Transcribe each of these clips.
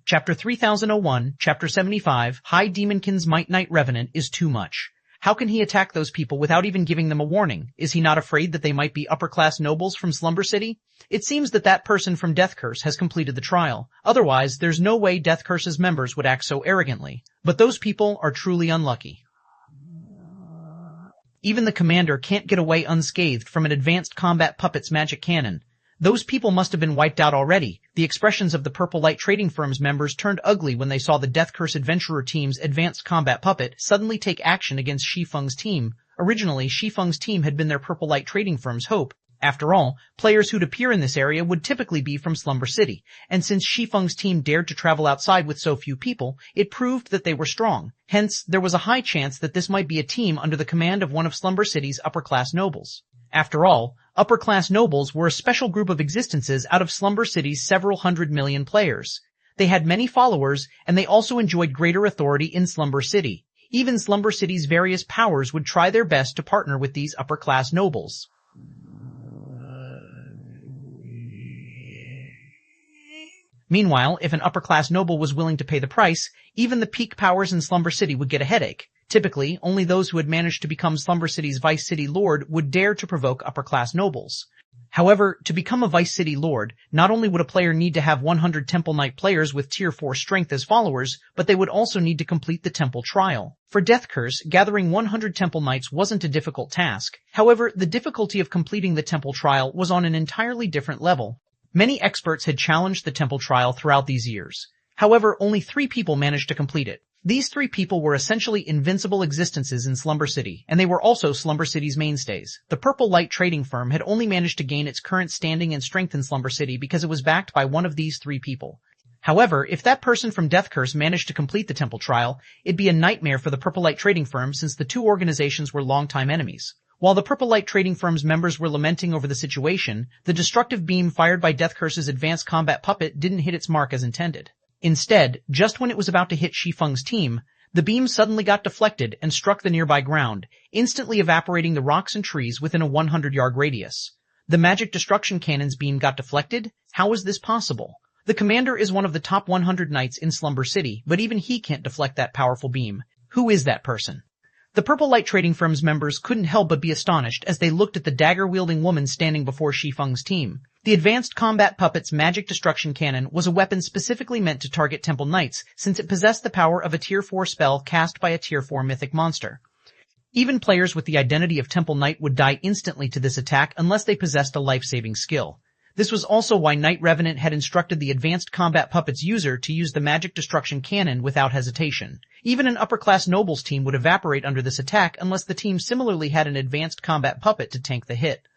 Chapter 3001, Chapter 75, High Demonkin's Might Knight Revenant is too much. How can he attack those people without even giving them a warning? Is he not afraid that they might be upper-class nobles from Slumber City? It seems that that person from Death Curse has completed the trial. Otherwise, there's no way Death Curse's members would act so arrogantly. But those people are truly unlucky. Even the commander can't get away unscathed from an advanced combat puppet's magic cannon. Those people must have been wiped out already. The expressions of the Purple Light Trading Firm's members turned ugly when they saw the Death Curse Adventurer team's advanced combat puppet suddenly take action against Shi Feng's team. Originally, Shi Feng's team had been their Purple Light Trading Firm's hope. After all, players who'd appear in this area would typically be from Slumber City, and since Shi Feng's team dared to travel outside with so few people, it proved that they were strong. Hence, there was a high chance that this might be a team under the command of one of Slumber City's upper-class nobles. After all, upper-class nobles were a special group of existences out of Slumber City's several hundred million players. They had many followers, and they also enjoyed greater authority in Slumber City. Even Slumber City's various powers would try their best to partner with these upper-class nobles. Meanwhile, if an upper-class noble was willing to pay the price, even the peak powers in Slumber City would get a headache. Typically, only those who had managed to become Slumber City's Vice City Lord would dare to provoke upper-class nobles. However, to become a Vice City Lord, not only would a player need to have 100 Temple Knight players with Tier 4 strength as followers, but they would also need to complete the Temple Trial. For Death Curse, gathering 100 Temple Knights wasn't a difficult task. However, the difficulty of completing the Temple Trial was on an entirely different level. Many experts had challenged the Temple Trial throughout these years. However, only 3 people managed to complete it. These 3 people were essentially invincible existences in Slumber City, and they were also Slumber City's mainstays. The Purple Light Trading Firm had only managed to gain its current standing and strength in Slumber City because it was backed by one of these 3 people. However, if that person from Death Curse managed to complete the Temple Trial, it'd be a nightmare for the Purple Light Trading Firm since the 2 organizations were longtime enemies. While the Purple Light Trading Firm's members were lamenting over the situation, the destructive beam fired by Death Curse's advanced combat puppet didn't hit its mark as intended. Instead, just when it was about to hit Shi Feng's team, the beam suddenly got deflected and struck the nearby ground, instantly evaporating the rocks and trees within a 100-yard radius. The magic destruction cannon's beam got deflected? How is this possible? The commander is one of the top 100 knights in Slumber City, but even he can't deflect that powerful beam. Who is that person? The Purple Light Trading Firm's members couldn't help but be astonished as they looked at the dagger-wielding woman standing before Shi Feng's team. The advanced combat puppet's magic destruction cannon was a weapon specifically meant to target Temple Knights, since it possessed the power of a Tier 4 spell cast by a Tier 4 mythic monster. Even players with the identity of Temple Knight would die instantly to this attack unless they possessed a life-saving skill. This was also why Knight Revenant had instructed the advanced combat puppet's user to use the magic destruction cannon without hesitation. Even an upper-class nobles team would evaporate under this attack unless the team similarly had an advanced combat puppet to tank the hit.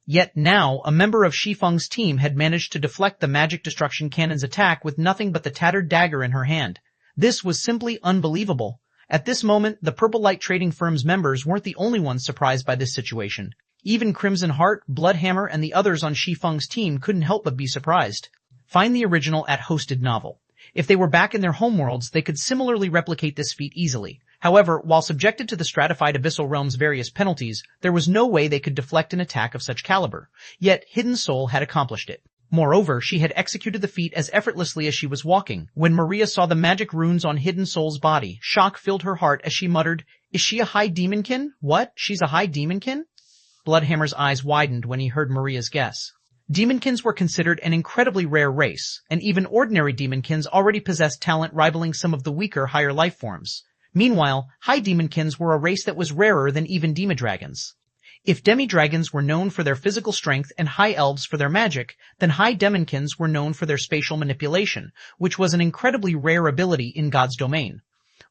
Yet now, a member of Shi Feng's team had managed to deflect the magic destruction cannon's attack with nothing but the tattered dagger in her hand. This was simply unbelievable. At this moment, the Purple Light Trading Firm's members weren't the only ones surprised by this situation. Even Crimson Heart, Bloodhammer, and the others on Shi Feng's team couldn't help but be surprised. Find the original at Hosted Novel. If they were back in their homeworlds, they could similarly replicate this feat easily. However, while subjected to the stratified Abyssal Realm's various penalties, there was no way they could deflect an attack of such caliber. Yet, Hidden Soul had accomplished it. Moreover, she had executed the feat as effortlessly as she was walking. When Maria saw the magic runes on Hidden Soul's body, shock filled her heart as she muttered, "Is she a High Demonkin? What? She's a High Demonkin?" Bloodhammer's eyes widened when he heard Maria's guess. Demonkins were considered an incredibly rare race, and even ordinary Demonkins already possessed talent rivaling some of the weaker, higher life forms. Meanwhile, High Demonkins were a race that was rarer than even Demidragons. If Demidragons were known for their physical strength and High Elves for their magic, then High Demonkins were known for their spatial manipulation, which was an incredibly rare ability in God's domain.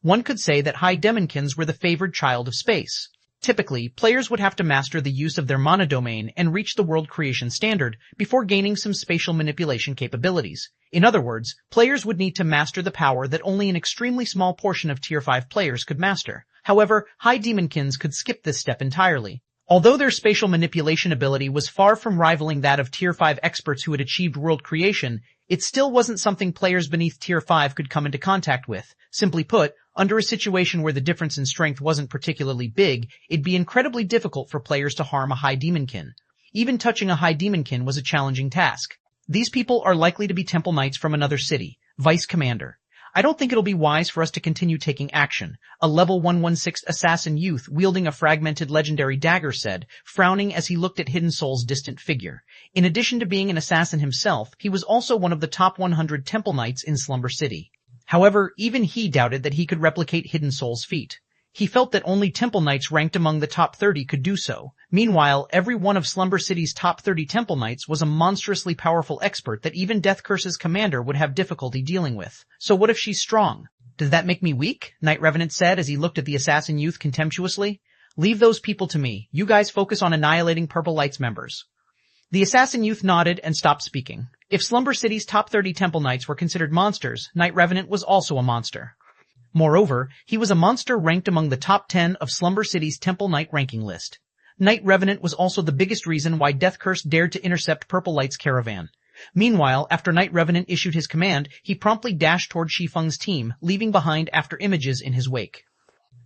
One could say that High Demonkins were the favored child of space. Typically, players would have to master the use of their monodomain and reach the world creation standard before gaining some spatial manipulation capabilities. In other words, players would need to master the power that only an extremely small portion of Tier 5 players could master. However, High Demonkins could skip this step entirely. Although their spatial manipulation ability was far from rivaling that of Tier 5 experts who had achieved world creation, it still wasn't something players beneath Tier 5 could come into contact with. Simply put, under a situation where the difference in strength wasn't particularly big, it'd be incredibly difficult for players to harm a High Demonkin. Even touching a High Demonkin was a challenging task. These people are likely to be Temple Knights from another city. Vice Commander. I don't think it'll be wise for us to continue taking action, a level 116 assassin youth wielding a fragmented legendary dagger said, frowning as he looked at Hidden Soul's distant figure. In addition to being an assassin himself, he was also one of the top 100 Temple Knights in Slumber City. However, even he doubted that he could replicate Hidden Soul's feat. He felt that only Temple Knights ranked among the top 30 could do so. Meanwhile, every one of Slumber City's top 30 Temple Knights was a monstrously powerful expert that even Death Curse's commander would have difficulty dealing with. So what if she's strong? Does that make me weak? Knight Revenant said as he looked at the assassin youth contemptuously. Leave those people to me. You guys focus on annihilating Purple Light's members. The assassin youth nodded and stopped speaking. If Slumber City's top 30 Temple Knights were considered monsters, Knight Revenant was also a monster. Moreover, he was a monster ranked among the top 10 of Slumber City's Temple Knight ranking list. Knight Revenant was also the biggest reason why Death Curse dared to intercept Purple Light's caravan. Meanwhile, after Knight Revenant issued his command, he promptly dashed toward Shi Feng's team, leaving behind after images in his wake.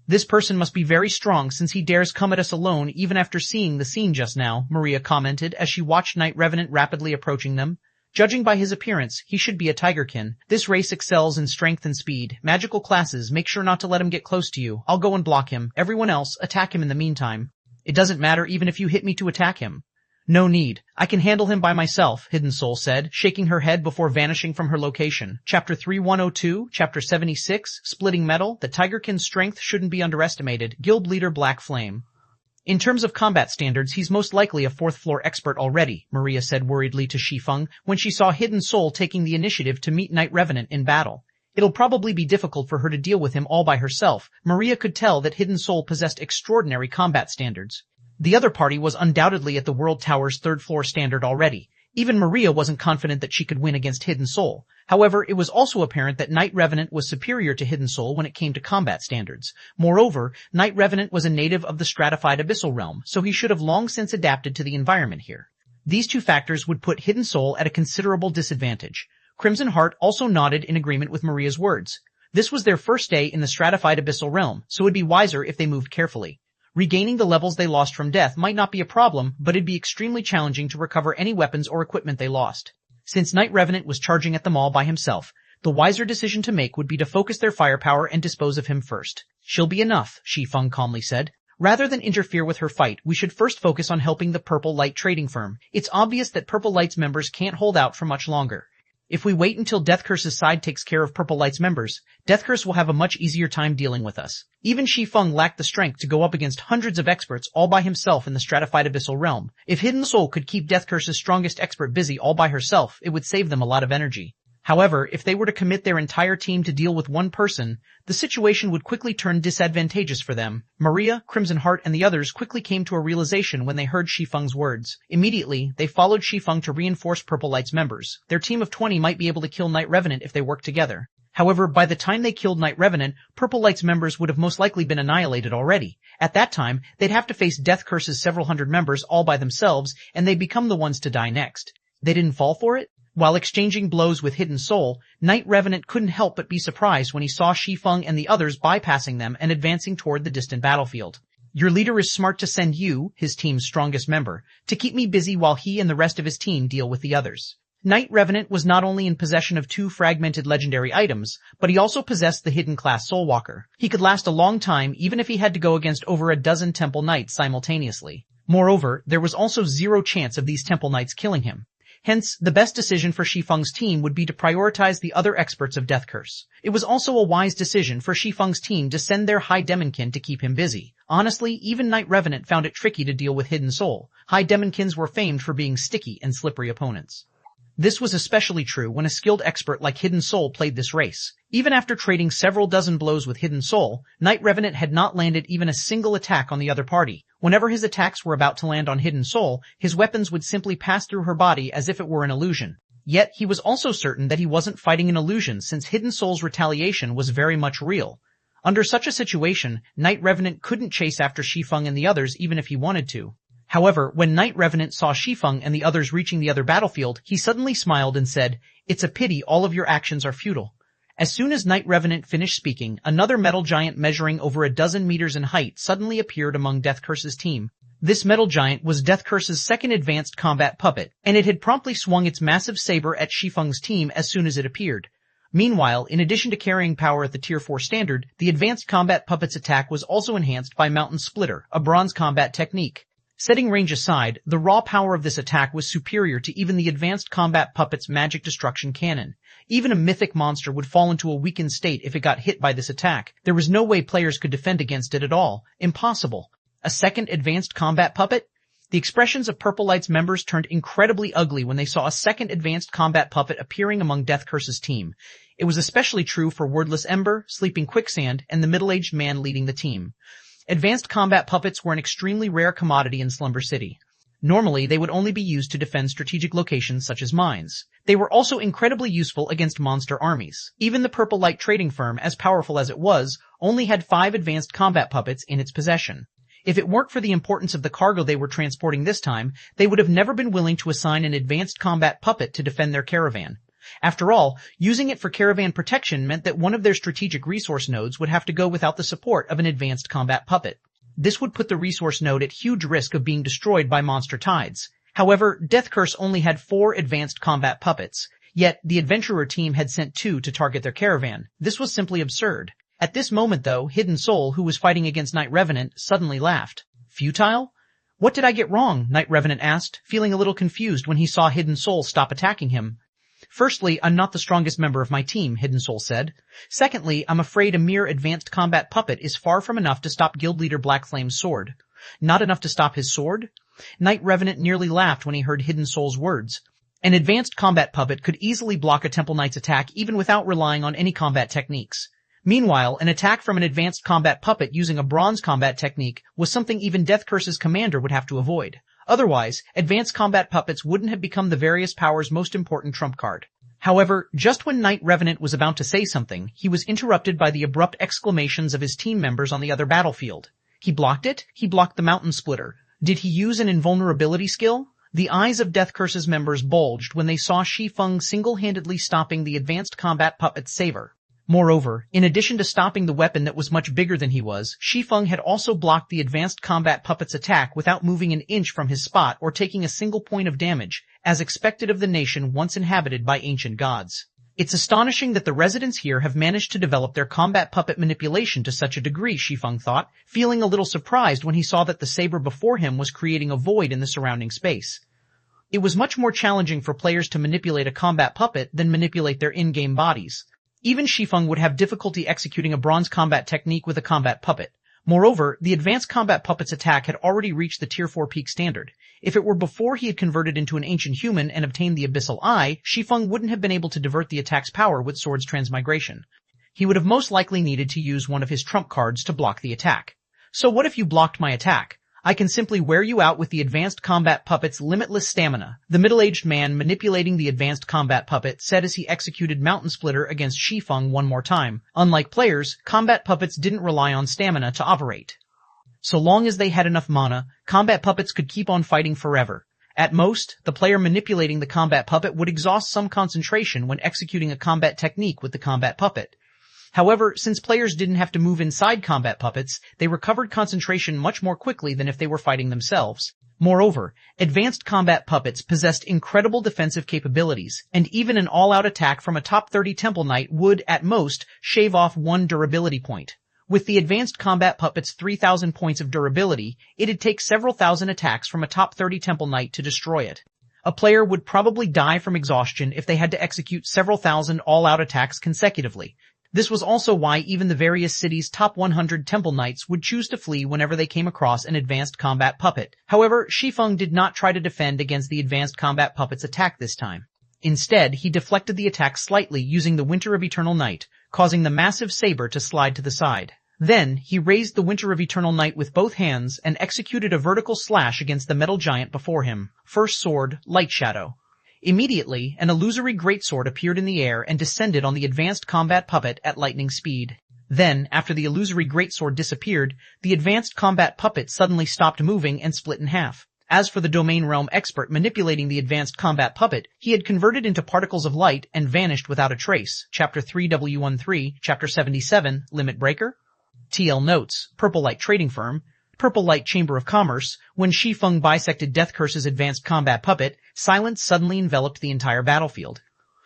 This person must be very strong since he dares come at us alone even after seeing the scene just now, Maria commented as she watched Knight Revenant rapidly approaching them. Judging by his appearance, he should be a Tigerkin. This race excels in strength and speed. Magical classes, make sure not to let him get close to you. I'll go and block him. Everyone else, attack him in the meantime. It doesn't matter even if you hit me to attack him. No need. I can handle him by myself, Hidden Soul said, shaking her head before vanishing from her location. Chapter 3102, Chapter 76, Splitting Metal. The Tigerkin's strength shouldn't be underestimated. Guild Leader Black Flame. In terms of combat standards, he's most likely a fourth-floor expert already, Maria said worriedly to Shi Feng when she saw Hidden Soul taking the initiative to meet Knight Revenant in battle. It'll probably be difficult for her to deal with him all by herself. Maria could tell that Hidden Soul possessed extraordinary combat standards. The other party was undoubtedly at the World Tower's third-floor standard already. Even Maria wasn't confident that she could win against Hidden Soul. However, it was also apparent that Knight Revenant was superior to Hidden Soul when it came to combat standards. Moreover, Knight Revenant was a native of the stratified abyssal realm, so he should have long since adapted to the environment here. These two factors would put Hidden Soul at a considerable disadvantage. Crimson Heart also nodded in agreement with Maria's words. This was their first day in the stratified abyssal realm, so it'd be wiser if they moved carefully. Regaining the levels they lost from death might not be a problem, but it'd be extremely challenging to recover any weapons or equipment they lost. Since Knight Revenant was charging at them all by himself, the wiser decision to make would be to focus their firepower and dispose of him first. She'll be enough, Shi Feng calmly said. Rather than interfere with her fight, we should first focus on helping the Purple Light trading firm. It's obvious that Purple Light's members can't hold out for much longer. If we wait until Death Curse's side takes care of Purple Light's members, Death Curse will have a much easier time dealing with us. Even Shi Feng lacked the strength to go up against hundreds of experts all by himself in the stratified abyssal realm. If Hidden Soul could keep Death Curse's strongest expert busy all by herself, it would save them a lot of energy. However, if they were to commit their entire team to deal with one person, the situation would quickly turn disadvantageous for them. Maria, Crimson Heart, and the others quickly came to a realization when they heard Shi Feng's words. Immediately, they followed Shi Feng to reinforce Purple Light's members. Their team of 20 might be able to kill Knight Revenant if they work together. However, by the time they killed Knight Revenant, Purple Light's members would have most likely been annihilated already. At that time, they'd have to face Death Curse's several hundred members all by themselves, and they'd become the ones to die next. They didn't fall for it? While exchanging blows with Hidden Soul, Knight Revenant couldn't help but be surprised when he saw Shi Feng and the others bypassing them and advancing toward the distant battlefield. Your leader is smart to send you, his team's strongest member, to keep me busy while he and the rest of his team deal with the others. Knight Revenant was not only in possession of 2 fragmented legendary items, but he also possessed the hidden class Soulwalker. He could last a long time even if he had to go against over a dozen Temple Knights simultaneously. Moreover, there was also 0 chance of these Temple Knights killing him. Hence, the best decision for Shi Feng's team would be to prioritize the other experts of Death Curse. It was also a wise decision for Shi Feng's team to send their High Demonkin to keep him busy. Honestly, even Knight Revenant found it tricky to deal with Hidden Soul. High Demonkins were famed for being sticky and slippery opponents. This was especially true when a skilled expert like Hidden Soul played this race. Even after trading several dozen blows with Hidden Soul, Knight Revenant had not landed even a single attack on the other party. Whenever his attacks were about to land on Hidden Soul, his weapons would simply pass through her body as if it were an illusion. Yet, he was also certain that he wasn't fighting an illusion since Hidden Soul's retaliation was very much real. Under such a situation, Knight Revenant couldn't chase after Shi Feng and the others even if he wanted to. However, when Knight Revenant saw Shi Feng and the others reaching the other battlefield, he suddenly smiled and said, "It's a pity all of your actions are futile." As soon as Knight Revenant finished speaking, another metal giant measuring over a dozen meters in height suddenly appeared among Death Curse's team. This metal giant was Death Curse's second advanced combat puppet, and it had promptly swung its massive saber at Shi Feng's team as soon as it appeared. Meanwhile, in addition to carrying power at the Tier 4 standard, the Advanced Combat Puppet's attack was also enhanced by Mountain Splitter, a bronze combat technique. Setting range aside, the raw power of this attack was superior to even the Advanced Combat Puppet's magic destruction cannon. Even a mythic monster would fall into a weakened state if it got hit by this attack. There was no way players could defend against it at all. Impossible. A second Advanced Combat Puppet? The expressions of Purple Light's members turned incredibly ugly when they saw a second Advanced Combat Puppet appearing among Death Curse's team. It was especially true for Wordless Ember, Sleeping Quicksand, and the middle-aged man leading the team. Advanced Combat Puppets were an extremely rare commodity in Slumber City. Normally, they would only be used to defend strategic locations such as mines. They were also incredibly useful against monster armies. Even the Purple Light trading firm, as powerful as it was, only had 5 Advanced Combat Puppets in its possession. If it weren't for the importance of the cargo they were transporting this time, they would have never been willing to assign an Advanced Combat Puppet to defend their caravan. After all, using it for caravan protection meant that one of their strategic resource nodes would have to go without the support of an Advanced Combat Puppet. This would put the resource node at huge risk of being destroyed by monster tides. However, Death Curse only had 4 Advanced Combat Puppets, yet the Adventurer team had sent 2 to target their caravan. This was simply absurd. At this moment, though, Hidden Soul, who was fighting against Night Revenant, suddenly laughed. Futile? What did I get wrong? Night Revenant asked, feeling a little confused when he saw Hidden Soul stop attacking him. Firstly, I'm not the strongest member of my team, Hidden Soul said. Secondly, I'm afraid a mere Advanced Combat Puppet is far from enough to stop Guild Leader Black Flame's sword. Not enough to stop his sword? Night Revenant nearly laughed when he heard Hidden Soul's words. An Advanced Combat Puppet could easily block a Temple Knight's attack even without relying on any combat techniques. Meanwhile, an attack from an Advanced Combat Puppet using a bronze combat technique was something even Death Curse's commander would have to avoid. Otherwise, Advanced Combat Puppets wouldn't have become the various powers' most important trump card. However, just when Night Revenant was about to say something, he was interrupted by the abrupt exclamations of his team members on the other battlefield. He blocked it? He blocked the Mountain Splitter. Did he use an invulnerability skill? The eyes of Death Curse's members bulged when they saw Shi Feng single-handedly stopping the Advanced Combat Puppet's saber. Moreover, in addition to stopping the weapon that was much bigger than he was, Shi Feng had also blocked the Advanced Combat Puppet's attack without moving an inch from his spot or taking a single point of damage, as expected of the nation once inhabited by ancient gods. It's astonishing that the residents here have managed to develop their combat puppet manipulation to such a degree, Shi Feng thought, feeling a little surprised when he saw that the saber before him was creating a void in the surrounding space. It was much more challenging for players to manipulate a combat puppet than manipulate their in-game bodies. Even Shi Feng would have difficulty executing a bronze combat technique with a combat puppet. Moreover, the Advanced Combat Puppet's attack had already reached the Tier 4 peak standard. If it were before he had converted into an ancient human and obtained the Abyssal Eye, Shi Feng wouldn't have been able to divert the attack's power with Sword's transmigration. He would have most likely needed to use one of his trump cards to block the attack. So what if you blocked my attack? I can simply wear you out with the Advanced Combat Puppet's limitless stamina, the middle-aged man manipulating the Advanced Combat Puppet said as he executed Mountain Splitter against Shi Feng one more time. Unlike players, combat puppets didn't rely on stamina to operate. So long as they had enough mana, combat puppets could keep on fighting forever. At most, the player manipulating the combat puppet would exhaust some concentration when executing a combat technique with the combat puppet. However, since players didn't have to move inside combat puppets, they recovered concentration much more quickly than if they were fighting themselves. Moreover, Advanced Combat Puppets possessed incredible defensive capabilities, and even an all-out attack from a top 30 Temple Knight would, at most, shave off 1 durability point. With the Advanced Combat Puppet's 3,000 points of durability, it'd take several thousand attacks from a top 30 Temple Knight to destroy it. A player would probably die from exhaustion if they had to execute several thousand all-out attacks consecutively. This was also why even the various cities' top 100 Temple Knights would choose to flee whenever they came across an Advanced Combat Puppet. However, Shi Feng did not try to defend against the Advanced Combat Puppet's attack this time. Instead, he deflected the attack slightly using the Winter of Eternal Night, causing the massive saber to slide to the side. Then, he raised the Winter of Eternal Night with both hands and executed a vertical slash against the metal giant before him. First sword, Light Shadow. Immediately, an illusory greatsword appeared in the air and descended on the Advanced Combat Puppet at lightning speed. Then, after the illusory greatsword disappeared, the Advanced Combat Puppet suddenly stopped moving and split in half. As for the Domain Realm expert manipulating the Advanced Combat Puppet, he had converted into particles of light and vanished without a trace. Chapter 3W13, Chapter 77, Limit Breaker. TL Notes, Purple Light Trading Firm, Purple Light Chamber of Commerce. When Shi Feng bisected Death Curse's Advanced Combat Puppet, silence suddenly enveloped the entire battlefield.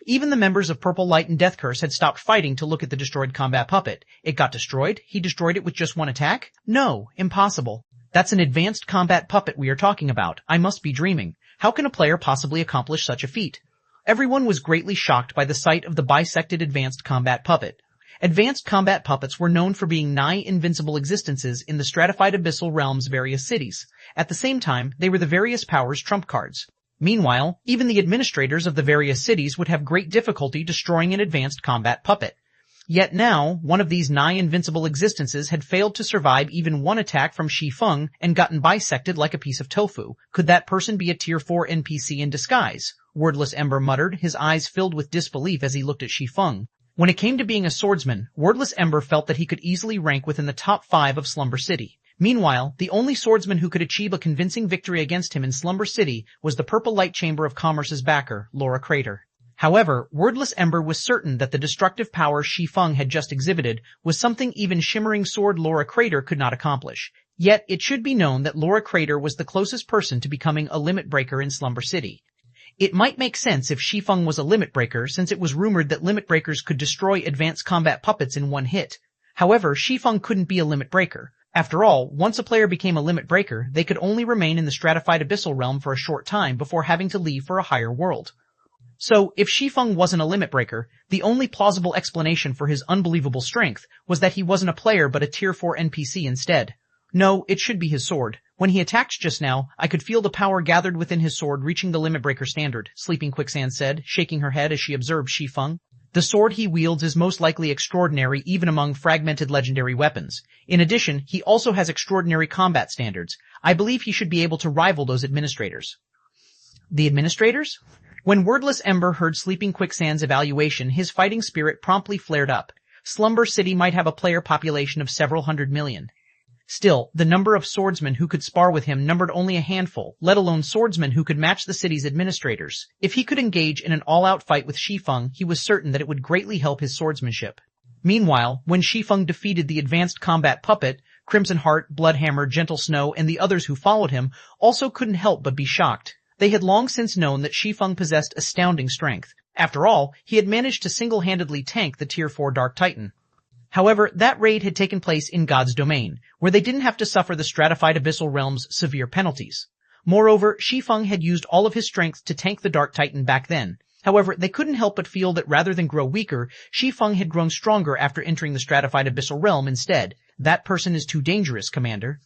Even the members of Purple Light and Death Curse had stopped fighting to look at the destroyed combat puppet. It got destroyed? He destroyed it with just one attack? No, impossible. That's an advanced combat puppet we are talking about. I must be dreaming. How can a player possibly accomplish such a feat? Everyone was greatly shocked by the sight of the bisected advanced combat puppet. Advanced combat puppets were known for being nigh invincible existences in the stratified abyssal realm's various cities. At the same time, they were the various powers' trump cards. Meanwhile, even the administrators of the various cities would have great difficulty destroying an advanced combat puppet. Yet now, one of these nigh-invincible existences had failed to survive even one attack from Shi Feng and gotten bisected like a piece of tofu. Could that person be a Tier 4 NPC in disguise? Wordless Ember muttered, his eyes filled with disbelief as he looked at Shi Feng. When it came to being a swordsman, Wordless Ember felt that he could easily rank within the top 5 of Slumber City. Meanwhile, the only swordsman who could achieve a convincing victory against him in Slumber City was the Purple Light Chamber of Commerce's backer, Laura Crater. However, Wordless Ember was certain that the destructive power Shi Feng had just exhibited was something even Shimmering Sword Laura Crater could not accomplish. Yet, it should be known that Laura Crater was the closest person to becoming a limit breaker in Slumber City. It might make sense if Shi Feng was a limit breaker, since it was rumored that limit breakers could destroy advanced combat puppets in one hit. However, Shi Feng couldn't be a limit breaker. After all, once a player became a limit breaker, they could only remain in the stratified abyssal realm for a short time before having to leave for a higher world. So, if Shi Feng wasn't a limit breaker, the only plausible explanation for his unbelievable strength was that he wasn't a player but a Tier 4 NPC instead. No, it should be his sword. When he attacked just now, I could feel the power gathered within his sword reaching the limit breaker standard, Sleeping Quicksand said, shaking her head as she observed Shi Feng. The sword he wields is most likely extraordinary even among fragmented legendary weapons. In addition, he also has extraordinary combat standards. I believe he should be able to rival those administrators. The administrators? When Wordless Ember heard Sleeping Quicksand's evaluation, his fighting spirit promptly flared up. Slumber City might have a player population of several hundred million. Still, the number of swordsmen who could spar with him numbered only a handful, let alone swordsmen who could match the city's administrators. If he could engage in an all-out fight with Shi Feng, he was certain that it would greatly help his swordsmanship. Meanwhile, when Shi Feng defeated the advanced combat puppet, Crimson Heart, Bloodhammer, Gentle Snow, and the others who followed him also couldn't help but be shocked. They had long since known that Shi Feng possessed astounding strength. After all, he had managed to single-handedly tank the Tier 4 Dark Titan. However, that raid had taken place in God's domain, where they didn't have to suffer the stratified abyssal realm's severe penalties. Moreover, Shi Feng had used all of his strength to tank the Dark Titan back then. However, they couldn't help but feel that rather than grow weaker, Shi Feng had grown stronger after entering the stratified abyssal realm instead. That person is too dangerous, Commander.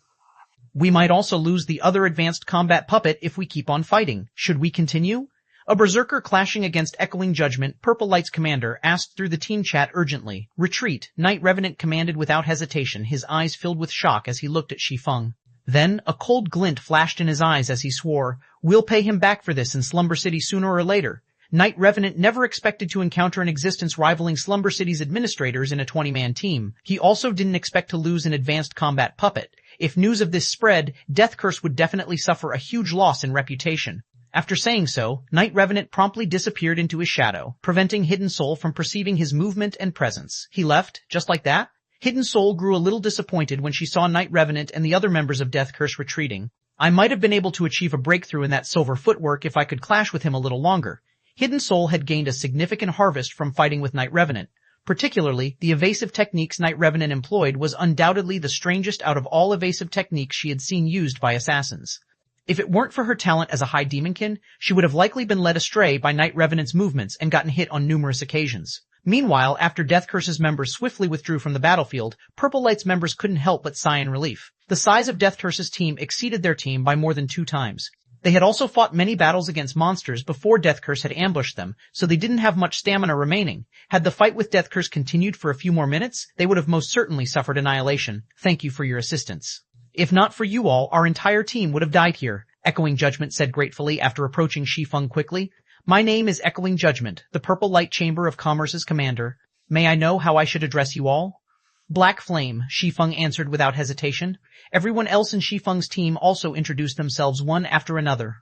We might also lose the other advanced combat puppet if we keep on fighting. Should we continue? A berserker clashing against Echoing Judgment, Purple Light's commander, asked through the team chat urgently. Retreat, Night Revenant commanded without hesitation, his eyes filled with shock as he looked at Shi Feng. Then, a cold glint flashed in his eyes as he swore, "We'll pay him back for this in Slumber City sooner or later." Night Revenant never expected to encounter an existence rivaling Slumber City's administrators in a 20-man team. He also didn't expect to lose an advanced combat puppet. If news of this spread, Death Curse would definitely suffer a huge loss in reputation. After saying so, Night Revenant promptly disappeared into his shadow, preventing Hidden Soul from perceiving his movement and presence. He left, just like that? Hidden Soul grew a little disappointed when she saw Night Revenant and the other members of Death Curse retreating. I might have been able to achieve a breakthrough in that silver footwork if I could clash with him a little longer. Hidden Soul had gained a significant harvest from fighting with Night Revenant. Particularly, the evasive techniques Night Revenant employed was undoubtedly the strangest out of all evasive techniques she had seen used by assassins. If it weren't for her talent as a high demonkin, she would have likely been led astray by Night Revenant's movements and gotten hit on numerous occasions. Meanwhile, after Death Curse's members swiftly withdrew from the battlefield, Purple Light's members couldn't help but sigh in relief. The size of Death Curse's team exceeded their team by more than 2 times. They had also fought many battles against monsters before Death Curse had ambushed them, so they didn't have much stamina remaining. Had the fight with Death Curse continued for a few more minutes, they would have most certainly suffered annihilation. Thank you for your assistance. If not for you all, our entire team would have died here, Echoing Judgment said gratefully after approaching Shi Feng quickly. My name is Echoing Judgment, the Purple Light Chamber of Commerce's commander. May I know how I should address you all? Black Flame, Shi Feng answered without hesitation. Everyone else in Shi Feng's team also introduced themselves one after another.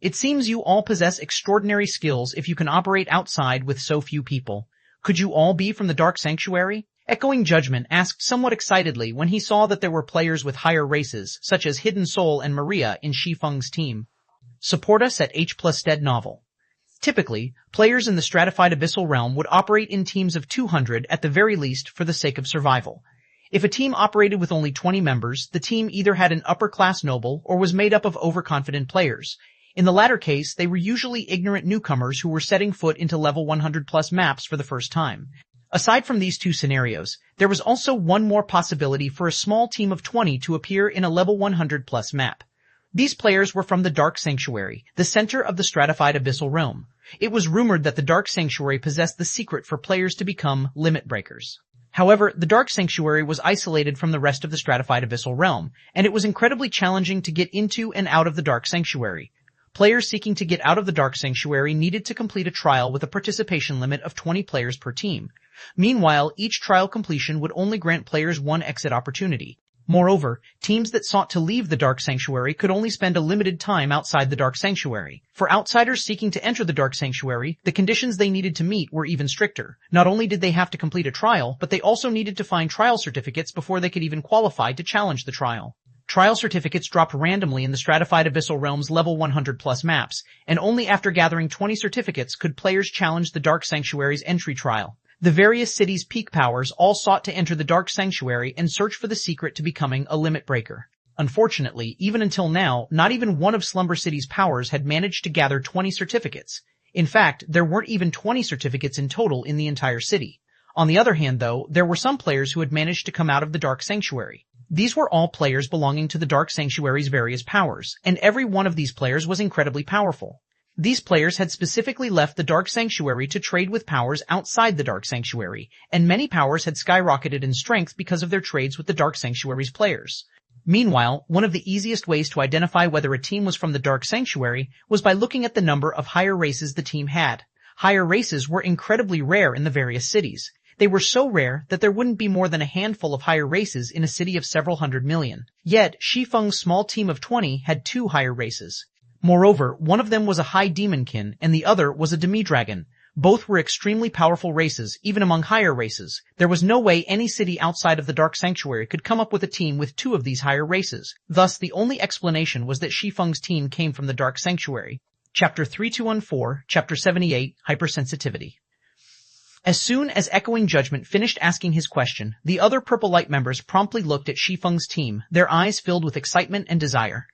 It seems you all possess extraordinary skills if you can operate outside with so few people. Could you all be from the Dark Sanctuary? Echoing Judgment asked somewhat excitedly when he saw that there were players with higher races, such as Hidden Soul and Maria, in Shi Feng's team. Support us at H+Stead Novel. Typically, players in the stratified abyssal realm would operate in teams of 200 at the very least for the sake of survival. If a team operated with only 20 members, the team either had an upper-class noble or was made up of overconfident players. In the latter case, they were usually ignorant newcomers who were setting foot into level 100+ maps for the first time. Aside from these two scenarios, there was also one more possibility for a small team of 20 to appear in a level 100+ map. These players were from the Dark Sanctuary, the center of the stratified abyssal realm. It was rumored that the Dark Sanctuary possessed the secret for players to become limit breakers. However, the Dark Sanctuary was isolated from the rest of the stratified abyssal realm, and it was incredibly challenging to get into and out of the Dark Sanctuary. Players seeking to get out of the Dark Sanctuary needed to complete a trial with a participation limit of 20 players per team. Meanwhile, each trial completion would only grant players one exit opportunity. Moreover, teams that sought to leave the Dark Sanctuary could only spend a limited time outside the Dark Sanctuary. For outsiders seeking to enter the Dark Sanctuary, the conditions they needed to meet were even stricter. Not only did they have to complete a trial, but they also needed to find trial certificates before they could even qualify to challenge the trial. Trial certificates dropped randomly in the stratified abyssal realm's level 100+ maps, and only after gathering 20 certificates could players challenge the Dark Sanctuary's entry trial. The various cities' peak powers all sought to enter the Dark Sanctuary and search for the secret to becoming a limit breaker. Unfortunately, even until now, not even one of Slumber City's powers had managed to gather 20 certificates. In fact, there weren't even 20 certificates in total in the entire city. On the other hand, though, there were some players who had managed to come out of the Dark Sanctuary. These were all players belonging to the Dark Sanctuary's various powers, and every one of these players was incredibly powerful. These players had specifically left the Dark Sanctuary to trade with powers outside the Dark Sanctuary, and many powers had skyrocketed in strength because of their trades with the Dark Sanctuary's players. Meanwhile, one of the easiest ways to identify whether a team was from the Dark Sanctuary was by looking at the number of higher races the team had. Higher races were incredibly rare in the various cities. They were so rare that there wouldn't be more than a handful of higher races in a city of several hundred million. Yet, Shi Feng's small team of 20 had 2 higher races. Moreover, one of them was a high demonkin and the other was a demi-dragon. Both were extremely powerful races, even among higher races. There was no way any city outside of the Dark Sanctuary could come up with a team with 2 of these higher races. Thus, the only explanation was that Shi Feng's team came from the Dark Sanctuary. Chapter 3214, Chapter 78, Hypersensitivity. As soon as Echoing Judgment finished asking his question, the other Purple Light members promptly looked at Shi Feng's team, their eyes filled with excitement and desire.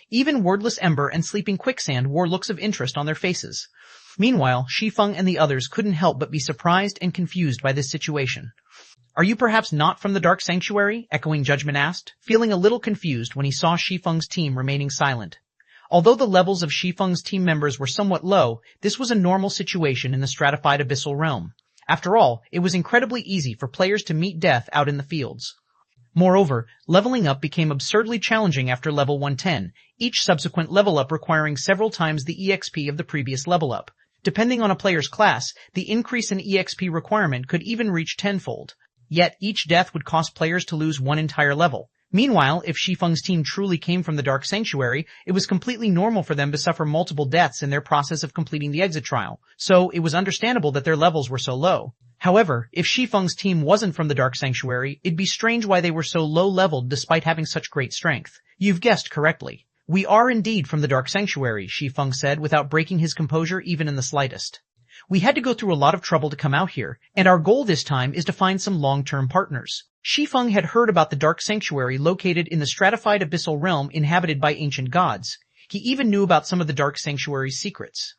Even Wordless Ember and Sleeping Quicksand wore looks of interest on their faces. Meanwhile, Shi Feng and the others couldn't help but be surprised and confused by this situation. "Are you perhaps not from the Dark Sanctuary?" Echoing Judgment asked, feeling a little confused when he saw Shi Feng's team remaining silent. Although the levels of Shi Feng's team members were somewhat low, this was a normal situation in the stratified abyssal realm. After all, it was incredibly easy for players to meet death out in the fields. Moreover, leveling up became absurdly challenging after level 110, each subsequent level up requiring several times the EXP of the previous level up. Depending on a player's class, the increase in EXP requirement could even reach tenfold. Yet each death would cost players to lose one entire level. Meanwhile, if Shi Feng's team truly came from the Dark Sanctuary, it was completely normal for them to suffer multiple deaths in their process of completing the exit trial, so it was understandable that their levels were so low. However, if Shi Feng's team wasn't from the Dark Sanctuary, it'd be strange why they were so low-leveled despite having such great strength. "You've guessed correctly. We are indeed from the Dark Sanctuary," Shi Feng said without breaking his composure even in the slightest. "We had to go through a lot of trouble to come out here, and our goal this time is to find some long-term partners." Shi Feng had heard about the Dark Sanctuary located in the stratified abyssal realm inhabited by ancient gods. He even knew about some of the Dark Sanctuary's secrets.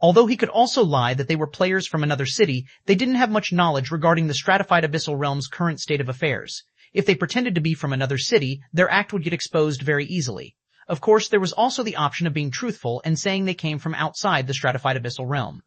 Although he could also lie that they were players from another city, they didn't have much knowledge regarding the stratified abyssal realm's current state of affairs. If they pretended to be from another city, their act would get exposed very easily. Of course, there was also the option of being truthful and saying they came from outside the stratified abyssal realm.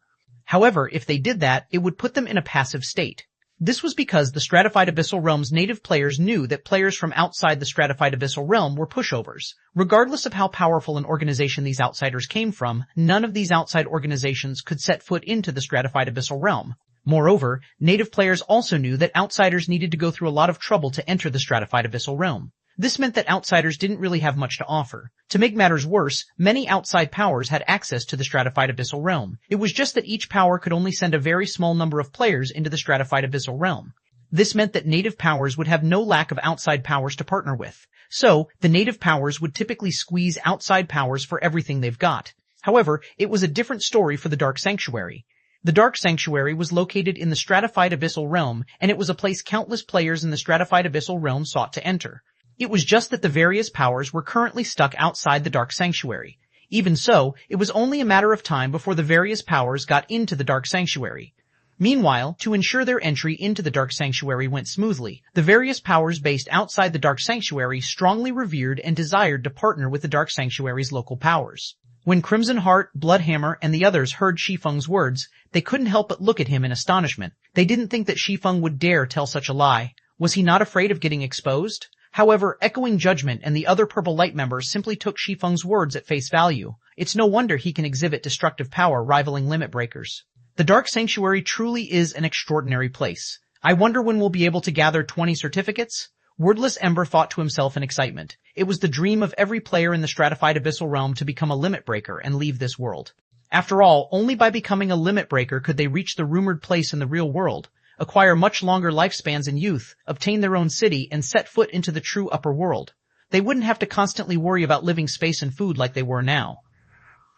However, if they did that, it would put them in a passive state. This was because the stratified abyssal realm's native players knew that players from outside the stratified abyssal realm were pushovers. Regardless of how powerful an organization these outsiders came from, none of these outside organizations could set foot into the stratified abyssal realm. Moreover, native players also knew that outsiders needed to go through a lot of trouble to enter the stratified abyssal realm. This meant that outsiders didn't really have much to offer. To make matters worse, many outside powers had access to the stratified abyssal realm. It was just that each power could only send a very small number of players into the stratified abyssal realm. This meant that native powers would have no lack of outside powers to partner with. So, the native powers would typically squeeze outside powers for everything they've got. However, it was a different story for the Dark Sanctuary. The Dark Sanctuary was located in the stratified abyssal realm, and it was a place countless players in the stratified abyssal realm sought to enter. It was just that the various powers were currently stuck outside the Dark Sanctuary. Even so, it was only a matter of time before the various powers got into the Dark Sanctuary. Meanwhile, to ensure their entry into the Dark Sanctuary went smoothly, the various powers based outside the Dark Sanctuary strongly revered and desired to partner with the Dark Sanctuary's local powers. When Crimson Heart, Bloodhammer, and the others heard Shi Feng's words, they couldn't help but look at him in astonishment. They didn't think that Shi Feng would dare tell such a lie. Was he not afraid of getting exposed? However, Echoing Judgment and the other Purple Light members simply took Shi Feng's words at face value. It's no wonder he can exhibit destructive power rivaling limit breakers. The Dark Sanctuary truly is an extraordinary place. I wonder when we'll be able to gather 20 certificates? Wordless Ember thought to himself in excitement. It was the dream of every player in the stratified abyssal realm to become a limit breaker and leave this world. After all, only by becoming a limit breaker could they reach the rumored place in the real world, acquire much longer lifespans in youth, obtain their own city, and set foot into the true upper world. They wouldn't have to constantly worry about living space and food like they were now.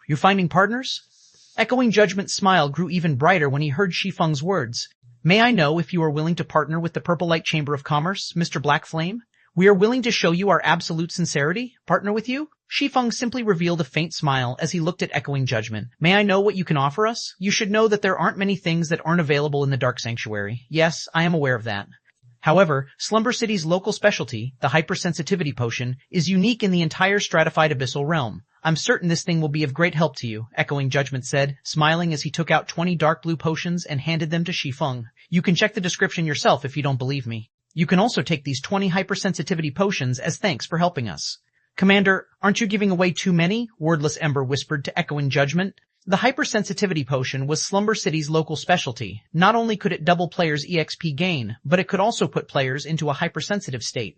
You finding partners? Echoing Judgment's smile grew even brighter when he heard Shi Feng's words. May I know if you are willing to partner with the Purple Light Chamber of Commerce, Mr. Black Flame? We are willing to show you our absolute sincerity. Partner with you? Shi Feng simply revealed a faint smile as he looked at Echoing Judgment. May I know what you can offer us? You should know that there aren't many things that aren't available in the Dark Sanctuary. Yes, I am aware of that. However, Slumber City's local specialty, the hypersensitivity potion, is unique in the entire stratified abyssal realm. I'm certain this thing will be of great help to you, Echoing Judgment said, smiling as he took out 20 dark blue potions and handed them to Shi Feng. You can check the description yourself if you don't believe me. You can also take these 20 hypersensitivity potions as thanks for helping us. Commander, aren't you giving away too many? Wordless Ember whispered to Echoing Judgment. The hypersensitivity potion was Slumber City's local specialty. Not only could it double players' EXP gain, but it could also put players into a hypersensitive state.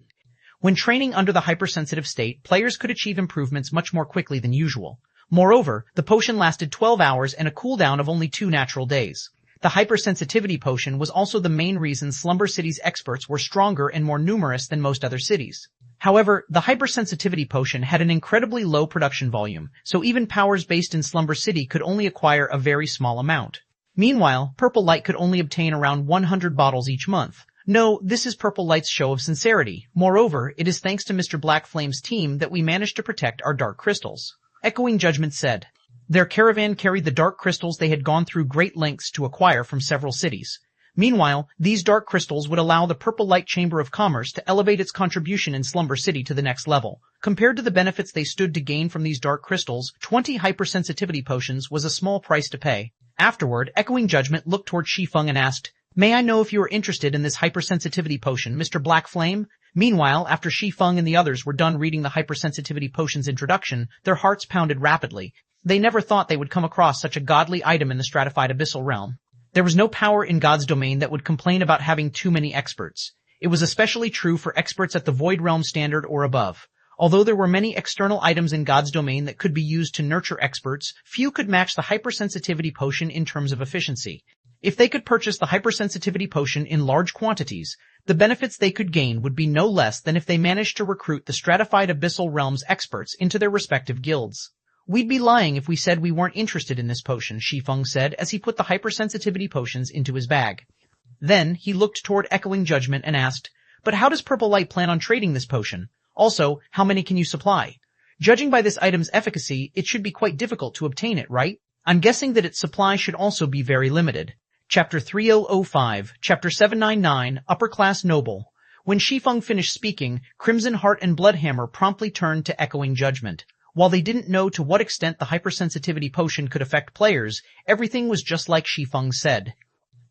When training under the hypersensitive state, players could achieve improvements much more quickly than usual. Moreover, the potion lasted 12 hours and a cooldown of only 2 natural days. The hypersensitivity potion was also the main reason Slumber City's experts were stronger and more numerous than most other cities. However, the hypersensitivity potion had an incredibly low production volume, so even powers based in Slumber City could only acquire a very small amount. Meanwhile, Purple Light could only obtain around 100 bottles each month. No, this is Purple Light's show of sincerity. Moreover, it is thanks to Mr. Black Flame's team that we managed to protect our dark crystals. Echoing Judgment said. Their caravan carried the dark crystals they had gone through great lengths to acquire from several cities. Meanwhile, these dark crystals would allow the Purple Light Chamber of Commerce to elevate its contribution in Slumber City to the next level. Compared to the benefits they stood to gain from these dark crystals, 20 hypersensitivity potions was a small price to pay. Afterward, Echoing Judgment looked toward Shi Feng and asked, May I know if you are interested in this hypersensitivity potion, Mr. Black Flame? Meanwhile, after Shi Feng and the others were done reading the hypersensitivity potion's introduction, their hearts pounded rapidly. They never thought they would come across such a godly item in the stratified abyssal realm. There was no power in God's domain that would complain about having too many experts. It was especially true for experts at the Void Realm standard or above. Although there were many external items in God's domain that could be used to nurture experts, few could match the hypersensitivity potion in terms of efficiency. If they could purchase the hypersensitivity potion in large quantities, the benefits they could gain would be no less than if they managed to recruit the stratified abyssal realm's experts into their respective guilds. We'd be lying if we said we weren't interested in this potion, Shi Feng said as he put the hypersensitivity potions into his bag. Then he looked toward Echoing Judgment and asked, But how does Purple Light plan on trading this potion? Also, how many can you supply? Judging by this item's efficacy, it should be quite difficult to obtain it, right? I'm guessing that its supply should also be very limited. Chapter 3005, Chapter 799, Upper Class Noble. When Shi Feng finished speaking, Crimson Heart and Bloodhammer promptly turned to Echoing Judgment. While they didn't know to what extent the hypersensitivity potion could affect players, everything was just like Shi Feng said.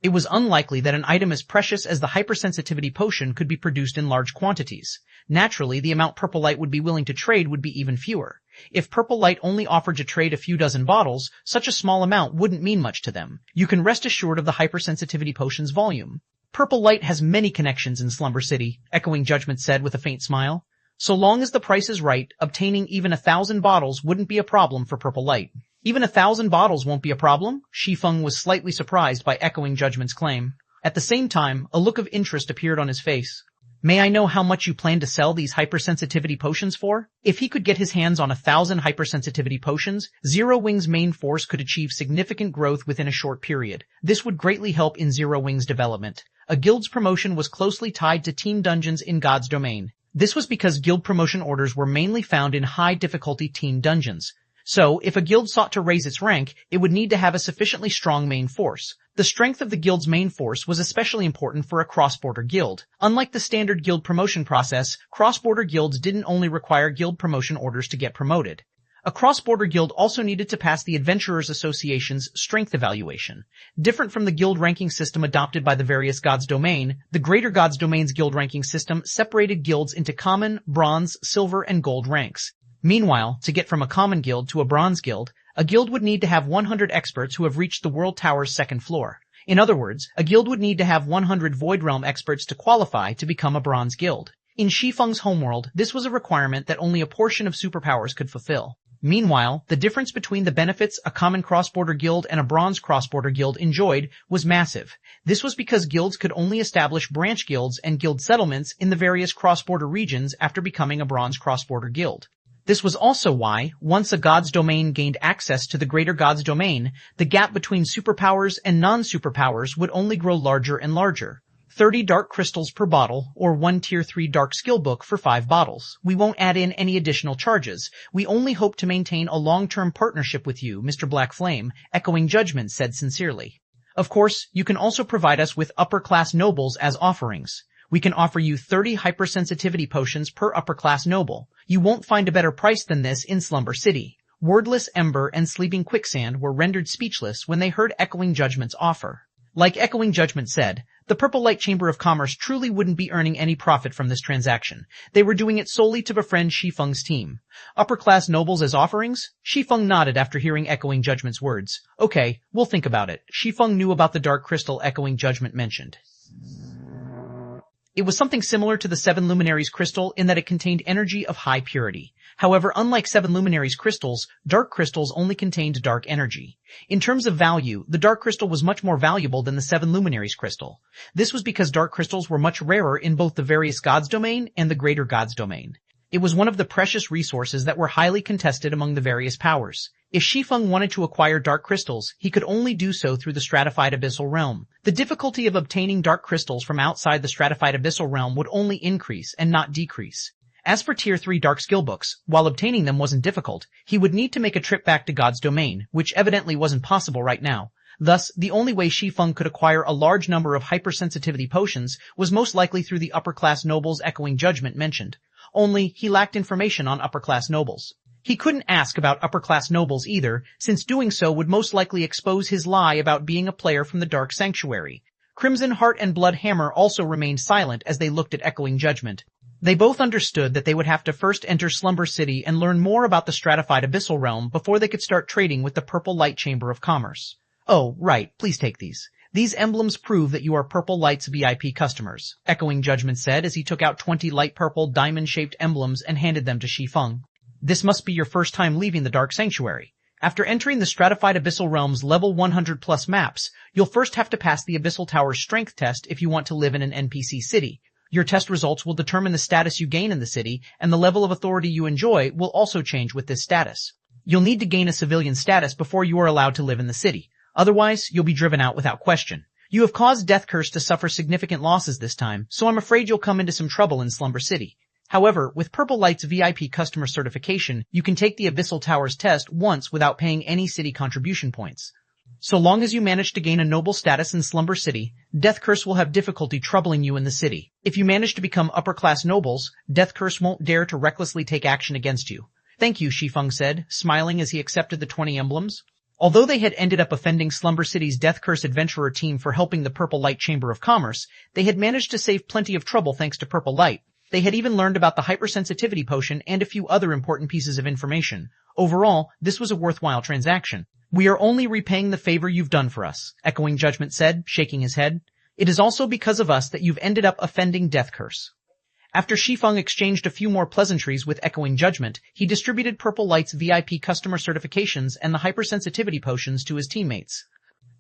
It was unlikely that an item as precious as the hypersensitivity potion could be produced in large quantities. Naturally, the amount Purple Light would be willing to trade would be even fewer. If Purple Light only offered to trade a few dozen bottles, such a small amount wouldn't mean much to them. You can rest assured of the hypersensitivity potion's volume. Purple Light has many connections in Slumber City, Echoing Judgment said with a faint smile. So long as the price is right, obtaining even 1,000 bottles wouldn't be a problem for Purple Light. Even 1,000 bottles won't be a problem? Shi Feng was slightly surprised by Echoing Judgment's claim. At the same time, a look of interest appeared on his face. May I know how much you plan to sell these hypersensitivity potions for? If he could get his hands on 1,000 hypersensitivity potions, Zero Wing's main force could achieve significant growth within a short period. This would greatly help in Zero Wing's development. A guild's promotion was closely tied to team dungeons in God's domain. This was because guild promotion orders were mainly found in high-difficulty team dungeons. So, if a guild sought to raise its rank, it would need to have a sufficiently strong main force. The strength of the guild's main force was especially important for a cross-border guild. Unlike the standard guild promotion process, cross-border guilds didn't only require guild promotion orders to get promoted. A cross-border guild also needed to pass the Adventurers Association's strength evaluation. Different from the guild ranking system adopted by the various gods' domain, the Greater Gods' Domain's guild ranking system separated guilds into common, bronze, silver, and gold ranks. Meanwhile, to get from a common guild to a bronze guild, a guild would need to have 100 experts who have reached the World Tower's second floor. In other words, a guild would need to have 100 Void Realm experts to qualify to become a bronze guild. In Shi Feng's homeworld, this was a requirement that only a portion of superpowers could fulfill. Meanwhile, the difference between the benefits a common cross-border guild and a bronze cross-border guild enjoyed was massive. This was because guilds could only establish branch guilds and guild settlements in the various cross-border regions after becoming a bronze cross-border guild. This was also why, once a god's domain gained access to the greater god's domain, the gap between superpowers and non-superpowers would only grow larger and larger. 30 dark crystals per bottle, or 1 tier 3 dark skill book for 5 bottles. We won't add in any additional charges. We only hope to maintain a long-term partnership with you, Mr. Black Flame, Echoing Judgment said sincerely. Of course, you can also provide us with upper-class nobles as offerings. We can offer you 30 hypersensitivity potions per upper-class noble. You won't find a better price than this in Slumber City. Wordless Ember and Sleeping Quicksand were rendered speechless when they heard Echoing Judgment's offer. Like Echoing Judgment said, the Purple Light Chamber of Commerce truly wouldn't be earning any profit from this transaction. They were doing it solely to befriend Shi Feng's team. Upper-class nobles as offerings? Shi Feng nodded after hearing Echoing Judgment's words. Okay, we'll think about it. Shi Feng knew about the dark crystal Echoing Judgment mentioned. It was something similar to the Seven Luminaries crystal in that it contained energy of high purity. However, unlike Seven Luminaries crystals, dark crystals only contained dark energy. In terms of value, the dark crystal was much more valuable than the Seven Luminaries crystal. This was because dark crystals were much rarer in both the various gods' domain and the greater gods' domain. It was one of the precious resources that were highly contested among the various powers. If Shi Feng wanted to acquire dark crystals, he could only do so through the stratified abyssal realm. The difficulty of obtaining dark crystals from outside the stratified abyssal realm would only increase and not decrease. As for Tier 3 dark skill books, while obtaining them wasn't difficult, he would need to make a trip back to God's domain, which evidently wasn't possible right now. Thus, the only way Shi Feng could acquire a large number of hypersensitivity potions was most likely through the upper-class nobles Echoing Judgment mentioned. Only, he lacked information on upper-class nobles. He couldn't ask about upper-class nobles either, since doing so would most likely expose his lie about being a player from the Dark Sanctuary. Crimson Heart and Blood Hammer also remained silent as they looked at Echoing Judgment. They both understood that they would have to first enter Slumber City and learn more about the stratified abyssal realm before they could start trading with the Purple Light Chamber of Commerce. Oh, right, please take these. These emblems prove that you are Purple Light's VIP customers, Echoing Judgment said as he took out 20 light purple diamond-shaped emblems and handed them to Shi Feng. This must be your first time leaving the Dark Sanctuary. After entering the stratified abyssal realm's level 100 plus maps, you'll first have to pass the Abyssal Tower's strength test if you want to live in an NPC city. Your test results will determine the status you gain in the city, and the level of authority you enjoy will also change with this status. You'll need to gain a civilian status before you are allowed to live in the city. Otherwise, you'll be driven out without question. You have caused Death Curse to suffer significant losses this time, so I'm afraid you'll come into some trouble in Slumber City. However, with Purple Light's VIP customer certification, you can take the Abyssal Tower's test once without paying any city contribution points. So long as you manage to gain a noble status in Slumber City, Death Curse will have difficulty troubling you in the city. If you manage to become upper-class nobles, Death Curse won't dare to recklessly take action against you. Thank you, Shi Feng said, smiling as he accepted the 20 emblems. Although they had ended up offending Slumber City's Death Curse adventurer team for helping the Purple Light Chamber of Commerce, they had managed to save plenty of trouble thanks to Purple Light. They had even learned about the hypersensitivity potion and a few other important pieces of information. Overall, this was a worthwhile transaction. We are only repaying the favor you've done for us, Echoing Judgment said, shaking his head. It is also because of us that you've ended up offending Death Curse. After Shi Feng exchanged a few more pleasantries with Echoing Judgment, he distributed Purple Light's VIP customer certifications and the hypersensitivity potions to his teammates.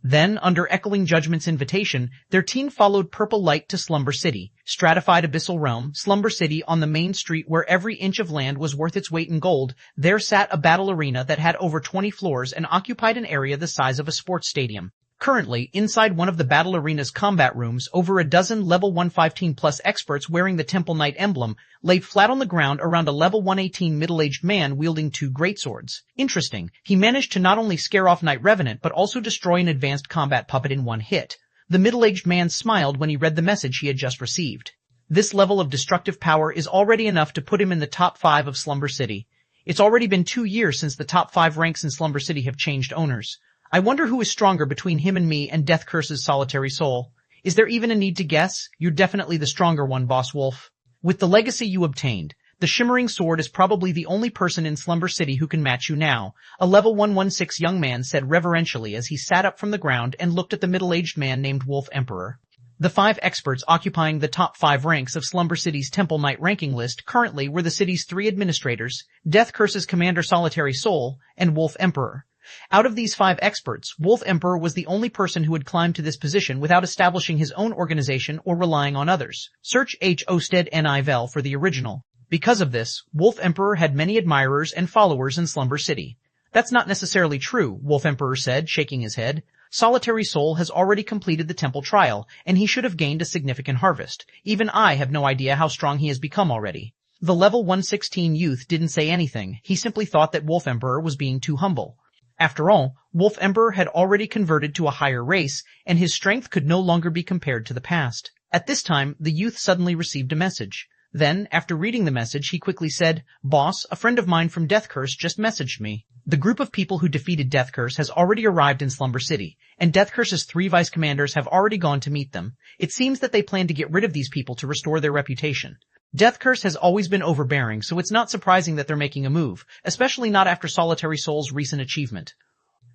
Then, under Echoing Judgment's invitation, their team followed Purple Light to Slumber City, stratified abyssal realm, Slumber City on the main street where every inch of land was worth its weight in gold. There sat a battle arena that had over 20 floors and occupied an area the size of a sports stadium. Currently, inside one of the battle arena's combat rooms, over a dozen level 115 plus experts wearing the Temple Knight emblem lay flat on the ground around a level 118 middle-aged man wielding two greatswords. Interesting, he managed to not only scare off Knight Revenant but also destroy an advanced combat puppet in one hit. The middle-aged man smiled when he read the message he had just received. This level of destructive power is already enough to put him in the top 5 of Slumber City. It's already been 2 years since the top 5 ranks in Slumber City have changed owners. I wonder who is stronger between him and me and Death Curse's solitary soul. Is there even a need to guess? You're definitely the stronger one, Boss Wolf. With the legacy you obtained, the Shimmering Sword is probably the only person in Slumber City who can match you now, a level 116 young man said reverentially as he sat up from the ground and looked at the middle-aged man named Wolf Emperor. The 5 experts occupying the top 5 ranks of Slumber City's Temple Knight ranking list currently were the city's 3 administrators, Death Curse's Commander Solitary Soul, and Wolf Emperor. Out of these 5 experts, Wolf Emperor was the only person who had climbed to this position without establishing his own organization or relying on others. Search H. Osted Nivel for the original. Because of this, Wolf Emperor had many admirers and followers in Slumber City. That's not necessarily true, Wolf Emperor said, shaking his head. Solitary Soul has already completed the temple trial, and he should have gained a significant harvest. Even I have no idea how strong he has become already. The level 116 youth didn't say anything. He simply thought that Wolf Emperor was being too humble. After all, Wolf Emperor had already converted to a higher race, and his strength could no longer be compared to the past. At this time, the youth suddenly received a message. Then, after reading the message, he quickly said, "Boss, a friend of mine from Death Curse just messaged me. The group of people who defeated Death Curse has already arrived in Slumber City, and Death Curse's 3 vice commanders have already gone to meet them. It seems that they plan to get rid of these people to restore their reputation. Death Curse has always been overbearing, so it's not surprising that they're making a move, especially not after Solitary Soul's recent achievement."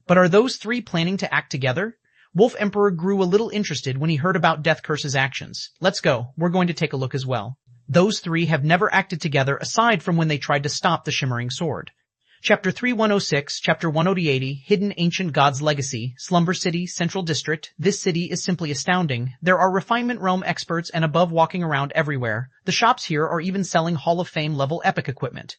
But are those 3 planning to act together? Wolf Emperor grew a little interested when he heard about Death Curse's actions. Let's go, we're going to take a look as well. Those 3 have never acted together aside from when they tried to stop the Shimmering Sword. Chapter 3106, Chapter 180, Hidden Ancient God's Legacy, Slumber City, Central District. This city is simply astounding. There are Refinement Realm experts and above walking around everywhere. The shops here are even selling Hall of Fame level epic equipment.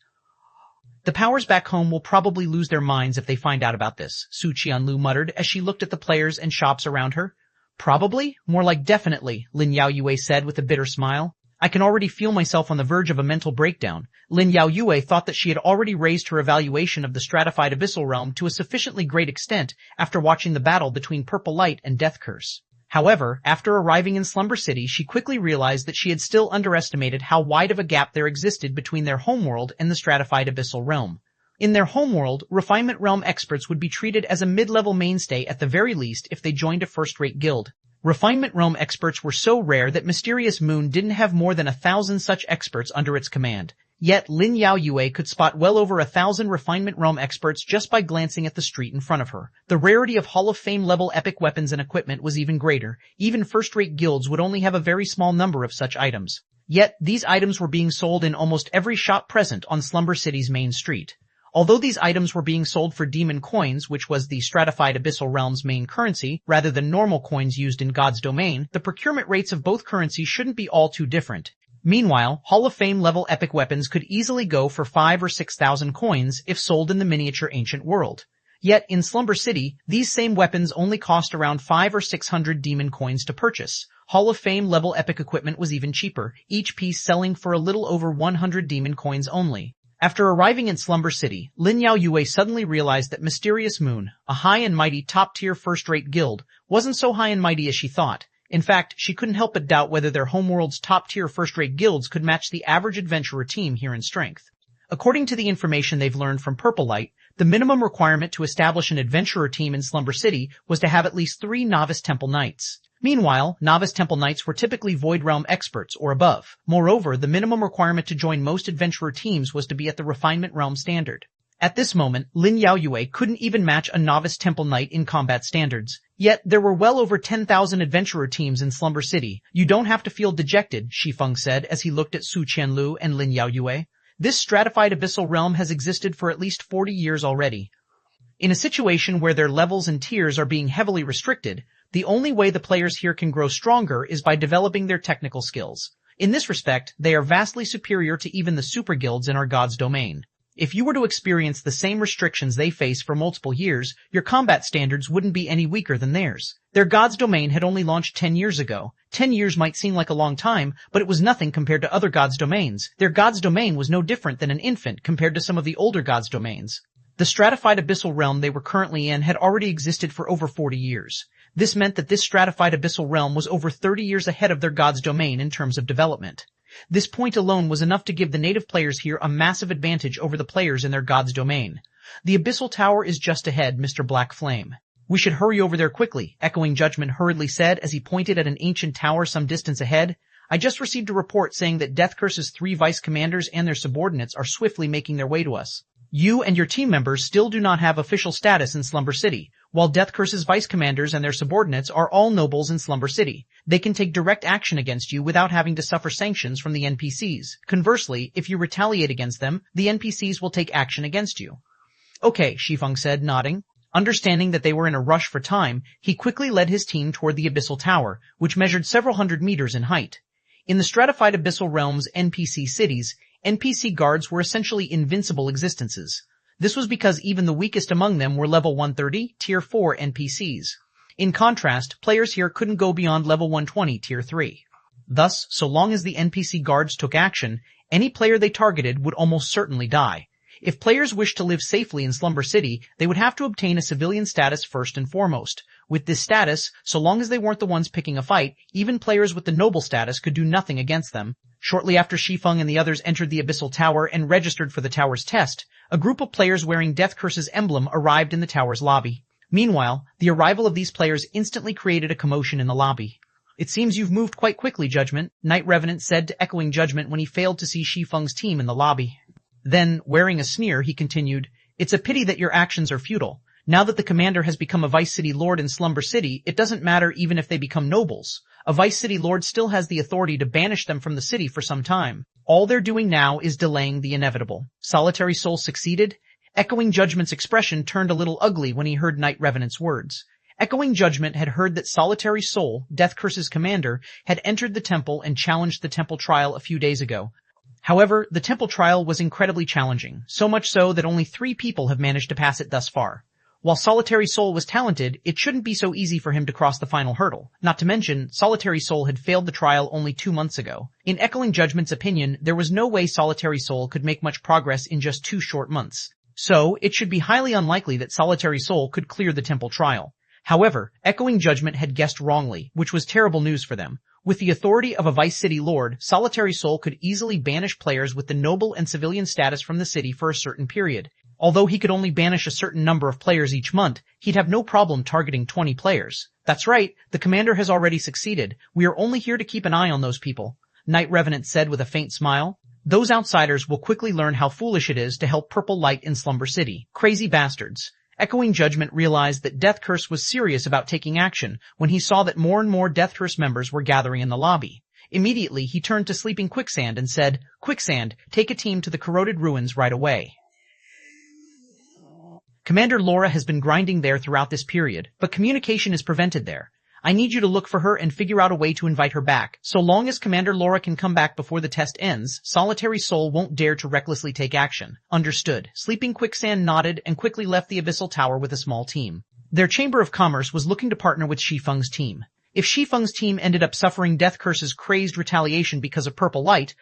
The powers back home will probably lose their minds if they find out about this, Su Qianlu muttered as she looked at the players and shops around her. Probably? More like definitely, Lin Yaoyue said with a bitter smile. I can already feel myself on the verge of a mental breakdown. Lin Yaoyue thought that she had already raised her evaluation of the stratified abyssal realm to a sufficiently great extent after watching the battle between Purple Light and Death Curse. However, after arriving in Slumber City, she quickly realized that she had still underestimated how wide of a gap there existed between their homeworld and the stratified abyssal realm. In their homeworld, Refinement Realm experts would be treated as a mid-level mainstay at the very least if they joined a first-rate guild. Refinement Realm experts were so rare that Mysterious Moon didn't have more than 1,000 such experts under its command. Yet Lin Yaoyue could spot well over 1,000 Refinement Realm experts just by glancing at the street in front of her. The rarity of Hall of Fame level epic weapons and equipment was even greater. Even first-rate guilds would only have a very small number of such items. Yet these items were being sold in almost every shop present on Slumber City's main street. Although these items were being sold for demon coins, which was the stratified abyssal realm's main currency, rather than normal coins used in God's domain, the procurement rates of both currencies shouldn't be all too different. Meanwhile, Hall of Fame level epic weapons could easily go for 5,000 or 6,000 coins if sold in the miniature ancient world. Yet, in Slumber City, these same weapons only cost around 500 or 600 demon coins to purchase. Hall of Fame level epic equipment was even cheaper, each piece selling for a little over 100 demon coins only. After arriving in Slumber City, Lin Yaoyue suddenly realized that Mysterious Moon, a high and mighty top-tier first-rate guild, wasn't so high and mighty as she thought. In fact, she couldn't help but doubt whether their homeworld's top-tier first-rate guilds could match the average adventurer team here in strength. According to the information they've learned from Purple Light, the minimum requirement to establish an adventurer team in Slumber City was to have at least 3 Novice Temple Knights. Meanwhile, Novice Temple Knights were typically Void Realm experts or above. Moreover, the minimum requirement to join most adventurer teams was to be at the Refinement Realm standard. At this moment, Lin Yaoyue couldn't even match a Novice Temple Knight in combat standards. Yet, there were well over 10,000 adventurer teams in Slumber City. You don't have to feel dejected, Shi Feng said as he looked at Su Qianlu and Lin Yaoyue. This stratified abyssal realm has existed for at least 40 years already. In a situation where their levels and tiers are being heavily restricted, the only way the players here can grow stronger is by developing their technical skills. In this respect, they are vastly superior to even the super guilds in our god's domain. If you were to experience the same restrictions they face for multiple years, your combat standards wouldn't be any weaker than theirs. Their god's domain had only launched 10 years ago. 10 years might seem like a long time, but it was nothing compared to other gods' domains. Their god's domain was no different than an infant compared to some of the older gods' domains. The stratified abyssal realm they were currently in had already existed for over 40 years. This meant that this stratified abyssal realm was over 30 years ahead of their god's domain in terms of development. This point alone was enough to give the native players here a massive advantage over the players in their god's domain. The abyssal tower is just ahead, Mr. Black Flame. We should hurry over there quickly, Echoing Judgment hurriedly said as he pointed at an ancient tower some distance ahead. I just received a report saying that Death Curse's 3 vice commanders and their subordinates are swiftly making their way to us. You and your team members still do not have official status in Slumber City, while Death Curse's vice commanders and their subordinates are all nobles in Slumber City. They can take direct action against you without having to suffer sanctions from the NPCs. Conversely, if you retaliate against them, the NPCs will take action against you. Okay, Shi Feng said, nodding. Understanding that they were in a rush for time, he quickly led his team toward the abyssal tower, which measured several hundred meters in height. In the stratified abyssal realm's NPC cities, NPC guards were essentially invincible existences. This was because even the weakest among them were level 130, tier 4 NPCs. In contrast, players here couldn't go beyond level 120, tier 3. Thus, so long as the NPC guards took action, any player they targeted would almost certainly die. If players wished to live safely in Slumber City, they would have to obtain a civilian status first and foremost. With this status, so long as they weren't the ones picking a fight, even players with the noble status could do nothing against them. Shortly after Shi Feng and the others entered the abyssal tower and registered for the tower's test, a group of players wearing Death Curse's emblem arrived in the tower's lobby. Meanwhile, the arrival of these players instantly created a commotion in the lobby. It seems you've moved quite quickly, Judgment, Night Revenant said to Echoing Judgment when he failed to see Shi Feng's team in the lobby. Then, wearing a sneer, he continued, It's a pity that your actions are futile. Now that the commander has become a Vice City Lord in Slumber City, it doesn't matter even if they become nobles. A Vice City Lord still has the authority to banish them from the city for some time. All they're doing now is delaying the inevitable. Solitary Soul succeeded? Echoing Judgment's expression turned a little ugly when he heard Night Revenant's words. Echoing Judgment had heard that Solitary Soul, Death Curse's commander, had entered the temple and challenged the temple trial a few days ago. However, the temple trial was incredibly challenging, so much so that only 3 people have managed to pass it thus far. While Solitary Soul was talented, it shouldn't be so easy for him to cross the final hurdle. Not to mention, Solitary Soul had failed the trial only 2 months ago. In Echoing Judgment's opinion, there was no way Solitary Soul could make much progress in just 2 short months. So, it should be highly unlikely that Solitary Soul could clear the temple trial. However, Echoing Judgment had guessed wrongly, which was terrible news for them. With the authority of a Vice City Lord, Solitary Soul could easily banish players with the noble and civilian status from the city for a certain period. Although he could only banish a certain number of players each month, he'd have no problem targeting 20 players. That's right, the commander has already succeeded. We are only here to keep an eye on those people, Night Revenant said with a faint smile. Those outsiders will quickly learn how foolish it is to help Purple Light in Slumber City. Crazy bastards. Echoing Judgment realized that Death Curse was serious about taking action when he saw that more and more Death Curse members were gathering in the lobby. Immediately, he turned to Sleeping Quicksand and said, Quicksand, take a team to the corroded ruins right away. Commander Laura has been grinding there throughout this period, but communication is prevented there. I need you to look for her and figure out a way to invite her back. So long as Commander Laura can come back before the test ends, Solitary Soul won't dare to recklessly take action. Understood. Sleeping Quicksand nodded and quickly left the Abyssal Tower with a small team. Their Chamber of Commerce was looking to partner with Shi Feng's team. If Shi Feng's team ended up suffering Death Curse's crazed retaliation because of Purple Light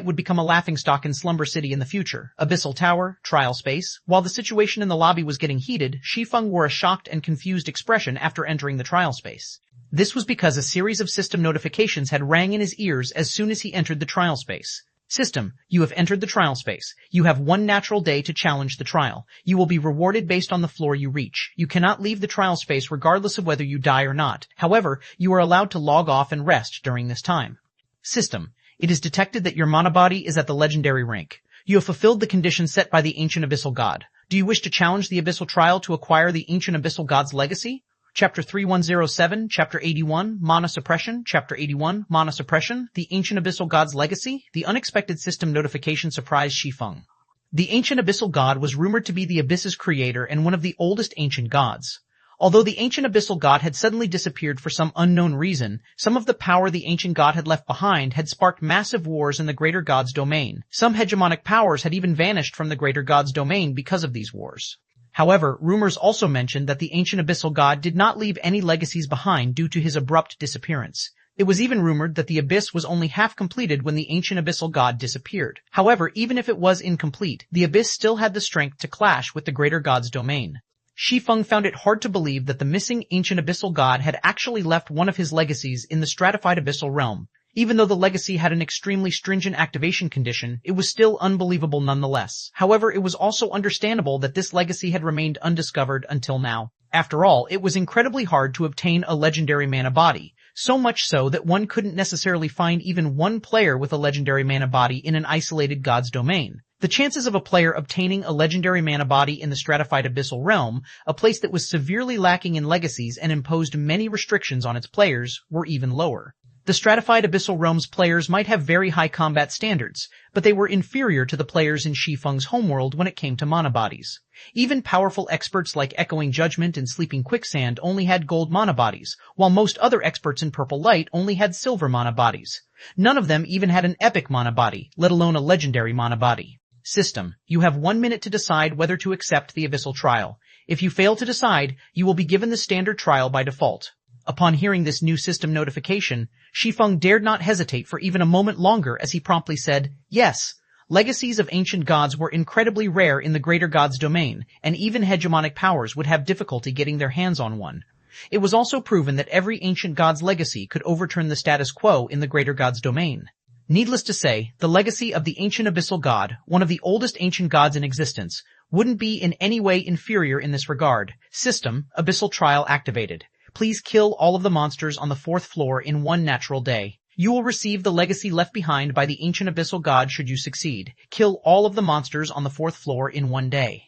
would become a laughingstock in Slumber City in the future. Abyssal Tower, trial space. While the situation in the lobby was getting heated, Shi Feng wore a shocked and confused expression after entering the trial space. This was because a series of system notifications had rang in his ears as soon as he entered the trial space. System, you have entered the trial space. You have 1 natural day to challenge the trial. You will be rewarded based on the floor you reach. You cannot leave the trial space regardless of whether you die or not. However, you are allowed to log off and rest during this time. System, it is detected that your mana body is at the legendary rank. You have fulfilled the conditions set by the Ancient Abyssal God. Do you wish to challenge the Abyssal Trial to acquire the Ancient Abyssal God's legacy? Chapter 3107, Chapter 81, Mana Suppression, Chapter 81, Mana Suppression, The Ancient Abyssal God's Legacy. The unexpected system notification surprised Shi Feng. The ancient abyssal god was rumored to be the abyss's creator and one of the oldest ancient gods. Although the ancient abyssal god had suddenly disappeared for some unknown reason, some of the power the ancient god had left behind had sparked massive wars in the greater god's domain. Some hegemonic powers had even vanished from the greater god's domain because of these wars. However, rumors also mentioned that the ancient abyssal god did not leave any legacies behind due to his abrupt disappearance. It was even rumored that the abyss was only half completed when the ancient abyssal god disappeared. However, even if it was incomplete, the abyss still had the strength to clash with the greater god's domain. Shi Feng found it hard to believe that the missing ancient abyssal god had actually left one of his legacies in the stratified abyssal realm. Even though the legacy had an extremely stringent activation condition, it was still unbelievable nonetheless. However, it was also understandable that this legacy had remained undiscovered until now. After all, it was incredibly hard to obtain a legendary mana body, so much so that one couldn't necessarily find even one player with a legendary mana body in an isolated god's domain. The chances of a player obtaining a legendary mana body in the stratified abyssal realm, a place that was severely lacking in legacies and imposed many restrictions on its players, were even lower. The stratified abyssal realm's players might have very high combat standards, but they were inferior to the players in Shi Feng's homeworld when it came to mana bodies. Even powerful experts like Echoing Judgment and Sleeping Quicksand only had gold mana bodies, while most other experts in Purple Light only had silver mana bodies. None of them even had an epic mana body, let alone a legendary mana body. System. You have 1 minute to decide whether to accept the abyssal trial. If you fail to decide, you will be given the standard trial by default. Upon hearing this new system notification, Shi Feng dared not hesitate for even a moment longer as he promptly said, yes. Legacies of ancient gods were incredibly rare in the greater god's domain, and even hegemonic powers would have difficulty getting their hands on one. It was also proven that every ancient god's legacy could overturn the status quo in the greater god's domain. Needless to say, the legacy of the ancient abyssal god, one of the oldest ancient gods in existence, wouldn't be in any way inferior in this regard. System, abyssal trial activated. Please kill all of the monsters on the 4th floor in 1 natural day. You will receive the legacy left behind by the ancient abyssal god should you succeed. Kill all of the monsters on the 4th floor in 1 day.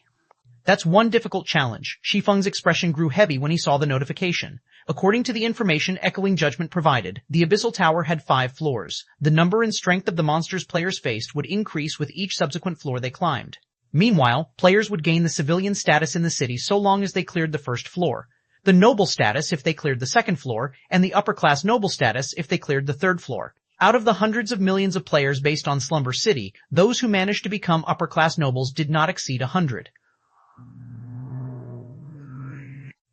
That's one difficult challenge. Shi Feng's expression grew heavy when he saw the notification. According to the information Echoing Judgment provided, the abyssal tower had 5 floors. The number and strength of the monsters players faced would increase with each subsequent floor they climbed. Meanwhile, players would gain the civilian status in the city so long as they cleared the 1st floor, the noble status if they cleared the 2nd floor, and the upper-class noble status if they cleared the 3rd floor. Out of the hundreds of millions of players based on Slumber City, those who managed to become upper-class nobles did not exceed 100.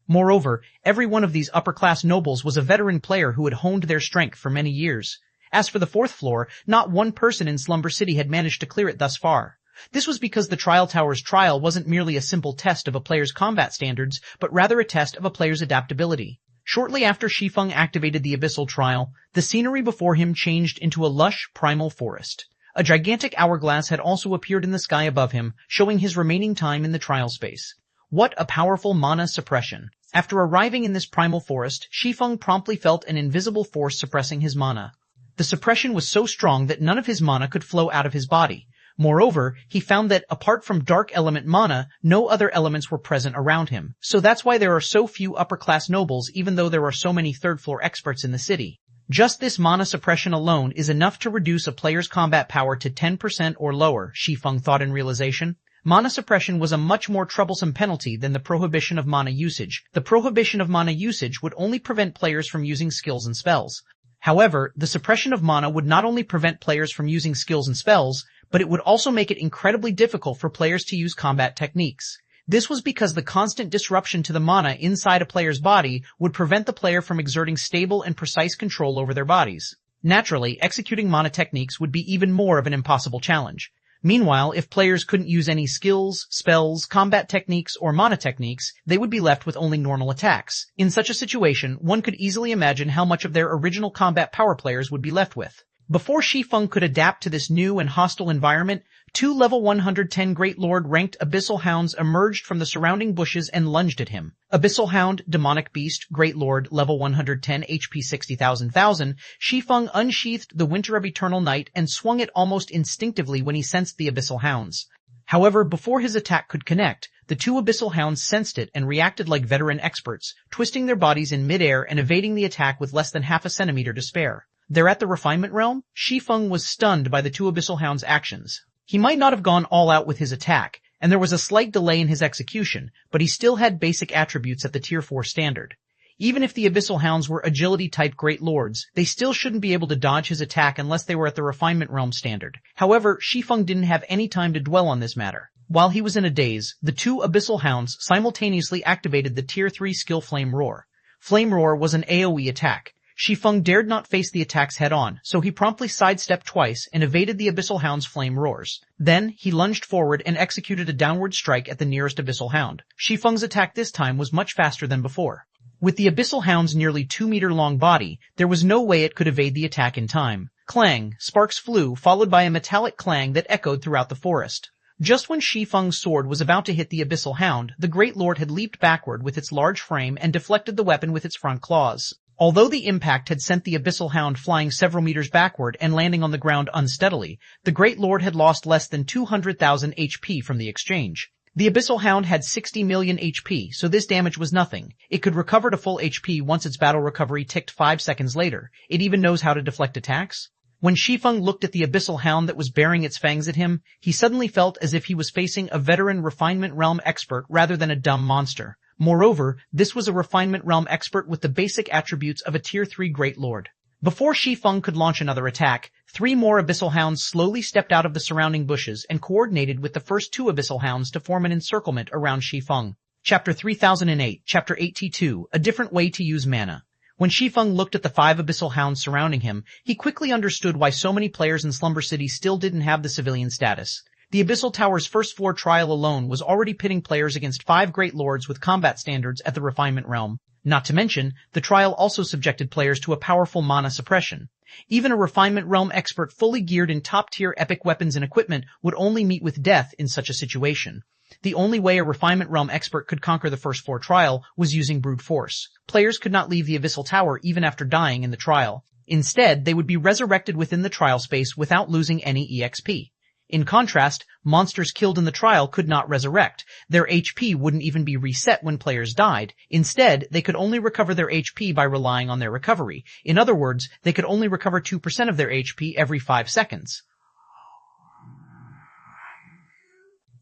Moreover, every one of these upper-class nobles was a veteran player who had honed their strength for many years. As for the 4th floor, not one person in Slumber City had managed to clear it thus far. This was because the Trial Tower's trial wasn't merely a simple test of a player's combat standards, but rather a test of a player's adaptability. Shortly after Shi Feng activated the abyssal trial, the scenery before him changed into a lush, primal forest. A gigantic hourglass had also appeared in the sky above him, showing his remaining time in the trial space. What a powerful mana suppression! After arriving in this primal forest, Shi Feng promptly felt an invisible force suppressing his mana. The suppression was so strong that none of his mana could flow out of his body. Moreover, he found that, apart from dark element mana, no other elements were present around him. So that's why there are so few upper-class nobles even though there are so many third-floor experts in the city. Just this mana suppression alone is enough to reduce a player's combat power to 10% or lower, Shi Feng thought in realization. Mana suppression was a much more troublesome penalty than the prohibition of mana usage. The prohibition of mana usage would only prevent players from using skills and spells. However, the suppression of mana would not only prevent players from using skills and spells, but it would also make it incredibly difficult for players to use combat techniques. This was because the constant disruption to the mana inside a player's body would prevent the player from exerting stable and precise control over their bodies. Naturally, executing mana techniques would be even more of an impossible challenge. Meanwhile, if players couldn't use any skills, spells, combat techniques, or mana techniques, they would be left with only normal attacks. In such a situation, one could easily imagine how much of their original combat power players would be left with. Before Shi Feng could adapt to this new and hostile environment, 2 level 110 Great Lord ranked Abyssal Hounds emerged from the surrounding bushes and lunged at him. Abyssal Hound, Demonic Beast, Great Lord, level 110 HP 60,000. Shi Feng unsheathed the Winter of Eternal Night and swung it almost instinctively when he sensed the Abyssal Hounds. However, before his attack could connect, the 2 Abyssal Hounds sensed it and reacted like veteran experts, twisting their bodies in midair and evading the attack with less than half a centimeter to spare. There at the Refinement Realm, Shi Feng was stunned by the 2 Abyssal Hounds' actions. He might not have gone all out with his attack, and there was a slight delay in his execution, but he still had basic attributes at the Tier 4 standard. Even if the Abyssal Hounds were agility-type Great Lords, they still shouldn't be able to dodge his attack unless they were at the Refinement Realm standard. However, Shi Feng didn't have any time to dwell on this matter. While he was in a daze, the two Abyssal Hounds simultaneously activated the Tier 3 skill Flame Roar. Flame Roar was an AoE attack. Shi Feng dared not face the attacks head-on, so he promptly sidestepped twice and evaded the Abyssal Hound's flame roars. Then, he lunged forward and executed a downward strike at the nearest Abyssal Hound. Shi Feng's attack this time was much faster than before. With the Abyssal Hound's nearly 2-meter-long body, there was no way it could evade the attack in time. Clang! Sparks flew, followed by a metallic clang that echoed throughout the forest. Just when Shi Feng's sword was about to hit the Abyssal Hound, the Great Lord had leaped backward with its large frame and deflected the weapon with its front claws. Although the impact had sent the Abyssal Hound flying several meters backward and landing on the ground unsteadily, the Great Lord had lost less than 200,000 HP from the exchange. The Abyssal Hound had 60 million HP, so this damage was nothing. It could recover to full HP once its battle recovery ticked 5 seconds later. It even knows how to deflect attacks. When Shi Feng looked at the Abyssal Hound that was baring its fangs at him, he suddenly felt as if he was facing a veteran Refinement Realm expert rather than a dumb monster. Moreover, this was a Refinement Realm expert with the basic attributes of a Tier 3 Great Lord. Before Shi Feng could launch another attack, 3 more Abyssal Hounds slowly stepped out of the surrounding bushes and coordinated with the first 2 Abyssal Hounds to form an encirclement around Shi Feng. Chapter 3008, Chapter 82, A Different Way to Use Mana. When Shi Feng looked at the 5 Abyssal Hounds surrounding him, he quickly understood why so many players in Slumber City still didn't have the civilian status. The Abyssal Tower's first floor trial alone was already pitting players against 5 Great Lords with combat standards at the Refinement Realm. Not to mention, the trial also subjected players to a powerful mana suppression. Even a Refinement Realm expert fully geared in top-tier epic weapons and equipment would only meet with death in such a situation. The only way a Refinement Realm expert could conquer the first floor trial was using brute force. Players could not leave the Abyssal Tower even after dying in the trial. Instead, they would be resurrected within the trial space without losing any EXP. In contrast, monsters killed in the trial could not resurrect. Their HP wouldn't even be reset when players died. Instead, they could only recover their HP by relying on their recovery. In other words, they could only recover 2% of their HP every 5 seconds.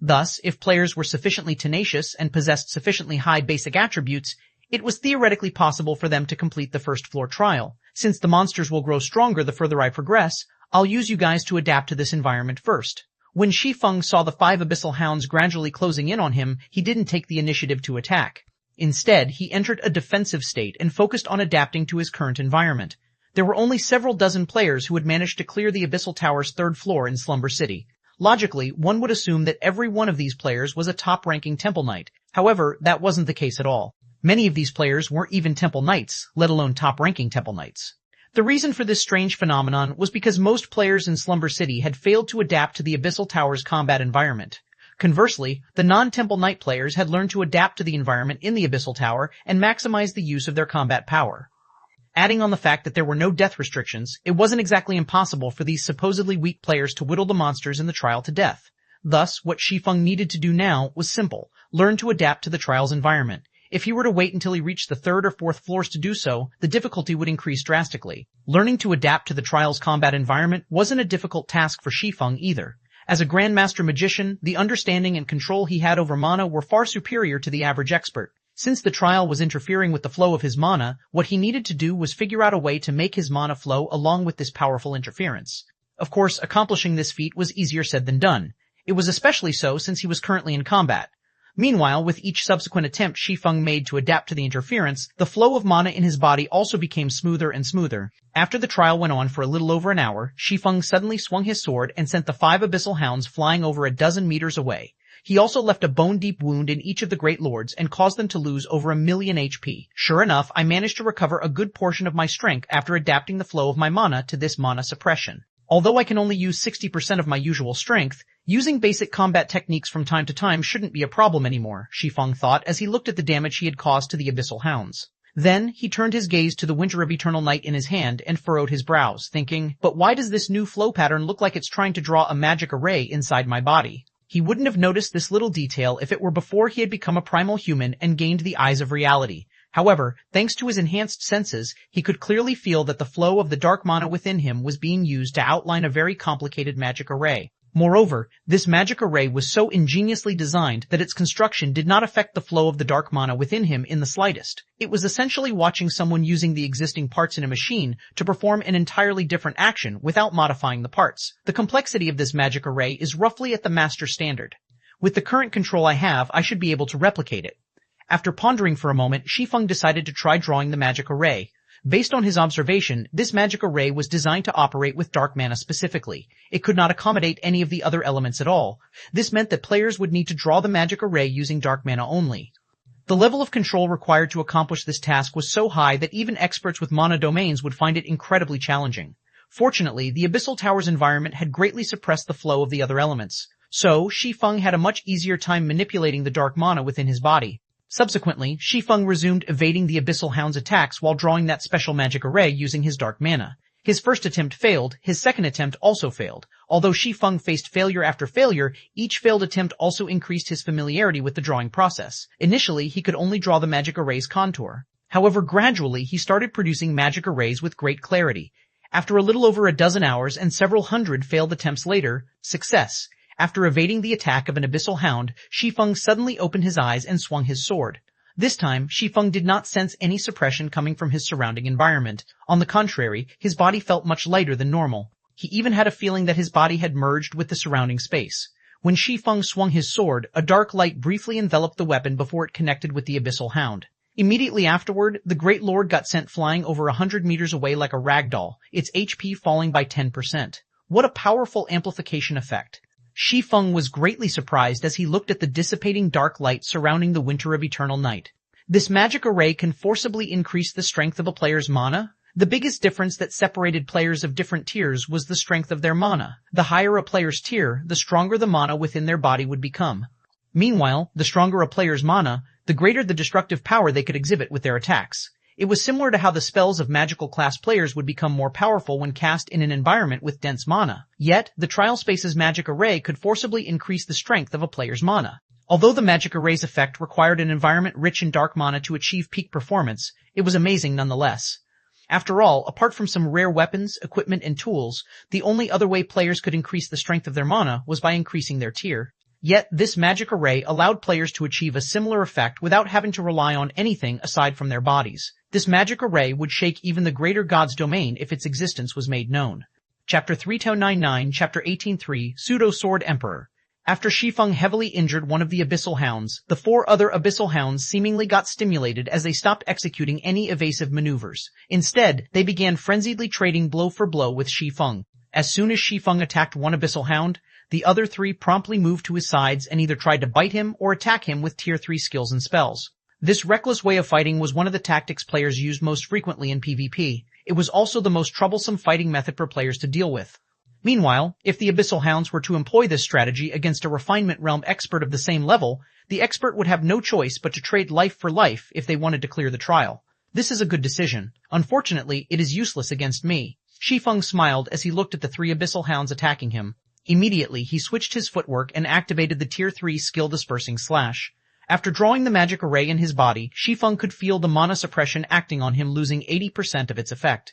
Thus, if players were sufficiently tenacious and possessed sufficiently high basic attributes, it was theoretically possible for them to complete the first floor trial. Since the monsters will grow stronger the further I progress, I'll use you guys to adapt to this environment first. When Shi Feng saw the 5 Abyssal Hounds gradually closing in on him, he didn't take the initiative to attack. Instead, he entered a defensive state and focused on adapting to his current environment. There were only several dozen players who had managed to clear the Abyssal Tower's 3rd floor in Slumber City. Logically, one would assume that every one of these players was a top-ranking Temple Knight. However, that wasn't the case at all. Many of these players weren't even Temple Knights, let alone top-ranking Temple Knights. The reason for this strange phenomenon was because most players in Slumber City had failed to adapt to the Abyssal Tower's combat environment. Conversely, the non-Temple Knight players had learned to adapt to the environment in the Abyssal Tower and maximize the use of their combat power. Adding on the fact that there were no death restrictions, it wasn't exactly impossible for these supposedly weak players to whittle the monsters in the trial to death. Thus, what Shi Feng needed to do now was simple: learn to adapt to the trial's environment. If he were to wait until he reached the 3rd or 4th floors to do so, the difficulty would increase drastically. Learning to adapt to the trial's combat environment wasn't a difficult task for Shi Feng either. As a Grandmaster Magician, the understanding and control he had over mana were far superior to the average expert. Since the trial was interfering with the flow of his mana, what he needed to do was figure out a way to make his mana flow along with this powerful interference. Of course, accomplishing this feat was easier said than done. It was especially so since he was currently in combat. Meanwhile, with each subsequent attempt Shi Feng made to adapt to the interference, the flow of mana in his body also became smoother and smoother. After the trial went on for a little over an hour, Shi Feng suddenly swung his sword and sent the 5 Abyssal Hounds flying over a dozen meters away. He also left a bone-deep wound in each of the Great Lords and caused them to lose over 1 million HP. Sure enough, I managed to recover a good portion of my strength after adapting the flow of my mana to this mana suppression. Although I can only use 60% of my usual strength, using basic combat techniques from time to time shouldn't be a problem anymore, Shi Feng thought as he looked at the damage he had caused to the Abyssal Hounds. Then, he turned his gaze to the Winter of Eternal Night in his hand and furrowed his brows, thinking, but why does this new flow pattern look like it's trying to draw a magic array inside my body? He wouldn't have noticed this little detail if it were before he had become a primal human and gained the eyes of reality. However, thanks to his enhanced senses, he could clearly feel that the flow of the dark mana within him was being used to outline a very complicated magic array. Moreover, this magic array was so ingeniously designed that its construction did not affect the flow of the dark mana within him in the slightest. It was essentially watching someone using the existing parts in a machine to perform an entirely different action without modifying the parts. The complexity of this magic array is roughly at the master standard. With the current control I have, I should be able to replicate it. After pondering for a moment, Shi Feng decided to try drawing the magic array. Based on his observation, this magic array was designed to operate with dark mana specifically. It could not accommodate any of the other elements at all. This meant that players would need to draw the magic array using dark mana only. The level of control required to accomplish this task was so high that even experts with mana domains would find it incredibly challenging. Fortunately, the Abyssal Tower's environment had greatly suppressed the flow of the other elements. So, Shi Feng had a much easier time manipulating the dark mana within his body. Subsequently, Shi Feng resumed evading the Abyssal Hound's attacks while drawing that special magic array using his dark mana. His first attempt failed, his second attempt also failed. Although Shi Feng faced failure after failure, each failed attempt also increased his familiarity with the drawing process. Initially, he could only draw the magic array's contour. However, gradually, he started producing magic arrays with great clarity. After a little over a dozen hours and several hundred failed attempts later, success. After evading the attack of an Abyssal Hound, Shi Feng suddenly opened his eyes and swung his sword. This time, Shi Feng did not sense any suppression coming from his surrounding environment. On the contrary, his body felt much lighter than normal. He even had a feeling that his body had merged with the surrounding space. When Shi Feng swung his sword, a dark light briefly enveloped the weapon before it connected with the Abyssal Hound. Immediately afterward, the Great Lord got sent flying over 100 meters away like a ragdoll, its HP falling by 10%. What a powerful amplification effect. Shi Feng was greatly surprised as he looked at the dissipating dark light surrounding the Winter of Eternal Night. This magic array can forcibly increase the strength of a player's mana? The biggest difference that separated players of different tiers was the strength of their mana. The higher a player's tier, the stronger the mana within their body would become. Meanwhile, the stronger a player's mana, the greater the destructive power they could exhibit with their attacks. It was similar to how the spells of magical class players would become more powerful when cast in an environment with dense mana. Yet, the Trial Space's magic array could forcibly increase the strength of a player's mana. Although the magic array's effect required an environment rich in dark mana to achieve peak performance, it was amazing nonetheless. After all, apart from some rare weapons, equipment, and tools, the only other way players could increase the strength of their mana was by increasing their tier. Yet, this magic array allowed players to achieve a similar effect without having to rely on anything aside from their bodies. This magic array would shake even the greater god's domain if its existence was made known. Chapter 3299, Chapter 18.3, Pseudo-Sword Emperor. After Shi Feng heavily injured one of the Abyssal Hounds, the 4 other Abyssal Hounds seemingly got stimulated as they stopped executing any evasive maneuvers. Instead, they began frenziedly trading blow for blow with Shi Feng. As soon as Shi Feng attacked one Abyssal Hound, the other 3 promptly moved to his sides and either tried to bite him or attack him with Tier 3 skills and spells. This reckless way of fighting was one of the tactics players used most frequently in PvP. It was also the most troublesome fighting method for players to deal with. Meanwhile, if the Abyssal Hounds were to employ this strategy against a Refinement Realm expert of the same level, the expert would have no choice but to trade life for life if they wanted to clear the trial. This is a good decision. Unfortunately, it is useless against me. Shi Feng smiled as he looked at the 3 Abyssal Hounds attacking him. Immediately, he switched his footwork and activated the Tier 3 skill dispersing slash. After drawing the magic array in his body, Shi Feng could feel the mana suppression acting on him, losing 80% of its effect.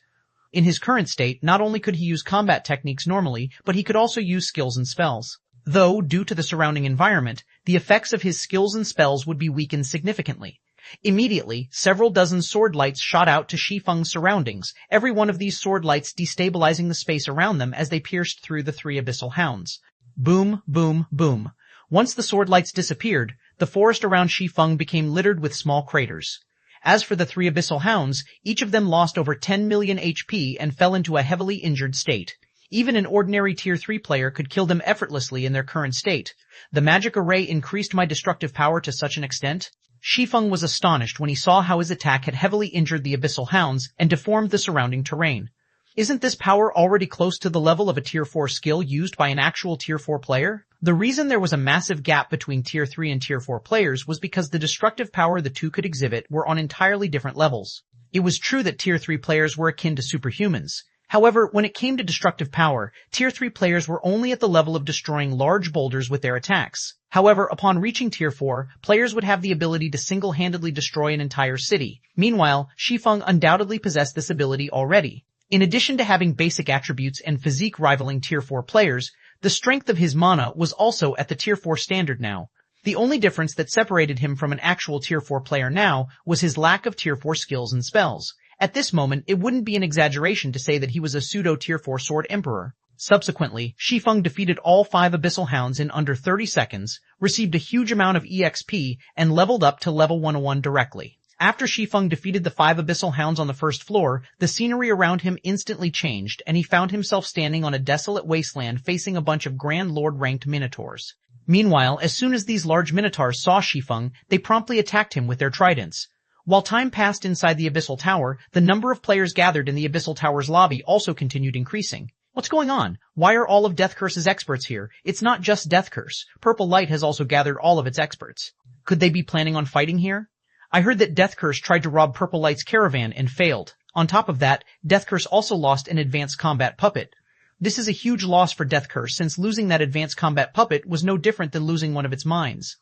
In his current state, not only could he use combat techniques normally, but he could also use skills and spells. Though, due to the surrounding environment, the effects of his skills and spells would be weakened significantly. Immediately, several dozen sword lights shot out to Shi Feng's surroundings, every one of these sword lights destabilizing the space around them as they pierced through the 3 Abyssal Hounds. Boom, boom, boom. Once the sword lights disappeared, the forest around Shi Feng became littered with small craters. As for the 3 Abyssal Hounds, each of them lost over 10 million HP and fell into a heavily injured state. Even an ordinary Tier 3 player could kill them effortlessly in their current state. The magic array increased my destructive power to such an extent. Shi Feng was astonished when he saw how his attack had heavily injured the Abyssal Hounds and deformed the surrounding terrain. Isn't this power already close to the level of a Tier 4 skill used by an actual Tier 4 player? The reason there was a massive gap between Tier 3 and Tier 4 players was because the destructive power the two could exhibit were on entirely different levels. It was true that Tier 3 players were akin to superhumans. However, when it came to destructive power, Tier 3 players were only at the level of destroying large boulders with their attacks. However, upon reaching Tier 4, players would have the ability to single-handedly destroy an entire city. Meanwhile, Shi Feng undoubtedly possessed this ability already. In addition to having basic attributes and physique rivaling Tier 4 players, The strength of his mana was also at the Tier 4 standard now. The only difference that separated him from an actual Tier 4 player now was his lack of Tier 4 skills and spells. At this moment, it wouldn't be an exaggeration to say that he was a pseudo Tier 4 Sword Emperor. Subsequently, Shi Feng defeated all 5 Abyssal Hounds in under 30 seconds, received a huge amount of EXP, and leveled up to level 101 directly. After Shi Feng defeated the 5 Abyssal Hounds on the first floor, the scenery around him instantly changed, and he found himself standing on a desolate wasteland facing a bunch of Grand Lord-ranked Minotaurs. Meanwhile, as soon as these large Minotaurs saw Shi Feng, they promptly attacked him with their tridents. While time passed inside the Abyssal Tower, the number of players gathered in the Abyssal Tower's lobby also continued increasing. What's going on? Why are all of Death Curse's experts here? It's not just Death Curse. Purple Light has also gathered all of its experts. Could they be planning on fighting here? I heard that Death Curse tried to rob Purple Light's caravan and failed. On top of that, Death Curse also lost an advanced combat puppet. This is a huge loss for Death Curse since losing that advanced combat puppet was no different than losing one of its mines.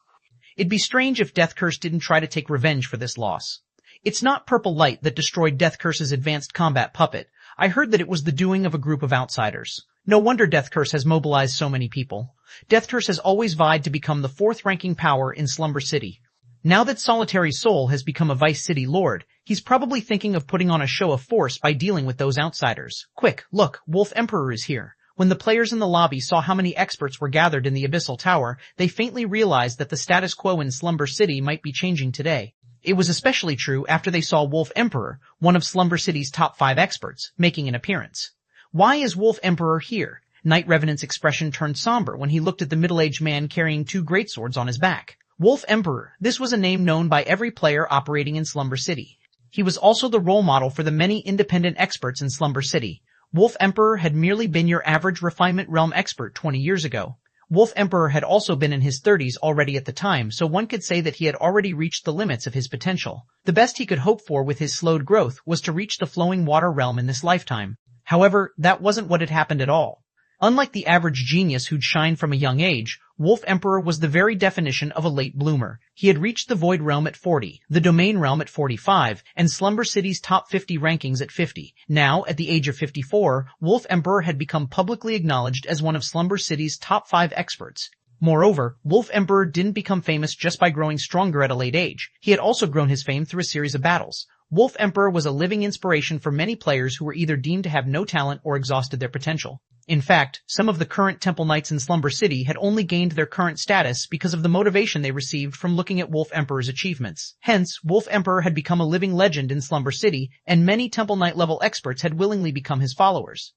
It'd be strange if Death Curse didn't try to take revenge for this loss. It's not Purple Light that destroyed Death Curse's advanced combat puppet. I heard that it was the doing of a group of outsiders. No wonder Death Curse has mobilized so many people. Death Curse has always vied to become the 4th-ranking power in Slumber City. Now that Solitary Soul has become a Vice City Lord, he's probably thinking of putting on a show of force by dealing with those outsiders. Quick, look, Wolf Emperor is here. When the players in the lobby saw how many experts were gathered in the Abyssal Tower, they faintly realized that the status quo in Slumber City might be changing today. It was especially true after they saw Wolf Emperor, one of Slumber City's top 5 experts, making an appearance. Why is Wolf Emperor here? Night Revenant's expression turned somber when he looked at the middle-aged man carrying 2 greatswords on his back. Wolf Emperor, this was a name known by every player operating in Slumber City. He was also the role model for the many independent experts in Slumber City. Wolf Emperor had merely been your average Refinement Realm expert 20 years ago. Wolf Emperor had also been in his 30s already at the time, so one could say that he had already reached the limits of his potential. The best he could hope for with his slowed growth was to reach the Flowing Water Realm in this lifetime. However, that wasn't what had happened at all. Unlike the average genius who'd shine from a young age, Wolf Emperor was the very definition of a late bloomer. He had reached the Void Realm at 40, the Domain Realm at 45, and Slumber City's top 50 rankings at 50. Now, at the age of 54, Wolf Emperor had become publicly acknowledged as one of Slumber City's top 5 experts. Moreover, Wolf Emperor didn't become famous just by growing stronger at a late age. He had also grown his fame through a series of battles. Wolf Emperor was a living inspiration for many players who were either deemed to have no talent or exhausted their potential. In fact, some of the current Temple Knights in Slumber City had only gained their current status because of the motivation they received from looking at Wolf Emperor's achievements. Hence, Wolf Emperor had become a living legend in Slumber City, and many Temple Knight level experts had willingly become his followers.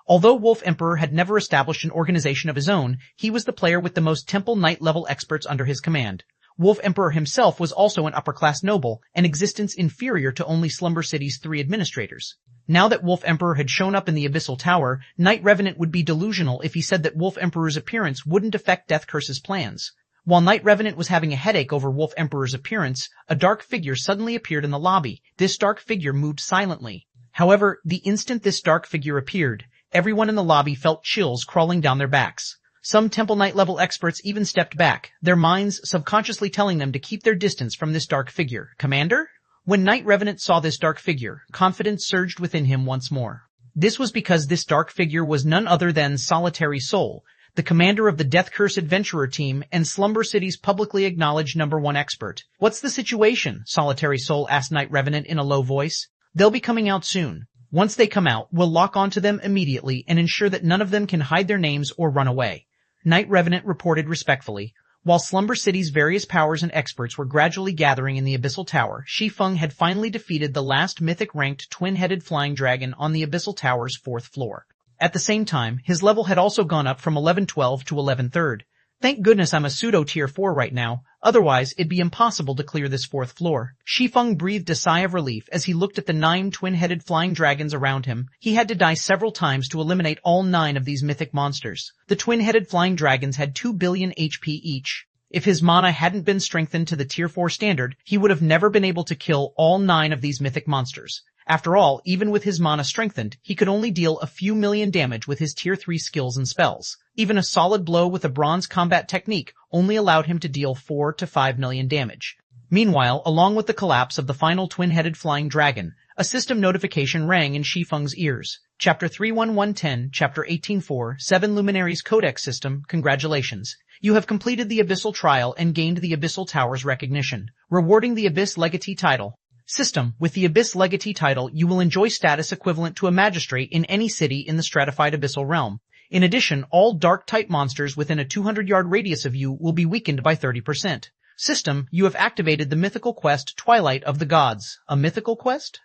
Although Wolf Emperor had never established an organization of his own, he was the player with the most Temple Knight level experts under his command. Wolf Emperor himself was also an upper-class noble, an existence inferior to only Slumber City's 3 administrators. Now that Wolf Emperor had shown up in the Abyssal Tower, Night Revenant would be delusional if he said that Wolf Emperor's appearance wouldn't affect Death Curse's plans. While Night Revenant was having a headache over Wolf Emperor's appearance, a dark figure suddenly appeared in the lobby. This dark figure moved silently. However, the instant this dark figure appeared, everyone in the lobby felt chills crawling down their backs. Some Temple Knight level experts even stepped back, their minds subconsciously telling them to keep their distance from this dark figure. Commander? When Night Revenant saw this dark figure, confidence surged within him once more. This was because this dark figure was none other than Solitary Soul, the commander of the Death Curse Adventurer team and Slumber City's publicly acknowledged #1 expert. What's the situation? Solitary Soul asked Night Revenant in a low voice. They'll be coming out soon. Once they come out, we'll lock onto them immediately and ensure that none of them can hide their names or run away. Night Revenant reported respectfully. While Slumber City's various powers and experts were gradually gathering in the Abyssal Tower, Shi Feng had finally defeated the last mythic-ranked twin-headed flying dragon on the Abyssal Tower's 4th floor. At the same time, his level had also gone up from 1112 to 11/3. Thank goodness I'm a pseudo-tier 4 right now, otherwise it'd be impossible to clear this 4th floor. Shi Feng breathed a sigh of relief as he looked at the 9 twin-headed flying dragons around him. He had to die several times to eliminate all 9 of these mythic monsters. The twin-headed flying dragons had 2 billion HP each. If his mana hadn't been strengthened to the tier 4 standard, he would have never been able to kill all 9 of these mythic monsters. After all, even with his mana strengthened, he could only deal a few million damage with his tier 3 skills and spells. Even a solid blow with a bronze combat technique only allowed him to deal 4 to 5 million damage. Meanwhile, along with the collapse of the final twin-headed flying dragon, A system notification rang in Shi Feng's ears. Chapter 31110, Chapter 18.4, 7 Luminaries Codex System, congratulations. You have completed the Abyssal Trial and gained the Abyssal Tower's recognition, rewarding the Abyss Legatee title. System, with the Abyss Legatee title, you will enjoy status equivalent to a magistrate in any city in the stratified Abyssal realm. In addition, all Dark-type monsters within a 200-yard radius of you will be weakened by 30%. System, you have activated the mythical quest Twilight of the Gods. A mythical quest?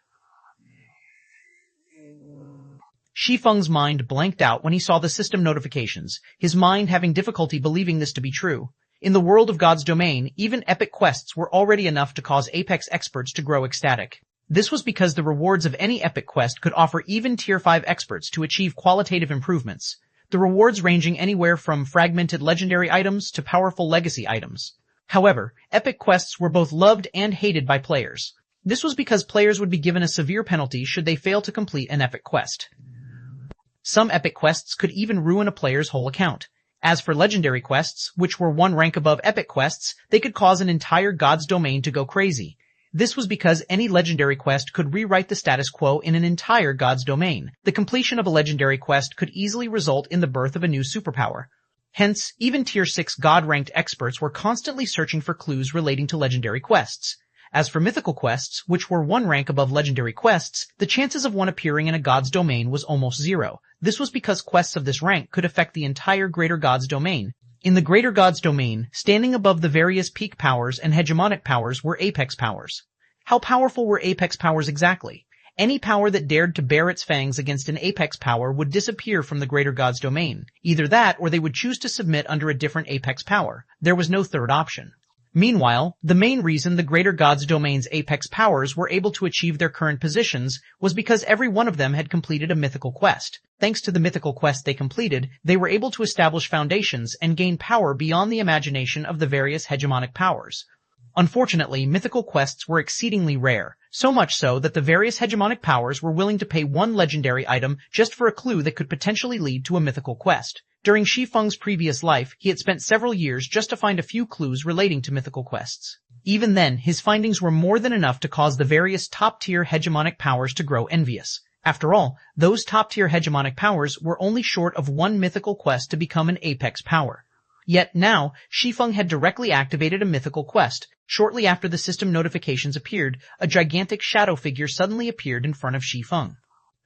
Shi Feng's mind blanked out when he saw the system notifications, his mind having difficulty believing this to be true. In the world of God's domain, even epic quests were already enough to cause Apex experts to grow ecstatic. This was because the rewards of any epic quest could offer even Tier 5 experts to achieve qualitative improvements, the rewards ranging anywhere from fragmented legendary items to powerful legacy items. However, epic quests were both loved and hated by players. This was because players would be given a severe penalty should they fail to complete an epic quest. Some epic quests could even ruin a player's whole account. As for legendary quests, which were one rank above epic quests, they could cause an entire God's domain to go crazy. This was because any legendary quest could rewrite the status quo in an entire God's domain. The completion of a legendary quest could easily result in the birth of a new superpower. Hence, even Tier 6 God-ranked experts were constantly searching for clues relating to legendary quests. As for mythical quests, which were one rank above legendary quests, the chances of one appearing in a God's domain was almost zero. This was because quests of this rank could affect the entire Greater God's domain. In the Greater God's domain, standing above the various peak powers and hegemonic powers were apex powers. How powerful were apex powers exactly? Any power that dared to bare its fangs against an apex power would disappear from the Greater God's domain. Either that or they would choose to submit under a different apex power. There was no third option. Meanwhile, the main reason the Greater God's domain's apex powers were able to achieve their current positions was because every one of them had completed a mythical quest. Thanks to the mythical quest they completed, they were able to establish foundations and gain power beyond the imagination of the various hegemonic powers. Unfortunately, mythical quests were exceedingly rare, so much so that the various hegemonic powers were willing to pay one legendary item just for a clue that could potentially lead to a mythical quest. During Shi Feng's previous life, he had spent several years just to find a few clues relating to mythical quests. Even then, his findings were more than enough to cause the various top-tier hegemonic powers to grow envious. After all, those top-tier hegemonic powers were only short of one mythical quest to become an apex power. Yet now, Shi Feng had directly activated a mythical quest. Shortly after the system notifications appeared, a gigantic shadow figure suddenly appeared in front of Shi Feng.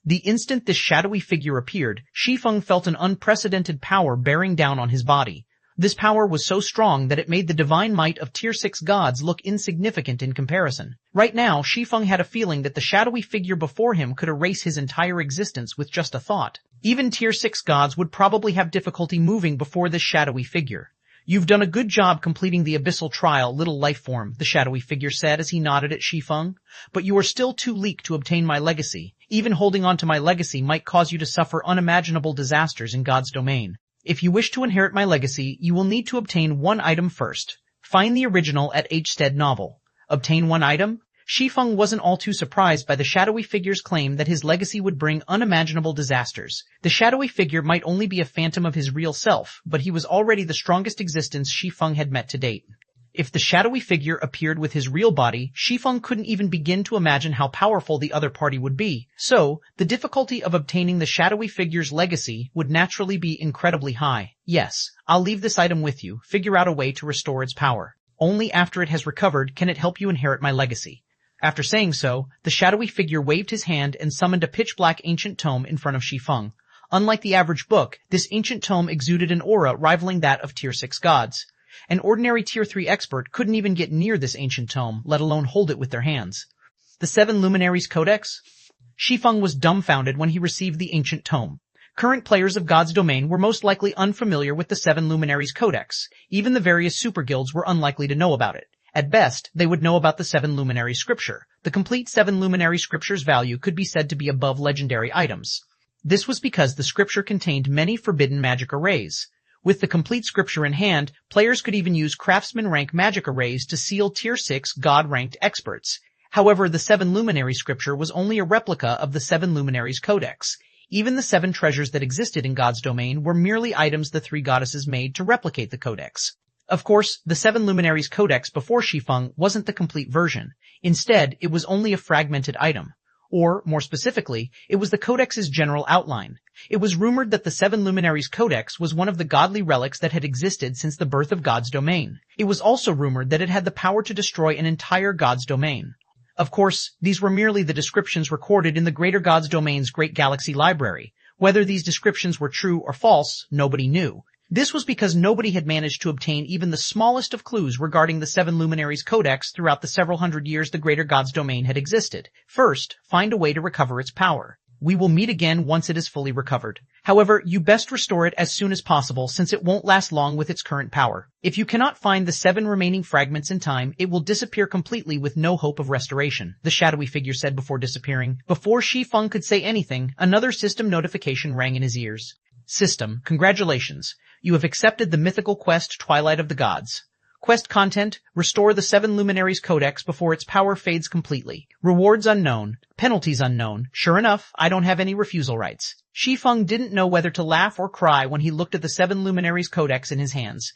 The instant this shadowy figure appeared, Shi Feng felt an unprecedented power bearing down on his body. This power was so strong that it made the divine might of Tier 6 gods look insignificant in comparison. Right now, Shi Feng had a feeling that the shadowy figure before him could erase his entire existence with just a thought. Even Tier 6 gods would probably have difficulty moving before this shadowy figure. "You've done a good job completing the Abyssal Trial, little life form," the shadowy figure said as he nodded at Shi Feng. "But you are still too weak to obtain my legacy. Even holding on to my legacy might cause you to suffer unimaginable disasters in God's domain. If you wish to inherit my legacy, you will need to obtain one item first. Find the original at H. Novel. Obtain one item?" Shi Feng wasn't all too surprised by the shadowy figure's claim that his legacy would bring unimaginable disasters. The shadowy figure might only be a phantom of his real self, but he was already the strongest existence Shi Feng had met to date. If the shadowy figure appeared with his real body, Shi Feng couldn't even begin to imagine how powerful the other party would be. So, the difficulty of obtaining the shadowy figure's legacy would naturally be incredibly high. "Yes, I'll leave this item with you. Figure out a way to restore its power. Only after it has recovered can it help you inherit my legacy." After saying so, the shadowy figure waved his hand and summoned a pitch-black ancient tome in front of Shi Feng. Unlike the average book, this ancient tome exuded an aura rivaling that of Tier 6 gods. An ordinary Tier 3 expert couldn't even get near this ancient tome, let alone hold it with their hands. The 7 Luminaries Codex? Shi Feng was dumbfounded when he received the ancient tome. Current players of God's domain were most likely unfamiliar with the 7 Luminaries Codex. Even the various super guilds were unlikely to know about it. At best, they would know about the 7 Luminary Scripture. The complete 7 Luminary Scripture's value could be said to be above legendary items. This was because the scripture contained many forbidden magic arrays. With the complete scripture in hand, players could even use craftsman rank magic arrays to seal Tier 6 God-ranked experts. However, the 7 Luminary Scripture was only a replica of the 7 Luminaries Codex. Even the 7 treasures that existed in God's domain were merely items the 3 goddesses made to replicate the codex. Of course, the 7 Luminaries Codex before Shi Feng wasn't the complete version. Instead, it was only a fragmented item. Or, more specifically, it was the Codex's general outline. It was rumored that the Seven Luminaries Codex was one of the godly relics that had existed since the birth of God's domain. It was also rumored that it had the power to destroy an entire God's domain. Of course, these were merely the descriptions recorded in the Greater God's Domain's Great Galaxy Library. Whether these descriptions were true or false, nobody knew. This was because nobody had managed to obtain even the smallest of clues regarding the Seven Luminaries Codex throughout the several hundred years the Greater God's Domain had existed. First, find a way to recover its power. We will meet again once it is fully recovered. However, you best restore it as soon as possible since it won't last long with its current power. If you cannot find the 7 remaining fragments in time, it will disappear completely with no hope of restoration, the shadowy figure said before disappearing. Before Shi Feng could say anything, another system notification rang in his ears. System, congratulations. You have accepted the mythical quest Twilight of the Gods. Quest content, restore the Seven Luminaries Codex before its power fades completely. Rewards unknown. Penalties unknown. Sure enough, I don't have any refusal rights. Shi Feng didn't know whether to laugh or cry when he looked at the Seven Luminaries Codex in his hands.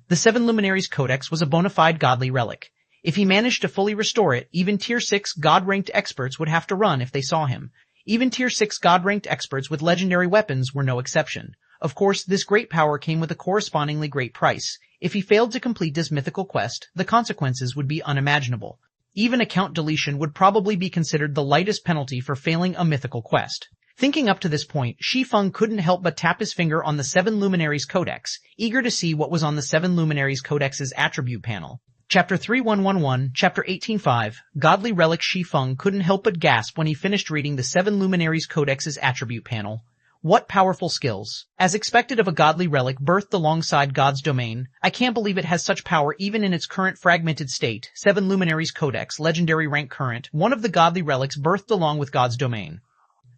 The Seven Luminaries Codex was a bona fide godly relic. If he managed to fully restore it, even Tier 6 God-ranked experts would have to run if they saw him. Even Tier 6 God-ranked experts with legendary weapons were no exception. Of course, this great power came with a correspondingly great price. If he failed to complete this mythical quest, the consequences would be unimaginable. Even account deletion would probably be considered the lightest penalty for failing a mythical quest. Thinking up to this point, Shi Feng couldn't help but tap his finger on the Seven Luminaries Codex, eager to see what was on the Seven Luminaries Codex's attribute panel. Chapter 3111, Chapter 18.5, Godly Relic. Shi Feng couldn't help but gasp when he finished reading the Seven Luminaries Codex's attribute panel. What powerful skills. As expected of a godly relic birthed alongside God's domain, I can't believe it has such power even in its current fragmented state. Seven Luminaries Codex, legendary rank current, one of the godly relics birthed along with God's domain.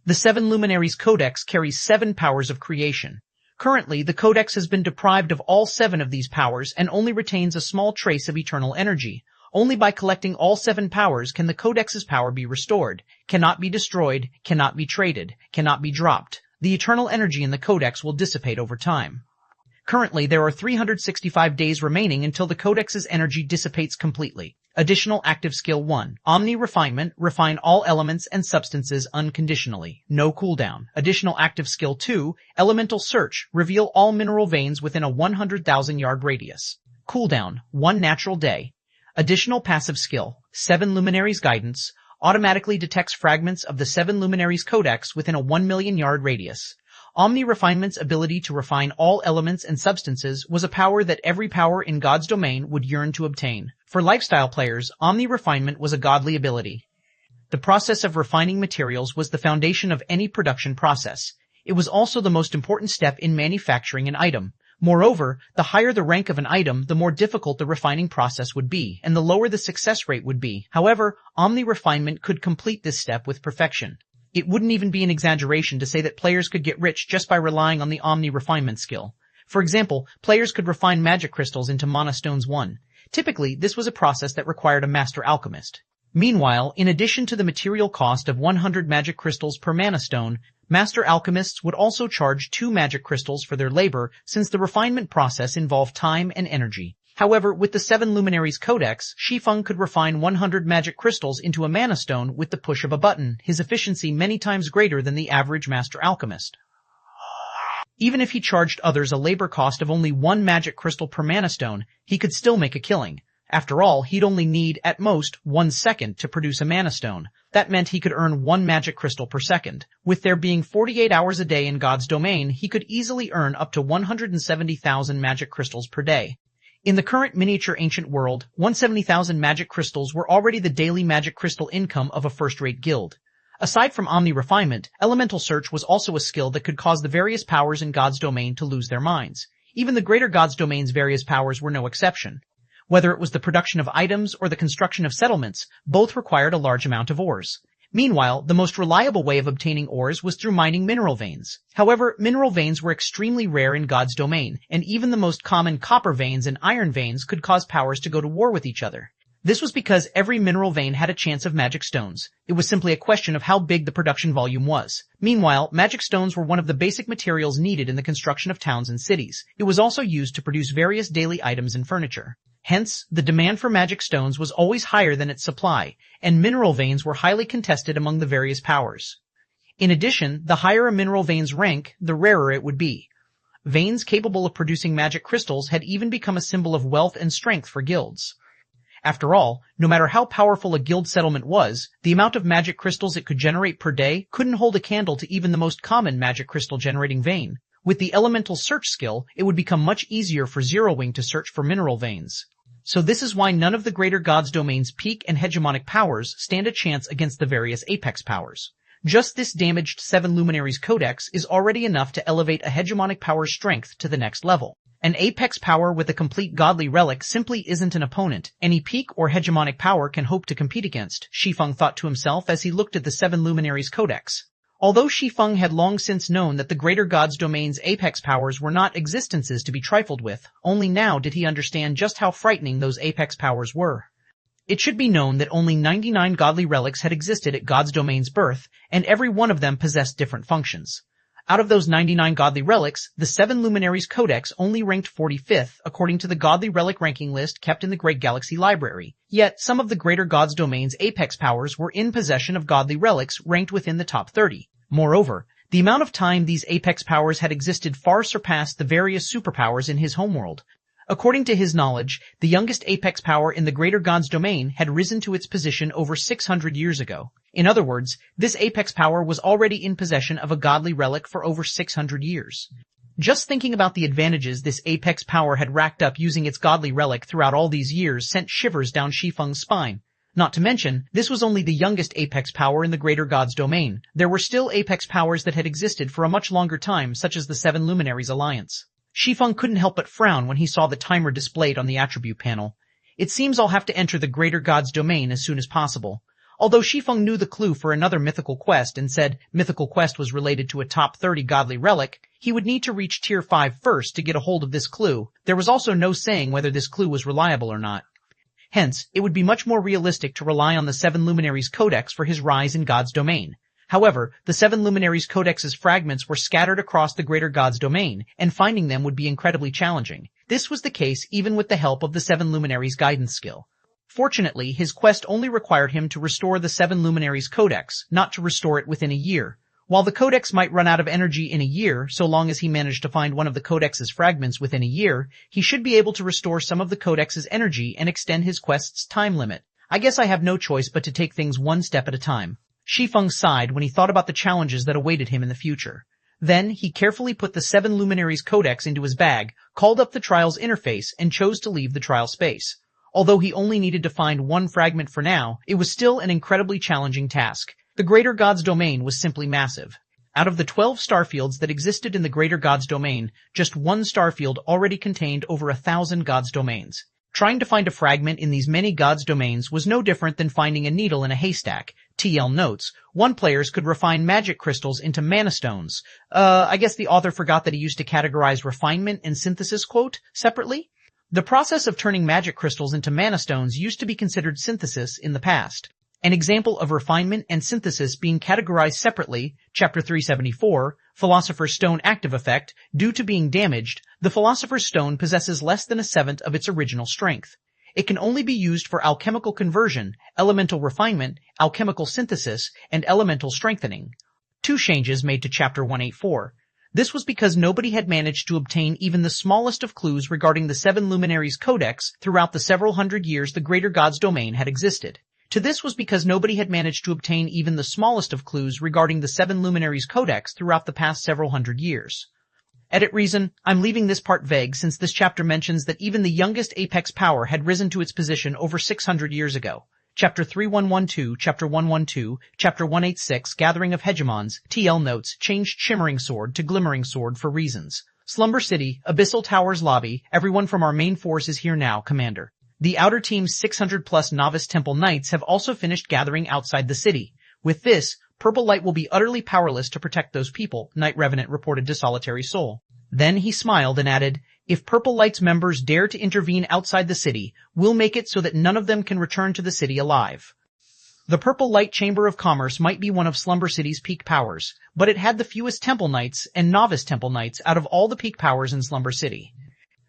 The Seven Luminaries Codex carries 7 powers of creation. Currently, the Codex has been deprived of all 7 of these powers and only retains a small trace of eternal energy. Only by collecting all 7 powers can the Codex's power be restored, cannot be destroyed, cannot be traded, cannot be dropped. The eternal energy in the Codex will dissipate over time. Currently, there are 365 days remaining until the Codex's energy dissipates completely. Additional active skill 1. Omni Refinement, refine all elements and substances unconditionally. No cooldown. Additional active skill 2. Elemental Search, reveal all mineral veins within a 100,000 yard radius. Cooldown, 1 natural day. Additional passive skill, 7 Luminaries Guidance, automatically detects fragments of the Seven Luminaries Codex within a 1 million yard radius. Omni Refinement's ability to refine all elements and substances was a power that every power in God's domain would yearn to obtain. For lifestyle players, Omni Refinement was a godly ability. The process of refining materials was the foundation of any production process. It was also the most important step in manufacturing an item. Moreover, the higher the rank of an item, the more difficult the refining process would be, and the lower the success rate would be. However, Omni Refinement could complete this step with perfection. It wouldn't even be an exaggeration to say that players could get rich just by relying on the Omni Refinement skill. For example, players could refine magic crystals into mana stones 1. Typically, this was a process that required a master alchemist. Meanwhile, in addition to the material cost of 100 magic crystals per mana stone, master alchemists would also charge 2 magic crystals for their labor since the refinement process involved time and energy. However, with the Seven Luminaries Codex, Shi Feng could refine 100 magic crystals into a mana stone with the push of a button, his efficiency many times greater than the average master alchemist. Even if he charged others a labor cost of only 1 magic crystal per mana stone, he could still make a killing. After all, he'd only need, at most, 1 second to produce a mana stone. That meant he could earn 1 magic crystal per second. With there being 48 hours a day in God's domain, he could easily earn up to 170,000 magic crystals per day. In the current miniature ancient world, 170,000 magic crystals were already the daily magic crystal income of a first-rate guild. Aside from Omni Refinement, Elemental Search was also a skill that could cause the various powers in God's domain to lose their minds. Even the Greater God's domain's various powers were no exception. Whether it was the production of items or the construction of settlements, both required a large amount of ores. Meanwhile, the most reliable way of obtaining ores was through mining mineral veins. However, mineral veins were extremely rare in God's domain, and even the most common copper veins and iron veins could cause powers to go to war with each other. This was because every mineral vein had a chance of magic stones. It was simply a question of how big the production volume was. Meanwhile, magic stones were one of the basic materials needed in the construction of towns and cities. It was also used to produce various daily items and furniture. Hence, the demand for magic stones was always higher than its supply, and mineral veins were highly contested among the various powers. In addition, the higher a mineral vein's rank, the rarer it would be. Veins capable of producing magic crystals had even become a symbol of wealth and strength for guilds. After all, no matter how powerful a guild settlement was, the amount of magic crystals it could generate per day couldn't hold a candle to even the most common magic crystal generating vein. With the elemental search skill, it would become much easier for Zero Wing to search for mineral veins. So this is why none of the greater gods' domain's peak and hegemonic powers stand a chance against the various apex powers. Just this damaged Seven Luminaries Codex is already enough to elevate a hegemonic power's strength to the next level. An apex power with a complete godly relic simply isn't an opponent any peak or hegemonic power can hope to compete against, Shi Feng thought to himself as he looked at the Seven Luminaries Codex. Although Shi Feng had long since known that the greater gods' domain's apex powers were not existences to be trifled with, only now did he understand just how frightening those apex powers were. It should be known that only 99 godly relics had existed at God's domain's birth, and every one of them possessed different functions. Out of those 99 godly relics, the Seven Luminaries Codex only ranked 45th according to the godly relic ranking list kept in the Great Galaxy Library. Yet, some of the greater gods' domain's apex powers were in possession of godly relics ranked within the top 30. Moreover, the amount of time these apex powers had existed far surpassed the various superpowers in his homeworld. According to his knowledge, the youngest apex power in the greater gods' domain had risen to its position over 600 years ago. In other words, this apex power was already in possession of a godly relic for over 600 years. Just thinking about the advantages this apex power had racked up using its godly relic throughout all these years sent shivers down Shi Feng's spine. Not to mention, this was only the youngest apex power in the greater gods' domain. There were still apex powers that had existed for a much longer time, such as the Seven Luminaries Alliance. Shi Feng couldn't help but frown when he saw the timer displayed on the attribute panel. It seems I'll have to enter the greater gods' domain as soon as possible. Although Shi Feng knew the clue for another mythical quest and said mythical quest was related to a top 30 godly relic, he would need to reach tier 5 first to get a hold of this clue. There was also no saying whether this clue was reliable or not. Hence, it would be much more realistic to rely on the Seven Luminaries Codex for his rise in God's domain. However, the Seven Luminaries Codex's fragments were scattered across the greater gods' domain, and finding them would be incredibly challenging. This was the case even with the help of the Seven Luminaries guidance skill. Fortunately, his quest only required him to restore the Seven Luminaries Codex, not to restore it within a year. While the Codex might run out of energy in a year, so long as he managed to find one of the Codex's fragments within a year, he should be able to restore some of the Codex's energy and extend his quest's time limit. I guess I have no choice but to take things one step at a time. Shi Feng sighed when he thought about the challenges that awaited him in the future. Then, he carefully put the Seven Luminaries Codex into his bag, called up the trial's interface, and chose to leave the trial space. Although he only needed to find one fragment for now, it was still an incredibly challenging task. The Greater Gods domain was simply massive. Out of the 12 starfields that existed in the Greater Gods domain, just one starfield already contained over 1,000 gods domains. Trying to find a fragment in these many gods domains was no different than finding a needle in a haystack. TL notes, one players could refine magic crystals into mana stones. I guess the author forgot that he used to categorize refinement and synthesis quote separately. The process of turning magic crystals into mana stones used to be considered synthesis in the past. An example of refinement and synthesis being categorized separately, Chapter 374, Philosopher's Stone Active Effect, due to being damaged, the Philosopher's Stone possesses less than a seventh of its original strength. It can only be used for alchemical conversion, elemental refinement, alchemical synthesis, and elemental strengthening. 2 changes made to Chapter 184. This was because nobody had managed to obtain even the smallest of clues regarding the Seven Luminaries Codex throughout the several hundred years the Greater Gods domain had existed. To this was because nobody had managed to obtain even the smallest of clues regarding the Seven Luminaries Codex throughout the past several hundred years. Edit reason, I'm leaving this part vague since this chapter mentions that even the youngest apex power had risen to its position over 600 years ago. Chapter 3112, Chapter 112, Chapter 186, Gathering of Hegemons, TL notes, changed Shimmering Sword to Glimmering Sword for reasons. Slumber City, Abyssal Towers lobby, everyone from our main force is here now, Commander. The outer team's 600-plus Novice Temple Knights have also finished gathering outside the city. With this, Purple Light will be utterly powerless to protect those people, Knight Revenant reported to Solitary Soul. Then he smiled and added, if Purple Light's members dare to intervene outside the city, we'll make it so that none of them can return to the city alive. The Purple Light Chamber of Commerce might be one of Slumber City's peak powers, but it had the fewest Temple Knights and Novice Temple Knights out of all the peak powers in Slumber City.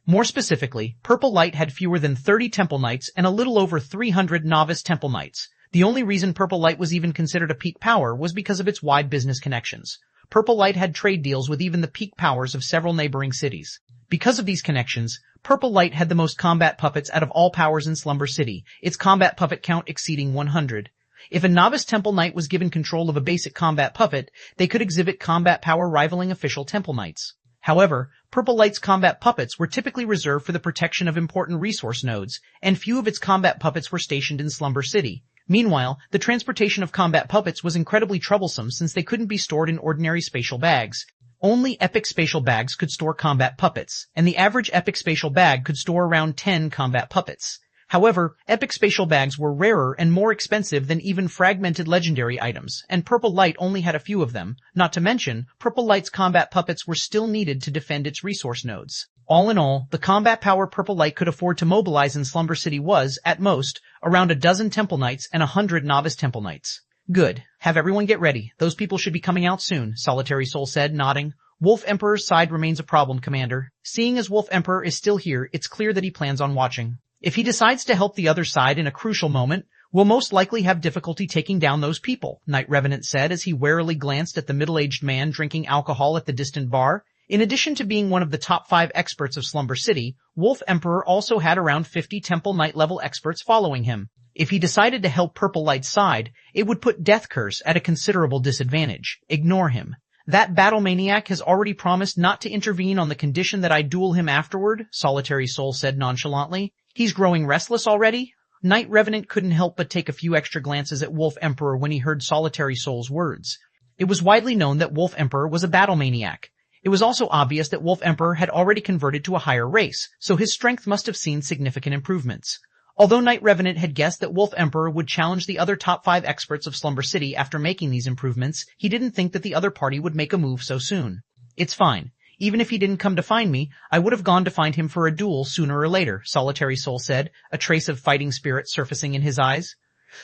More specifically, Purple Light had fewer than 30 Temple Knights and a little over 300 novice Temple Knights. The only reason Purple Light was even considered a peak power was because of its wide business connections. Purple Light had trade deals with even the peak powers of several neighboring cities. Because of these connections, Purple Light had the most combat puppets out of all powers in Slumber City, its combat puppet count exceeding 100. If a novice Temple Knight was given control of a basic combat puppet, they could exhibit combat power rivaling official Temple Knights. However, Purple Light's combat puppets were typically reserved for the protection of important resource nodes, and few of its combat puppets were stationed in Slumber City. Meanwhile, the transportation of combat puppets was incredibly troublesome since they couldn't be stored in ordinary spatial bags. Only epic spatial bags could store combat puppets, and the average epic spatial bag could store around 10 combat puppets. However, epic spatial bags were rarer and more expensive than even fragmented legendary items, and Purple Light only had a few of them. Not to mention, Purple Light's combat puppets were still needed to defend its resource nodes. All in all, the combat power Purple Light could afford to mobilize in Slumber City was, at most, around a dozen Temple Knights and 100 novice Temple Knights. Good. Have everyone get ready. Those people should be coming out soon, Solitary Soul said, nodding. Wolf Emperor's side remains a problem, Commander. Seeing as Wolf Emperor is still here, it's clear that he plans on watching. If he decides to help the other side in a crucial moment, we'll most likely have difficulty taking down those people, Night Revenant said as he warily glanced at the middle-aged man drinking alcohol at the distant bar. In addition to being one of the top 5 experts of Slumber City, Wolf Emperor also had around 50 Temple Knight level experts following him. If he decided to help Purple Light's side, it would put Death Curse at a considerable disadvantage. Ignore him. That battle maniac has already promised not to intervene on the condition that I duel him afterward, Solitary Soul said nonchalantly. He's growing restless already? Night Revenant couldn't help but take a few extra glances at Wolf Emperor when he heard Solitary Soul's words. It was widely known that Wolf Emperor was a battle maniac. It was also obvious that Wolf Emperor had already converted to a higher race, so his strength must have seen significant improvements. Although Night Revenant had guessed that Wolf Emperor would challenge the other top 5 experts of Slumber City after making these improvements, he didn't think that the other party would make a move so soon. It's fine. Even if he didn't come to find me, I would have gone to find him for a duel sooner or later, Solitary Soul said, a trace of fighting spirit surfacing in his eyes.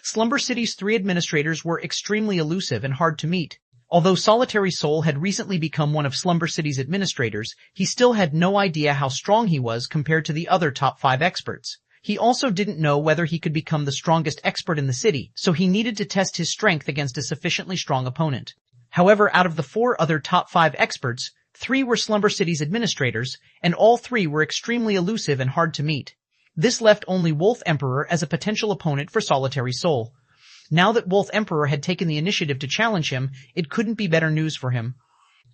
Slumber City's 3 administrators were extremely elusive and hard to meet. Although Solitary Soul had recently become one of Slumber City's administrators, he still had no idea how strong he was compared to the other top 5 experts. He also didn't know whether he could become the strongest expert in the city, so he needed to test his strength against a sufficiently strong opponent. However, out of the 4 other top 5 experts, 3 were Slumber City's administrators, and all 3 were extremely elusive and hard to meet. This left only Wolf Emperor as a potential opponent for Solitary Soul. Now that Wolf Emperor had taken the initiative to challenge him, it couldn't be better news for him.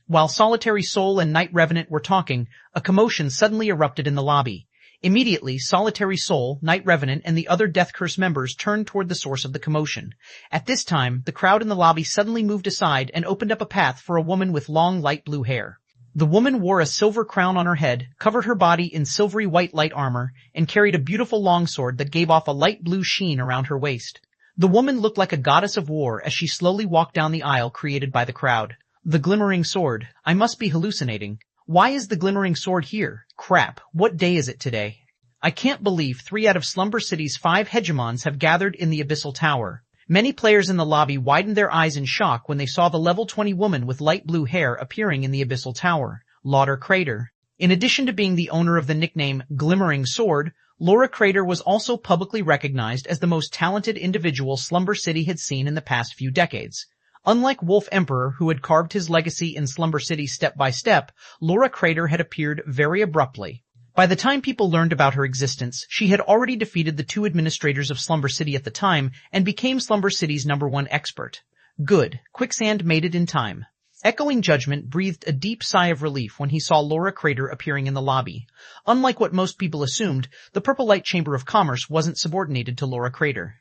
While Solitary Soul and Night Revenant were talking, a commotion suddenly erupted in the lobby. Immediately, Solitary Soul, Night Revenant, and the other Death Curse members turned toward the source of the commotion. At this time, the crowd in the lobby suddenly moved aside and opened up a path for a woman with long light blue hair. The woman wore a silver crown on her head, covered her body in silvery white light armor, and carried a beautiful longsword that gave off a light blue sheen around her waist. The woman looked like a goddess of war as she slowly walked down the aisle created by the crowd. The glimmering sword. I must be hallucinating. Why is the glimmering sword here? Crap, what day is it today? I can't believe 3 out of Slumber City's 5 hegemons have gathered in the Abyssal Tower. Many players in the lobby widened their eyes in shock when they saw the level 20 woman with light blue hair appearing in the Abyssal Tower, Lauder Crater. In addition to being the owner of the nickname Glimmering Sword, Laura Crater was also publicly recognized as the most talented individual Slumber City had seen in the past few decades. Unlike Wolf Emperor, who had carved his legacy in Slumber City step by step, Laura Crater had appeared very abruptly. By the time people learned about her existence, she had already defeated the 2 administrators of Slumber City at the time and became Slumber City's #1 expert. Good. Quicksand made it in time. Echoing Judgment breathed a deep sigh of relief when he saw Laura Crater appearing in the lobby. Unlike what most people assumed, the Purple Light Chamber of Commerce wasn't subordinated to Laura Crater.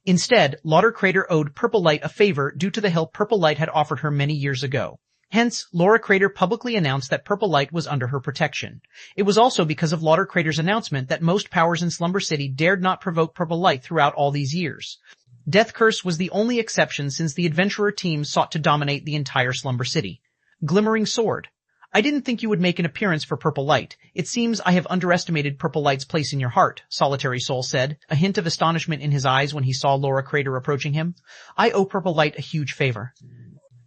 Instead, Lauder Crater owed Purple Light a favor due to the help Purple Light had offered her many years ago. Hence, Laura Crater publicly announced that Purple Light was under her protection. It was also because of Lauder Crater's announcement that most powers in Slumber City dared not provoke Purple Light throughout all these years. Death Curse was the only exception since the adventurer team sought to dominate the entire Slumber City. Glimmering Sword. I didn't think you would make an appearance for Purple Light. It seems I have underestimated Purple Light's place in your heart, Solitary Soul said, a hint of astonishment in his eyes when he saw Laura Crater approaching him. I owe Purple Light a huge favor.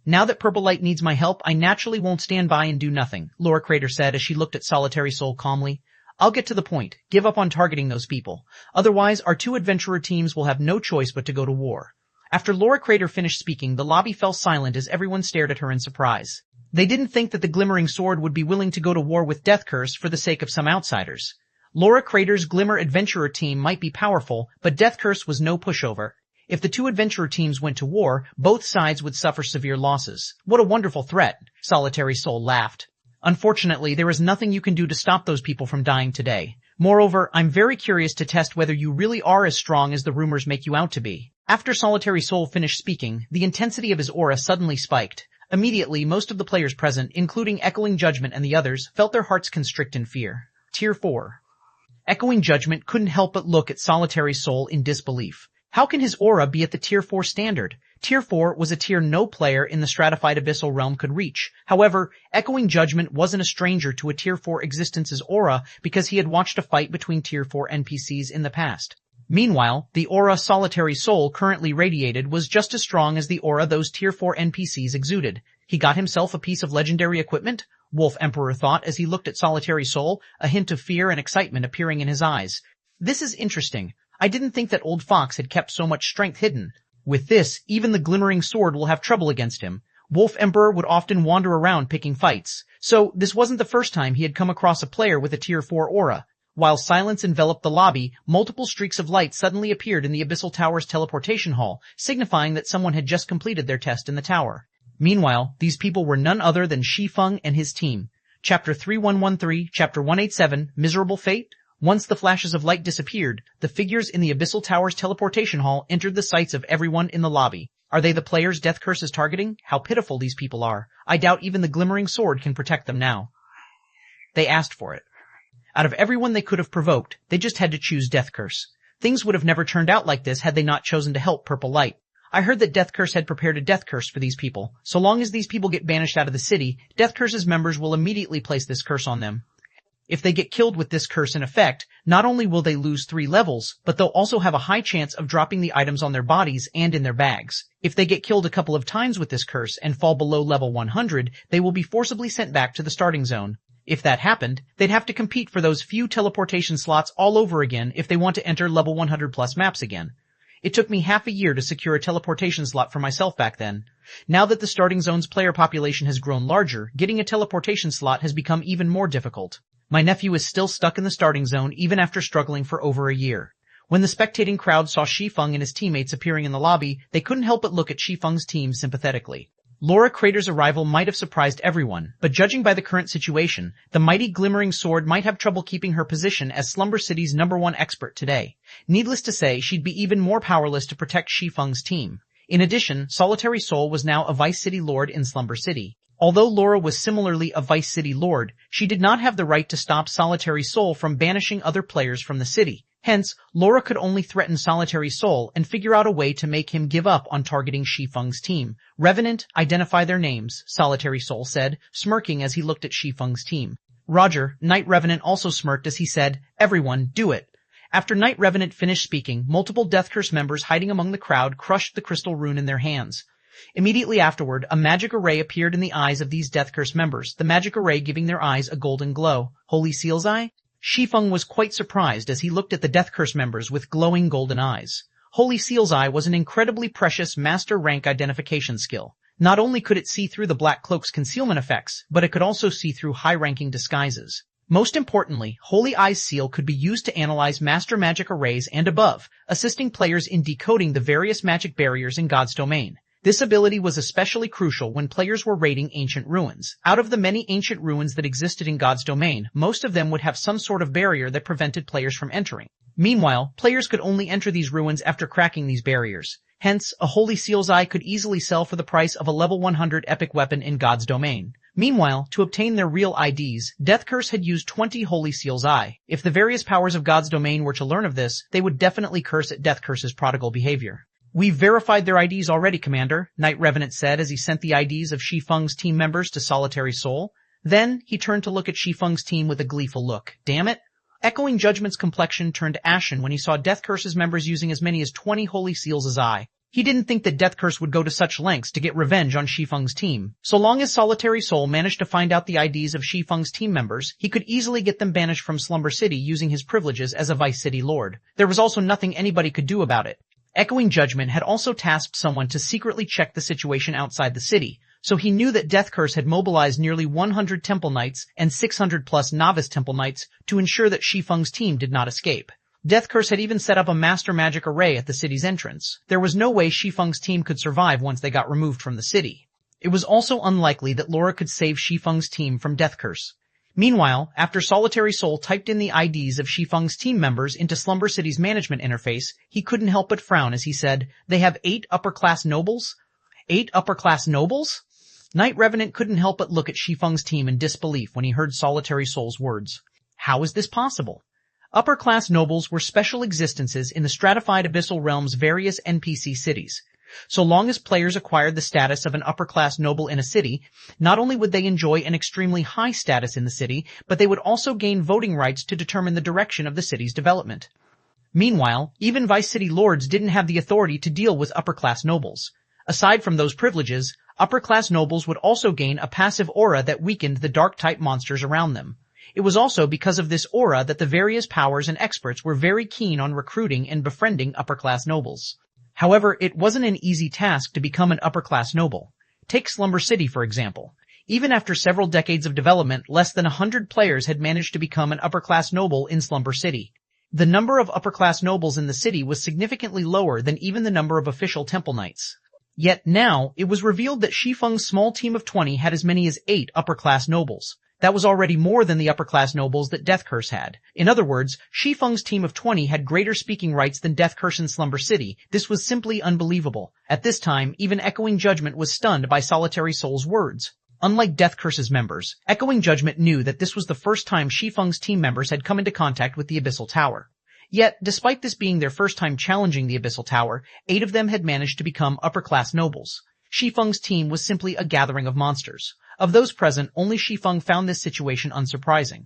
Now that Purple Light needs my help, I naturally won't stand by and do nothing, Laura Crater said as she looked at Solitary Soul calmly. I'll get to the point. Give up on targeting those people. Otherwise, our two adventurer teams will have no choice but to go to war. After Laura Crater finished speaking, the lobby fell silent as everyone stared at her in surprise. They didn't think that the Glimmering Sword would be willing to go to war with Death Curse for the sake of some outsiders. Laura Crater's Glimmer Adventurer team might be powerful, but Death Curse was no pushover. If the two adventurer teams went to war, both sides would suffer severe losses. What a wonderful threat, Solitary Soul laughed. Unfortunately, there is nothing you can do to stop those people from dying today. Moreover, I'm very curious to test whether you really are as strong as the rumors make you out to be. After Solitary Soul finished speaking, the intensity of his aura suddenly spiked. Immediately, most of the players present, including Echoing Judgment and the others, felt their hearts constrict in fear. Tier 4. Echoing Judgment couldn't help but look at Solitary Soul in disbelief. How can his aura be at the Tier 4 standard? Tier 4 was a tier no player in the stratified abyssal realm could reach. However, Echoing Judgment wasn't a stranger to a Tier 4 existence's aura because he had watched a fight between Tier 4 NPCs in the past. Meanwhile, the aura Solitary Soul currently radiated was just as strong as the aura those Tier 4 NPCs exuded. He got himself a piece of legendary equipment? Wolf Emperor thought as he looked at Solitary Soul, a hint of fear and excitement appearing in his eyes. This is interesting. I didn't think that old fox had kept so much strength hidden. With this, even the Glimmering Sword will have trouble against him. Wolf Emperor would often wander around picking fights. So, this wasn't the first time he had come across a player with a Tier 4 aura. While silence enveloped the lobby, multiple streaks of light suddenly appeared in the Abyssal Tower's teleportation hall, signifying that someone had just completed their test in the tower. Meanwhile, these people were none other than Shi Feng and his team. Chapter 3113, Chapter 187, Miserable Fate? Once the flashes of light disappeared, the figures in the Abyssal Tower's teleportation hall entered the sights of everyone in the lobby. Are they the players Death Curse is targeting? How pitiful these people are. I doubt even the Glimmering Sword can protect them now. They asked for it. Out of everyone they could have provoked, they just had to choose Death Curse. Things would have never turned out like this had they not chosen to help Purple Light. I heard that Death Curse had prepared a Death Curse for these people. So long as these people get banished out of the city, Death Curse's members will immediately place this curse on them. If they get killed with this curse in effect, not only will they lose 3 levels, but they'll also have a high chance of dropping the items on their bodies and in their bags. If they get killed a couple of times with this curse and fall below level 100, they will be forcibly sent back to the starting zone. If that happened, they'd have to compete for those few teleportation slots all over again if they want to enter level 100 plus maps again. It took me half a year to secure a teleportation slot for myself back then. Now that the starting zone's player population has grown larger, getting a teleportation slot has become even more difficult. My nephew is still stuck in the starting zone even after struggling for over a year. When the spectating crowd saw Shi Feng and his teammates appearing in the lobby, they couldn't help but look at Shi Feng's team sympathetically. Laura Crater's arrival might have surprised everyone, but judging by the current situation, the mighty Glimmering Sword might have trouble keeping her position as Slumber City's #1 expert today. Needless to say, she'd be even more powerless to protect Shi Feng's team. In addition, Solitary Soul was now a Vice City Lord in Slumber City. Although Laura was similarly a Vice City Lord, she did not have the right to stop Solitary Soul from banishing other players from the city. Hence, Laura could only threaten Solitary Soul and figure out a way to make him give up on targeting Shi Feng's team. Revenant, identify their names, Solitary Soul said, smirking as he looked at Shi Feng's team. Roger, Night Revenant also smirked as he said, everyone, do it. After Night Revenant finished speaking, multiple Death Curse members hiding among the crowd crushed the crystal rune in their hands. Immediately afterward, a magic array appeared in the eyes of these Death Curse members, the magic array giving their eyes a golden glow. Holy Seal's Eye? Shi Feng was quite surprised as he looked at the Death Curse members with glowing golden eyes. Holy Seal's Eye was an incredibly precious master rank identification skill. Not only could it see through the Black Cloak's concealment effects, but it could also see through high-ranking disguises. Most importantly, Holy Eye's seal could be used to analyze master magic arrays and above, assisting players in decoding the various magic barriers in God's domain. This ability was especially crucial when players were raiding ancient ruins. Out of the many ancient ruins that existed in God's domain, most of them would have some sort of barrier that prevented players from entering. Meanwhile, players could only enter these ruins after cracking these barriers. Hence, a Holy Seal's Eye could easily sell for the price of a level 100 epic weapon in God's domain. Meanwhile, to obtain their real IDs, Death Curse had used 20 Holy Seal's Eye. If the various powers of God's domain were to learn of this, they would definitely curse at Death Curse's prodigal behavior. We've verified their IDs already, Commander, Night Revenant said as he sent the IDs of Shi Feng's team members to Solitary Soul. Then, he turned to look at Shi Feng's team with a gleeful look. Damn it! Echoing Judgment's complexion turned ashen when he saw Death Curse's members using as many as 20 Holy Seals' Eye. He didn't think that Death Curse would go to such lengths to get revenge on Shi Feng's team. So long as Solitary Soul managed to find out the IDs of Shi Feng's team members, he could easily get them banished from Slumber City using his privileges as a Vice City Lord. There was also nothing anybody could do about it. Echoing Judgment had also tasked someone to secretly check the situation outside the city, so he knew that Death Curse had mobilized nearly 100 Temple Knights and 600 plus Novice Temple Knights to ensure that Shi Feng's team did not escape. Death Curse had even set up a Master Magic array at the city's entrance. There was no way Shi Feng's team could survive once they got removed from the city. It was also unlikely that Laura could save Shi Feng's team from Death Curse. Meanwhile, after Solitary Soul typed in the IDs of Shi Feng's team members into Slumber City's management interface, he couldn't help but frown as he said, "They have 8 upper-class nobles? 8 upper-class nobles?" Knight Revenant couldn't help but look at Shi Feng's team in disbelief when he heard Solitary Soul's words. How is this possible? Upper-class nobles were special existences in the stratified abyssal realm's various NPC cities. So long as players acquired the status of an upper-class noble in a city, not only would they enjoy an extremely high status in the city, but they would also gain voting rights to determine the direction of the city's development. Meanwhile, even Vice City Lords didn't have the authority to deal with upper-class nobles. Aside from those privileges, upper-class nobles would also gain a passive aura that weakened the dark-type monsters around them. It was also because of this aura that the various powers and experts were very keen on recruiting and befriending upper-class nobles. However, it wasn't an easy task to become an upper-class noble. Take Slumber City, for example. Even after several decades of development, less than 100 players had managed to become an upper-class noble in Slumber City. The number of upper-class nobles in the city was significantly lower than even the number of official Temple Knights. Yet now, it was revealed that Shi Feng's small team of 20 had as many as 8 upper-class nobles. That was already more than the upper-class nobles that Death Curse had. In other words, Shi Feng's team of 20 had greater speaking rights than Death Curse in Slumber City. This was simply unbelievable. At this time, even Echoing Judgment was stunned by Solitary Soul's words. Unlike Death Curse's members, Echoing Judgment knew that this was the first time Shi Feng's team members had come into contact with the Abyssal Tower. Yet, despite this being their first time challenging the Abyssal Tower, 8 of them had managed to become upper-class nobles. Shi Feng's team was simply a gathering of monsters. Of those present, only Shi Feng found this situation unsurprising.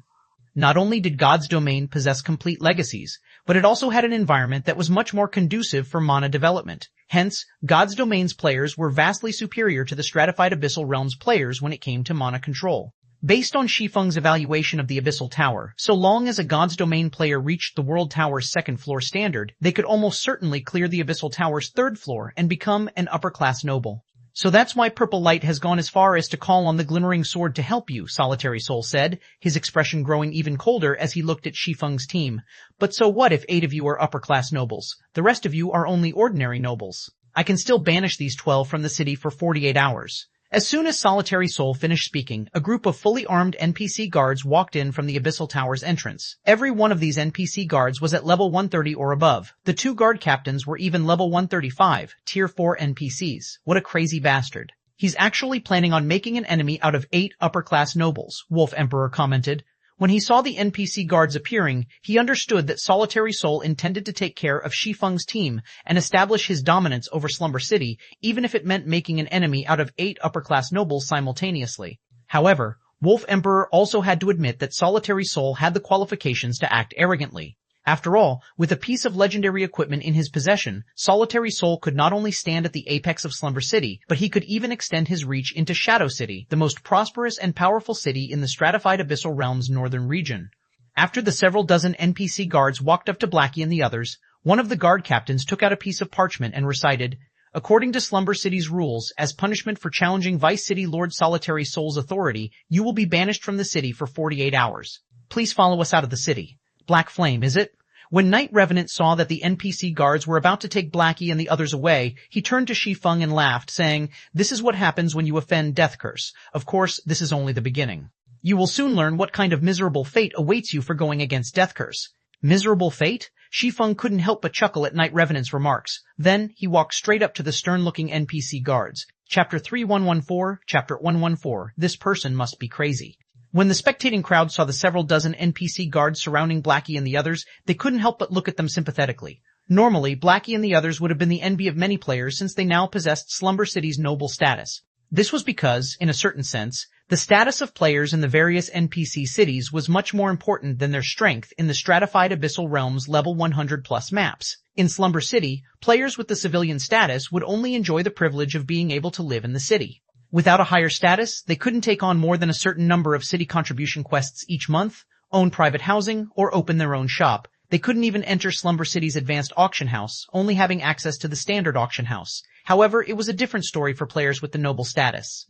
Not only did God's Domain possess complete legacies, but it also had an environment that was much more conducive for mana development. Hence, God's Domain's players were vastly superior to the stratified Abyssal Realm's players when it came to mana control. Based on Shi Feng's evaluation of the Abyssal Tower, so long as a God's Domain player reached the World Tower's 2nd floor standard, they could almost certainly clear the Abyssal Tower's 3rd floor and become an upper-class noble. So that's why Purple Light has gone as far as to call on the Glimmering Sword to help you, Solitary Soul said, his expression growing even colder as he looked at Shi Feng's team. But so what if 8 of you are upper-class nobles? The rest of you are only ordinary nobles. I can still banish these 12 from the city for 48 hours. As soon as Solitary Soul finished speaking, a group of fully armed NPC guards walked in from the Abyssal Tower's entrance. Every one of these NPC guards was at level 130 or above. The 2 guard captains were even level 135, tier 4 NPCs. What a crazy bastard. He's actually planning on making an enemy out of 8 upper-class nobles, Wolf Emperor commented. When he saw the NPC guards appearing, he understood that Solitary Soul intended to take care of Shi Feng's team and establish his dominance over Slumber City, even if it meant making an enemy out of 8 upper-class nobles simultaneously. However, Wolf Emperor also had to admit that Solitary Soul had the qualifications to act arrogantly. After all, with a piece of legendary equipment in his possession, Solitary Soul could not only stand at the apex of Slumber City, but he could even extend his reach into Shadow City, the most prosperous and powerful city in the stratified Abyssal Realm's northern region. After the several dozen NPC guards walked up to Blackie and the others, one of the guard captains took out a piece of parchment and recited, "According to Slumber City's rules, as punishment for challenging Vice City Lord Solitary Soul's authority, you will be banished from the city for 48 hours. Please follow us out of the city." Black Flame, is it? When Knight Revenant saw that the NPC guards were about to take Blackie and the others away, he turned to Shi Feng and laughed, saying, "This is what happens when you offend Death Curse. Of course, this is only the beginning. You will soon learn what kind of miserable fate awaits you for going against Death Curse." Miserable fate? Shi Feng couldn't help but chuckle at Knight Revenant's remarks. Then, he walked straight up to the stern-looking NPC guards. Chapter 3114, Chapter 114, This person must be crazy. When the spectating crowd saw the several dozen NPC guards surrounding Blackie and the others, they couldn't help but look at them sympathetically. Normally, Blackie and the others would have been the envy of many players since they now possessed Slumber City's noble status. This was because, in a certain sense, the status of players in the various NPC cities was much more important than their strength in the stratified Abyssal Realm's level 100 plus maps. In Slumber City, players with the civilian status would only enjoy the privilege of being able to live in the city. Without a higher status, they couldn't take on more than a certain number of city contribution quests each month, own private housing, or open their own shop. They couldn't even enter Slumber City's advanced auction house, only having access to the standard auction house. However, it was a different story for players with the noble status.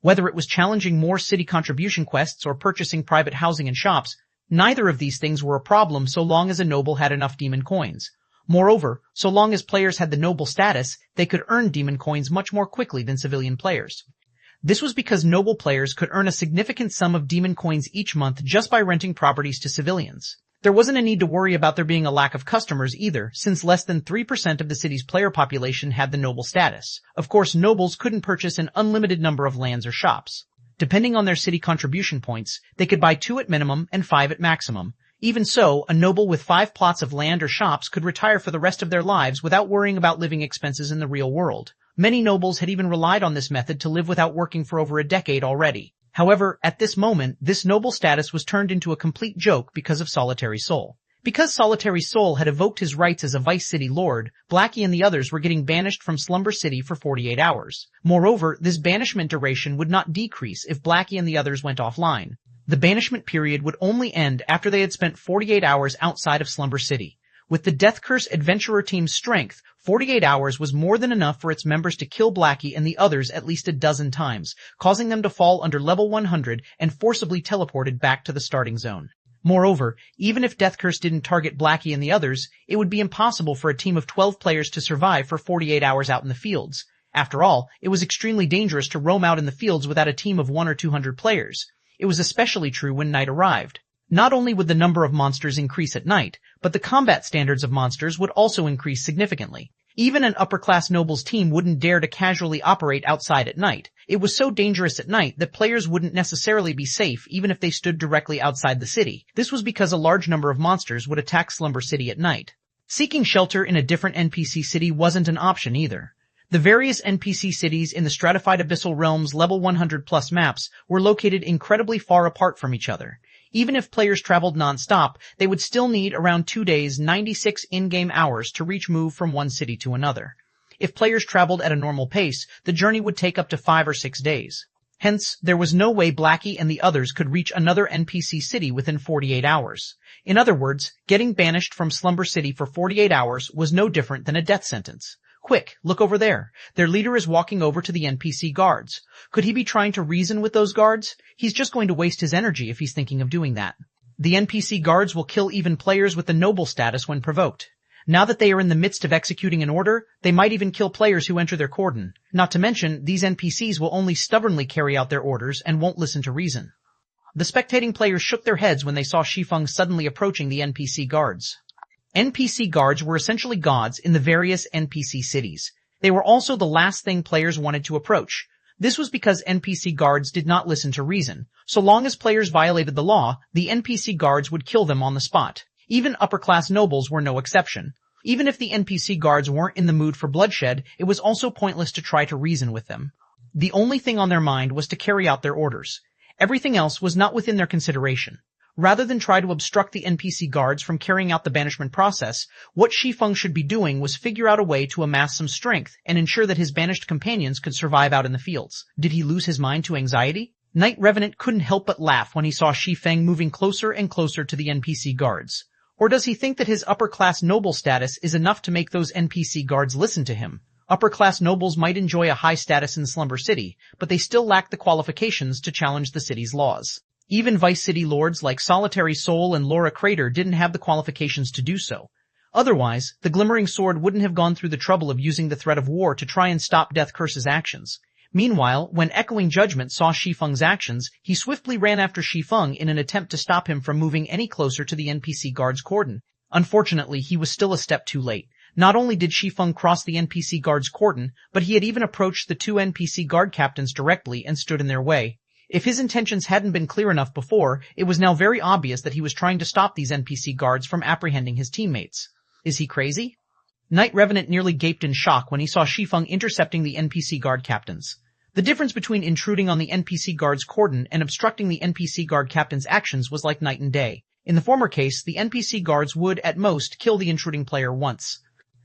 Whether it was challenging more city contribution quests or purchasing private housing and shops, neither of these things were a problem so long as a noble had enough demon coins. Moreover, so long as players had the noble status, they could earn demon coins much more quickly than civilian players. This was because noble players could earn a significant sum of demon coins each month just by renting properties to civilians. There wasn't a need to worry about there being a lack of customers either, since less than 3% of the city's player population had the noble status. Of course, nobles couldn't purchase an unlimited number of lands or shops. Depending on their city contribution points, they could buy 2 at minimum and 5 at maximum. Even so, a noble with 5 plots of land or shops could retire for the rest of their lives without worrying about living expenses in the real world. Many nobles had even relied on this method to live without working for over a decade already. However, at this moment, this noble status was turned into a complete joke because of Solitary Soul. Because Solitary Soul had evoked his rights as a Vice City Lord, Blackie and the others were getting banished from Slumber City for 48 hours. Moreover, this banishment duration would not decrease if Blackie and the others went offline. The banishment period would only end after they had spent 48 hours outside of Slumber City. With the Death Curse Adventurer Team's strength, 48 hours was more than enough for its members to kill Blackie and the others at least a dozen times, causing them to fall under level 100 and forcibly teleported back to the starting zone. Moreover, even if Death Curse didn't target Blackie and the others, it would be impossible for a team of 12 players to survive for 48 hours out in the fields. After all, it was extremely dangerous to roam out in the fields without a team of 100 or 200 players. It was especially true when night arrived. Not only would the number of monsters increase at night, but the combat standards of monsters would also increase significantly. Even an upper-class noble's team wouldn't dare to casually operate outside at night. It was so dangerous at night that players wouldn't necessarily be safe even if they stood directly outside the city. This was because a large number of monsters would attack Slumber City at night. Seeking shelter in a different NPC city wasn't an option either. The various NPC cities in the Stratified Abyssal Realms level 100 plus maps were located incredibly far apart from each other. Even if players traveled non-stop, they would still need around 2 days, 96 in-game hours to move from one city to another. If players traveled at a normal pace, the journey would take up to 5 or 6 days. Hence, there was no way Blackie and the others could reach another NPC city within 48 hours. In other words, getting banished from Slumber City for 48 hours was no different than a death sentence. Quick, look over there. Their leader is walking over to the NPC guards. Could he be trying to reason with those guards? He's just going to waste his energy if he's thinking of doing that. The NPC guards will kill even players with the noble status when provoked. Now that they are in the midst of executing an order, they might even kill players who enter their cordon. Not to mention, these NPCs will only stubbornly carry out their orders and won't listen to reason. The spectating players shook their heads when they saw Shi Feng suddenly approaching the NPC guards. NPC guards were essentially gods in the various NPC cities. They were also the last thing players wanted to approach. This was because NPC guards did not listen to reason. So long as players violated the law, the NPC guards would kill them on the spot. Even upper-class nobles were no exception. Even if the NPC guards weren't in the mood for bloodshed, it was also pointless to try to reason with them. The only thing on their mind was to carry out their orders. Everything else was not within their consideration. Rather than try to obstruct the NPC guards from carrying out the banishment process, what Shi Feng should be doing was figure out a way to amass some strength and ensure that his banished companions could survive out in the fields. Did he lose his mind to anxiety? Knight Revenant couldn't help but laugh when he saw Shi Feng moving closer and closer to the NPC guards. Or does he think that his upper-class noble status is enough to make those NPC guards listen to him? Upper-class nobles might enjoy a high status in Slumber City, but they still lack the qualifications to challenge the city's laws. Even Vice City lords like Solitary Soul and Laura Crater didn't have the qualifications to do so. Otherwise, the Glimmering Sword wouldn't have gone through the trouble of using the threat of war to try and stop Death Curse's actions. Meanwhile, when Echoing Judgment saw Shi Feng's actions, he swiftly ran after Shi Feng in an attempt to stop him from moving any closer to the NPC guard's cordon. Unfortunately, he was still a step too late. Not only did Shi Feng cross the NPC guard's cordon, but he had even approached the 2 NPC guard captains directly and stood in their way. If his intentions hadn't been clear enough before, it was now very obvious that he was trying to stop these NPC guards from apprehending his teammates. Is he crazy? Knight Revenant nearly gaped in shock when he saw Shi Feng intercepting the NPC guard captains. The difference between intruding on the NPC guard's cordon and obstructing the NPC guard captain's actions was like night and day. In the former case, the NPC guards would, at most, kill the intruding player once.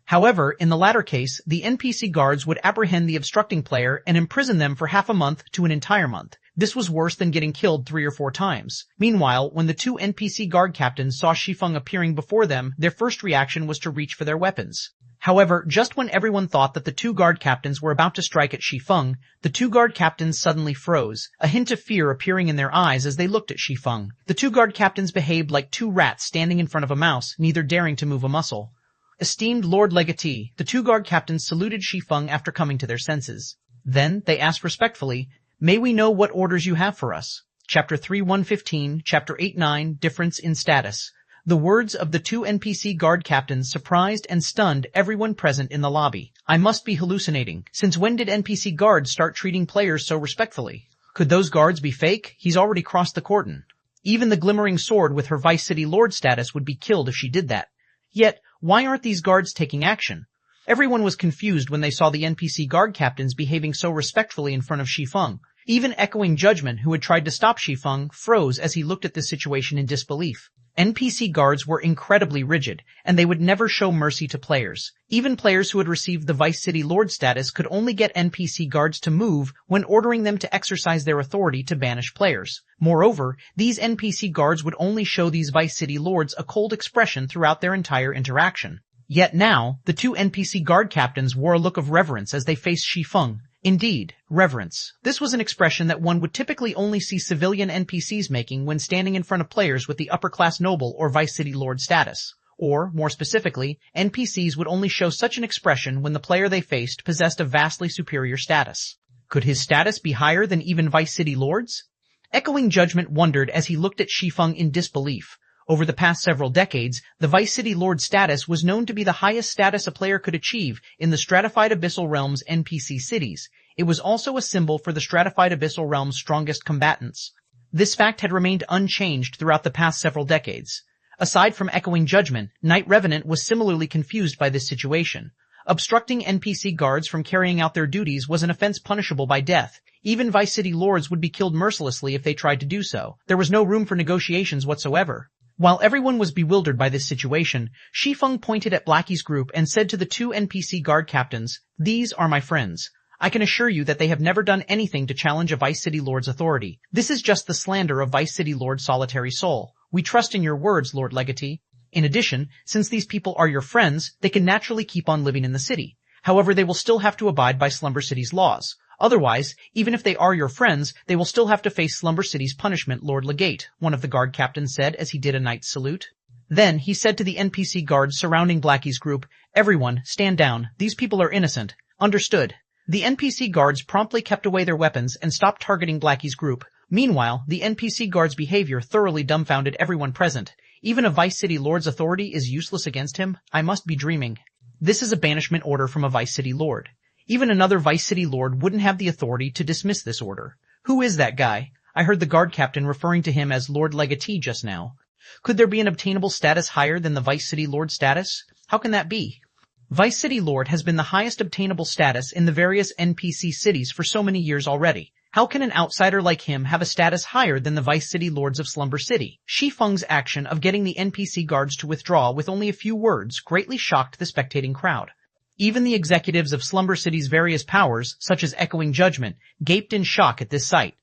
However, in the latter case, the NPC guards would apprehend the obstructing player and imprison them for half a month to an entire month. This was worse than getting killed 3 or 4 times. Meanwhile, when the 2 NPC guard captains saw Shi Feng appearing before them, their first reaction was to reach for their weapons. However, just when everyone thought that the 2 guard captains were about to strike at Shi Feng, the 2 guard captains suddenly froze, a hint of fear appearing in their eyes as they looked at Shi Feng. The 2 guard captains behaved like 2 rats standing in front of a mouse, neither daring to move a muscle. Esteemed Lord Legatee, the 2 guard captains saluted Shi Feng after coming to their senses. Then, they asked respectfully, "May we know what orders you have for us?" Chapter 3115, Chapter 89, Difference in Status. The words of the 2 NPC guard captains surprised and stunned everyone present in the lobby. I must be hallucinating. Since when did NPC guards start treating players so respectfully? Could those guards be fake? He's already crossed the cordon. Even the glimmering sword with her Vice City Lord status would be killed if she did that. Yet, why aren't these guards taking action? Everyone was confused when they saw the NPC guard captains behaving so respectfully in front of Shi Feng. Even Echoing Judgment, who had tried to stop Shi Feng, froze as he looked at this situation in disbelief. NPC guards were incredibly rigid, and they would never show mercy to players. Even players who had received the Vice City Lord status could only get NPC guards to move when ordering them to exercise their authority to banish players. Moreover, these NPC guards would only show these Vice City Lords a cold expression throughout their entire interaction. Yet now, the 2 NPC guard captains wore a look of reverence as they faced Shi Feng. Indeed, reverence. This was an expression that one would typically only see civilian NPCs making when standing in front of players with the upper-class noble or Vice City Lord status. Or, more specifically, NPCs would only show such an expression when the player they faced possessed a vastly superior status. Could his status be higher than even Vice City Lords? Echoing Judgment wondered as he looked at Shi Feng in disbelief. Over the past several decades, the Vice City Lord status was known to be the highest status a player could achieve in the Stratified Abyssal Realm's NPC cities. It was also a symbol for the Stratified Abyssal Realm's strongest combatants. This fact had remained unchanged throughout the past several decades. Aside from Echoing Judgment, Knight Revenant was similarly confused by this situation. Obstructing NPC guards from carrying out their duties was an offense punishable by death. Even Vice City Lords would be killed mercilessly if they tried to do so. There was no room for negotiations whatsoever. While everyone was bewildered by this situation, Shi Feng pointed at Blackie's group and said to the 2 NPC guard captains, "These are my friends. I can assure you that they have never done anything to challenge a Vice City Lord's authority. This is just the slander of Vice City Lord Solitary Soul. We trust in your words, Lord Legatee. In addition, since these people are your friends, they can naturally keep on living in the city. However, they will still have to abide by Slumber City's laws. Otherwise, even if they are your friends, they will still have to face Slumber City's punishment, Lord Legate," one of the guard captains said as he did a knight's salute. Then, he said to the NPC guards surrounding Blackie's group, "Everyone, stand down. These people are innocent. Understood." The NPC guards promptly kept away their weapons and stopped targeting Blackie's group. Meanwhile, the NPC guards' behavior thoroughly dumbfounded everyone present. Even a Vice City Lord's authority is useless against him? I must be dreaming. This is a banishment order from a Vice City Lord. Even another Vice City Lord wouldn't have the authority to dismiss this order. Who is that guy? I heard the guard captain referring to him as Lord Legatee just now. Could there be an obtainable status higher than the Vice City Lord status? How can that be? Vice City Lord has been the highest obtainable status in the various NPC cities for so many years already. How can an outsider like him have a status higher than the Vice City Lords of Slumber City? Shi Feng's action of getting the NPC guards to withdraw with only a few words greatly shocked the spectating crowd. Even the executives of Slumber City's various powers, such as Echoing Judgment, gaped in shock at this sight.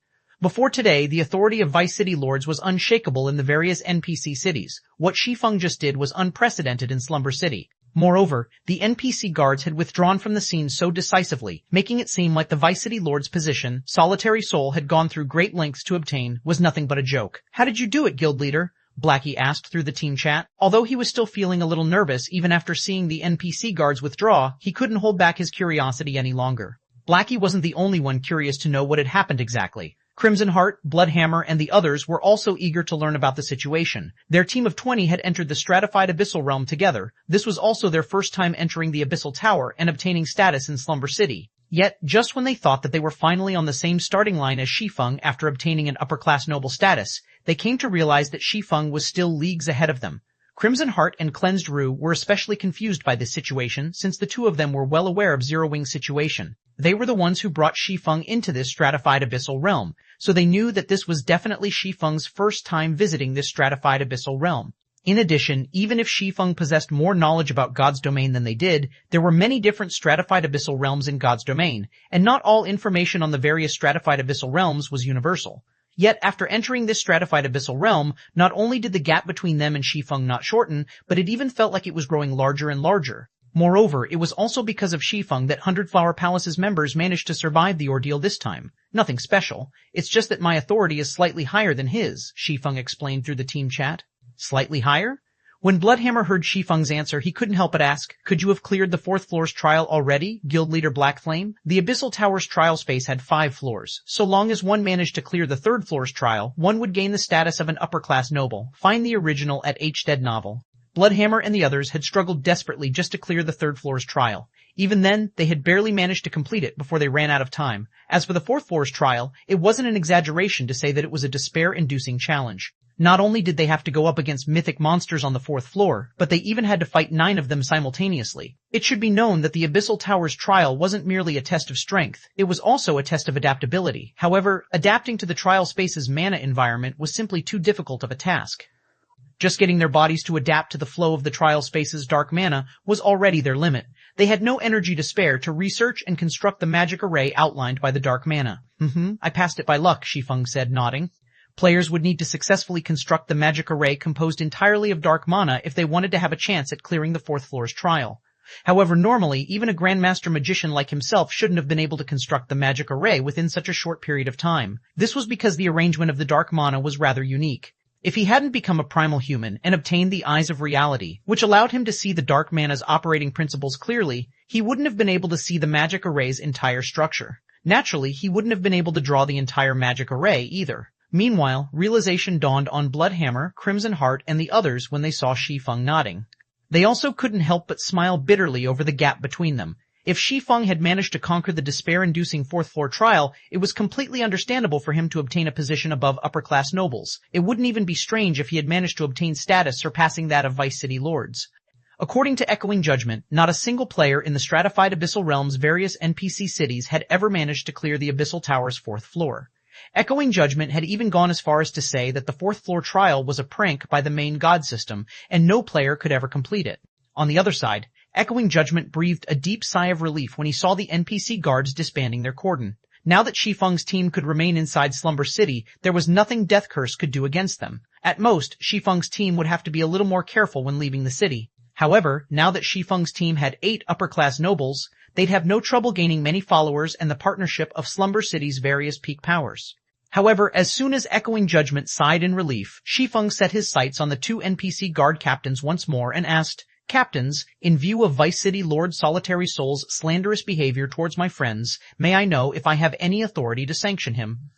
Before today, the authority of Vice City Lords was unshakable in the various NPC cities. What Shi Feng just did was unprecedented in Slumber City. Moreover, the NPC guards had withdrawn from the scene so decisively, making it seem like the Vice City Lord's position Solitary Soul had gone through great lengths to obtain was nothing but a joke. "How did you do it, guild leader?" Blackie asked through the team chat. Although he was still feeling a little nervous even after seeing the NPC guards withdraw, he couldn't hold back his curiosity any longer. Blackie wasn't the only one curious to know what had happened exactly. Crimson Heart, Bloodhammer, and the others were also eager to learn about the situation. Their team of 20 had entered the Stratified Abyssal Realm together. This was also their first time entering the Abyssal Tower and obtaining status in Slumber City. Yet, just when they thought that they were finally on the same starting line as Shi Feng after obtaining an upper-class noble status, they came to realize that Shi Feng was still leagues ahead of them. Crimson Heart and Cleansed Rue were especially confused by this situation since the two of them were well aware of Zero Wing's situation. They were the ones who brought Shi Feng into this stratified abyssal realm, so they knew that this was definitely Shi Feng's first time visiting this stratified abyssal realm. In addition, even if Shi Feng possessed more knowledge about God's domain than they did, there were many different stratified abyssal realms in God's domain, and not all information on the various stratified abyssal realms was universal. Yet, after entering this stratified abyssal realm, not only did the gap between them and Shi Feng not shorten, but it even felt like it was growing larger and larger. Moreover, it was also because of Shi Feng that Hundred Flower Palace's members managed to survive the ordeal this time. Nothing special. It's just that my authority is slightly higher than his, Shi Feng explained through the team chat. Slightly higher? When Bloodhammer heard Shi Feng's answer, he couldn't help but ask, could you have cleared the 4th floor's trial already, Guild Leader Blackflame? The Abyssal Tower's trial space had 5 floors. So long as one managed to clear the 3rd floor's trial, one would gain the status of an upper-class noble. Find the original at H. Novel. Bloodhammer and the others had struggled desperately just to clear the 3rd floor's trial. Even then, they had barely managed to complete it before they ran out of time. As for the 4th floor's trial, it wasn't an exaggeration to say that it was a despair-inducing challenge. Not only did they have to go up against mythic monsters on the 4th floor, but they even had to fight 9 of them simultaneously. It should be known that the Abyssal Tower's trial wasn't merely a test of strength, it was also a test of adaptability. However, adapting to the trial space's mana environment was simply too difficult of a task. Just getting their bodies to adapt to the flow of the trial space's dark mana was already their limit. They had no energy to spare to research and construct the magic array outlined by the dark mana. I passed it by luck, Shi Feng said, nodding. Players would need to successfully construct the magic array composed entirely of dark mana if they wanted to have a chance at clearing the 4th floor's trial. However, normally, even a Grandmaster Magician like himself shouldn't have been able to construct the magic array within such a short period of time. This was because the arrangement of the dark mana was rather unique. If he hadn't become a primal human and obtained the Eyes of Reality, which allowed him to see the dark mana's operating principles clearly, he wouldn't have been able to see the magic array's entire structure. Naturally, he wouldn't have been able to draw the entire magic array either. Meanwhile, realization dawned on Bloodhammer, Crimson Heart, and the others when they saw Shi Feng nodding. They also couldn't help but smile bitterly over the gap between them. If Shi Feng had managed to conquer the despair-inducing 4th floor trial, it was completely understandable for him to obtain a position above upper-class nobles. It wouldn't even be strange if he had managed to obtain status surpassing that of Vice City Lords. According to Echoing Judgment, not a single player in the stratified Abyssal Realm's various NPC cities had ever managed to clear the Abyssal Tower's 4th floor. Echoing Judgment had even gone as far as to say that the 4th floor trial was a prank by the main god system, and no player could ever complete it. On the other side, Echoing Judgment breathed a deep sigh of relief when he saw the NPC guards disbanding their cordon. Now that Shi Feng's team could remain inside Slumber City, there was nothing Death Curse could do against them. At most, Shi Feng's team would have to be a little more careful when leaving the city. However, now that Shi Feng's team had 8 upper-class nobles, they'd have no trouble gaining many followers and the partnership of Slumber City's various peak powers. However, as soon as Echoing Judgment sighed in relief, Shi Feng set his sights on the 2 NPC guard captains once more and asked, Captains, in view of Vice City Lord Solitary Soul's slanderous behavior towards my friends, may I know if I have any authority to sanction him?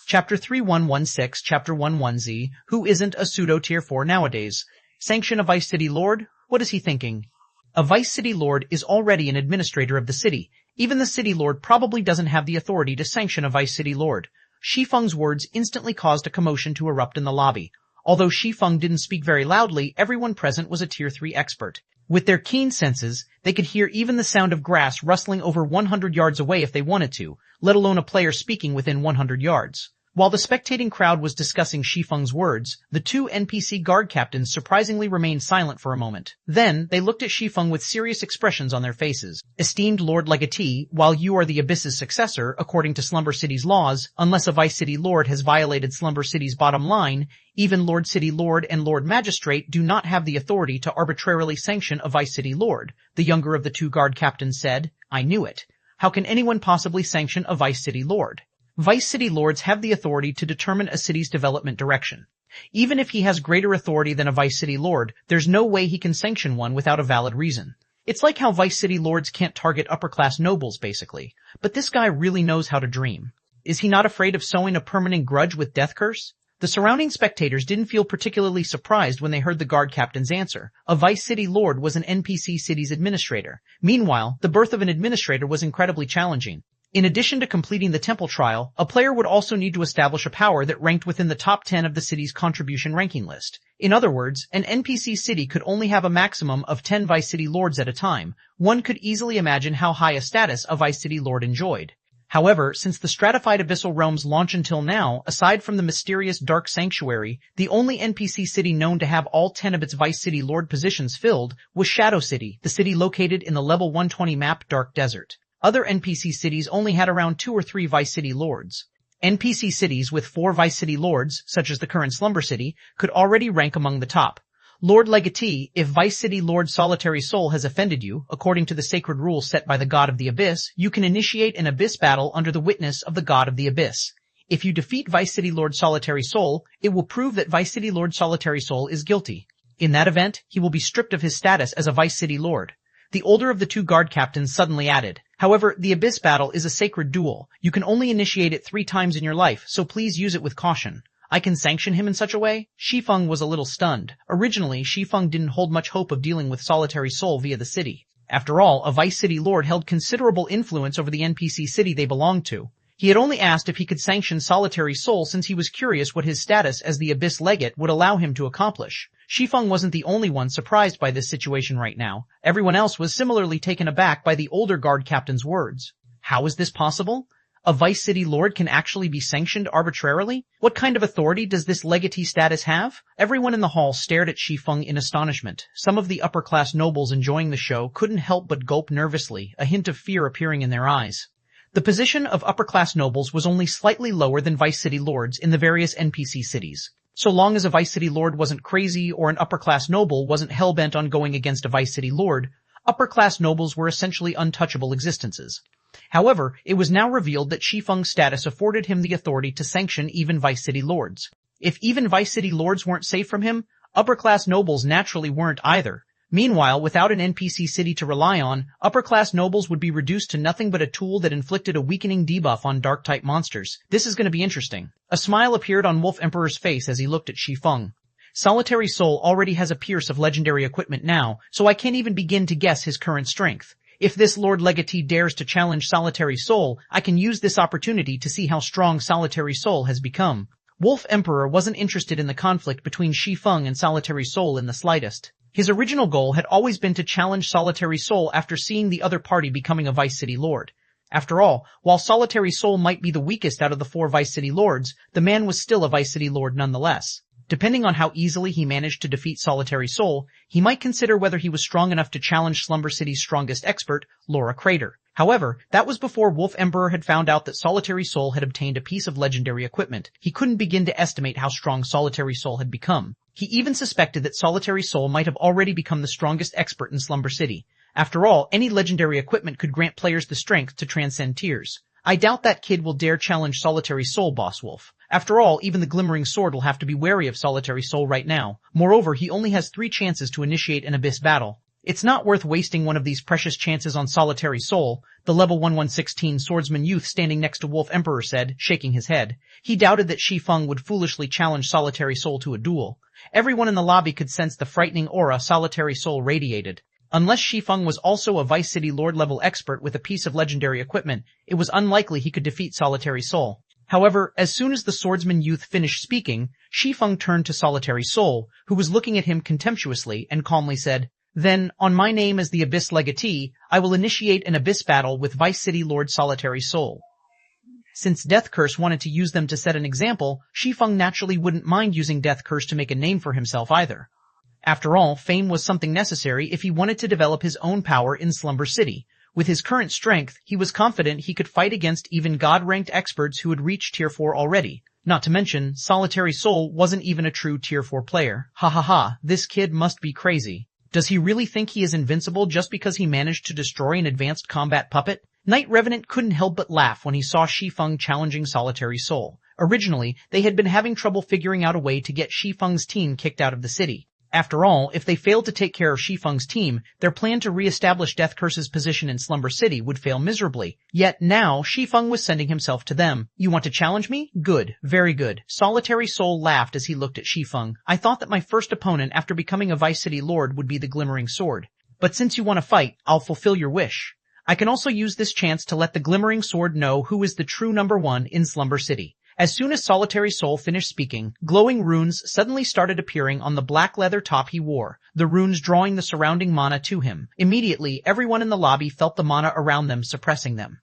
Chapter 3116, Chapter 11Z, who isn't a pseudo-tier 4 nowadays? Sanction a Vice City Lord? What is he thinking? A Vice City Lord is already an administrator of the city. Even the City Lord probably doesn't have the authority to sanction a Vice City Lord. Shi Feng's words instantly caused a commotion to erupt in the lobby. Although Shi Feng didn't speak very loudly, everyone present was a Tier 3 expert. With their keen senses, they could hear even the sound of grass rustling over 100 yards away if they wanted to, let alone a player speaking within 100 yards. While the spectating crowd was discussing Shi Feng's words, the 2 NPC guard captains surprisingly remained silent for a moment. Then, they looked at Shi Feng with serious expressions on their faces. Esteemed Lord Legatee, while you are the Abyss's successor, according to Slumber City's laws, unless a Vice City Lord has violated Slumber City's bottom line, even Lord City Lord and Lord Magistrate do not have the authority to arbitrarily sanction a Vice City Lord, the younger of the 2 guard captains said. I knew it. How can anyone possibly sanction a Vice City Lord? Vice City Lords have the authority to determine a city's development direction. Even if he has greater authority than a Vice City Lord, there's no way he can sanction one without a valid reason. It's like how Vice City Lords can't target upper-class nobles, basically. But this guy really knows how to dream. Is he not afraid of sowing a permanent grudge with Death Curse? The surrounding spectators didn't feel particularly surprised when they heard the guard captain's answer. A Vice City Lord was an NPC city's administrator. Meanwhile, the birth of an administrator was incredibly challenging. In addition to completing the temple trial, a player would also need to establish a power that ranked within the top 10 of the city's contribution ranking list. In other words, an NPC city could only have a maximum of 10 Vice City Lords at a time. One could easily imagine how high a status a Vice City Lord enjoyed. However, since the stratified abyssal realm's launch until now, aside from the mysterious Dark Sanctuary, the only NPC city known to have all 10 of its Vice City Lord positions filled was Shadow City, the city located in the level 120 map Dark Desert. Other NPC cities only had around 2 or 3 Vice City Lords. NPC cities with 4 Vice City Lords, such as the current Slumber City, could already rank among the top. Lord Legatee, if Vice City Lord Solitary Soul has offended you, according to the sacred rules set by the God of the Abyss, you can initiate an Abyss battle under the witness of the God of the Abyss. If you defeat Vice City Lord Solitary Soul, it will prove that Vice City Lord Solitary Soul is guilty. In that event, he will be stripped of his status as a Vice City Lord. The older of the 2 guard captains suddenly added, however, the Abyss battle is a sacred duel. You can only initiate it 3 times in your life, so please use it with caution. I can sanction him in such a way? Shi Feng was a little stunned. Originally, Shi Feng didn't hold much hope of dealing with Solitary Soul via the city. After all, a Vice City Lord held considerable influence over the NPC city they belonged to. He had only asked if he could sanction Solitary Soul since he was curious what his status as the Abyss Legate would allow him to accomplish. Shi Feng wasn't the only one surprised by this situation right now. Everyone else was similarly taken aback by the older guard captain's words. How is this possible? A Vice City Lord can actually be sanctioned arbitrarily? What kind of authority does this legatee status have? Everyone in the hall stared at Shi Feng in astonishment. Some of the upper-class nobles enjoying the show couldn't help but gulp nervously, a hint of fear appearing in their eyes. The position of upper-class nobles was only slightly lower than Vice City Lords in the various NPC cities. So long as a Vice City Lord wasn't crazy or an upper-class noble wasn't hell-bent on going against a Vice City Lord, upper-class nobles were essentially untouchable existences. However, it was now revealed that Shi Feng's status afforded him the authority to sanction even Vice City Lords. If even Vice City Lords weren't safe from him, upper-class nobles naturally weren't either. Meanwhile, without an NPC city to rely on, upper-class nobles would be reduced to nothing but a tool that inflicted a weakening debuff on Dark-type monsters. This is going to be interesting. A smile appeared on Wolf Emperor's face as he looked at Shi Feng. Solitary Soul already has a pierce of legendary equipment now, so I can't even begin to guess his current strength. If this Lord Legatee dares to challenge Solitary Soul, I can use this opportunity to see how strong Solitary Soul has become. Wolf Emperor wasn't interested in the conflict between Shi Feng and Solitary Soul in the slightest. His original goal had always been to challenge Solitary Soul after seeing the other party becoming a Vice City Lord. After all, while Solitary Soul might be the weakest out of the 4 Vice City Lords, the man was still a Vice City Lord nonetheless. Depending on how easily he managed to defeat Solitary Soul, he might consider whether he was strong enough to challenge Slumber City's strongest expert, Laura Crater. However, that was before Wolf Emperor had found out that Solitary Soul had obtained a piece of legendary equipment. He couldn't begin to estimate how strong Solitary Soul had become. He even suspected that Solitary Soul might have already become the strongest expert in Slumber City. After all, any legendary equipment could grant players the strength to transcend tiers. I doubt that kid will dare challenge Solitary Soul, Boss Wolf. After all, even the Glimmering Sword will have to be wary of Solitary Soul right now. Moreover, he only has 3 chances to initiate an Abyss battle. It's not worth wasting one of these precious chances on Solitary Soul, the level 1116 swordsman youth standing next to Wolf Emperor said, shaking his head. He doubted that Shi Feng would foolishly challenge Solitary Soul to a duel. Everyone in the lobby could sense the frightening aura Solitary Soul radiated. Unless Shi Feng was also a Vice City Lord level expert with a piece of legendary equipment, it was unlikely he could defeat Solitary Soul. However, as soon as the swordsman youth finished speaking, Shi Feng turned to Solitary Soul, who was looking at him contemptuously, and calmly said, "Then, on my name as the Abyss Legatee, I will initiate an Abyss battle with Vice City Lord Solitary Soul." Since Death Curse wanted to use them to set an example, Shi Feng naturally wouldn't mind using Death Curse to make a name for himself either. After all, fame was something necessary if he wanted to develop his own power in Slumber City. With his current strength, he was confident he could fight against even God-ranked experts who had reached Tier 4 already. Not to mention, Solitary Soul wasn't even a true Tier 4 player. Ha ha ha, this kid must be crazy. Does he really think he is invincible just because he managed to destroy an advanced combat puppet? Knight Revenant couldn't help but laugh when he saw Shi Feng challenging Solitary Soul. Originally, they had been having trouble figuring out a way to get Shi Feng's team kicked out of the city. After all, if they failed to take care of Shi Feng's team, their plan to re-establish Death Curse's position in Slumber City would fail miserably. Yet now, Shi Feng was sending himself to them. "You want to challenge me? Good. Very good." Solitary Soul laughed as he looked at Shi Feng. "I thought that my first opponent after becoming a Vice City Lord would be the Glimmering Sword. But since you want to fight, I'll fulfill your wish. I can also use this chance to let the Glimmering Sword know who is the true #1 in Slumber City." As soon as Solitary Soul finished speaking, glowing runes suddenly started appearing on the black leather top he wore, the runes drawing the surrounding mana to him. Immediately, everyone in the lobby felt the mana around them suppressing them.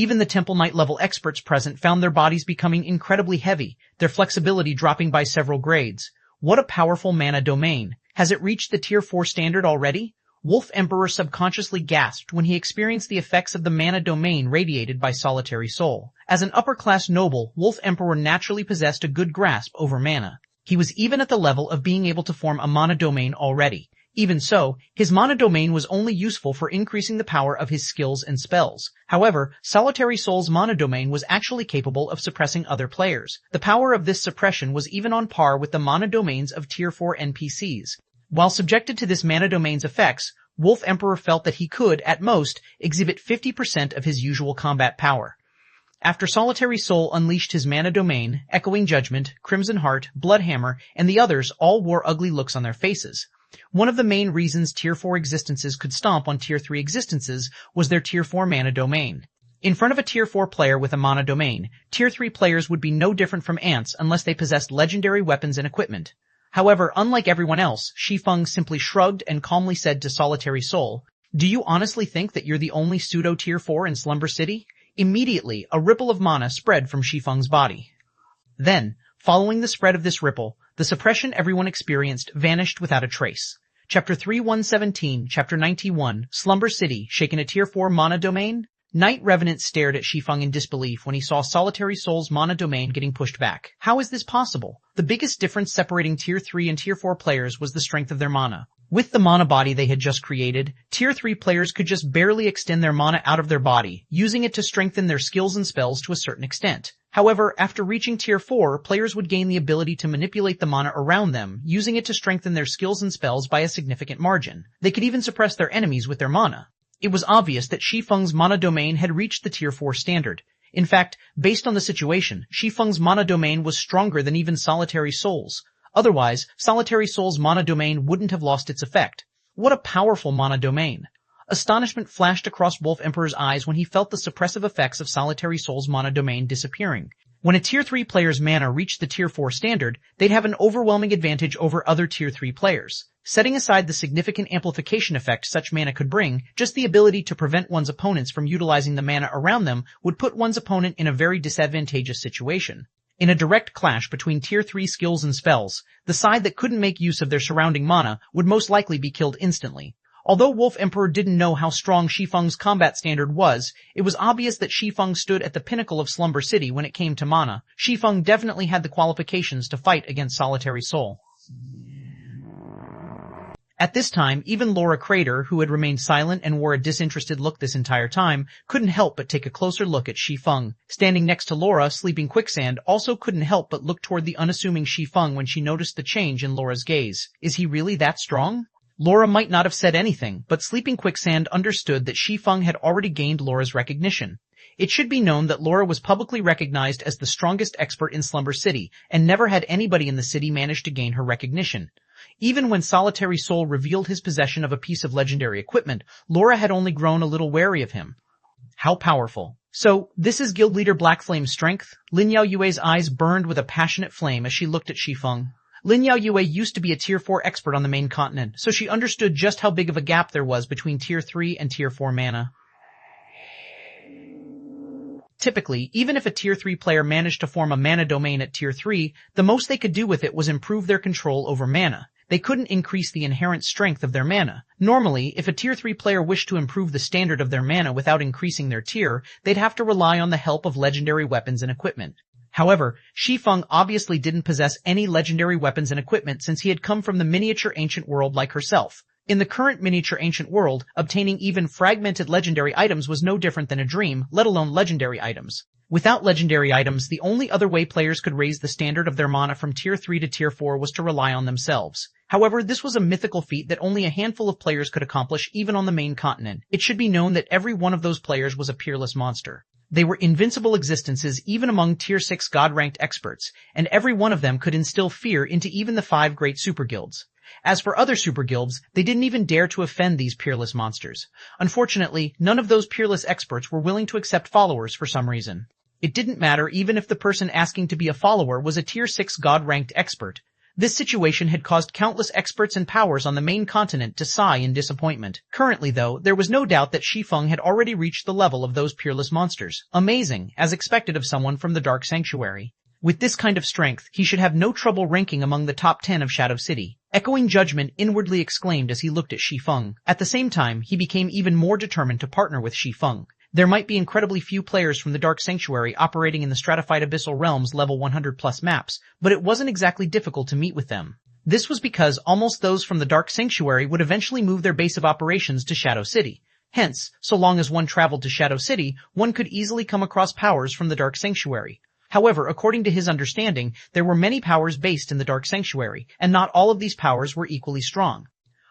Even the Temple Knight level experts present found their bodies becoming incredibly heavy, their flexibility dropping by several grades. What a powerful mana domain. Has it reached the Tier 4 standard already? Wolf Emperor subconsciously gasped when he experienced the effects of the mana domain radiated by Solitary Soul. As an upper-class noble, Wolf Emperor naturally possessed a good grasp over mana. He was even at the level of being able to form a mana domain already. Even so, his mana domain was only useful for increasing the power of his skills and spells. However, Solitary Soul's mana domain was actually capable of suppressing other players. The power of this suppression was even on par with the mana domains of Tier 4 NPCs. While subjected to this mana domain's effects, Wolf Emperor felt that he could, at most, exhibit 50% of his usual combat power. After Solitary Soul unleashed his mana domain, Echoing Judgment, Crimson Heart, Bloodhammer, and the others all wore ugly looks on their faces. One of the main reasons Tier 4 existences could stomp on Tier 3 existences was their Tier 4 mana domain. In front of a Tier 4 player with a mana domain, Tier 3 players would be no different from ants unless they possessed legendary weapons and equipment. However, unlike everyone else, Shi Feng simply shrugged and calmly said to Solitary Soul, "Do you honestly think that you're the only pseudo-Tier 4 in Slumber City?" Immediately, a ripple of mana spread from Shi Feng's body. Then, following the spread of this ripple, the suppression everyone experienced vanished without a trace. Chapter 3117, Chapter 91, Slumber City, shaken a Tier 4 mana domain? Night Revenant stared at Shi Feng in disbelief when he saw Solitary Soul's mana domain getting pushed back. How is this possible? The biggest difference separating Tier 3 and Tier 4 players was the strength of their mana. With the mana body they had just created, Tier 3 players could just barely extend their mana out of their body, using it to strengthen their skills and spells to a certain extent. However, after reaching Tier 4, players would gain the ability to manipulate the mana around them, using it to strengthen their skills and spells by a significant margin. They could even suppress their enemies with their mana. It was obvious that Shi Feng's mana domain had reached the Tier 4 standard. In fact, based on the situation, Shi Feng's mana domain was stronger than even Solitary Soul's. Otherwise, Solitary Soul's mana domain wouldn't have lost its effect. What a powerful mana domain! Astonishment flashed across Wolf Emperor's eyes when he felt the suppressive effects of Solitary Soul's mana domain disappearing. When a Tier 3 player's mana reached the Tier 4 standard, they'd have an overwhelming advantage over other Tier 3 players. Setting aside the significant amplification effect such mana could bring, just the ability to prevent one's opponents from utilizing the mana around them would put one's opponent in a very disadvantageous situation. In a direct clash between Tier 3 skills and spells, the side that couldn't make use of their surrounding mana would most likely be killed instantly. Although Wolf Emperor didn't know how strong Shi Feng's combat standard was, it was obvious that Shi Feng stood at the pinnacle of Slumber City when it came to mana. Shi Feng definitely had the qualifications to fight against Solitary Soul. At this time, even Laura Crater, who had remained silent and wore a disinterested look this entire time, couldn't help but take a closer look at Shi Feng. Standing next to Laura, Sleeping Quicksand also couldn't help but look toward the unassuming Shi Feng when she noticed the change in Laura's gaze. Is he really that strong? Laura might not have said anything, but Sleeping Quicksand understood that Shi Feng had already gained Laura's recognition. It should be known that Laura was publicly recognized as the strongest expert in Slumber City, and never had anybody in the city managed to gain her recognition. Even when Solitary Soul revealed his possession of a piece of legendary equipment, Laura had only grown a little wary of him. How powerful. So, this is Guild Leader Black Flame's strength? Lin Yao Yue's eyes burned with a passionate flame as she looked at Shi Feng. Lin Yao Yue used to be a Tier 4 expert on the main continent, so she understood just how big of a gap there was between Tier 3 and Tier 4 mana. Typically, even if a Tier 3 player managed to form a mana domain at Tier 3, the most they could do with it was improve their control over mana. They couldn't increase the inherent strength of their mana. Normally, if a Tier 3 player wished to improve the standard of their mana without increasing their tier, they'd have to rely on the help of legendary weapons and equipment. However, Shi Feng obviously didn't possess any legendary weapons and equipment since he had come from the miniature ancient world like herself. In the current miniature ancient world, obtaining even fragmented legendary items was no different than a dream, let alone legendary items. Without legendary items, the only other way players could raise the standard of their mana from Tier 3 to Tier 4 was to rely on themselves. However, this was a mythical feat that only a handful of players could accomplish even on the main continent. It should be known that every one of those players was a peerless monster. They were invincible existences even among Tier 6 God-ranked experts, and every one of them could instill fear into even the 5 great superguilds. As for other superguilds, they didn't even dare to offend these peerless monsters. Unfortunately, none of those peerless experts were willing to accept followers for some reason. It didn't matter even if the person asking to be a follower was a Tier 6 God-ranked expert. This situation had caused countless experts and powers on the main continent to sigh in disappointment. Currently, though, there was no doubt that Shi Feng had already reached the level of those peerless monsters. Amazing, as expected of someone from the Dark Sanctuary. With this kind of strength, he should have no trouble ranking among the top 10 of Shadow City. Echoing Judgment inwardly exclaimed as he looked at Shi Feng. At the same time, he became even more determined to partner with Shi Feng. There might be incredibly few players from the Dark Sanctuary operating in the stratified abyssal realms level 100+ maps, but it wasn't exactly difficult to meet with them. This was because almost those from the Dark Sanctuary would eventually move their base of operations to Shadow City. Hence, so long as one traveled to Shadow City, one could easily come across powers from the Dark Sanctuary. However, according to his understanding, there were many powers based in the Dark Sanctuary, and not all of these powers were equally strong.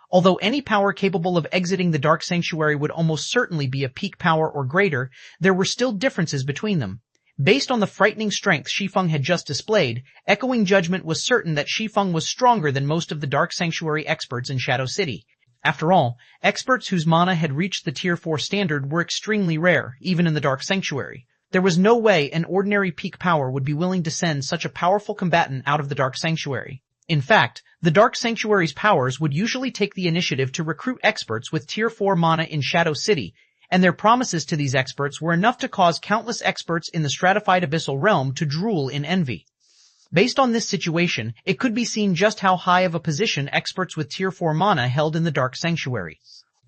Although any power capable of exiting the Dark Sanctuary would almost certainly be a peak power or greater, there were still differences between them. Based on the frightening strength Shi Feng had just displayed, Echoing Judgment was certain that Shi Feng was stronger than most of the Dark Sanctuary experts in Shadow City. After all, experts whose mana had reached the Tier 4 standard were extremely rare, even in the Dark Sanctuary. There was no way an ordinary peak power would be willing to send such a powerful combatant out of the Dark Sanctuary. In fact, the Dark Sanctuary's powers would usually take the initiative to recruit experts with Tier 4 mana in Shadow City, and their promises to these experts were enough to cause countless experts in the stratified abyssal realm to drool in envy. Based on this situation, it could be seen just how high of a position experts with Tier 4 mana held in the Dark Sanctuary.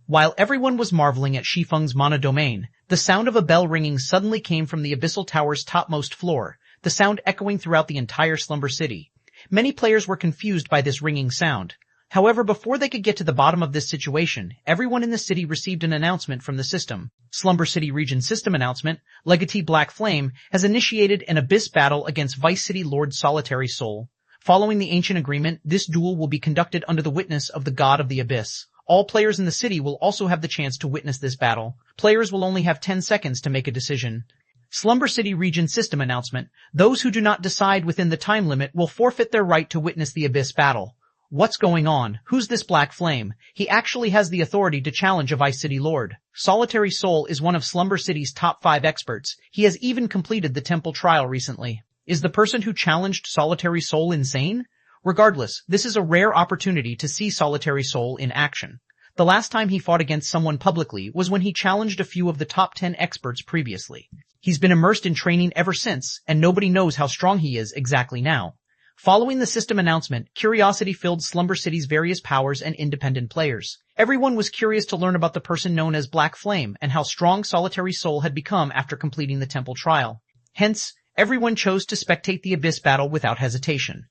While everyone was marveling at Shi Feng's mana domain, the sound of a bell ringing suddenly came from the abyssal tower's topmost floor, the sound echoing throughout the entire Slumber City. Many players were confused by this ringing sound. However, before they could get to the bottom of this situation, everyone in the city received an announcement from the system. Slumber City Region System Announcement, Legatee Black Flame has initiated an abyss battle against Vice City Lord Solitary Soul. Following the ancient agreement, this duel will be conducted under the witness of the God of the Abyss. All players in the city will also have the chance to witness this battle. Players will only have 10 seconds to make a decision. Slumber City Region System Announcement. Those who do not decide within the time limit will forfeit their right to witness the Abyss battle. What's going on? Who's this Black Flame? He actually has the authority to challenge a Vice City Lord. Solitary Soul is one of Slumber City's top 5 experts. He has even completed the temple trial recently. Is the person who challenged Solitary Soul insane? Regardless, this is a rare opportunity to see Solitary Soul in action. The last time he fought against someone publicly was when he challenged a few of the top 10 experts previously. He's been immersed in training ever since, and nobody knows how strong he is exactly now. Following the system announcement, curiosity filled Slumber City's various powers and independent players. Everyone was curious to learn about the person known as Black Flame and how strong Solitary Soul had become after completing the temple trial. Hence, everyone chose to spectate the Abyss battle without hesitation.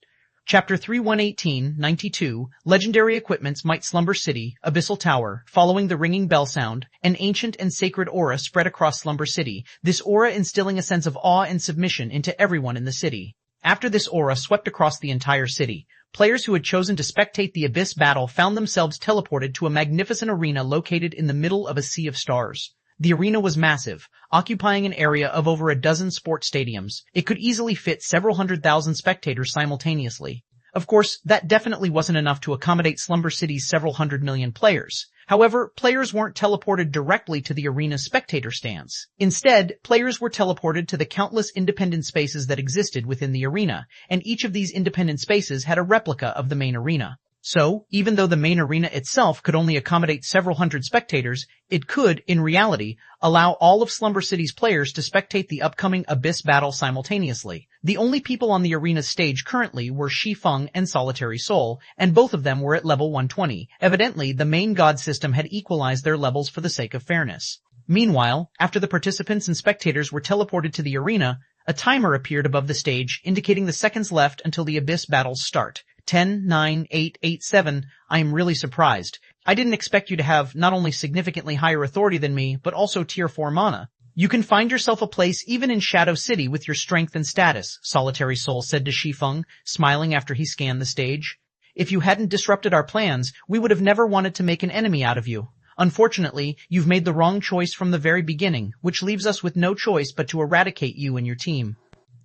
Chapter 3118-92, Legendary Equipments Might Slumber City, Abyssal Tower. Following the ringing bell sound, an ancient and sacred aura spread across Slumber City, this aura instilling a sense of awe and submission into everyone in the city. After this aura swept across the entire city, players who had chosen to spectate the Abyss battle found themselves teleported to a magnificent arena located in the middle of a sea of stars. The arena was massive, occupying an area of over a dozen sports stadiums. It could easily fit several 100,000 spectators simultaneously. Of course, that definitely wasn't enough to accommodate Slumber City's several 100 million players. However, players weren't teleported directly to the arena's spectator stands. Instead, players were teleported to the countless independent spaces that existed within the arena, and each of these independent spaces had a replica of the main arena. So, even though the main arena itself could only accommodate several hundred spectators, it could, in reality, allow all of Slumber City's players to spectate the upcoming Abyss battle simultaneously. The only people on the arena's stage currently were Shi Feng and Solitary Soul, and both of them were at level 120. Evidently, the main god system had equalized their levels for the sake of fairness. Meanwhile, after the participants and spectators were teleported to the arena, a timer appeared above the stage, indicating the seconds left until the Abyss battles start. 10, 9, 8, 8, 7. I am really surprised. I didn't expect you to have not only significantly higher authority than me, but also Tier 4 mana. You can find yourself a place even in Shadow City with your strength and status, Solitary Soul said to Shi Feng, smiling after he scanned the stage. If you hadn't disrupted our plans, we would have never wanted to make an enemy out of you. Unfortunately, you've made the wrong choice from the very beginning, which leaves us with no choice but to eradicate you and your team.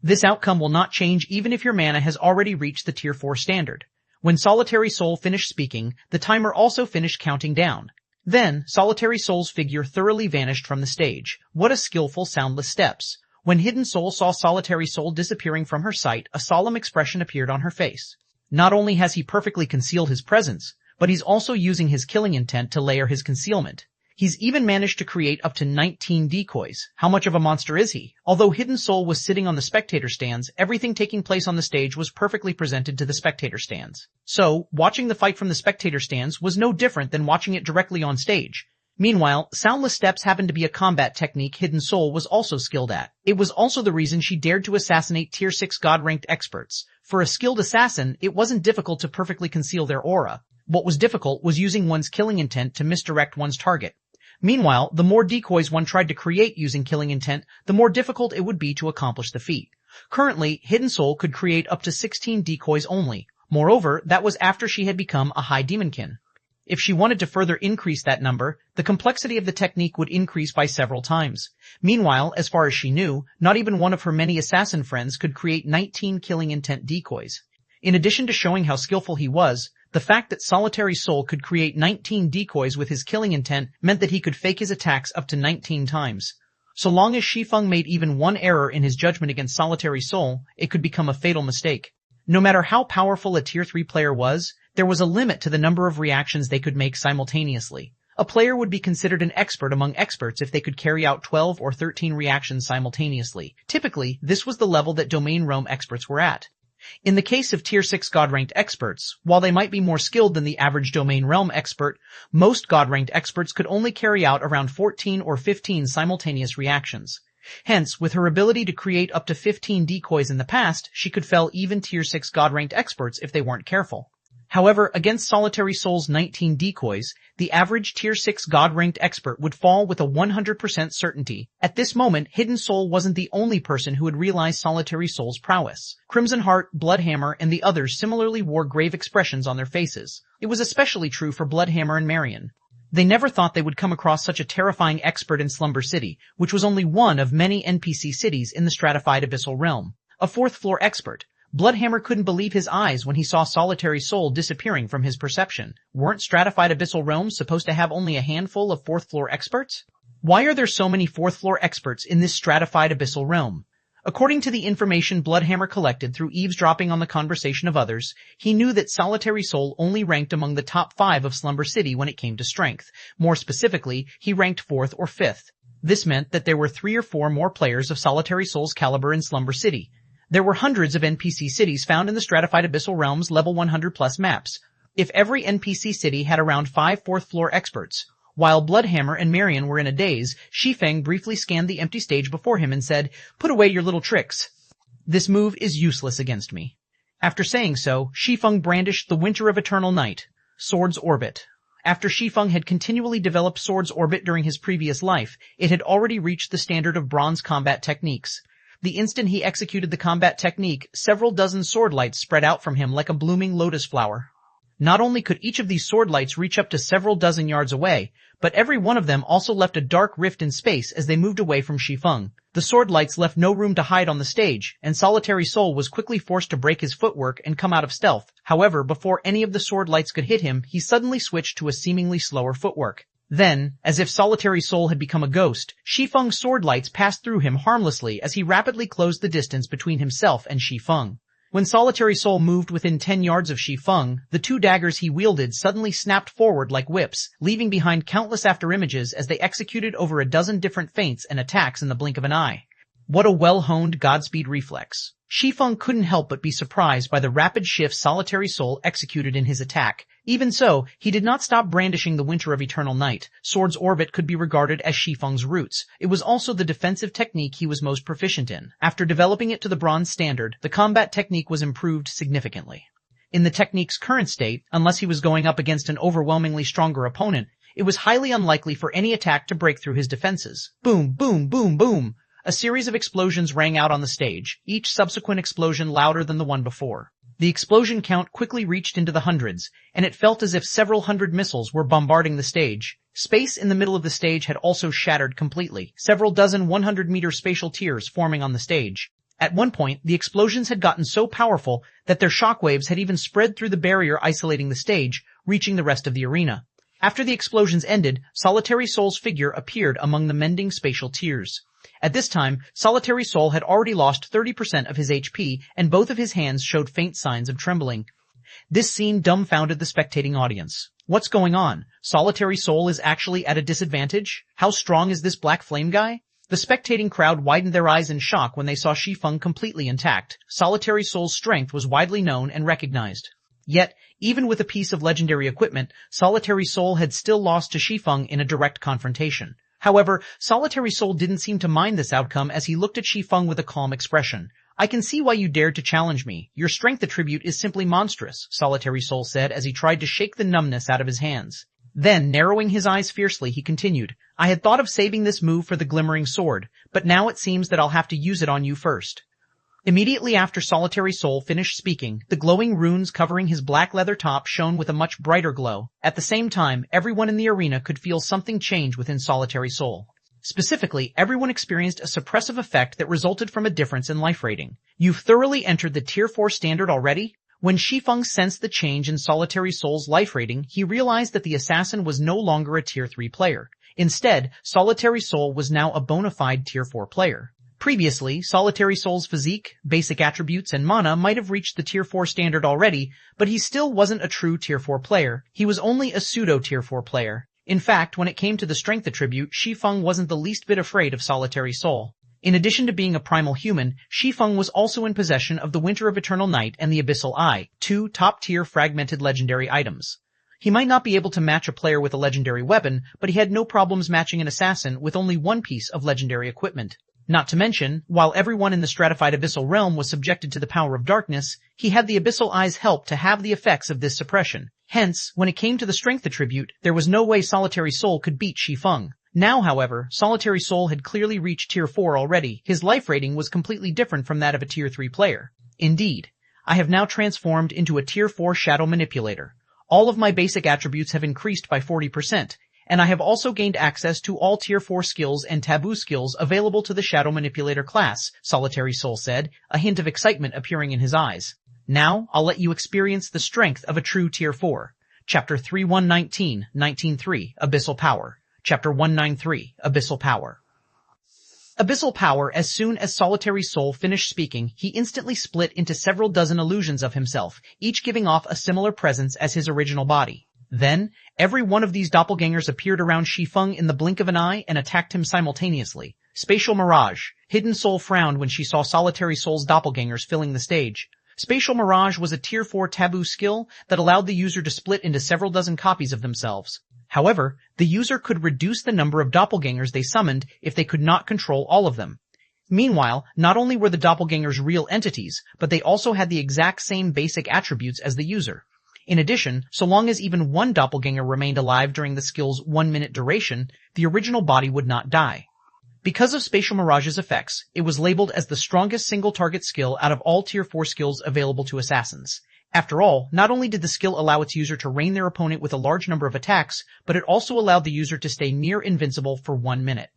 This outcome will not change even if your mana has already reached the Tier 4 standard. When Solitary Soul finished speaking, the timer also finished counting down. Then, Solitary Soul's figure thoroughly vanished from the stage. What a skillful, soundless steps. When Hidden Soul saw Solitary Soul disappearing from her sight, a solemn expression appeared on her face. Not only has he perfectly concealed his presence, but he's also using his killing intent to layer his concealment. He's even managed to create up to 19 decoys. How much of a monster is he? Although Hidden Soul was sitting on the spectator stands, everything taking place on the stage was perfectly presented to the spectator stands. So, watching the fight from the spectator stands was no different than watching it directly on stage. Meanwhile, soundless steps happened to be a combat technique Hidden Soul was also skilled at. It was also the reason she dared to assassinate Tier 6 God-ranked experts. For a skilled assassin, it wasn't difficult to perfectly conceal their aura. What was difficult was using one's killing intent to misdirect one's target. Meanwhile, the more decoys one tried to create using killing intent, the more difficult it would be to accomplish the feat. Currently, Hidden Soul could create up to 16 decoys only. Moreover, that was after she had become a high demonkin. If she wanted to further increase that number, the complexity of the technique would increase by several times. Meanwhile, as far as she knew, not even one of her many assassin friends could create 19 killing intent decoys. In addition to showing how skillful he was, the fact that Solitary Soul could create 19 decoys with his killing intent meant that he could fake his attacks up to 19 times. So long as Shi Feng made even one error in his judgment against Solitary Soul, it could become a fatal mistake. No matter how powerful a Tier 3 player was, there was a limit to the number of reactions they could make simultaneously. A player would be considered an expert among experts if they could carry out 12 or 13 reactions simultaneously. Typically, this was the level that Domain Realm experts were at. In the case of Tier 6 God-ranked experts, while they might be more skilled than the average Domain Realm expert, most God-ranked experts could only carry out around 14 or 15 simultaneous reactions. Hence, with her ability to create up to 15 decoys in the past, she could fell even Tier 6 God-ranked experts if they weren't careful. However, against Solitary Soul's 19 decoys, the average Tier 6 God-ranked expert would fall with a 100% certainty. At this moment, Hidden Soul wasn't the only person who had realized Solitary Soul's prowess. Crimson Heart, Bloodhammer, and the others similarly wore grave expressions on their faces. It was especially true for Bloodhammer and Marion. They never thought they would come across such a terrifying expert in Slumber City, which was only one of many NPC cities in the stratified abyssal realm. A fourth-floor expert. Bloodhammer couldn't believe his eyes when he saw Solitary Soul disappearing from his perception. Weren't stratified abyssal realms supposed to have only a handful of fourth-floor experts? Why are there so many fourth-floor experts in this stratified abyssal realm? According to the information Bloodhammer collected through eavesdropping on the conversation of others, he knew that Solitary Soul only ranked among the top 5 of Slumber City when it came to strength. More specifically, he ranked 4th or 5th. This meant that there were 3 or 4 more players of Solitary Soul's caliber in Slumber City. There were hundreds of NPC cities found in the stratified abyssal realms level 100 plus maps. If every NPC city had around 5 fourth-floor experts, while Bloodhammer and Marion were in a daze, Shi Feng briefly scanned the empty stage before him and said, "Put away your little tricks. This move is useless against me." After saying so, Shi Feng brandished the Winter of Eternal Night, Sword's Orbit. After Shi Feng had continually developed Sword's Orbit during his previous life, it had already reached the standard of bronze combat techniques. The instant he executed the combat technique, several dozen sword lights spread out from him like a blooming lotus flower. Not only could each of these sword lights reach up to several dozen yards away, but every one of them also left a dark rift in space as they moved away from Shi Feng. The sword lights left no room to hide on the stage, and Solitary Soul was quickly forced to break his footwork and come out of stealth. However, before any of the sword lights could hit him, he suddenly switched to a seemingly slower footwork. Then, as if Solitary Soul had become a ghost, Shi Feng's sword lights passed through him harmlessly as he rapidly closed the distance between himself and Shi Feng. When Solitary Soul moved within 10 yards of Shi Feng, the 2 daggers he wielded suddenly snapped forward like whips, leaving behind countless afterimages as they executed over a dozen different feints and attacks in the blink of an eye. What a well-honed Godspeed reflex. Shi Feng couldn't help but be surprised by the rapid shift Solitary Soul executed in his attack. Even so, he did not stop brandishing the Winter of Eternal Night. Sword's Orbit could be regarded as Shi Feng's roots. It was also the defensive technique he was most proficient in. After developing it to the bronze standard, the combat technique was improved significantly. In the technique's current state, unless he was going up against an overwhelmingly stronger opponent, it was highly unlikely for any attack to break through his defenses. Boom, boom, boom, boom! A series of explosions rang out on the stage, each subsequent explosion louder than the one before. The explosion count quickly reached into the hundreds, and it felt as if several hundred missiles were bombarding the stage. Space in the middle of the stage had also shattered completely, several dozen 100-meter spatial tiers forming on the stage. At one point, the explosions had gotten so powerful that their shockwaves had even spread through the barrier isolating the stage, reaching the rest of the arena. After the explosions ended, Solitary Soul's figure appeared among the mending spatial tiers. At this time, Solitary Soul had already lost 30% of his HP, and both of his hands showed faint signs of trembling. This scene dumbfounded the spectating audience. What's going on? Solitary Soul is actually at a disadvantage? How strong is this black flame guy? The spectating crowd widened their eyes in shock when they saw Shi Feng completely intact. Solitary Soul's strength was widely known and recognized. Yet, even with a piece of legendary equipment, Solitary Soul had still lost to Shi Feng in a direct confrontation. However, Solitary Soul didn't seem to mind this outcome as he looked at Shi Feng with a calm expression. I can see why you dared to challenge me. Your strength attribute is simply monstrous, Solitary Soul said as he tried to shake the numbness out of his hands. Then, narrowing his eyes fiercely, he continued, I had thought of saving this move for the glimmering sword, but now it seems that I'll have to use it on you first. Immediately after Solitary Soul finished speaking, the glowing runes covering his black leather top shone with a much brighter glow. At the same time, everyone in the arena could feel something change within Solitary Soul. Specifically, everyone experienced a suppressive effect that resulted from a difference in life rating. You've thoroughly entered the Tier 4 standard already? When Shi Feng sensed the change in Solitary Soul's life rating, he realized that the assassin was no longer a Tier 3 player. Instead, Solitary Soul was now a bona fide Tier 4 player. Previously, Solitary Soul's physique, basic attributes, and mana might have reached the Tier 4 standard already, but he still wasn't a true Tier 4 player. He was only a pseudo-Tier 4 player. In fact, when it came to the strength attribute, Shi Feng wasn't the least bit afraid of Solitary Soul. In addition to being a primal human, Shi Feng was also in possession of the Winter of Eternal Night and the Abyssal Eye, two top-tier fragmented legendary items. He might not be able to match a player with a legendary weapon, but he had no problems matching an assassin with only one piece of legendary equipment. Not to mention, while everyone in the stratified abyssal realm was subjected to the power of darkness, he had the Abyssal Eye's help to have the effects of this suppression. Hence, when it came to the strength attribute, there was no way Solitary Soul could beat Shi Feng. Now, however, Solitary Soul had clearly reached Tier 4 already. His life rating was completely different from that of a Tier 3 player. Indeed, I have now transformed into a Tier 4 Shadow Manipulator. All of my basic attributes have increased by 40%. And I have also gained access to all Tier 4 skills and taboo skills available to the Shadow Manipulator class, Solitary Soul said, a hint of excitement appearing in his eyes. Now, I'll let you experience the strength of a true Tier 4. Chapter 3119, 19.3, Abyssal Power. Chapter 193, Abyssal Power. Abyssal Power. As soon as Solitary Soul finished speaking, he instantly split into several dozen illusions of himself, each giving off a similar presence as his original body. Then, every one of these doppelgangers appeared around Shi Feng in the blink of an eye and attacked him simultaneously. Spatial Mirage. Hidden Soul frowned when she saw Solitary Soul's doppelgangers filling the stage. Spatial Mirage was a Tier 4 taboo skill that allowed the user to split into several dozen copies of themselves. However, the user could reduce the number of doppelgangers they summoned if they could not control all of them. Meanwhile, not only were the doppelgangers real entities, but they also had the exact same basic attributes as the user. In addition, so long as even one doppelganger remained alive during the skill's 1-minute duration, the original body would not die. Because of Spatial Mirage's effects, it was labeled as the strongest single-target skill out of all Tier 4 skills available to assassins. After all, not only did the skill allow its user to rain their opponent with a large number of attacks, but it also allowed the user to stay near invincible for 1 minute.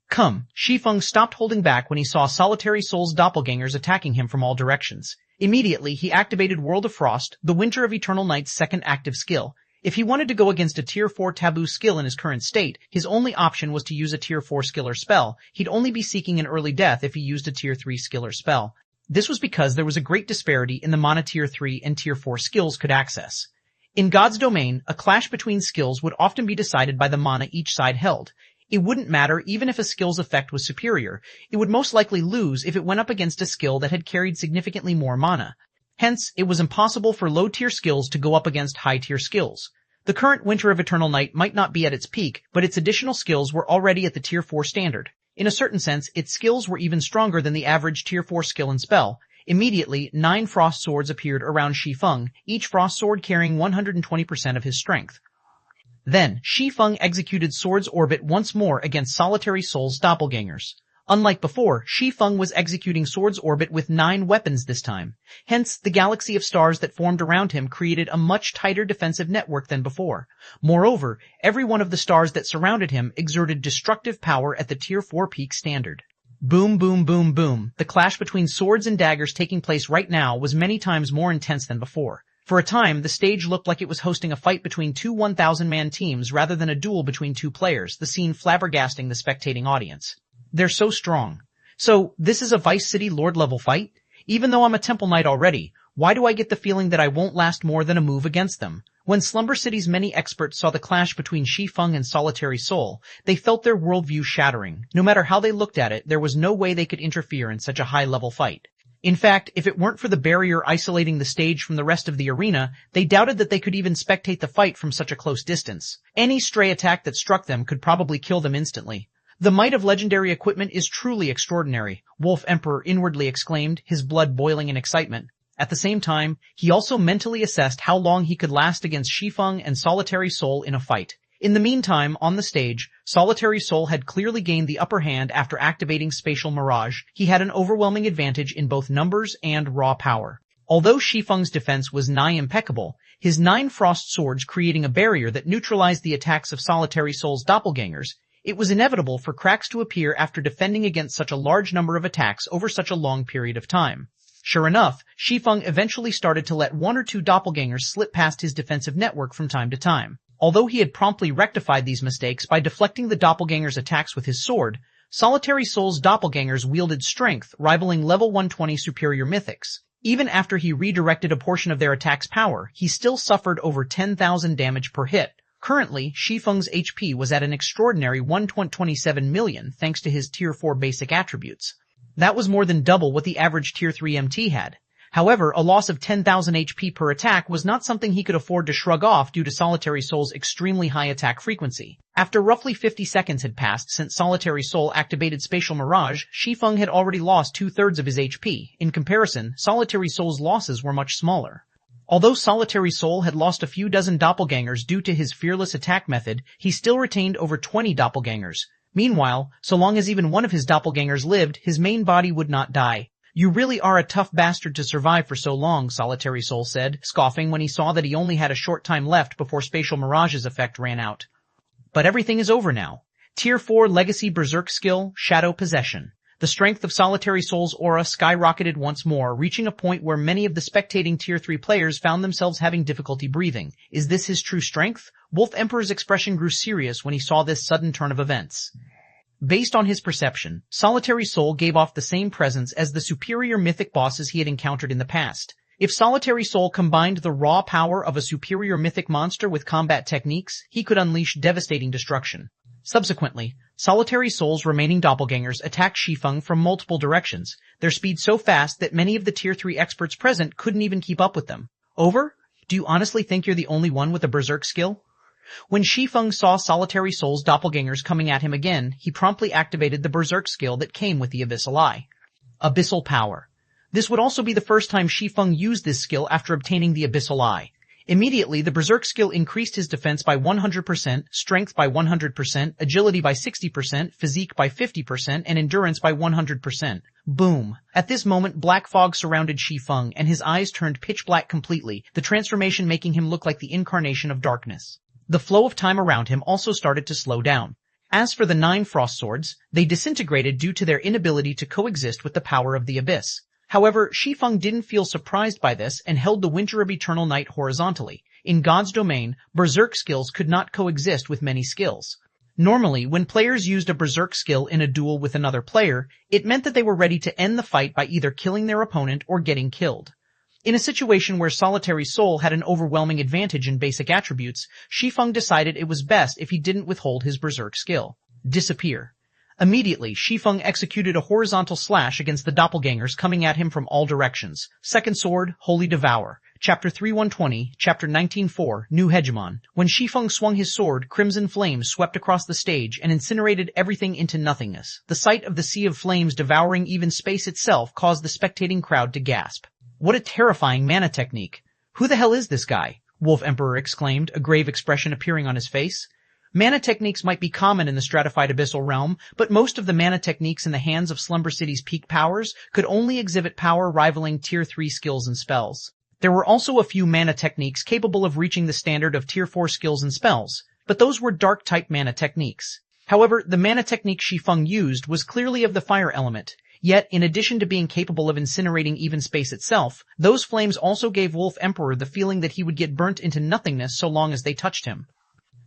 Come, Shi Feng stopped holding back when he saw Solitary Soul's doppelgangers attacking him from all directions. Immediately, he activated World of Frost, the Winter of Eternal Night's second active skill. If he wanted to go against a Tier 4 taboo skill in his current state, his only option was to use a Tier 4 skill or spell. He'd only be seeking an early death if he used a Tier 3 skill or spell. This was because there was a great disparity in the mana Tier 3 and Tier 4 skills could access. In God's domain, a clash between skills would often be decided by the mana each side held. It wouldn't matter even if a skill's effect was superior. It would most likely lose if it went up against a skill that had carried significantly more mana. Hence, it was impossible for low-tier skills to go up against high-tier skills. The current Winter of Eternal Night might not be at its peak, but its additional skills were already at the Tier 4 standard. In a certain sense, its skills were even stronger than the average Tier 4 skill and spell. Immediately, 9 frost swords appeared around Shi Feng, each frost sword carrying 120% of his strength. Then, Shi Feng executed Sword's Orbit once more against Solitary Soul's doppelgangers. Unlike before, Shi Feng was executing Sword's Orbit with 9 weapons this time. Hence, the galaxy of stars that formed around him created a much tighter defensive network than before. Moreover, every one of the stars that surrounded him exerted destructive power at the Tier 4 peak standard. Boom, boom, boom, boom. The clash between swords and daggers taking place right now was many times more intense than before. For a time, the stage looked like it was hosting a fight between two 1,000-man teams rather than a duel between two players, the scene flabbergasting the spectating audience. They're so strong. So, this is a Vice City Lord level fight? Even though I'm a Temple Knight already, Why do I get the feeling that I won't last more than a move against them? When Slumber City's many experts saw the clash between Shi Feng and Solitary Soul, they felt their worldview shattering. No matter how they looked at it, there was no way they could interfere in such a high-level fight. In fact, if it weren't for the barrier isolating the stage from the rest of the arena, they doubted that they could even spectate the fight from such a close distance. Any stray attack that struck them could probably kill them instantly. The might of legendary equipment is truly extraordinary, Wolf Emperor inwardly exclaimed, his blood boiling in excitement. At the same time, he also mentally assessed how long he could last against Shi Feng and Solitary Soul in a fight. In the meantime, on the stage, Solitary Soul had clearly gained the upper hand after activating Spatial Mirage. He had an overwhelming advantage in both numbers and raw power. Although Shi Feng's defense was nigh impeccable, his 9 frost swords creating a barrier that neutralized the attacks of Solitary Soul's doppelgangers, it was inevitable for cracks to appear after defending against such a large number of attacks over such a long period of time. Sure enough, Shi Feng eventually started to let 1 or 2 doppelgangers slip past his defensive network from time to time. Although he had promptly rectified these mistakes by deflecting the doppelgangers' attacks with his sword, Solitary Soul's doppelgangers wielded strength rivaling level 120 superior mythics. Even after he redirected a portion of their attack's power, he still suffered over 10,000 damage per hit. Currently, Shi Feng's HP was at an extraordinary 127 million thanks to his Tier 4 basic attributes. That was more than double what the average Tier 3 MT had. However, a loss of 10,000 HP per attack was not something he could afford to shrug off due to Solitary Soul's extremely high attack frequency. After roughly 50 seconds had passed since Solitary Soul activated Spatial Mirage, Shi Feng had already lost 2/3 of his HP. In comparison, Solitary Soul's losses were much smaller. Although Solitary Soul had lost a few dozen doppelgangers due to his fearless attack method, he still retained over 20 doppelgangers. Meanwhile, so long as even one of his doppelgangers lived, his main body would not die. You really are a tough bastard to survive for so long, Solitary Soul said, scoffing when he saw that he only had a short time left before Spatial Mirage's effect ran out. But everything is over now. Tier 4 Legacy Berserk skill, Shadow Possession. The strength of Solitary Soul's aura skyrocketed once more, reaching a point where many of the spectating Tier 3 players found themselves having difficulty breathing. Is this his true strength? Wolf Emperor's expression grew serious when he saw this sudden turn of events. Based on his perception, Solitary Soul gave off the same presence as the superior mythic bosses he had encountered in the past. If Solitary Soul combined the raw power of a superior mythic monster with combat techniques, he could unleash devastating destruction. Subsequently, Solitary Soul's remaining doppelgangers attacked Shi Feng from multiple directions, their speed so fast that many of the Tier 3 experts present couldn't even keep up with them. Over? Do you honestly think you're the only one with a berserk skill? When Shi Feng saw Solitary Soul's doppelgangers coming at him again, he promptly activated the berserk skill that came with the Abyssal Eye. Abyssal Power. This would also be the first time Shi Feng used this skill after obtaining the Abyssal Eye. Immediately, the berserk skill increased his defense by 100%, strength by 100%, agility by 60%, physique by 50%, and endurance by 100%. Boom. At this moment, black fog surrounded Shi Feng, and his eyes turned pitch black completely, the transformation making him look like the incarnation of darkness. The flow of time around him also started to slow down. As for the 9 frost swords, they disintegrated due to their inability to coexist with the power of the abyss. However, Shi Feng didn't feel surprised by this and held the Winter of Eternal Night horizontally. In God's domain, berserk skills could not coexist with many skills. Normally, when players used a berserk skill in a duel with another player, it meant that they were ready to end the fight by either killing their opponent or getting killed. In a situation where Solitary Soul had an overwhelming advantage in basic attributes, Shi Feng decided it was best if he didn't withhold his berserk skill. Disappear. Immediately, Shi Feng executed a horizontal slash against the doppelgangers coming at him from all directions. Second Sword, Holy Devour. Chapter 3120, Chapter 19:4, New Hegemon. When Shi Feng swung his sword, crimson flames swept across the stage and incinerated everything into nothingness. The sight of the sea of flames devouring even space itself caused the spectating crowd to gasp. What a terrifying mana technique. Who the hell is this guy? Wolf Emperor exclaimed, a grave expression appearing on his face. Mana techniques might be common in the stratified abyssal realm, but most of the mana techniques in the hands of Slumber City's peak powers could only exhibit power rivaling Tier 3 skills and spells. There were also a few mana techniques capable of reaching the standard of Tier 4 skills and spells, but those were dark-type mana techniques. However, the mana technique Shi Feng used was clearly of the fire element. Yet, in addition to being capable of incinerating even space itself, those flames also gave Wolf Emperor the feeling that he would get burnt into nothingness so long as they touched him.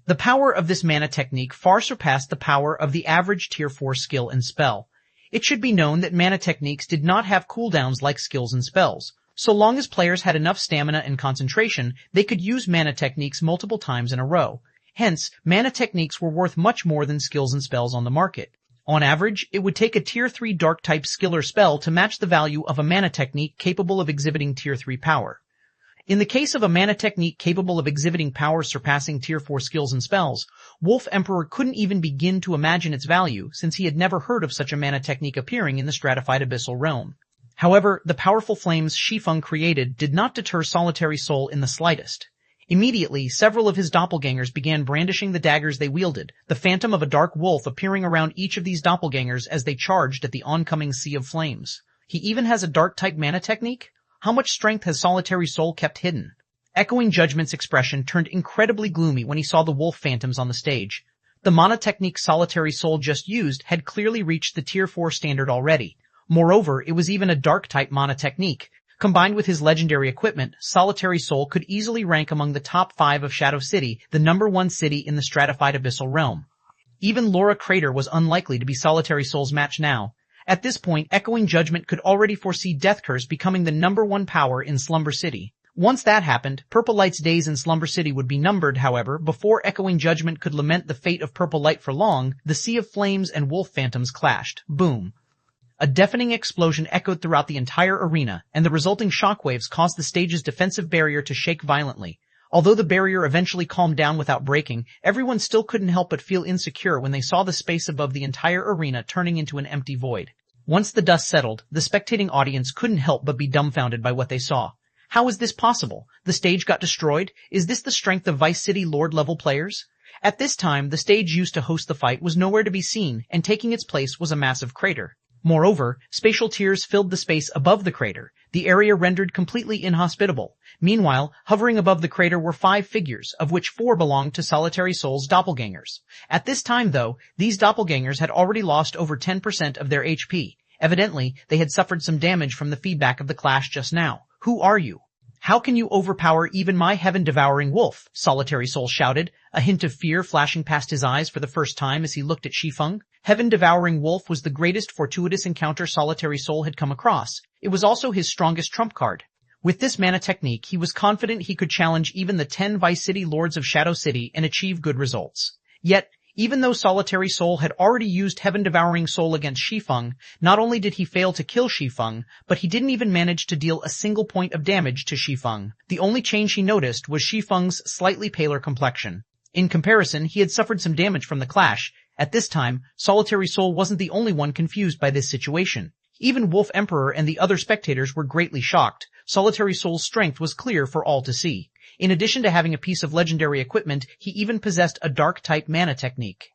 The power of this mana technique far surpassed the power of the average Tier 4 skill and spell. It should be known that mana techniques did not have cooldowns like skills and spells, So long as players had enough stamina and concentration, they could use mana techniques multiple times in a row. Hence, mana techniques were worth much more than skills and spells on the market. On average, it would take a Tier 3 Dark-type skill or spell to match the value of a mana technique capable of exhibiting Tier 3 power. In the case of a mana technique capable of exhibiting power surpassing Tier 4 skills and spells, Wolf Emperor couldn't even begin to imagine its value since he had never heard of such a mana technique appearing in the stratified abyssal realm. However, the powerful flames Shi Feng created did not deter Solitary Soul in the slightest. Immediately, several of his doppelgangers began brandishing the daggers they wielded, the phantom of a dark wolf appearing around each of these doppelgangers as they charged at the oncoming sea of flames. He even has a dark-type mana technique? How much strength has Solitary Soul kept hidden? Echoing Judgment's expression turned incredibly gloomy when he saw the wolf phantoms on the stage. The mana technique Solitary Soul just used had clearly reached the Tier 4 standard already. Moreover, it was even a dark-type mana technique. Combined with his legendary equipment, Solitary Soul could easily rank among the top 5 of Shadow City, the #1 city in the stratified abyssal realm. Even Laura Crater was unlikely to be Solitary Soul's match now. At this point, Echoing Judgment could already foresee Death Curse becoming the #1 power in Slumber City. Once that happened, Purple Light's days in Slumber City would be numbered, however. Before Echoing Judgment could lament the fate of Purple Light for long, the Sea of Flames and Wolf Phantoms clashed. Boom. A deafening explosion echoed throughout the entire arena, and the resulting shockwaves caused the stage's defensive barrier to shake violently. Although the barrier eventually calmed down without breaking, everyone still couldn't help but feel insecure when they saw the space above the entire arena turning into an empty void. Once the dust settled, the spectating audience couldn't help but be dumbfounded by what they saw. How is this possible? The stage got destroyed? Is this the strength of Vice City Lord-level players? At this time, the stage used to host the fight was nowhere to be seen, and taking its place was a massive crater. Moreover, spatial tears filled the space above the crater, the area rendered completely inhospitable. Meanwhile, hovering above the crater were 5 figures, of which 4 belonged to Solitary Soul's doppelgangers. At this time, though, these doppelgangers had already lost over 10% of their HP. Evidently, they had suffered some damage from the feedback of the clash just now. Who are you? How can you overpower even my heaven-devouring wolf? Solitary Soul shouted, a hint of fear flashing past his eyes for the first time as he looked at Shi Feng. Heaven-devouring wolf was the greatest fortuitous encounter Solitary Soul had come across. It was also his strongest trump card. With this mana technique, he was confident he could challenge even the 10 Vice City Lords of Shadow City and achieve good results. Yet, even though Solitary Soul had already used Heaven-Devouring Soul against Shi Feng, not only did he fail to kill Shi Feng, but he didn't even manage to deal a single point of damage to Shi Feng. The only change he noticed was Shi Feng's slightly paler complexion. In comparison, he had suffered some damage from the clash. At this time, Solitary Soul wasn't the only one confused by this situation. Even Wolf Emperor and the other spectators were greatly shocked. Solitary Soul's strength was clear for all to see. In addition to having a piece of legendary equipment, he even possessed a dark-type mana technique.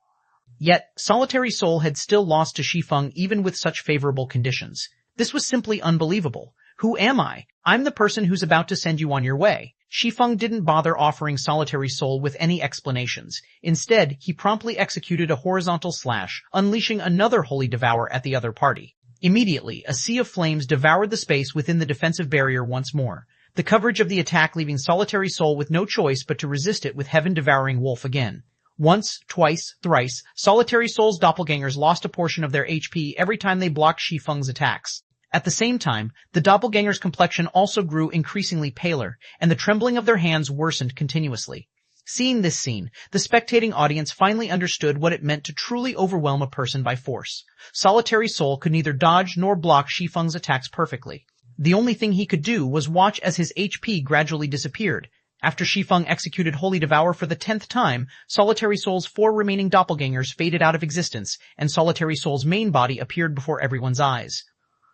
Yet, Solitary Soul had still lost to Shi Feng even with such favorable conditions. This was simply unbelievable. Who am I? I'm the person who's about to send you on your way. Shi Feng didn't bother offering Solitary Soul with any explanations. Instead, he promptly executed a horizontal slash, unleashing another Holy Devour at the other party. Immediately, a sea of flames devoured the space within the defensive barrier once more. The coverage of the attack leaving Solitary Soul with no choice but to resist it with Heaven-Devouring Wolf again. Once, twice, thrice, Solitary Soul's doppelgangers lost a portion of their HP every time they blocked Shi Feng's attacks. At the same time, the doppelgangers' complexion also grew increasingly paler, and the trembling of their hands worsened continuously. Seeing this scene, the spectating audience finally understood what it meant to truly overwhelm a person by force. Solitary Soul could neither dodge nor block Shi Feng's attacks perfectly. The only thing he could do was watch as his HP gradually disappeared. After Shi Feng executed Holy Devour for the 10th time, Solitary Soul's 4 remaining doppelgangers faded out of existence, and Solitary Soul's main body appeared before everyone's eyes.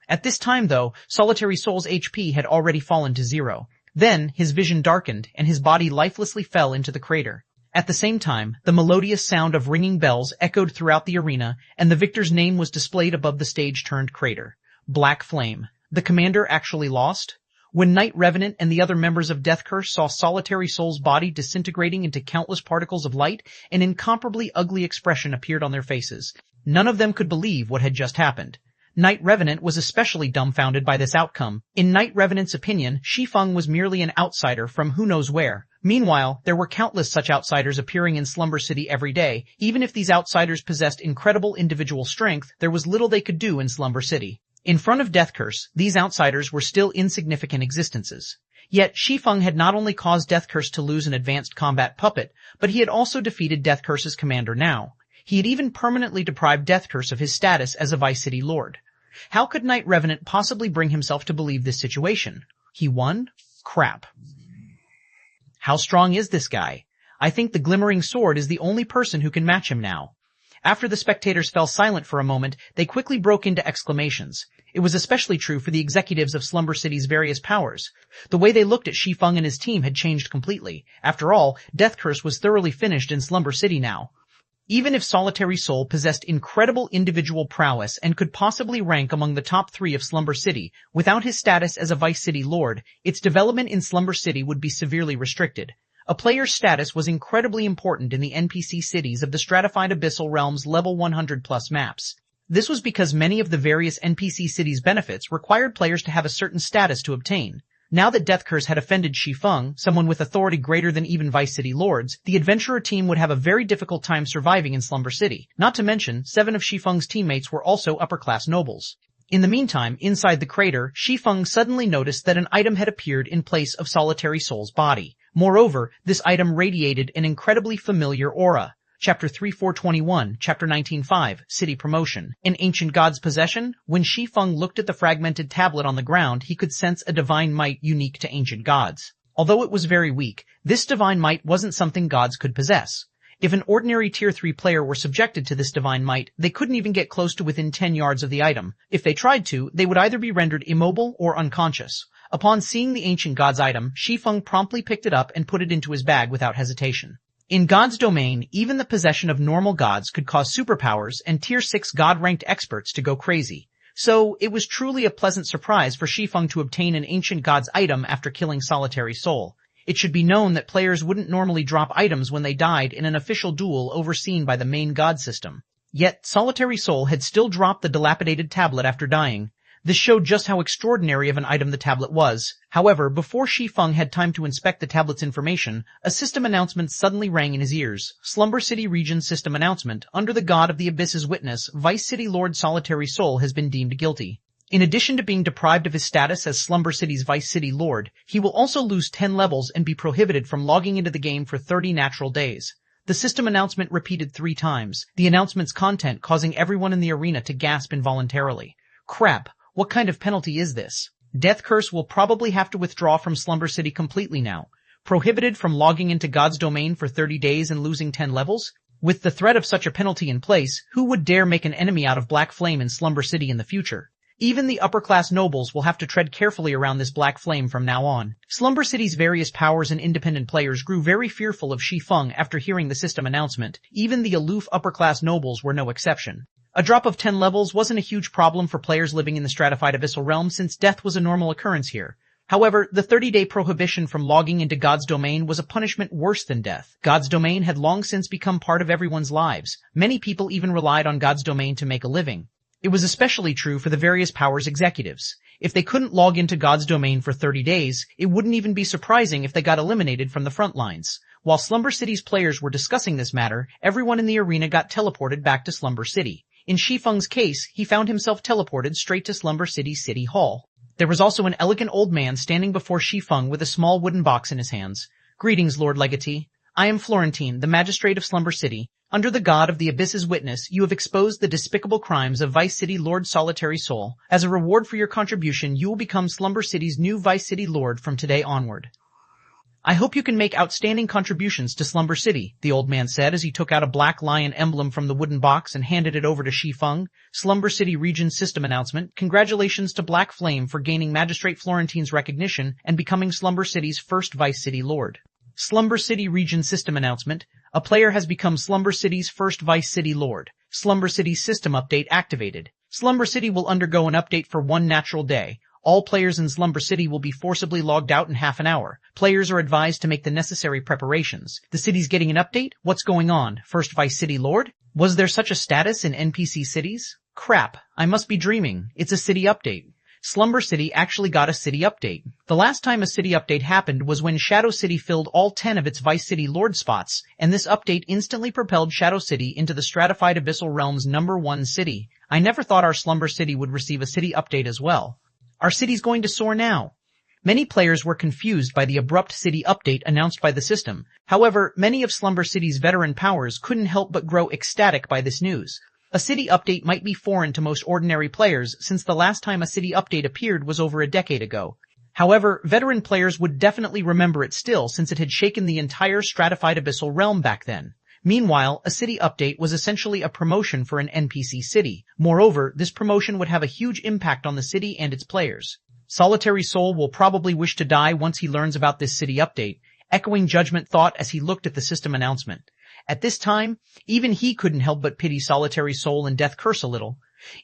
At this time, though, Solitary Soul's HP had already fallen to 0. Then, his vision darkened, and his body lifelessly fell into the crater. At the same time, the melodious sound of ringing bells echoed throughout the arena, and the victor's name was displayed above the stage-turned crater. Black Flame. The commander actually lost? When Night Revenant and the other members of Death Curse saw Solitary Soul's body disintegrating into countless particles of light, an incomparably ugly expression appeared on their faces. None of them could believe what had just happened. Night Revenant was especially dumbfounded by this outcome. In Night Revenant's opinion, Shi Feng was merely an outsider from who knows where. Meanwhile, there were countless such outsiders appearing in Slumber City every day. Even if these outsiders possessed incredible individual strength, there was little they could do in Slumber City. In front of Death Curse, these outsiders were still insignificant existences. Yet, Shi Feng had not only caused Death Curse to lose an advanced combat puppet, but he had also defeated Death Curse's commander now. He had even permanently deprived Death Curse of his status as a Vice City Lord. How could Knight Revenant possibly bring himself to believe this situation? He won? Crap. How strong is this guy? I think the Glimmering Sword is the only person who can match him now. After the spectators fell silent for a moment, they quickly broke into exclamations. It was especially true for the executives of Slumber City's various powers. The way they looked at Shi Feng and his team had changed completely. After all, Death Curse was thoroughly finished in Slumber City now. Even if Solitary Soul possessed incredible individual prowess and could possibly rank among the top 3 of Slumber City, without his status as a Vice City Lord, its development in Slumber City would be severely restricted. A player's status was incredibly important in the NPC cities of the stratified abyssal realms level 100+ maps. This was because many of the various NPC cities' benefits required players to have a certain status to obtain. Now that Death Curse had offended Shi Feng, someone with authority greater than even Vice City Lords, the adventurer team would have a very difficult time surviving in Slumber City. Not to mention, 7 of Shi Feng's teammates were also upper-class nobles. In the meantime, inside the crater, Shi Feng suddenly noticed that an item had appeared in place of Solitary Soul's body. Moreover, this item radiated an incredibly familiar aura. Chapter 3421, Chapter 19.5, City Promotion. An ancient god's possession? When Shi Feng looked at the fragmented tablet on the ground, he could sense a divine might unique to ancient gods. Although it was very weak, this divine might wasn't something gods could possess. If an ordinary Tier 3 player were subjected to this divine might, they couldn't even get close to within 10 yards of the item. If they tried to, they would either be rendered immobile or unconscious. Upon seeing the ancient god's item, Shi Feng promptly picked it up and put it into his bag without hesitation. In God's domain, even the possession of normal gods could cause superpowers and Tier 6 God-ranked experts to go crazy. So, it was truly a pleasant surprise for Shi Feng to obtain an ancient god's item after killing Solitary Soul. It should be known that players wouldn't normally drop items when they died in an official duel overseen by the main god system. Yet, Solitary Soul had still dropped the dilapidated tablet after dying. This showed just how extraordinary of an item the tablet was. However, before Shi Feng had time to inspect the tablet's information, a system announcement suddenly rang in his ears. Slumber City Region System Announcement. Under the God of the Abyss's witness, Vice City Lord Solitary Soul has been deemed guilty. In addition to being deprived of his status as Slumber City's Vice City Lord, he will also lose 10 levels and be prohibited from logging into the game for 30 natural days. The system announcement repeated 3 times, the announcement's content causing everyone in the arena to gasp involuntarily. Crap, what kind of penalty is this? Death Curse will probably have to withdraw from Slumber City completely now. Prohibited from logging into God's domain for 30 days and losing 10 levels? With the threat of such a penalty in place, who would dare make an enemy out of Black Flame in Slumber City in the future? Even the upper-class nobles will have to tread carefully around this Black Flame from now on. Slumber City's various powers and independent players grew very fearful of Shi Feng after hearing the system announcement. Even the aloof upper-class nobles were no exception. A drop of 10 levels wasn't a huge problem for players living in the stratified abyssal realm since death was a normal occurrence here. However, the 30-day prohibition from logging into God's domain was a punishment worse than death. God's domain had long since become part of everyone's lives. Many people even relied on God's domain to make a living. It was especially true for the various powers executives. If they couldn't log into God's domain for 30 days, it wouldn't even be surprising if they got eliminated from the front lines. While Slumber City's players were discussing this matter, everyone in the arena got teleported back to Slumber City. In Shi Feng's case, he found himself teleported straight to Slumber City City Hall. There was also an elegant old man standing before Shi Feng with a small wooden box in his hands. "Greetings, Lord Legatee. I am Florentine, the magistrate of Slumber City. Under the God of the Abyss's witness, you have exposed the despicable crimes of Vice City Lord Solitary Soul. As a reward for your contribution, you will become Slumber City's new Vice City Lord from today onward. I hope you can make outstanding contributions to Slumber City," the old man said as he took out a black lion emblem from the wooden box and handed it over to Shi Feng. Slumber City Region System Announcement. Congratulations to Black Flame for gaining Magistrate Florentine's recognition and becoming Slumber City's first Vice City Lord. Slumber City Region System Announcement. A player has become Slumber City's first Vice City Lord. Slumber City System Update activated. Slumber City will undergo an update for 1 natural day. All players in Slumber City will be forcibly logged out in half an hour. Players are advised to make the necessary preparations. The city's getting an update? What's going on? First Vice City Lord? Was there such a status in NPC cities? Crap, I must be dreaming. It's a city update. Slumber City actually got a city update. The last time a city update happened was when Shadow City filled all 10 of its Vice City Lord spots, and this update instantly propelled Shadow City into the stratified Abyssal Realm's #1 city. I never thought our Slumber City would receive a city update as well. Our city's going to soar now. Many players were confused by the abrupt city update announced by the system. However, many of Slumber City's veteran powers couldn't help but grow ecstatic by this news. A city update might be foreign to most ordinary players since the last time a city update appeared was over a decade ago. However, veteran players would definitely remember it still since it had shaken the entire stratified Abyssal Realm back then. Meanwhile, a city update was essentially a promotion for an NPC city. Moreover, this promotion would have a huge impact on the city and its players. Solitary Soul will probably wish to die once he learns about this city update, Echoing Judgment thought as he looked at the system announcement. At this time, even he couldn't help but pity Solitary Soul and Death Curse a little.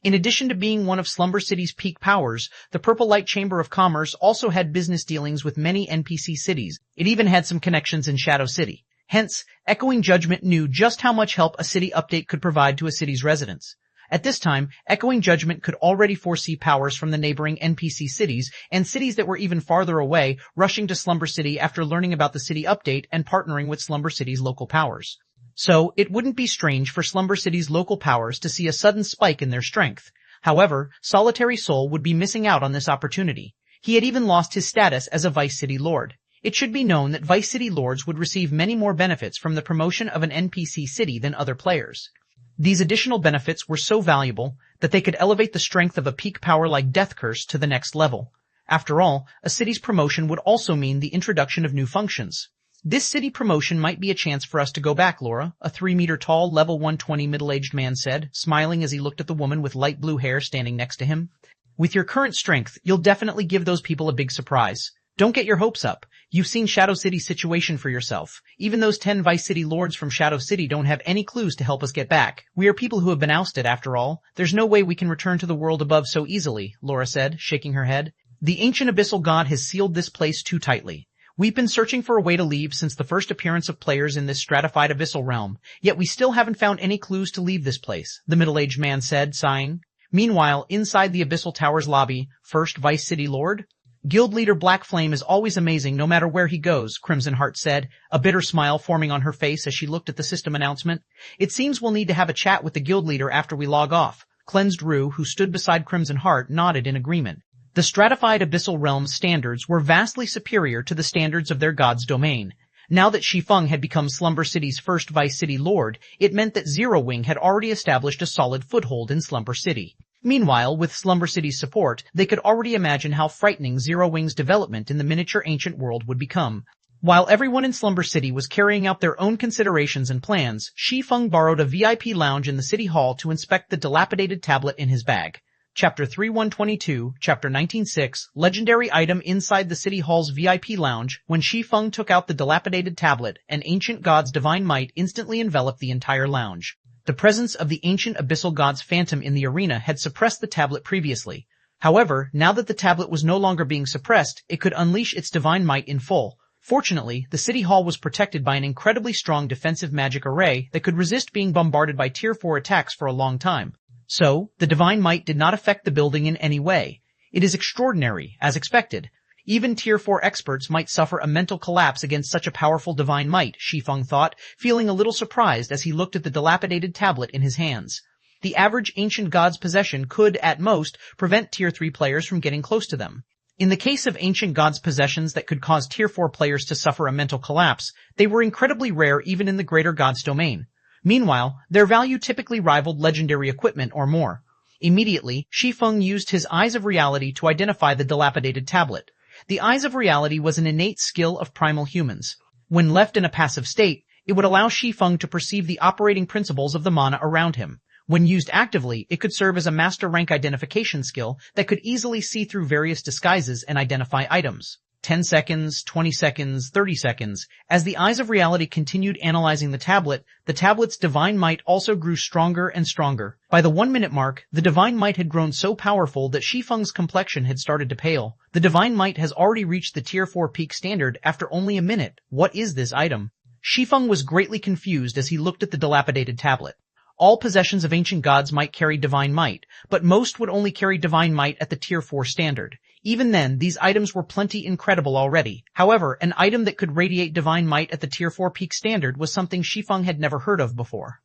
In addition to being one of Slumber City's peak powers, the Purple Light Chamber of Commerce also had business dealings with many NPC cities. It even had some connections in Shadow City. Hence, Echoing Judgment knew just how much help a city update could provide to a city's residents. At this time, Echoing Judgment could already foresee powers from the neighboring NPC cities and cities that were even farther away rushing to Slumber City after learning about the city update and partnering with Slumber City's local powers. So, it wouldn't be strange for Slumber City's local powers to see a sudden spike in their strength. However, Solitary Soul would be missing out on this opportunity. He had even lost his status as a Vice City Lord. It should be known that Vice City Lords would receive many more benefits from the promotion of an NPC city than other players. These additional benefits were so valuable that they could elevate the strength of a peak power like Death Curse to the next level. After all, a city's promotion would also mean the introduction of new functions. This city promotion might be a chance for us to go back, Laura, a 3-meter-tall, level 120 middle-aged man said, smiling as he looked at the woman with light blue hair standing next to him. With your current strength, you'll definitely give those people a big surprise. Don't get your hopes up. You've seen Shadow City's situation for yourself. Even those 10 Vice City Lords from Shadow City don't have any clues to help us get back. We are people who have been ousted, after all. There's no way we can return to the world above so easily, Laura said, shaking her head. The ancient abyssal god has sealed this place too tightly. We've been searching for a way to leave since the first appearance of players in this stratified abyssal realm, yet we still haven't found any clues to leave this place, the middle-aged man said, sighing. Meanwhile, inside the Abyssal Tower's lobby, first Vice City Lord? Guild leader Black Flame is always amazing no matter where he goes, Crimson Heart said, a bitter smile forming on her face as she looked at the system announcement. It seems we'll need to have a chat with the guild leader after we log off. Cleansed Rue, who stood beside Crimson Heart, nodded in agreement. The stratified Abyssal Realm's standards were vastly superior to the standards of their god's domain. Now that Shi Feng had become Slumber City's first Vice City Lord, it meant that Zero Wing had already established a solid foothold in Slumber City. Meanwhile, with Slumber City's support, they could already imagine how frightening Zero Wing's development in the miniature ancient world would become. While everyone in Slumber City was carrying out their own considerations and plans, Shi Feng borrowed a VIP lounge in the city hall to inspect the dilapidated tablet in his bag. Chapter 3122, Chapter 19.6, Legendary Item inside the City Hall's VIP lounge. When Shi Feng took out the dilapidated tablet, an ancient god's divine might instantly enveloped the entire lounge. The presence of the ancient abyssal god's phantom in the arena had suppressed the tablet previously. However, now that the tablet was no longer being suppressed, it could unleash its divine might in full. Fortunately, the City Hall was protected by an incredibly strong defensive magic array that could resist being bombarded by Tier 4 attacks for a long time. So, the divine might did not affect the building in any way. It is extraordinary, as expected. Even Tier 4 experts might suffer a mental collapse against such a powerful divine might, Shi Feng thought, feeling a little surprised as he looked at the dilapidated tablet in his hands. The average ancient god's possession could, at most, prevent Tier 3 players from getting close to them. In the case of ancient god's possessions that could cause Tier 4 players to suffer a mental collapse, they were incredibly rare even in the greater god's domain. Meanwhile, their value typically rivaled legendary equipment or more. Immediately, Shi Feng used his Eyes of Reality to identify the dilapidated tablet. The Eyes of Reality was an innate skill of primal humans. When left in a passive state, it would allow Shi Feng to perceive the operating principles of the mana around him. When used actively, it could serve as a master rank identification skill that could easily see through various disguises and identify items. 10 seconds, 20 seconds, 30 seconds. As the Eyes of Reality continued analyzing the tablet's divine might also grew stronger and stronger. By the 1-minute mark, the divine might had grown so powerful that Shi Feng's complexion had started to pale. The divine might has already reached the Tier 4 peak standard after only a minute. What is this item? Shi Feng was greatly confused as he looked at the dilapidated tablet. All possessions of ancient gods might carry divine might, but most would only carry divine might at the tier 4 standard. Even then, these items were plenty incredible already. However, an item that could radiate divine might at the tier 4 peak standard was something Shi Feng had never heard of before.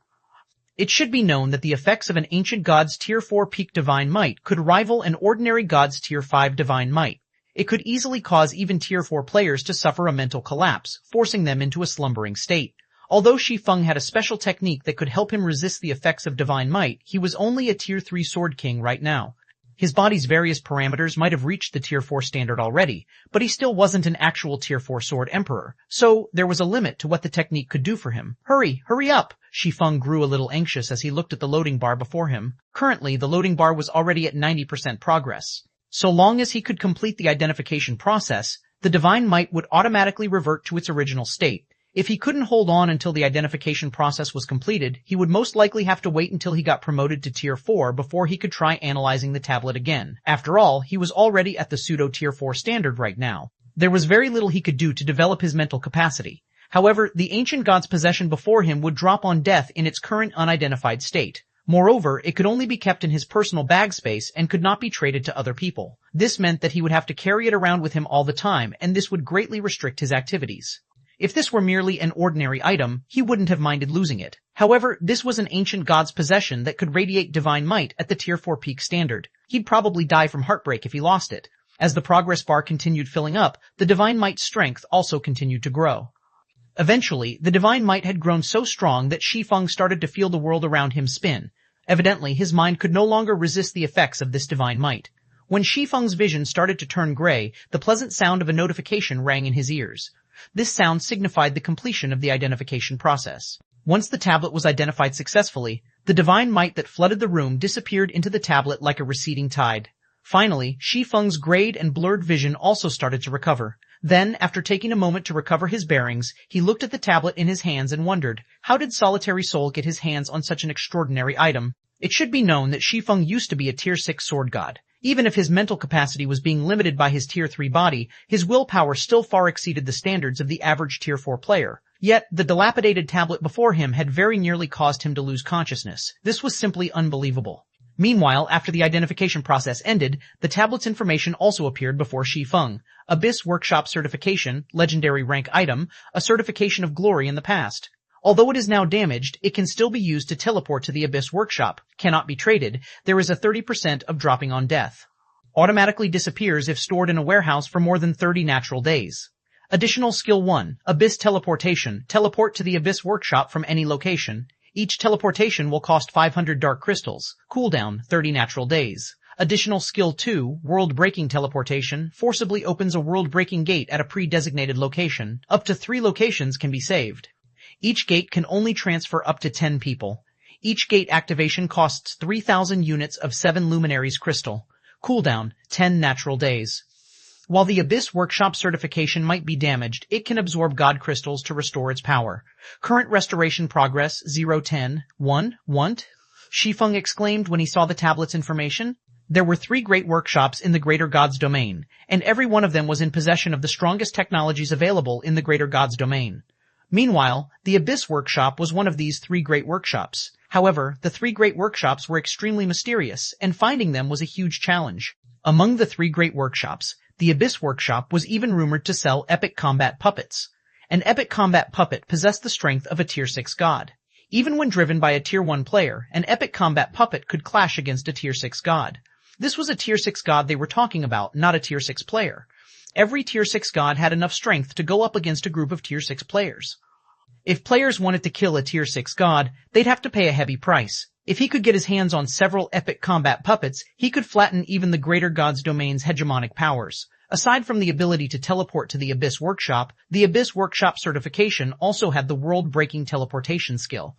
It should be known that the effects of an ancient god's tier 4 peak divine might could rival an ordinary god's tier 5 divine might. It could easily cause even tier 4 players to suffer a mental collapse, forcing them into a slumbering state. Although Shi Feng had a special technique that could help him resist the effects of divine might, he was only a tier 3 sword king right now. His body's various parameters might have reached the tier 4 standard already, but he still wasn't an actual tier 4 sword emperor, so there was a limit to what the technique could do for him. Hurry up! Shi Feng grew a little anxious as he looked at the loading bar before him. Currently, the loading bar was already at 90% progress. So long as he could complete the identification process, the divine might would automatically revert to its original state. If he couldn't hold on until the identification process was completed, he would most likely have to wait until he got promoted to tier 4 before he could try analyzing the tablet again. After all, he was already at the pseudo tier 4 standard right now. There was very little he could do to develop his mental capacity. However, the ancient god's possession before him would drop on death in its current unidentified state. Moreover, it could only be kept in his personal bag space and could not be traded to other people. This meant that he would have to carry it around with him all the time, and this would greatly restrict his activities. If this were merely an ordinary item, he wouldn't have minded losing it. However, this was an ancient god's possession that could radiate divine might at the tier 4 peak standard. He'd probably die from heartbreak if he lost it. As the progress bar continued filling up, the divine might's strength also continued to grow. Eventually, the divine might had grown so strong that Shi Feng started to feel the world around him spin. Evidently, his mind could no longer resist the effects of this divine might. When Shi Feng's vision started to turn gray, the pleasant sound of a notification rang in his ears. This sound signified the completion of the identification process. Once the tablet was identified successfully, the divine might that flooded the room disappeared into the tablet like a receding tide. Finally, Shi Feng's grayed and blurred vision also started to recover. Then, after taking a moment to recover his bearings, he looked at the tablet in his hands and wondered, how did Solitary Soul get his hands on such an extraordinary item? It should be known that Shi Feng used to be a tier 6 sword god. Even if his mental capacity was being limited by his tier 3 body, his willpower still far exceeded the standards of the average tier 4 player. Yet, the dilapidated tablet before him had very nearly caused him to lose consciousness. This was simply unbelievable. Meanwhile, after the identification process ended, the tablet's information also appeared before Shi Feng. Abyss Workshop Certification, Legendary Rank Item, a certification of glory in the past. Although it is now damaged, it can still be used to teleport to the Abyss Workshop, cannot be traded, there is a 30% of dropping on death. Automatically disappears if stored in a warehouse for more than 30 natural days. Additional Skill 1, Abyss Teleportation, teleport to the Abyss Workshop from any location. Each teleportation will cost 500 dark crystals, cooldown 30 natural days. Additional Skill 2, World Breaking Teleportation, forcibly opens a world-breaking gate at a pre-designated location. Up to 3 locations can be saved. Each gate can only transfer up to 10 people. Each gate activation costs 3,000 units of 7 luminaries crystal. Cooldown, 10 natural days. While the Abyss Workshop certification might be damaged, it can absorb God crystals to restore its power. Current restoration progress 010, 1, want? Shi Feng exclaimed when he saw the tablet's information. There were 3 great workshops in the Greater God's domain, and every one of them was in possession of the strongest technologies available in the Greater God's domain. Meanwhile, the Abyss Workshop was one of these 3 great workshops. However, the 3 great workshops were extremely mysterious, and finding them was a huge challenge. Among the 3 great workshops, the Abyss Workshop was even rumored to sell epic combat puppets. An epic combat puppet possessed the strength of a tier 6 god. Even when driven by a tier 1 player, an epic combat puppet could clash against a tier 6 god. This was a tier 6 god they were talking about, not a tier 6 player. Every tier 6 god had enough strength to go up against a group of tier 6 players. If players wanted to kill a tier 6 god, they'd have to pay a heavy price. If he could get his hands on several epic combat puppets, he could flatten even the Greater God's domain's hegemonic powers. Aside from the ability to teleport to the Abyss Workshop, the Abyss Workshop certification also had the world-breaking teleportation skill.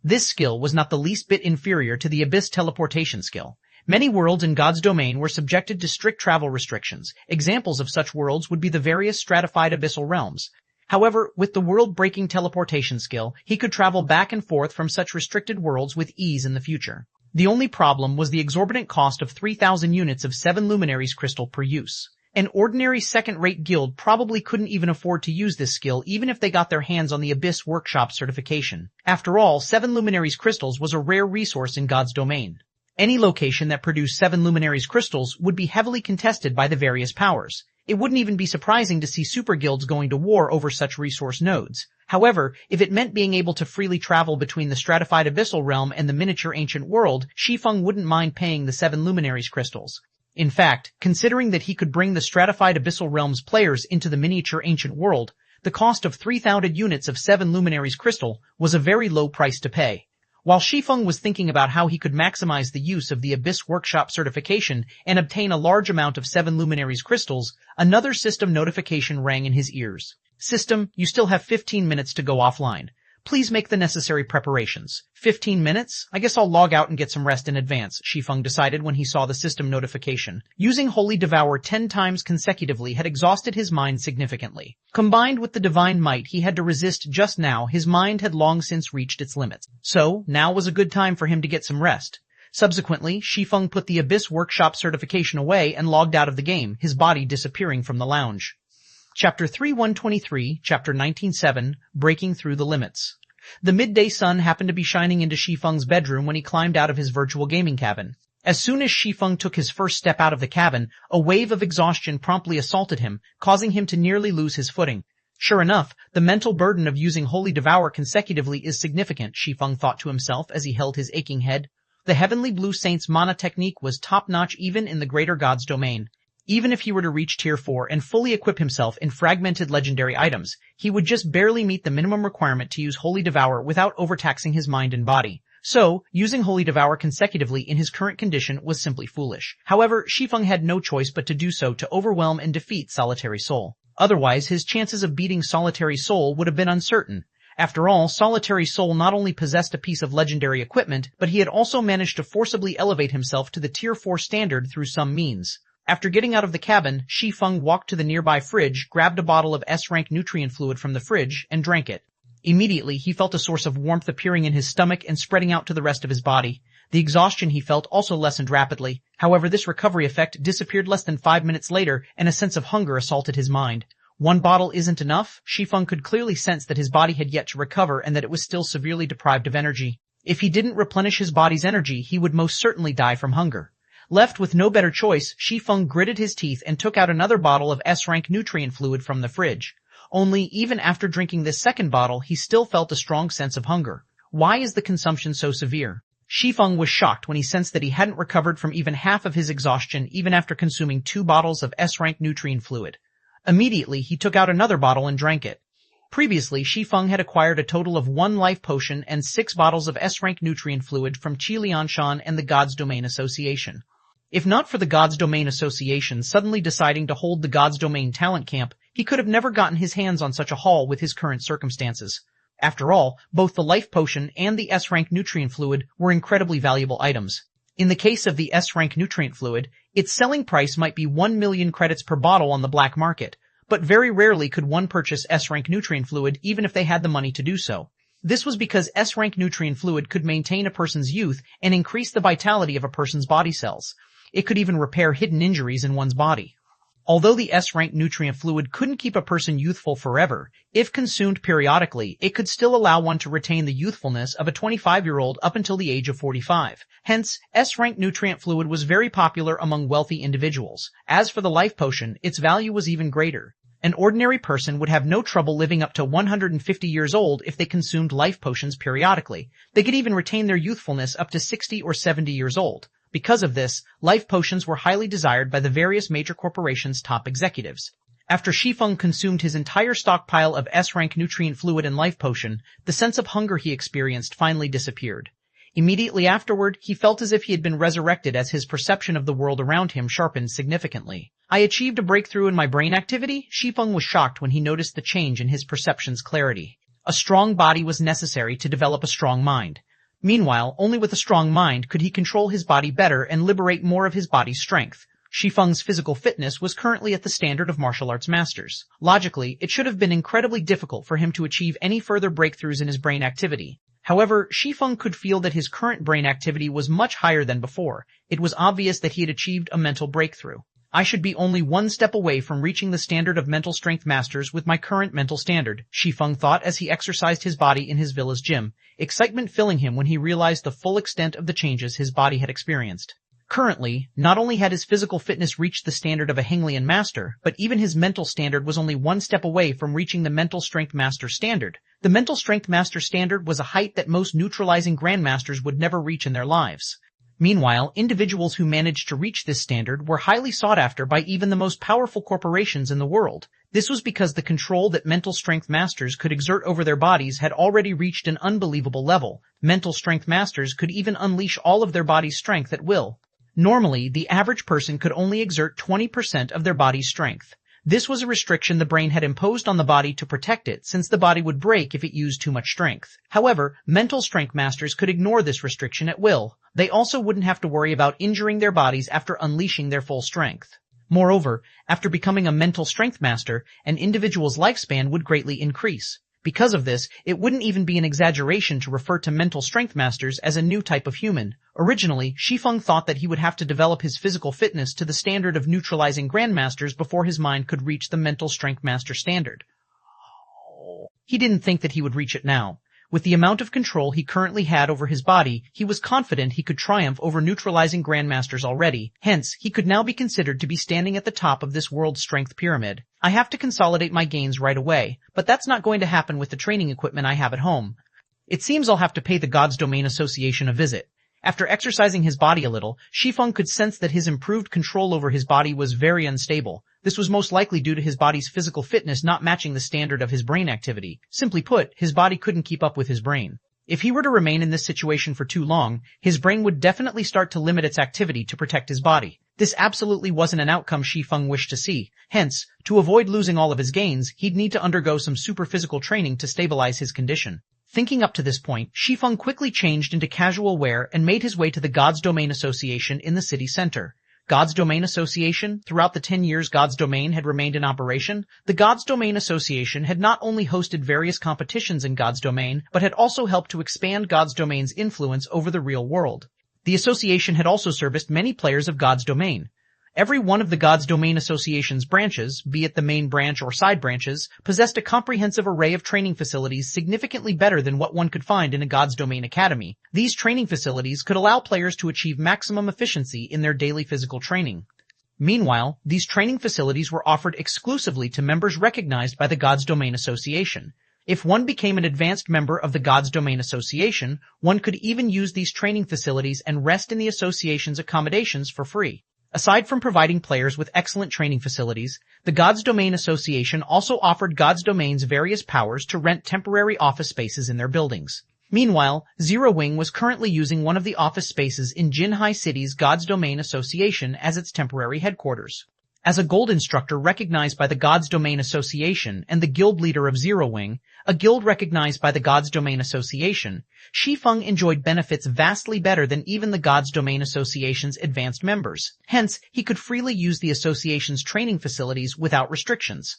This skill was not the least bit inferior to the Abyss teleportation skill. Many worlds in God's domain were subjected to strict travel restrictions. Examples of such worlds would be the various stratified abyssal realms. However, with the world-breaking teleportation skill, he could travel back and forth from such restricted worlds with ease in the future. The only problem was the exorbitant cost of 3,000 units of 7 luminaries crystal per use. An ordinary second-rate guild probably couldn't even afford to use this skill even if they got their hands on the Abyss Workshop certification. After all, 7 Luminaries crystals was a rare resource in God's domain. Any location that produced 7 Luminaries crystals would be heavily contested by the various powers. It wouldn't even be surprising to see super guilds going to war over such resource nodes. However, if it meant being able to freely travel between the stratified abyssal realm and the miniature ancient world, Shi Feng wouldn't mind paying the 7 Luminaries crystals. In fact, considering that he could bring the stratified abyssal realm's players into the miniature ancient world, the cost of 3,000 units of 7 Luminaries crystal was a very low price to pay. While Shi Feng was thinking about how he could maximize the use of the Abyss Workshop certification and obtain a large amount of 7 Luminaries crystals, another system notification rang in his ears. System, you still have 15 minutes to go offline. Please make the necessary preparations. 15 minutes? I guess I'll log out and get some rest in advance, Shi Feng decided when he saw the system notification. Using Holy Devour 10 times consecutively had exhausted his mind significantly. Combined with the divine might he had to resist just now, his mind had long since reached its limits. So, now was a good time for him to get some rest. Subsequently, Shi Feng put the Abyss Workshop certification away and logged out of the game, his body disappearing from the lounge. Chapter 3123, Chapter 19:7, Breaking Through the Limits. The midday sun happened to be shining into Shi Feng's bedroom when he climbed out of his virtual gaming cabin. As soon as Shi Feng took his first step out of the cabin, a wave of exhaustion promptly assaulted him, causing him to nearly lose his footing. Sure enough, the mental burden of using Holy Devour consecutively is significant, Shi Feng thought to himself as he held his aching head. The Heavenly Blue Saint's mana technique was top-notch even in the Greater God's domain. Even if he were to reach Tier 4 and fully equip himself in fragmented legendary items, he would just barely meet the minimum requirement to use Holy Devour without overtaxing his mind and body. So, using Holy Devour consecutively in his current condition was simply foolish. However, Shi Feng had no choice but to do so to overwhelm and defeat Solitary Soul. Otherwise, his chances of beating Solitary Soul would have been uncertain. After all, Solitary Soul not only possessed a piece of legendary equipment, but he had also managed to forcibly elevate himself to the Tier 4 standard through some means. After getting out of the cabin, Shi Feng walked to the nearby fridge, grabbed a bottle of S-rank nutrient fluid from the fridge, and drank it. Immediately, he felt a source of warmth appearing in his stomach and spreading out to the rest of his body. The exhaustion he felt also lessened rapidly. However, this recovery effect disappeared less than 5 minutes later, and a sense of hunger assaulted his mind. One bottle isn't enough? Shi Feng could clearly sense that his body had yet to recover and that it was still severely deprived of energy. If he didn't replenish his body's energy, he would most certainly die from hunger. Left with no better choice, Shi Feng gritted his teeth and took out another bottle of S-rank nutrient fluid from the fridge. Only, even after drinking this second bottle, he still felt a strong sense of hunger. Why is the consumption so severe? Shi Feng was shocked when he sensed that he hadn't recovered from even half of his exhaustion even after consuming 2 bottles of S-rank nutrient fluid. Immediately, he took out another bottle and drank it. Previously, Shi Feng had acquired a total of 1 life potion and 6 bottles of S-rank nutrient fluid from ch175 and the God's Domain Association. If not for the God's Domain Association suddenly deciding to hold the God's Domain talent camp, he could have never gotten his hands on such a haul with his current circumstances. After all, both the life potion and the S-rank nutrient fluid were incredibly valuable items. In the case of the S-rank nutrient fluid, its selling price might be 1 million credits per bottle on the black market, but very rarely could one purchase S-rank nutrient fluid even if they had the money to do so. This was because S-rank nutrient fluid could maintain a person's youth and increase the vitality of a person's body cells. It could even repair hidden injuries in one's body. Although the S-rank nutrient fluid couldn't keep a person youthful forever, if consumed periodically, it could still allow one to retain the youthfulness of a 25-year-old up until the age of 45. Hence, S-rank nutrient fluid was very popular among wealthy individuals. As for the life potion, its value was even greater. An ordinary person would have no trouble living up to 150 years old if they consumed life potions periodically. They could even retain their youthfulness up to 60 or 70 years old. Because of this, life potions were highly desired by the various major corporations' top executives. After Shi Feng consumed his entire stockpile of S-rank nutrient fluid and life potion, the sense of hunger he experienced finally disappeared. Immediately afterward, he felt as if he had been resurrected as his perception of the world around him sharpened significantly. I achieved a breakthrough in my brain activity? Shi Feng was shocked when he noticed the change in his perception's clarity. A strong body was necessary to develop a strong mind. Meanwhile, only with a strong mind could he control his body better and liberate more of his body's strength. Shi Feng's physical fitness was currently at the standard of martial arts masters. Logically, it should have been incredibly difficult for him to achieve any further breakthroughs in his brain activity. However, Shi Feng could feel that his current brain activity was much higher than before. It was obvious that he had achieved a mental breakthrough. I should be only one step away from reaching the standard of mental strength masters with my current mental standard, Shi Feng thought as he exercised his body in his villa's gym, excitement filling him when he realized the full extent of the changes his body had experienced. Currently, not only had his physical fitness reached the standard of a Henglian master, but even his mental standard was only one step away from reaching the mental strength master standard. The mental strength master standard was a height that most neutralizing grandmasters would never reach in their lives. Meanwhile, individuals who managed to reach this standard were highly sought after by even the most powerful corporations in the world. This was because the control that mental strength masters could exert over their bodies had already reached an unbelievable level. Mental strength masters could even unleash all of their body's strength at will. Normally, the average person could only exert 20% of their body's strength. This was a restriction the brain had imposed on the body to protect it, since the body would break if it used too much strength. However, mental strength masters could ignore this restriction at will. They also wouldn't have to worry about injuring their bodies after unleashing their full strength. Moreover, after becoming a mental strength master, an individual's lifespan would greatly increase. Because of this, it wouldn't even be an exaggeration to refer to mental strength masters as a new type of human. Originally, Shi Feng thought that he would have to develop his physical fitness to the standard of neutralizing grandmasters before his mind could reach the mental strength master standard. He didn't think that he would reach it now. With the amount of control he currently had over his body, he was confident he could triumph over neutralizing grandmasters already. Hence, he could now be considered to be standing at the top of this world's strength pyramid. I have to consolidate my gains right away, but that's not going to happen with the training equipment I have at home. It seems I'll have to pay the God's Domain Association a visit. After exercising his body a little, Shi Feng could sense that his improved control over his body was very unstable. This was most likely due to his body's physical fitness not matching the standard of his brain activity. Simply put, his body couldn't keep up with his brain. If he were to remain in this situation for too long, his brain would definitely start to limit its activity to protect his body. This absolutely wasn't an outcome Shi Feng wished to see. Hence, to avoid losing all of his gains, he'd need to undergo some super physical training to stabilize his condition. Thinking up to this point, Shi Feng quickly changed into casual wear and made his way to the God's Domain Association in the city center. God's Domain Association? Throughout the 10 years God's Domain had remained in operation, the God's Domain Association had not only hosted various competitions in God's Domain, but had also helped to expand God's Domain's influence over the real world. The association had also serviced many players of God's Domain. Every one of the God's Domain Association's branches, be it the main branch or side branches, possessed a comprehensive array of training facilities significantly better than what one could find in a God's Domain academy. These training facilities could allow players to achieve maximum efficiency in their daily physical training. Meanwhile, these training facilities were offered exclusively to members recognized by the God's Domain Association. If one became an advanced member of the God's Domain Association, one could even use these training facilities and rest in the association's accommodations for free. Aside from providing players with excellent training facilities, the God's Domain Association also offered God's Domain's various powers to rent temporary office spaces in their buildings. Meanwhile, Zero Wing was currently using one of the office spaces in Jinhai City's God's Domain Association as its temporary headquarters. As a gold instructor recognized by the God's Domain Association and the guild leader of Zero Wing, a guild recognized by the God's Domain Association, Shi Feng enjoyed benefits vastly better than even the God's Domain Association's advanced members. Hence, he could freely use the association's training facilities without restrictions.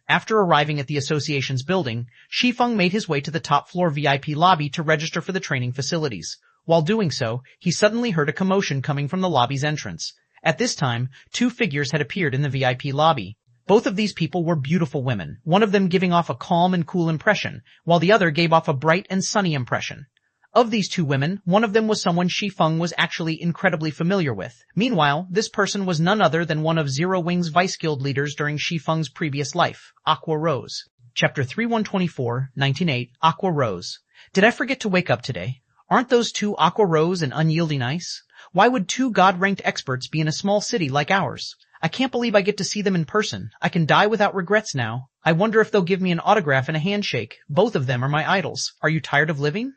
After arriving at the association's building, Shi Feng made his way to the top-floor VIP lobby to register for the training facilities. While doing so, he suddenly heard a commotion coming from the lobby's entrance. At this time, two figures had appeared in the VIP lobby. Both of these people were beautiful women, one of them giving off a calm and cool impression, while the other gave off a bright and sunny impression. Of these two women, one of them was someone Shi Feng was actually incredibly familiar with. Meanwhile, this person was none other than one of Zero Wing's Vice Guild leaders during Shi Feng's previous life, Aqua Rose. Chapter 3124, 1908, Aqua Rose. Did I forget to wake up today? Aren't those two Aqua Rose and Unyielding Ice? Why would two God-ranked experts be in a small city like ours? I can't believe I get to see them in person. I can die without regrets now. I wonder if they'll give me an autograph and a handshake. Both of them are my idols. Are you tired of living?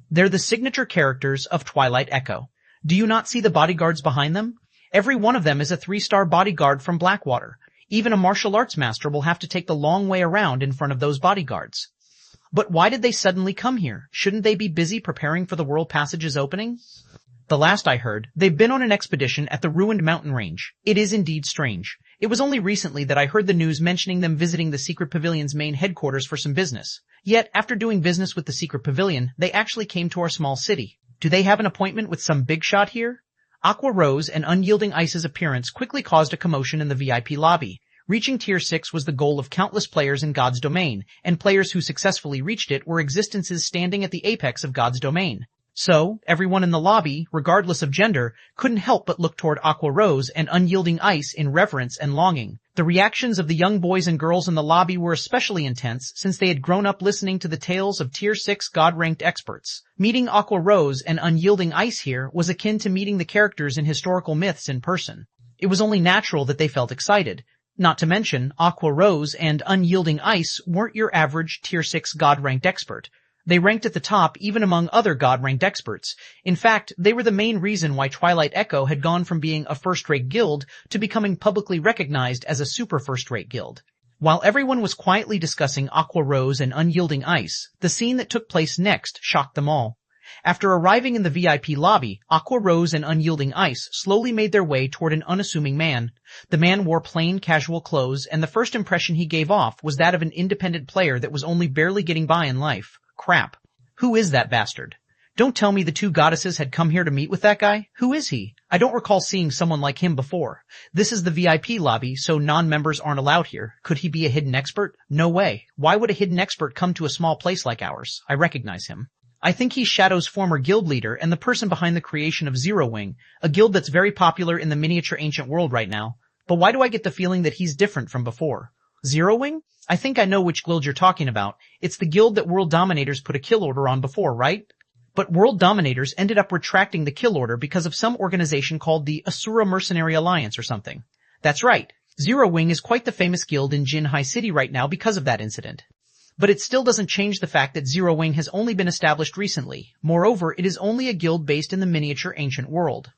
They're the signature characters of Twilight Echo. Do you not see the bodyguards behind them? Every one of them is a 3-star bodyguard from Blackwater. Even a martial arts master will have to take the long way around in front of those bodyguards. But why did they suddenly come here? Shouldn't they be busy preparing for the World Passage's opening? The last I heard, they've been on an expedition at the ruined mountain range. It is indeed strange. It was only recently that I heard the news mentioning them visiting the Secret Pavilion's main headquarters for some business. Yet, after doing business with the Secret Pavilion, they actually came to our small city. Do they have an appointment with some big shot here? Aqua Rose and Unyielding Ice's appearance quickly caused a commotion in the VIP lobby. Reaching Tier 6 was the goal of countless players in God's domain, and players who successfully reached it were existences standing at the apex of God's domain. So, everyone in the lobby, regardless of gender, couldn't help but look toward Aqua Rose and Unyielding Ice in reverence and longing. The reactions of the young boys and girls in the lobby were especially intense since they had grown up listening to the tales of Tier 6 God-ranked experts. Meeting Aqua Rose and Unyielding Ice here was akin to meeting the characters in historical myths in person. It was only natural that they felt excited. Not to mention, Aqua Rose and Unyielding Ice weren't your average Tier 6 God-ranked expert. They ranked at the top even among other God-ranked experts. In fact, they were the main reason why Twilight Echo had gone from being a first-rate guild to becoming publicly recognized as a super first-rate guild. While everyone was quietly discussing Aqua Rose and Unyielding Ice, the scene that took place next shocked them all. After arriving in the VIP lobby, Aqua Rose and Unyielding Ice slowly made their way toward an unassuming man. The man wore plain, casual clothes, and the first impression he gave off was that of an independent player that was only barely getting by in life. Crap. Who is that bastard? Don't tell me the two goddesses had come here to meet with that guy. Who is he? I don't recall seeing someone like him before. This is the VIP lobby, so non-members aren't allowed here. Could he be a hidden expert? No way. Why would a hidden expert come to a small place like ours? I recognize him. I think he's Shadow's former guild leader and the person behind the creation of Zero Wing, a guild that's very popular in the miniature ancient world right now. But why do I get the feeling that he's different from before? Zero Wing? I think I know which guild you're talking about. It's the guild that World Dominators put a kill order on before, right? But World Dominators ended up retracting the kill order because of some organization called the Asura Mercenary Alliance or something. That's right. Zero Wing is quite the famous guild in Jinhai City right now because of that incident. But it still doesn't change the fact that Zero Wing has only been established recently. Moreover, it is only a guild based in the miniature ancient world.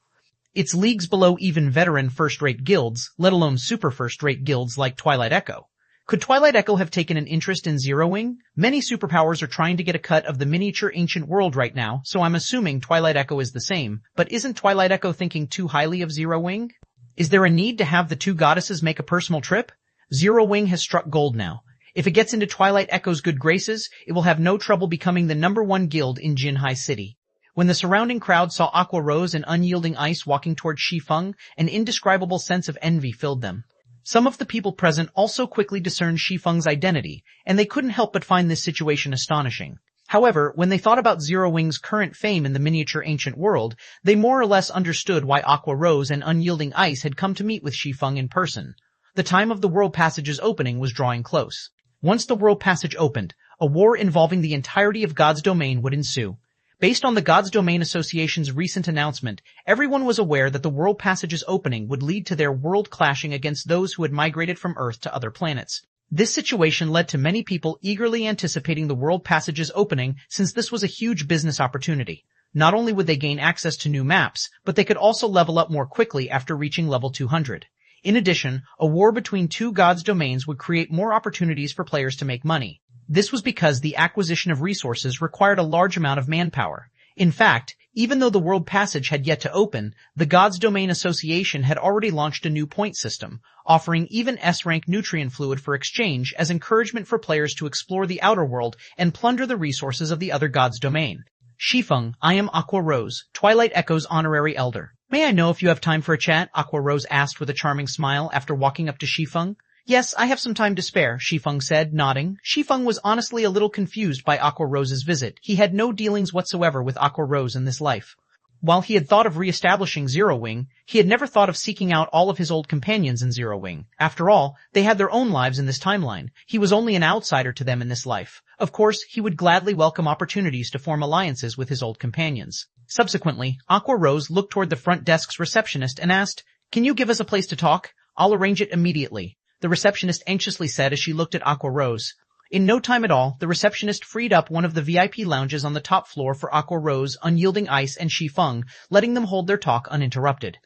It's leagues below even veteran first-rate guilds, let alone super first-rate guilds like Twilight Echo. Could Twilight Echo have taken an interest in Zero Wing? Many superpowers are trying to get a cut of the miniature ancient world right now, so I'm assuming Twilight Echo is the same. But isn't Twilight Echo thinking too highly of Zero Wing? Is there a need to have the two goddesses make a personal trip? Zero Wing has struck gold now. If it gets into Twilight Echo's good graces, it will have no trouble becoming the #1 guild in Jinhai City. When the surrounding crowd saw Aqua Rose and Unyielding Ice walking toward Shi Feng, an indescribable sense of envy filled them. Some of the people present also quickly discerned Shi Feng's identity, and they couldn't help but find this situation astonishing. However, when they thought about Zero Wing's current fame in the miniature ancient world, they more or less understood why Aqua Rose and Unyielding Ice had come to meet with Shi Feng in person. The time of the World Passage's opening was drawing close. Once the World Passage opened, a war involving the entirety of God's domain would ensue. Based on the God's Domain Association's recent announcement, everyone was aware that the World Passage's opening would lead to their world clashing against those who had migrated from Earth to other planets. This situation led to many people eagerly anticipating the World Passage's opening since this was a huge business opportunity. Not only would they gain access to new maps, but they could also level up more quickly after reaching level 200. In addition, a war between two gods' domains would create more opportunities for players to make money. This was because the acquisition of resources required a large amount of manpower. In fact, even though the World Passage had yet to open, the God's Domain Association had already launched a new point system, offering even S-rank nutrient fluid for exchange as encouragement for players to explore the outer world and plunder the resources of the other God's domain. Shi Feng, I am Aqua Rose, Twilight Echo's honorary elder. May I know if you have time for a chat? Aqua Rose asked with a charming smile after walking up to Shi Feng. Yes, I have some time to spare, Shi Feng said, nodding. Shi Feng was honestly a little confused by Aqua Rose's visit. He had no dealings whatsoever with Aqua Rose in this life. While he had thought of re-establishing Zero Wing, he had never thought of seeking out all of his old companions in Zero Wing. After all, they had their own lives in this timeline. He was only an outsider to them in this life. Of course, he would gladly welcome opportunities to form alliances with his old companions. Subsequently, Aqua Rose looked toward the front desk's receptionist and asked, "Can you give us a place to talk? I'll arrange it immediately," the receptionist anxiously said as she looked at Aqua Rose. In no time at all, the receptionist freed up one of the VIP lounges on the top floor for Aqua Rose, Unyielding Ice, and Shi Feng, letting them hold their talk uninterrupted.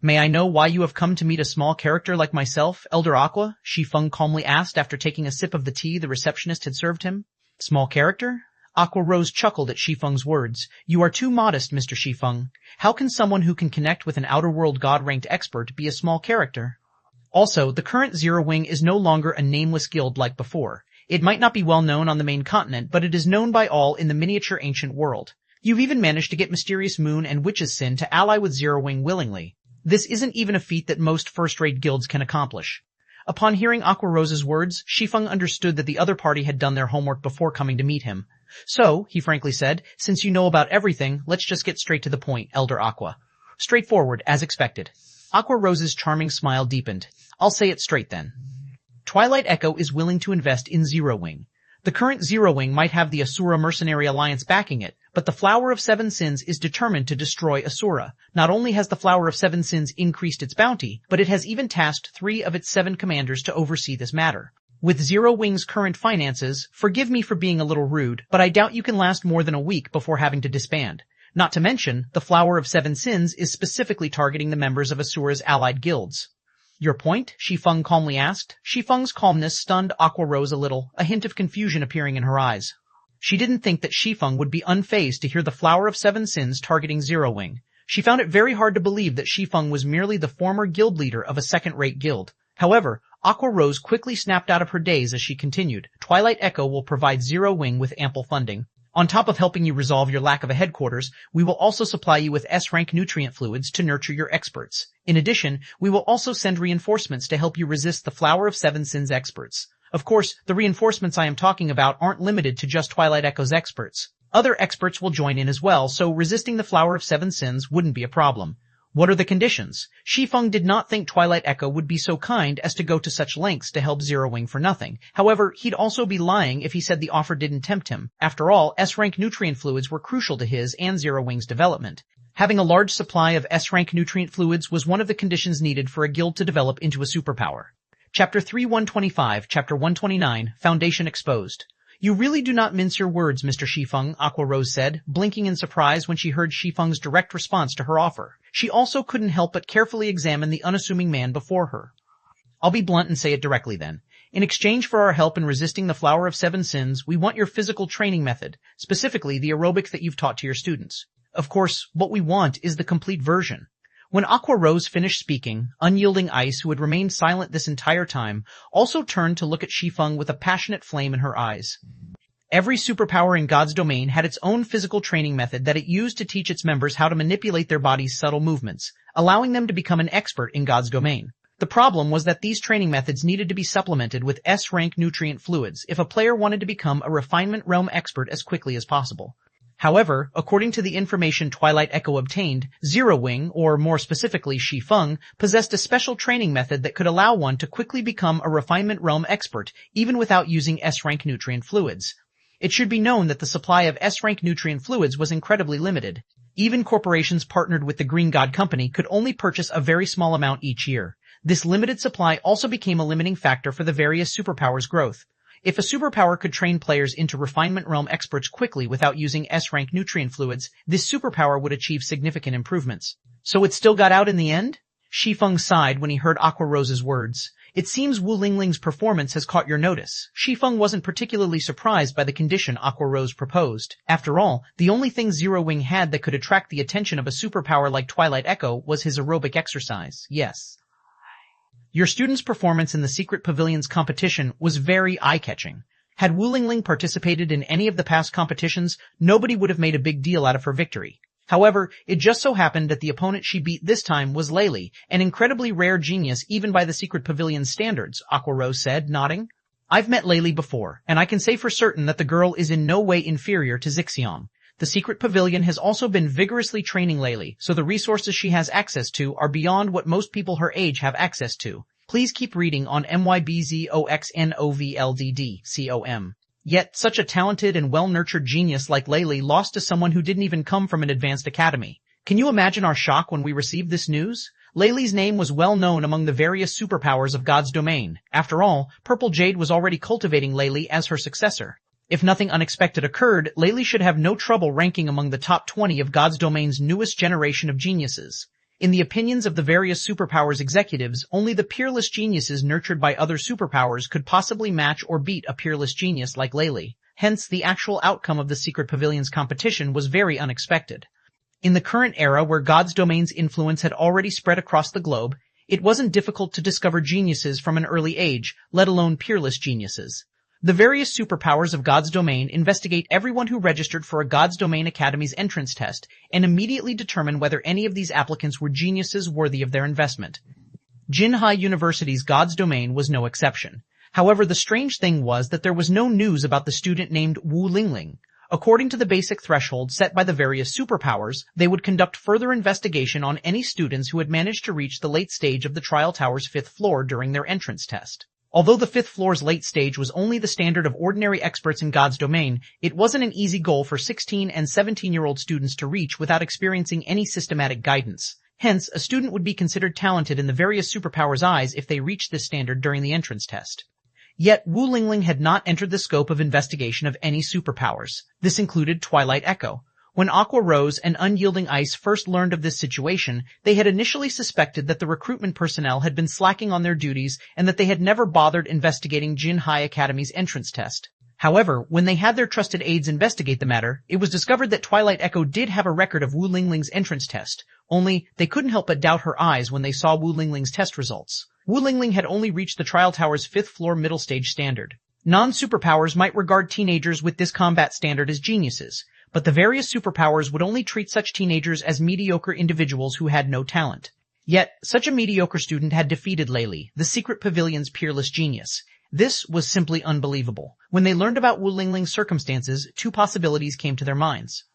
"May I know why you have come to meet a small character like myself, Elder Aqua?" Shi Feng calmly asked after taking a sip of the tea the receptionist had served him. "Small character?" Aqua Rose chuckled at Shi Feng's words. "You are too modest, Mr. Shi Feng. How can someone who can connect with an outer world god-ranked expert be a small character? Also, the current Zero Wing is no longer a nameless guild like before. It might not be well known on the main continent, but it is known by all in the miniature ancient world. You've even managed to get Mysterious Moon and Witch's Sin to ally with Zero Wing willingly. This isn't even a feat that most first-rate guilds can accomplish. Upon hearing Aqua Rose's words, Shi Feng understood that the other party had done their homework before coming to meet him. So, he frankly said, since you know about everything, let's just get straight to the point, Elder Aqua. Straightforward, as expected. Aqua Rose's charming smile deepened. I'll say it straight then. Twilight Echo is willing to invest in Zero Wing. The current Zero Wing might have the Asura Mercenary Alliance backing it, but the Flower of Seven Sins is determined to destroy Asura. Not only has the Flower of Seven Sins increased its bounty, but it has even tasked 3 of its 7 commanders to oversee this matter. With Zero Wing's current finances, forgive me for being a little rude, but I doubt you can last more than a week before having to disband. Not to mention, the Flower of Seven Sins is specifically targeting the members of Asura's allied guilds. Your point? Shi Feng calmly asked. Shi Feng's calmness stunned Aqua Rose a little, a hint of confusion appearing in her eyes. She didn't think that Shi Feng would be unfazed to hear the Flower of Seven Sins targeting Zero Wing. She found it very hard to believe that Shi Feng was merely the former guild leader of a second-rate guild. However, Aqua Rose quickly snapped out of her daze as she continued. Twilight Echo will provide Zero Wing with ample funding. On top of helping you resolve your lack of a headquarters, we will also supply you with S-rank nutrient fluids to nurture your experts. In addition, we will also send reinforcements to help you resist the Flower of Seven Sins experts. Of course, the reinforcements I am talking about aren't limited to just Twilight Echo's experts. Other experts will join in as well, so resisting the Flower of Seven Sins wouldn't be a problem. What are the conditions? Shi Feng did not think Twilight Echo would be so kind as to go to such lengths to help Zero Wing for nothing. However, he'd also be lying if he said the offer didn't tempt him. After all, S-rank nutrient fluids were crucial to his and Zero Wing's development. Having a large supply of S-rank nutrient fluids was one of the conditions needed for a guild to develop into a superpower. Chapter 3125, Chapter 129, Foundation Exposed. You really do not mince your words, Mr. Shi Feng, Aqua Rose said, blinking in surprise when she heard Shi Feng's direct response to her offer. She also couldn't help but carefully examine the unassuming man before her. I'll be blunt and say it directly then. In exchange for our help in resisting the Flower of Seven Sins, we want your physical training method, specifically the aerobic that you've taught to your students. Of course, what we want is the complete version. When Aqua Rose finished speaking, Unyielding Ice, who had remained silent this entire time, also turned to look at Shi Feng with a passionate flame in her eyes. Every superpower in God's domain had its own physical training method that it used to teach its members how to manipulate their body's subtle movements, allowing them to become an expert in God's domain. The problem was that these training methods needed to be supplemented with S-rank nutrient fluids if a player wanted to become a refinement realm expert as quickly as possible. However, according to the information Twilight Echo obtained, Zero Wing, or more specifically Shi Feng, possessed a special training method that could allow one to quickly become a refinement realm expert, even without using S-rank nutrient fluids. It should be known that the supply of S-rank nutrient fluids was incredibly limited. Even corporations partnered with the Green God Company could only purchase a very small amount each year. This limited supply also became a limiting factor for the various superpowers' growth. If a superpower could train players into refinement realm experts quickly without using S-rank nutrient fluids, this superpower would achieve significant improvements. So it still got out in the end? Shi Feng sighed when he heard Aqua Rose's words. It seems Wu Lingling's performance has caught your notice. Shi Feng wasn't particularly surprised by the condition Aqua Rose proposed. After all, the only thing Zero Wing had that could attract the attention of a superpower like Twilight Echo was his aerobic exercise. Yes. Your student's performance in the Secret Pavilion's competition was very eye-catching. Had Wu Lingling participated in any of the past competitions, nobody would have made a big deal out of her victory. However, it just so happened that the opponent she beat this time was Layli, an incredibly rare genius even by the Secret Pavilion's standards, Aqua Rose said, nodding. I've met Layli before, and I can say for certain that the girl is in no way inferior to Zixiong. The Secret Pavilion has also been vigorously training Layli, so the resources she has access to are beyond what most people her age have access to. Please keep reading on MYBZOXNOVLDD.com. Yet, such a talented and well-nurtured genius like Layli lost to someone who didn't even come from an advanced academy. Can you imagine our shock when we received this news? Layli's name was well known among the various superpowers of God's domain. After all, Purple Jade was already cultivating Layli as her successor. If nothing unexpected occurred, Layli should have no trouble ranking among the top 20 of God's domain's newest generation of geniuses. In the opinions of the various superpowers executives, only the peerless geniuses nurtured by other superpowers could possibly match or beat a peerless genius like Layli. Hence, the actual outcome of the Secret Pavilion's competition was very unexpected. In the current era where God's domain's influence had already spread across the globe, it wasn't difficult to discover geniuses from an early age, let alone peerless geniuses. The various superpowers of God's domain investigate everyone who registered for a God's Domain Academy's entrance test and immediately determine whether any of these applicants were geniuses worthy of their investment. Jinhai University's God's Domain was no exception. However, the strange thing was that there was no news about the student named Wu Lingling. According to the basic threshold set by the various superpowers, they would conduct further investigation on any students who had managed to reach the late stage of the trial tower's 5th floor during their entrance test. Although the 5th floor's late stage was only the standard of ordinary experts in God's domain, it wasn't an easy goal for 16 and 17-year-old students to reach without experiencing any systematic guidance. Hence, a student would be considered talented in the various superpowers' eyes if they reached this standard during the entrance test. Yet, Wu Lingling had not entered the scope of investigation of any superpowers. This included Twilight Echo. When Aqua Rose and Unyielding Ice first learned of this situation, they had initially suspected that the recruitment personnel had been slacking on their duties and that they had never bothered investigating Jinhai Academy's entrance test. However, when they had their trusted aides investigate the matter, it was discovered that Twilight Echo did have a record of Wu Lingling's entrance test, only they couldn't help but doubt her eyes when they saw Wu Lingling's test results. Wu Lingling had only reached the trial tower's 5th floor middle stage standard. Non-superpowers might regard teenagers with this combat standard as geniuses, but the various superpowers would only treat such teenagers as mediocre individuals who had no talent. Yet, such a mediocre student had defeated Lei, the Secret Pavilion's peerless genius. This was simply unbelievable. When they learned about Wu Lingling's circumstances, 2 possibilities came to their minds.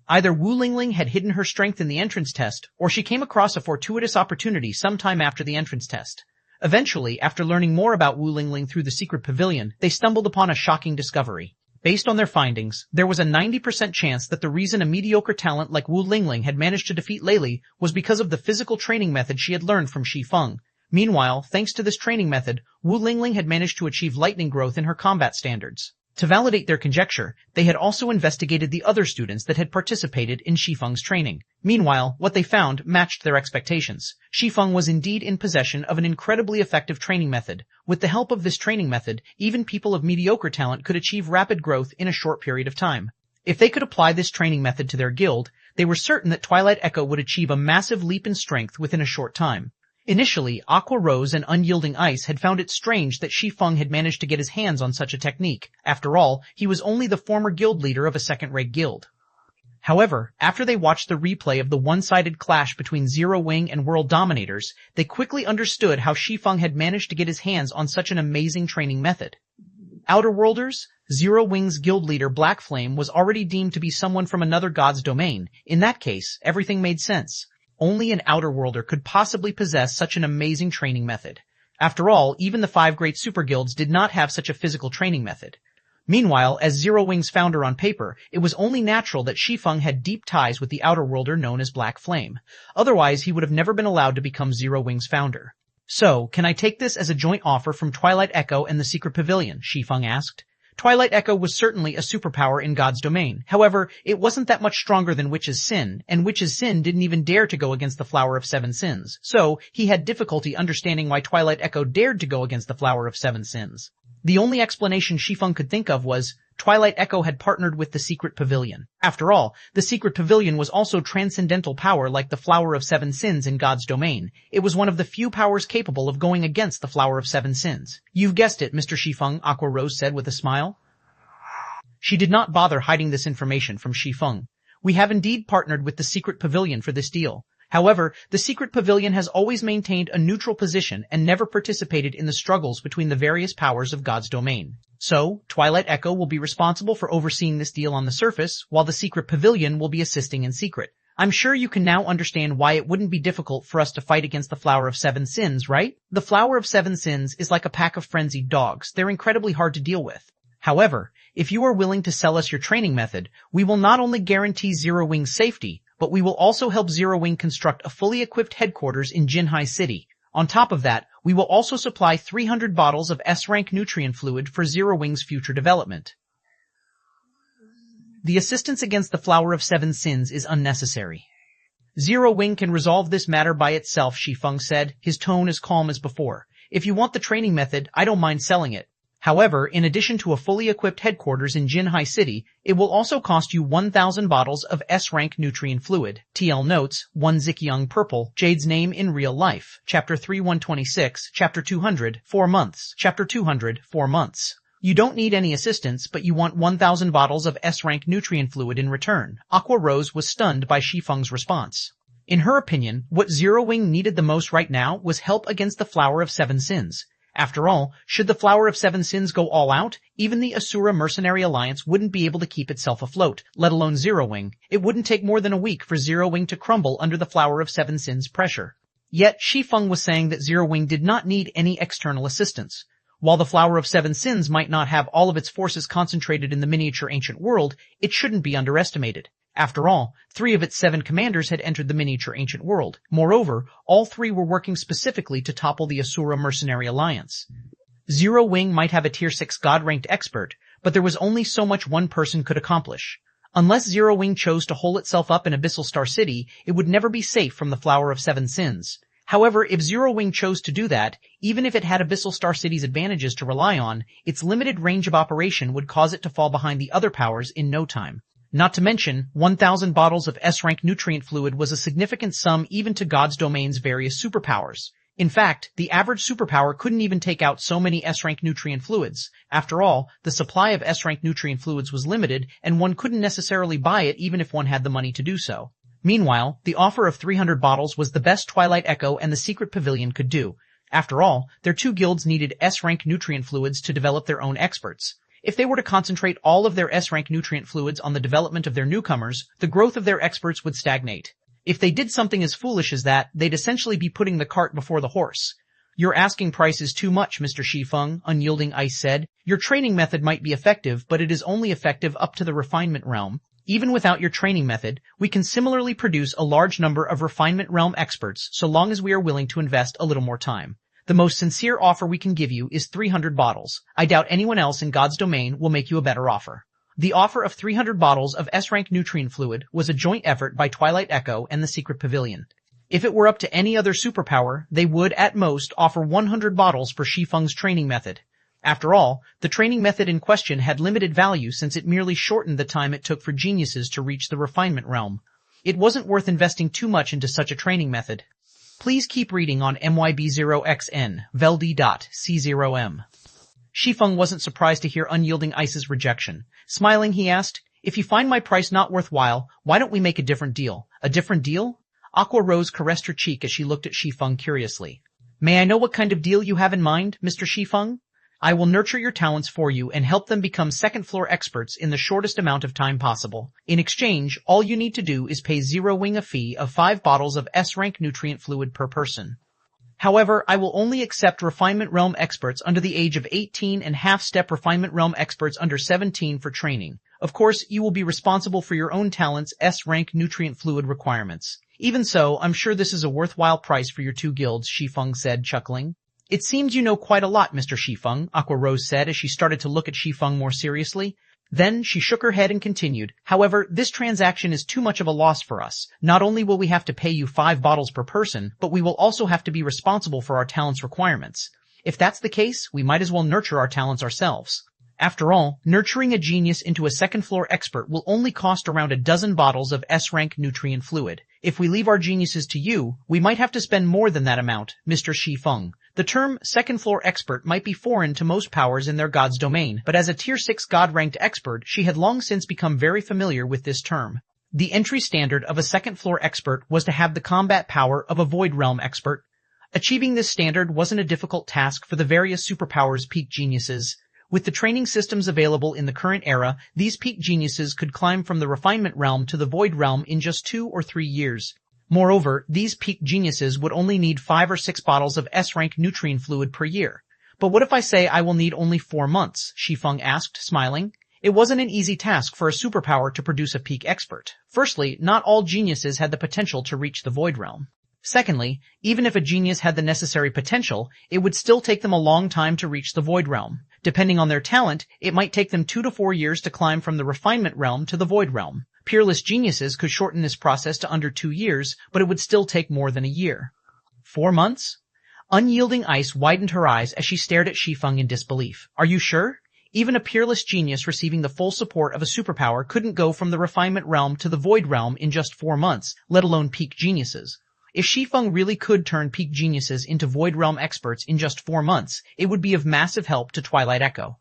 Either Wu Lingling had hidden her strength in the entrance test, or she came across a fortuitous opportunity sometime after the entrance test. Eventually, after learning more about Wu Lingling through the Secret Pavilion, they stumbled upon a shocking discovery. Based on their findings, there was a 90% chance that the reason a mediocre talent like Wu Lingling had managed to defeat Lei was because of the physical training method she had learned from Shi Feng. Meanwhile, thanks to this training method, Wu Lingling had managed to achieve lightning growth in her combat standards. To validate their conjecture, they had also investigated the other students that had participated in Shi Feng's training. Meanwhile, what they found matched their expectations. Shi Feng was indeed in possession of an incredibly effective training method. With the help of this training method, even people of mediocre talent could achieve rapid growth in a short period of time. If they could apply this training method to their guild, they were certain that Twilight Echo would achieve a massive leap in strength within a short time. Initially, Aqua Rose and Unyielding Ice had found it strange that Shi Feng had managed to get his hands on such a technique. After all, he was only the former guild leader of a second-rate guild. However, after they watched the replay of the one-sided clash between Zero Wing and World Dominators, they quickly understood how Shi Feng had managed to get his hands on such an amazing training method. Outerworlders? Zero Wing's guild leader Black Flame was already deemed to be someone from another god's domain. In that case, everything made sense. Only an Outerworlder could possibly possess such an amazing training method. After all, even the 5 great super guilds did not have such a physical training method. Meanwhile, as Zero Wing's founder on paper, it was only natural that Shi Feng had deep ties with the Outerworlder known as Black Flame. Otherwise, he would have never been allowed to become Zero Wing's founder. So, can I take this as a joint offer from Twilight Echo and the Secret Pavilion? Shi Feng asked. Twilight Echo was certainly a superpower in God's domain. However, it wasn't that much stronger than Witch's Sin, and Witch's Sin didn't even dare to go against the Flower of 7 Sins. So, he had difficulty understanding why Twilight Echo dared to go against the Flower of 7 Sins. The only explanation Shi Feng could think of was, Twilight Echo had partnered with the Secret Pavilion. After all, the Secret Pavilion was also transcendental power like the Flower of 7 Sins in God's domain. It was one of the few powers capable of going against the Flower of 7 Sins. You've guessed it, Mr. Shi Feng, Aqua Rose said with a smile. She did not bother hiding this information from Shi Feng. We have indeed partnered with the Secret Pavilion for this deal. However, the Secret Pavilion has always maintained a neutral position and never participated in the struggles between the various powers of God's domain. So, Twilight Echo will be responsible for overseeing this deal on the surface, while the Secret Pavilion will be assisting in secret. I'm sure you can now understand why it wouldn't be difficult for us to fight against the Flower of 7 Sins, right? The Flower of 7 Sins is like a pack of frenzied dogs. They're incredibly hard to deal with. However, if you are willing to sell us your training method, we will not only guarantee Zero Wing's safety, but we will also help Zero Wing construct a fully equipped headquarters in Jinhai City. On top of that, we will also supply 300 bottles of S-rank nutrient fluid for Zero Wing's future development. The assistance against the Flower of 7 Sins is unnecessary. Zero Wing can resolve this matter by itself, Shi Feng said, his tone as calm as before. If you want the training method, I don't mind selling it. However, in addition to a fully equipped headquarters in Jinhai City, it will also cost you 1,000 bottles of S-rank nutrient fluid. TL notes, 1 Zikyung Purple, Jade's name in real life. Chapter 3126, Chapter 200, 4 months. Chapter 200, 4 months. You don't need any assistance, but you want 1,000 bottles of S-rank nutrient fluid in return. Aqua Rose was stunned by Shi Feng's response. In her opinion, what Zero Wing needed the most right now was help against the Flower of Seven Sins. After all, should the Flower of Seven Sins go all out, even the Asura Mercenary Alliance wouldn't be able to keep itself afloat, let alone Zero Wing. It wouldn't take more than a week for Zero Wing to crumble under the Flower of Seven Sins pressure. Yet, Shi Feng was saying that Zero Wing did not need any external assistance. While the Flower of Seven Sins might not have all of its forces concentrated in the miniature ancient world, it shouldn't be underestimated. After all, 3 of its 7 commanders had entered the miniature ancient world. Moreover, all 3 were working specifically to topple the Asura Mercenary Alliance. Zero Wing might have a Tier 6 God-ranked expert, but there was only so much one person could accomplish. Unless Zero Wing chose to hole itself up in Abyssal Star City, it would never be safe from the Flower of Seven Sins. However, if Zero Wing chose to do that, even if it had Abyssal Star City's advantages to rely on, its limited range of operation would cause it to fall behind the other powers in no time. Not to mention, 1,000 bottles of S-rank nutrient fluid was a significant sum even to God's Domain's various superpowers. In fact, the average superpower couldn't even take out so many S-rank nutrient fluids. After all, the supply of S-rank nutrient fluids was limited, and one couldn't necessarily buy it even if one had the money to do so. Meanwhile, the offer of 300 bottles was the best Twilight Echo and the Secret Pavilion could do. After all, their 2 guilds needed S-rank nutrient fluids to develop their own experts. If they were to concentrate all of their S-rank nutrient fluids on the development of their newcomers, the growth of their experts would stagnate. If they did something as foolish as that, they'd essentially be putting the cart before the horse. Your asking price is too much, Mr. Shi Feng, Unyielding Ice said. Your training method might be effective, but it is only effective up to the refinement realm. Even without your training method, we can similarly produce a large number of refinement realm experts so long as we are willing to invest a little more time. The most sincere offer we can give you is 300 bottles. I doubt anyone else in God's Domain will make you a better offer. The offer of 300 bottles of S-rank nutrient fluid was a joint effort by Twilight Echo and the Secret Pavilion. If it were up to any other superpower, they would, at most, offer 100 bottles for Shi Feng's training method. After all, the training method in question had limited value since it merely shortened the time it took for geniuses to reach the refinement realm. It wasn't worth investing too much into such a training method. Please keep reading on MYB0XN, Veldy.C0M. Shi Feng wasn't surprised to hear Unyielding Ice's rejection. Smiling, he asked, "If you find my price not worthwhile, why don't we make a different deal?" "A different deal?" Aqua Rose caressed her cheek as she looked at Shi Feng curiously. "May I know what kind of deal you have in mind, Mr. Shi Feng? I will nurture your talents for you and help them become second-floor experts in the shortest amount of time possible. In exchange, all you need to do is pay Zero Wing a fee of 5 bottles of S-rank nutrient fluid per person. However, I will only accept Refinement Realm experts under the age of 18 and half-step Refinement Realm experts under 17 for training. Of course, you will be responsible for your own talents' S-rank nutrient fluid requirements. Even so, I'm sure this is a worthwhile price for your 2 guilds," Shi Feng said, chuckling. "It seems you know quite a lot, Mr. Shi Feng," Aqua Rose said as she started to look at Shi Feng more seriously. Then she shook her head and continued, "However, this transaction is too much of a loss for us. Not only will we have to pay you 5 bottles per person, but we will also have to be responsible for our talents' requirements. If that's the case, we might as well nurture our talents ourselves. After all, nurturing a genius into a second-floor expert will only cost around a dozen bottles of S-rank nutrient fluid. If we leave our geniuses to you, we might have to spend more than that amount, Mr. Shi Feng." The term second-floor expert might be foreign to most powers in their God's Domain, but as a Tier 6 God-ranked expert, she had long since become very familiar with this term. The entry standard of a second-floor expert was to have the combat power of a Void Realm expert. Achieving this standard wasn't a difficult task for the various superpowers' peak geniuses. With the training systems available in the current era, these peak geniuses could climb from the Refinement Realm to the Void Realm in just 2 or 3 years. Moreover, these peak geniuses would only need 5 or 6 bottles of S-rank nutrient fluid per year. "But what if I say I will need only 4 months?" Shi Feng asked, smiling. It wasn't an easy task for a superpower to produce a peak expert. Firstly, not all geniuses had the potential to reach the Void Realm. Secondly, even if a genius had the necessary potential, it would still take them a long time to reach the Void Realm. Depending on their talent, it might take them 2 to 4 years to climb from the Refinement Realm to the Void Realm. Peerless geniuses could shorten this process to under 2 years, but it would still take more than a year. 4 months? Unyielding Ice widened her eyes as she stared at Shi Feng in disbelief. "Are you sure? Even a peerless genius receiving the full support of a superpower couldn't go from the Refinement Realm to the Void Realm in just 4 months, let alone peak geniuses. If Shi Feng really could turn peak geniuses into Void Realm experts in just 4 months, it would be of massive help to Twilight Echo."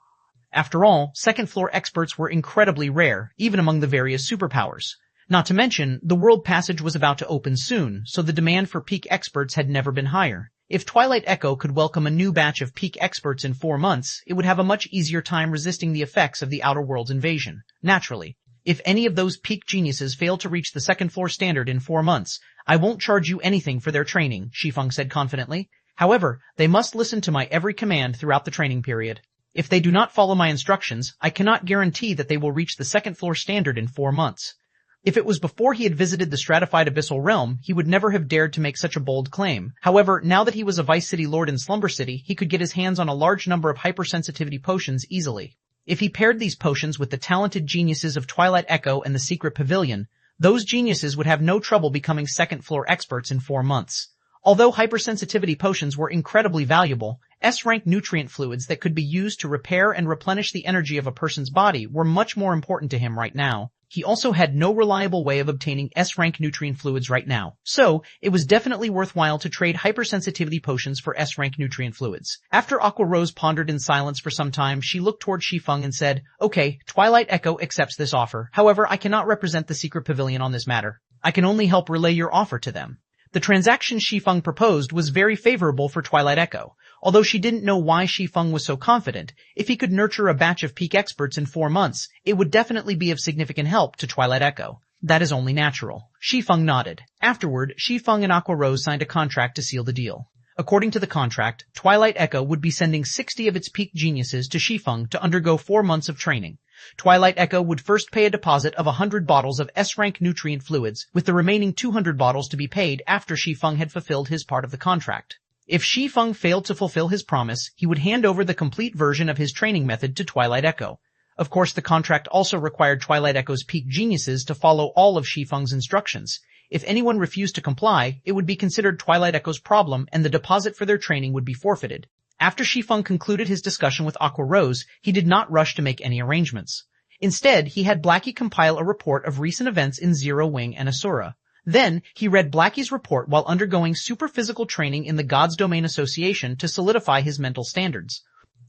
After all, second-floor experts were incredibly rare, even among the various superpowers. Not to mention, the World Passage was about to open soon, so the demand for peak experts had never been higher. If Twilight Echo could welcome a new batch of peak experts in 4 months, it would have a much easier time resisting the effects of the Outer World's invasion. Naturally, if any of those peak geniuses fail to reach the second-floor standard in 4 months, I won't charge you anything for their training, Shi Feng said confidently. However, they must listen to my every command throughout the training period. If they do not follow my instructions, I cannot guarantee that they will reach the second-floor standard in 4 months. If it was before he had visited the stratified abyssal realm, he would never have dared to make such a bold claim. However, now that he was a Vice City Lord in Slumber City, he could get his hands on a large number of hypersensitivity potions easily. If he paired these potions with the talented geniuses of Twilight Echo and the Secret Pavilion, those geniuses would have no trouble becoming second-floor experts in 4 months. Although hypersensitivity potions were incredibly valuable, S-rank nutrient fluids that could be used to repair and replenish the energy of a person's body were much more important to him right now. He also had no reliable way of obtaining S-rank nutrient fluids right now, so it was definitely worthwhile to trade hypersensitivity potions for S-rank nutrient fluids. After Aqua Rose pondered in silence for some time, she looked toward Shi Feng and said, "Okay, Twilight Echo accepts this offer. However, I cannot represent the Secret Pavilion on this matter. I can only help relay your offer to them." The transaction Shi Feng proposed was very favorable for Twilight Echo. Although she didn't know why Shi Feng was so confident, if he could nurture a batch of peak experts in 4 months, it would definitely be of significant help to Twilight Echo. That is only natural. Shi Feng nodded. Afterward, Shi Feng and Aqua Rose signed a contract to seal the deal. According to the contract, Twilight Echo would be sending 60 of its peak geniuses to Shi Feng to undergo 4 months of training. Twilight Echo would first pay a deposit of 100 bottles of S-rank nutrient fluids, with the remaining 200 bottles to be paid after Shi Feng had fulfilled his part of the contract. If Shi Feng failed to fulfill his promise, he would hand over the complete version of his training method to Twilight Echo. Of course, the contract also required Twilight Echo's peak geniuses to follow all of Shi Feng's instructions. If anyone refused to comply, it would be considered Twilight Echo's problem and the deposit for their training would be forfeited. After Shi Feng concluded his discussion with Aqua Rose, he did not rush to make any arrangements. Instead, he had Blackie compile a report of recent events in Zero Wing and Asura. Then, he read Blackie's report while undergoing super-physical training in the God's Domain Association to solidify his mental standards.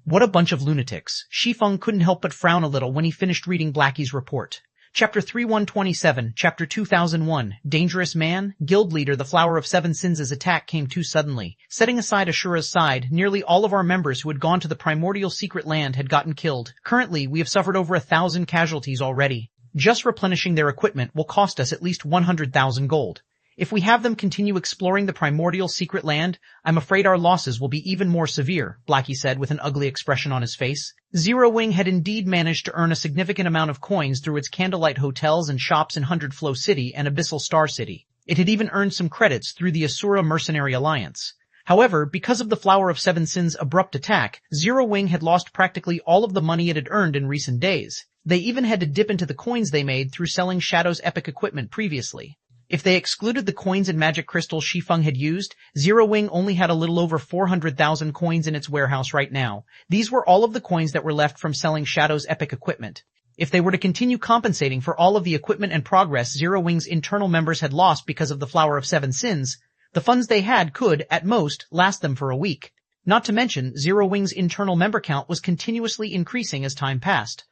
What a bunch of lunatics. Shi Feng couldn't help but frown a little when he finished reading Blackie's report. Chapter 3127, Chapter 2001, Dangerous Man, Guild Leader. The Flower of Seven Sins' attack came too suddenly. Setting aside Ashura's side, nearly all of our members who had gone to the primordial secret land had gotten killed. Currently, we have suffered over 1,000 casualties already. Just replenishing their equipment will cost us at least 100,000 gold. If we have them continue exploring the primordial secret land, I'm afraid our losses will be even more severe, Blackie said with an ugly expression on his face. Zero Wing had indeed managed to earn a significant amount of coins through its candlelight hotels and shops in 100 Flow City and Abyssal Star City. It had even earned some credits through the Asura Mercenary Alliance. However, because of the Flower of Seven Sins' abrupt attack, Zero Wing had lost practically all of the money it had earned in recent days. They even had to dip into the coins they made through selling Shadow's epic equipment previously. If they excluded the coins and magic crystals Shi Feng had used, Zero Wing only had a little over 400,000 coins in its warehouse right now. These were all of the coins that were left from selling Shadow's epic equipment. If they were to continue compensating for all of the equipment and progress Zero Wing's internal members had lost because of the Flower of Seven Sins, the funds they had could, at most, last them for a week. Not to mention, Zero Wing's internal member count was continuously increasing as time passed.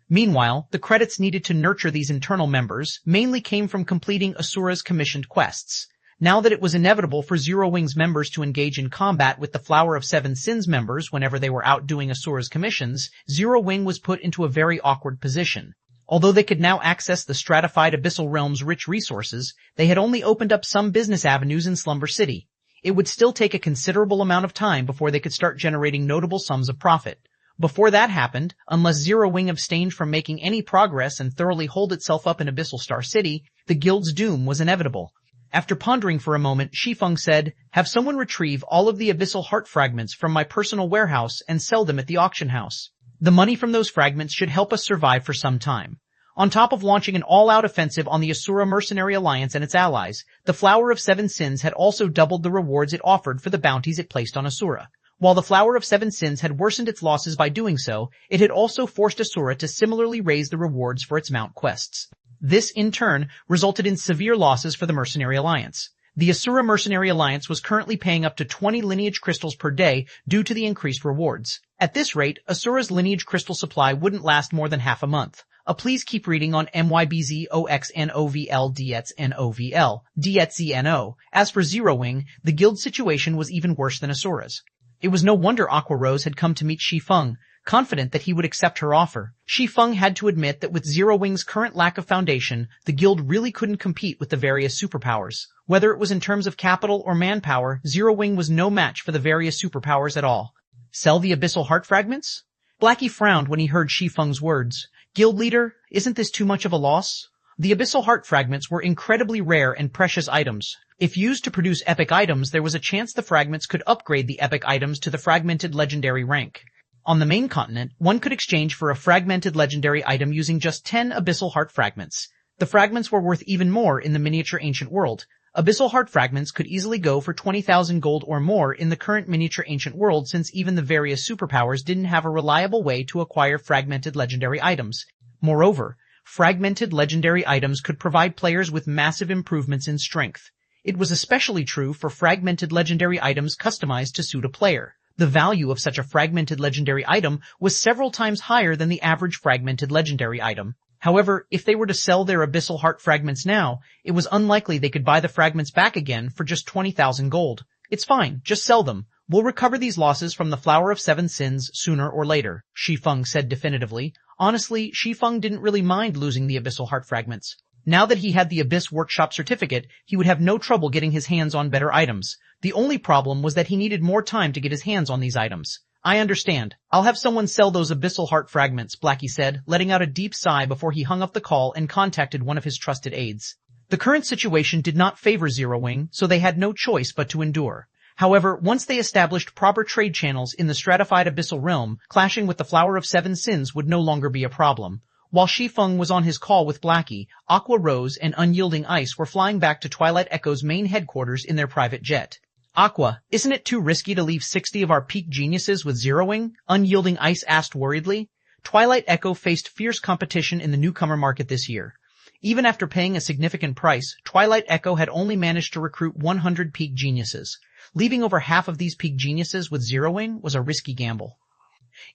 Meanwhile, the credits needed to nurture these internal members mainly came from completing Asura's commissioned quests. Now that it was inevitable for Zero Wing's members to engage in combat with the Flower of Seven Sins members whenever they were out doing Asura's commissions, Zero Wing was put into a very awkward position. Although they could now access the stratified abyssal realm's rich resources, they had only opened up some business avenues in Slumber City. It would still take a considerable amount of time before they could start generating notable sums of profit. Before that happened, unless Zero Wing abstained from making any progress and thoroughly holed itself up in Abyssal Star City, the guild's doom was inevitable. After pondering for a moment, Shi Feng said, "Have someone retrieve all of the abyssal heart fragments from my personal warehouse and sell them at the auction house. The money from those fragments should help us survive for some time." On top of launching an all-out offensive on the Asura Mercenary Alliance and its allies, the Flower of Seven Sins had also doubled the rewards it offered for the bounties it placed on Asura. While the Flower of Seven Sins had worsened its losses by doing so, it had also forced Asura to similarly raise the rewards for its mount quests. This, in turn, resulted in severe losses for the Mercenary Alliance. The Asura Mercenary Alliance was currently paying up to 20 lineage crystals per day due to the increased rewards. At this rate, Asura's lineage crystal supply wouldn't last more than half a month. Please keep reading on MYBZOXNOVLDXNOVL, As for Zero Wing, the guild situation was even worse than Asura's. It was no wonder Aqua Rose had come to meet Shi Feng, confident that he would accept her offer. Shi Feng had to admit that with Zero Wing's current lack of foundation, the guild really couldn't compete with the various superpowers. Whether it was in terms of capital or manpower, Zero Wing was no match for the various superpowers at all. Sell the Abyssal Heart Fragments? Blackie frowned when he heard Shi Feng's words. Guild leader, isn't this too much of a loss? The Abyssal Heart Fragments were incredibly rare and precious items. If used to produce epic items, there was a chance the fragments could upgrade the epic items to the fragmented legendary rank. On the main continent, one could exchange for a fragmented legendary item using just 10 Abyssal Heart Fragments. The fragments were worth even more in the miniature ancient world. Abyssal Heart Fragments could easily go for 20,000 gold or more in the current miniature ancient world, since even the various superpowers didn't have a reliable way to acquire fragmented legendary items. Moreover, fragmented legendary items could provide players with massive improvements in strength. It was especially true for fragmented legendary items customized to suit a player. The value of such a fragmented legendary item was several times higher than the average fragmented legendary item. However, if they were to sell their Abyssal Heart Fragments now, it was unlikely they could buy the fragments back again for just 20,000 gold. It's fine, just sell them. We'll recover these losses from the Flower of Seven Sins sooner or later, Shi Feng said definitively. Honestly, Shi Feng didn't really mind losing the Abyssal Heart Fragments. Now that he had the Abyss Workshop certificate, he would have no trouble getting his hands on better items. The only problem was that he needed more time to get his hands on these items. I understand. I'll have someone sell those Abyssal Heart Fragments, Blackie said, letting out a deep sigh before he hung up the call and contacted one of his trusted aides. The current situation did not favor Zero Wing, so they had no choice but to endure. However, once they established proper trade channels in the stratified Abyssal Realm, clashing with the Flower of Seven Sins would no longer be a problem. While Shi Feng was on his call with Blackie, Aqua Rose and Unyielding Ice were flying back to Twilight Echo's main headquarters in their private jet. Aqua, isn't it too risky to leave 60 of our peak geniuses with Zero Wing? Unyielding Ice asked worriedly. Twilight Echo faced fierce competition in the newcomer market this year. Even after paying a significant price, Twilight Echo had only managed to recruit 100 peak geniuses. Leaving over half of these peak geniuses with Zero Wing was a risky gamble.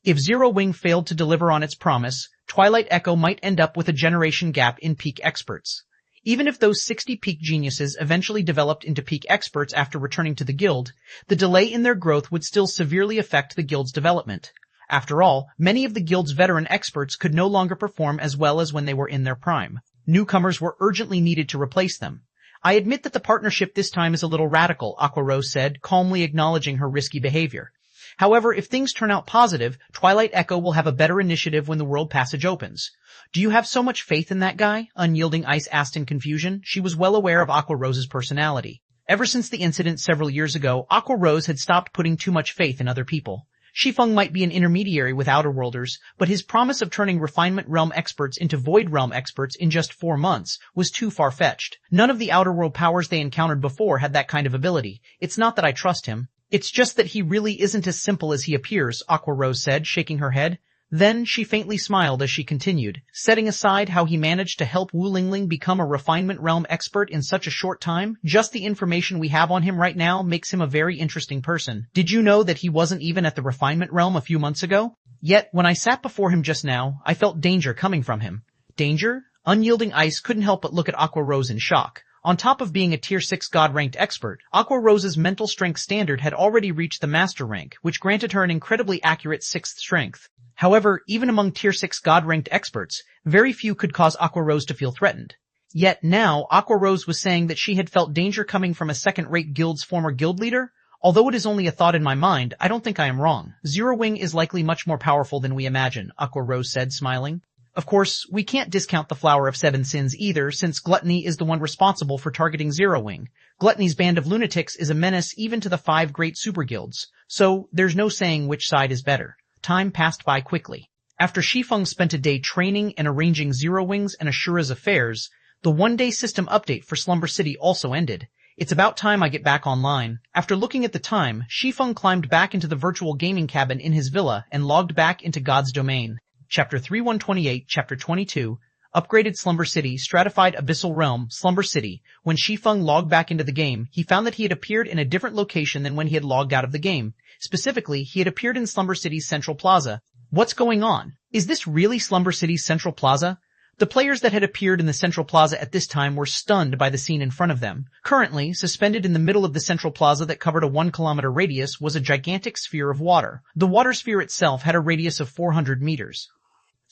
If Zero Wing failed to deliver on its promise, Twilight Echo might end up with a generation gap in peak experts. Even if those 60 peak geniuses eventually developed into peak experts after returning to the guild, the delay in their growth would still severely affect the guild's development. After all, many of the guild's veteran experts could no longer perform as well as when they were in their prime. Newcomers were urgently needed to replace them. I admit that the partnership this time is a little radical, Aqua Rose said, calmly acknowledging her risky behavior. However, if things turn out positive, Twilight Echo will have a better initiative when the World Passage opens. Do you have so much faith in that guy? Unyielding Ice asked in confusion. She was well aware of Aqua Rose's personality. Ever since the incident several years ago, Aqua Rose had stopped putting too much faith in other people. Shi Feng might be an intermediary with Outer Worlders, but his promise of turning Refinement Realm experts into Void Realm experts in just 4 months was too far-fetched. None of the Outer World powers they encountered before had that kind of ability. It's not that I trust him. It's just that he really isn't as simple as he appears, Aqua Rose said, shaking her head. Then she faintly smiled as she continued, setting aside how he managed to help Wu Lingling become a Refinement Realm expert in such a short time. Just the information we have on him right now makes him a very interesting person. Did you know that he wasn't even at the Refinement Realm a few months ago? Yet, when I sat before him just now, I felt danger coming from him. Danger? Unyielding Ice couldn't help but look at Aqua Rose in shock. On top of being a Tier 6 God-ranked expert, Aqua Rose's mental strength standard had already reached the Master rank, which granted her an incredibly accurate 6th strength. However, even among Tier 6 God-ranked experts, very few could cause Aqua Rose to feel threatened. Yet now, Aqua Rose was saying that she had felt danger coming from a second-rate guild's former guild leader? Although it is only a thought in my mind, I don't think I am wrong. Zero Wing is likely much more powerful than we imagine, Aqua Rose said, smiling. Of course, we can't discount the Flower of Seven Sins either, since Gluttony is the one responsible for targeting Zero Wing. Gluttony's band of lunatics is a menace even to the 5 great super guilds, so there's no saying which side is better. Time passed by quickly. After Shi Feng spent a day training and arranging Zero Wing's and Ashura's affairs, the one-day system update for Slumber City also ended. It's about time I get back online. After looking at the time, Shi Feng climbed back into the virtual gaming cabin in his villa and logged back into God's domain. Chapter 3128, Chapter 22, Upgraded Slumber City, Stratified Abyssal Realm, Slumber City. When Shi Feng logged back into the game, he found that he had appeared in a different location than when he had logged out of the game. Specifically, he had appeared in Slumber City's Central Plaza. What's going on? Is this really Slumber City's Central Plaza? The players that had appeared in the Central Plaza at this time were stunned by the scene in front of them. Currently, suspended in the middle of the Central Plaza that covered a 1-kilometer radius was a gigantic sphere of water. The water sphere itself had a radius of 400 meters.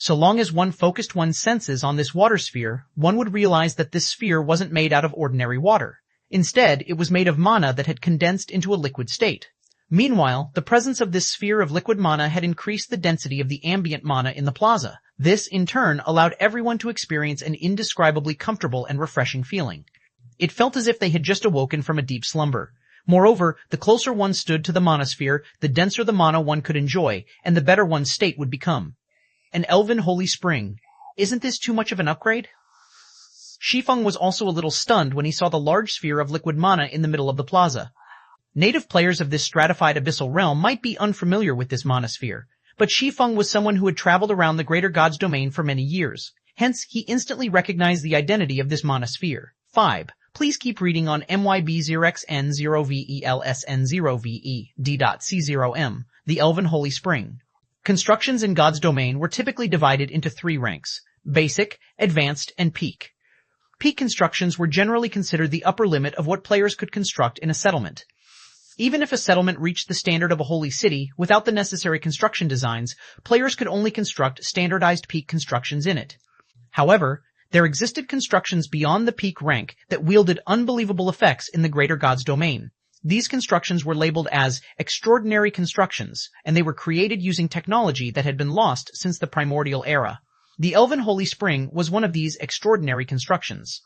So long as one focused one's senses on this water sphere, one would realize that this sphere wasn't made out of ordinary water. Instead, it was made of mana that had condensed into a liquid state. Meanwhile, the presence of this sphere of liquid mana had increased the density of the ambient mana in the plaza. This, in turn, allowed everyone to experience an indescribably comfortable and refreshing feeling. It felt as if they had just awoken from a deep slumber. Moreover, the closer one stood to the mana sphere, the denser the mana one could enjoy, and the better one's state would become. An elven holy spring. Isn't this too much of an upgrade? Shi Feng was also a little stunned when he saw the large sphere of liquid mana in the middle of the plaza. Native players of this stratified abyssal realm might be unfamiliar with this mana sphere, but Shi Feng was someone who had traveled around the Greater God's domain for many years. Hence, he instantly recognized the identity of this mana sphere. 5. Please keep reading on MYB0XN0VELSN0VE.D.C0M, the Elven Holy Spring. Constructions in God's domain were typically divided into 3 ranks: basic, advanced, and peak. Peak constructions were generally considered the upper limit of what players could construct in a settlement. Even if a settlement reached the standard of a holy city without the necessary construction designs, players could only construct standardized peak constructions in it. However, there existed constructions beyond the peak rank that wielded unbelievable effects in the Greater God's domain. These constructions were labeled as extraordinary constructions, and they were created using technology that had been lost since the primordial era. The Elven Holy Spring was one of these extraordinary constructions.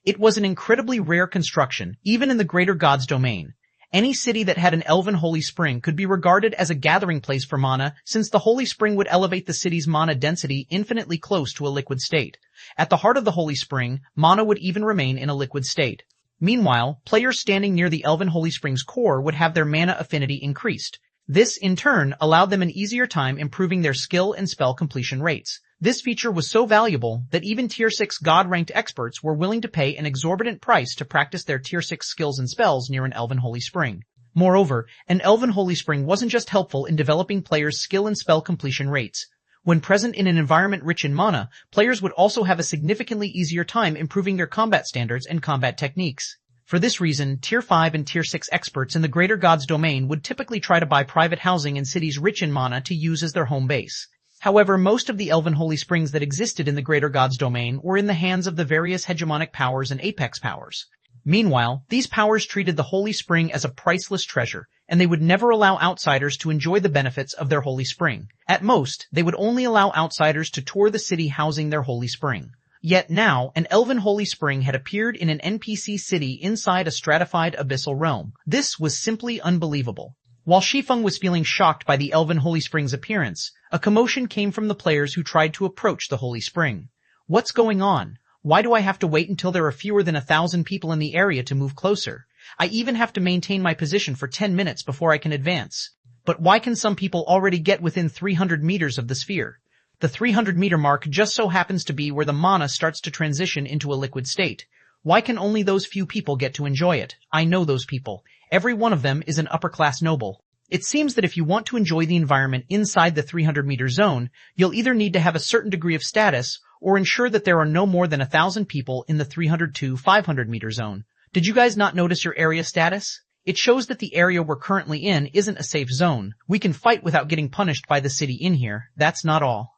It was an incredibly rare construction, even in the Greater God's domain. Any city that had an Elven Holy Spring could be regarded as a gathering place for mana, since the Holy Spring would elevate the city's mana density infinitely close to a liquid state. At the heart of the Holy Spring, mana would even remain in a liquid state. Meanwhile, players standing near the Elven Holy Spring's core would have their mana affinity increased. This, in turn, allowed them an easier time improving their skill and spell completion rates. This feature was so valuable that even Tier 6 God-ranked experts were willing to pay an exorbitant price to practice their Tier 6 skills and spells near an Elven Holy Spring. Moreover, an Elven Holy Spring wasn't just helpful in developing players' skill and spell completion rates. When present in an environment rich in mana, players would also have a significantly easier time improving their combat standards and combat techniques. For this reason, Tier 5 and Tier 6 experts in the Greater God's domain would typically try to buy private housing in cities rich in mana to use as their home base. However, most of the Elven Holy Springs that existed in the Greater God's domain were in the hands of the various hegemonic powers and apex powers. Meanwhile, these powers treated the Holy Spring as a priceless treasure, and they would never allow outsiders to enjoy the benefits of their Holy Spring. At most, they would only allow outsiders to tour the city housing their Holy Spring. Yet now, an Elven Holy Spring had appeared in an NPC city inside a stratified abyssal realm. This was simply unbelievable. While Shi Feng was feeling shocked by the Elven Holy Spring's appearance, a commotion came from the players who tried to approach the Holy Spring. What's going on? Why do I have to wait until there are fewer than 1,000 people in the area to move closer? I even have to maintain my position for 10 minutes before I can advance. But why can some people already get within 300 meters of the sphere? The 300-meter mark just so happens to be where the mana starts to transition into a liquid state. Why can only those few people get to enjoy it? I know those people. Every one of them is an upper-class noble. It seems that if you want to enjoy the environment inside the 300-meter zone, you'll either need to have a certain degree of status or ensure that there are no more than 1,000 people in the 300 to 500-meter zone. Did you guys not notice your area status? It shows that the area we're currently in isn't a safe zone. We can fight without getting punished by the city in here. That's not all.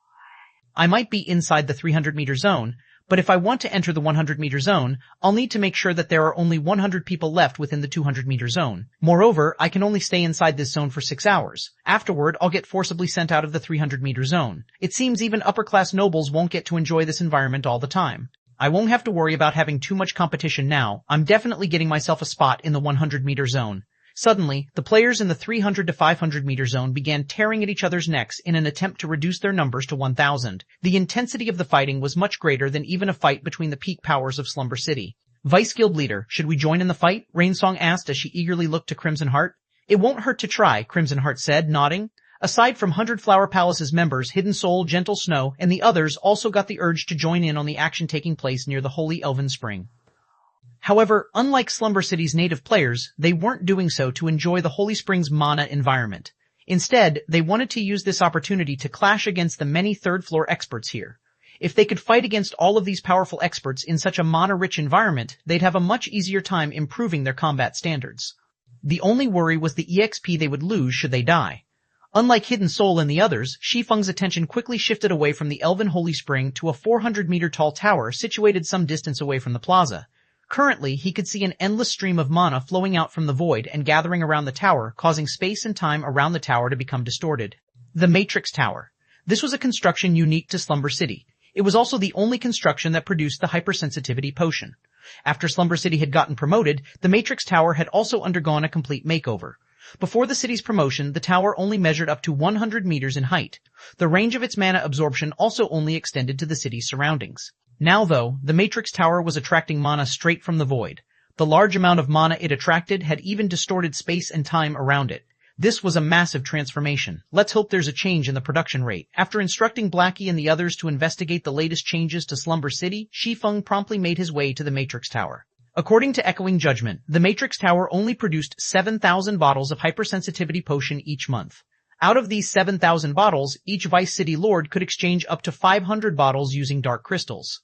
I might be inside the 300-meter zone, but if I want to enter the 100-meter zone, I'll need to make sure that there are only 100 people left within the 200-meter zone. Moreover, I can only stay inside this zone for 6 hours. Afterward, I'll get forcibly sent out of the 300-meter zone. It seems even upper-class nobles won't get to enjoy this environment all the time. I won't have to worry about having too much competition now. I'm definitely getting myself a spot in the 100-meter zone. Suddenly, the players in the 300 to 500-meter zone began tearing at each other's necks in an attempt to reduce their numbers to 1,000. The intensity of the fighting was much greater than even a fight between the peak powers of Slumber City. Vice Guild Leader, should we join in the fight? Rainsong asked as she eagerly looked to Crimson Heart. It won't hurt to try, Crimson Heart said, nodding. Aside from Hundred Flower Palace's members, Hidden Soul, Gentle Snow, and the others also got the urge to join in on the action taking place near the Holy Elven Spring. However, unlike Slumber City's native players, they weren't doing so to enjoy the Holy Spring's mana environment. Instead, they wanted to use this opportunity to clash against the many third-floor experts here. If they could fight against all of these powerful experts in such a mana-rich environment, they'd have a much easier time improving their combat standards. The only worry was the EXP they would lose should they die. Unlike Hidden Soul and the others, Shi Feng's attention quickly shifted away from the Elven Holy Spring to a 400-meter-tall tower situated some distance away from the plaza. Currently, he could see an endless stream of mana flowing out from the void and gathering around the tower, causing space and time around the tower to become distorted. The Matrix Tower. This was a construction unique to Slumber City. It was also the only construction that produced the hypersensitivity potion. After Slumber City had gotten promoted, the Matrix Tower had also undergone a complete makeover. Before the city's promotion, the tower only measured up to 100 meters in height. The range of its mana absorption also only extended to the city's surroundings. Now though, the Matrix Tower was attracting mana straight from the void. The large amount of mana it attracted had even distorted space and time around it. This was a massive transformation. Let's hope there's a change in the production rate. After instructing Blackie and the others to investigate the latest changes to Slumber City, Shi Feng promptly made his way to the Matrix Tower. According to Echoing Judgment, the Matrix Tower only produced 7,000 bottles of hypersensitivity potion each month. Out of these 7,000 bottles, each Vice City Lord could exchange up to 500 bottles using dark crystals.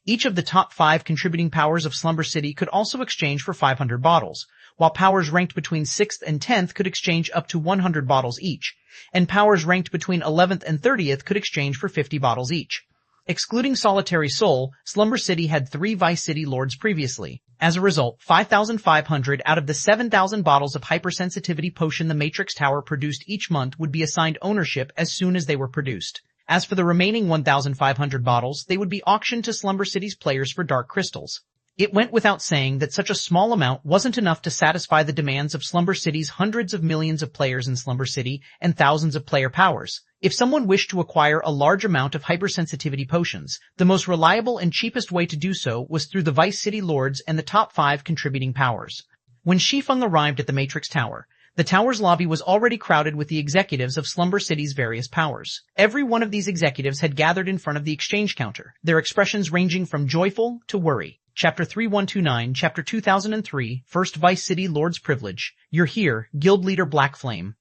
Each of the top 5 contributing powers of Slumber City could also exchange for 500 bottles, while powers ranked between 6th and 10th could exchange up to 100 bottles each, and powers ranked between 11th and 30th could exchange for 50 bottles each. Excluding Solitary Soul, Slumber City had 3 Vice City Lords previously. As a result, 5,500 out of the 7,000 bottles of hypersensitivity potion the Matrix Tower produced each month would be assigned ownership as soon as they were produced. As for the remaining 1,500 bottles, they would be auctioned to Slumber City's players for dark crystals. It went without saying that such a small amount wasn't enough to satisfy the demands of Slumber City's hundreds of millions of players in Slumber City and thousands of player powers. If someone wished to acquire a large amount of hypersensitivity potions, the most reliable and cheapest way to do so was through the Vice City Lords and the top 5 contributing powers. When Shi Feng arrived at the Matrix Tower, the tower's lobby was already crowded with the executives of Slumber City's various powers. Every one of these executives had gathered in front of the exchange counter, their expressions ranging from joyful to worry. Chapter 3129, Chapter 2003, First Vice City Lord's Privilege. You're here, Guild Leader Black Flame.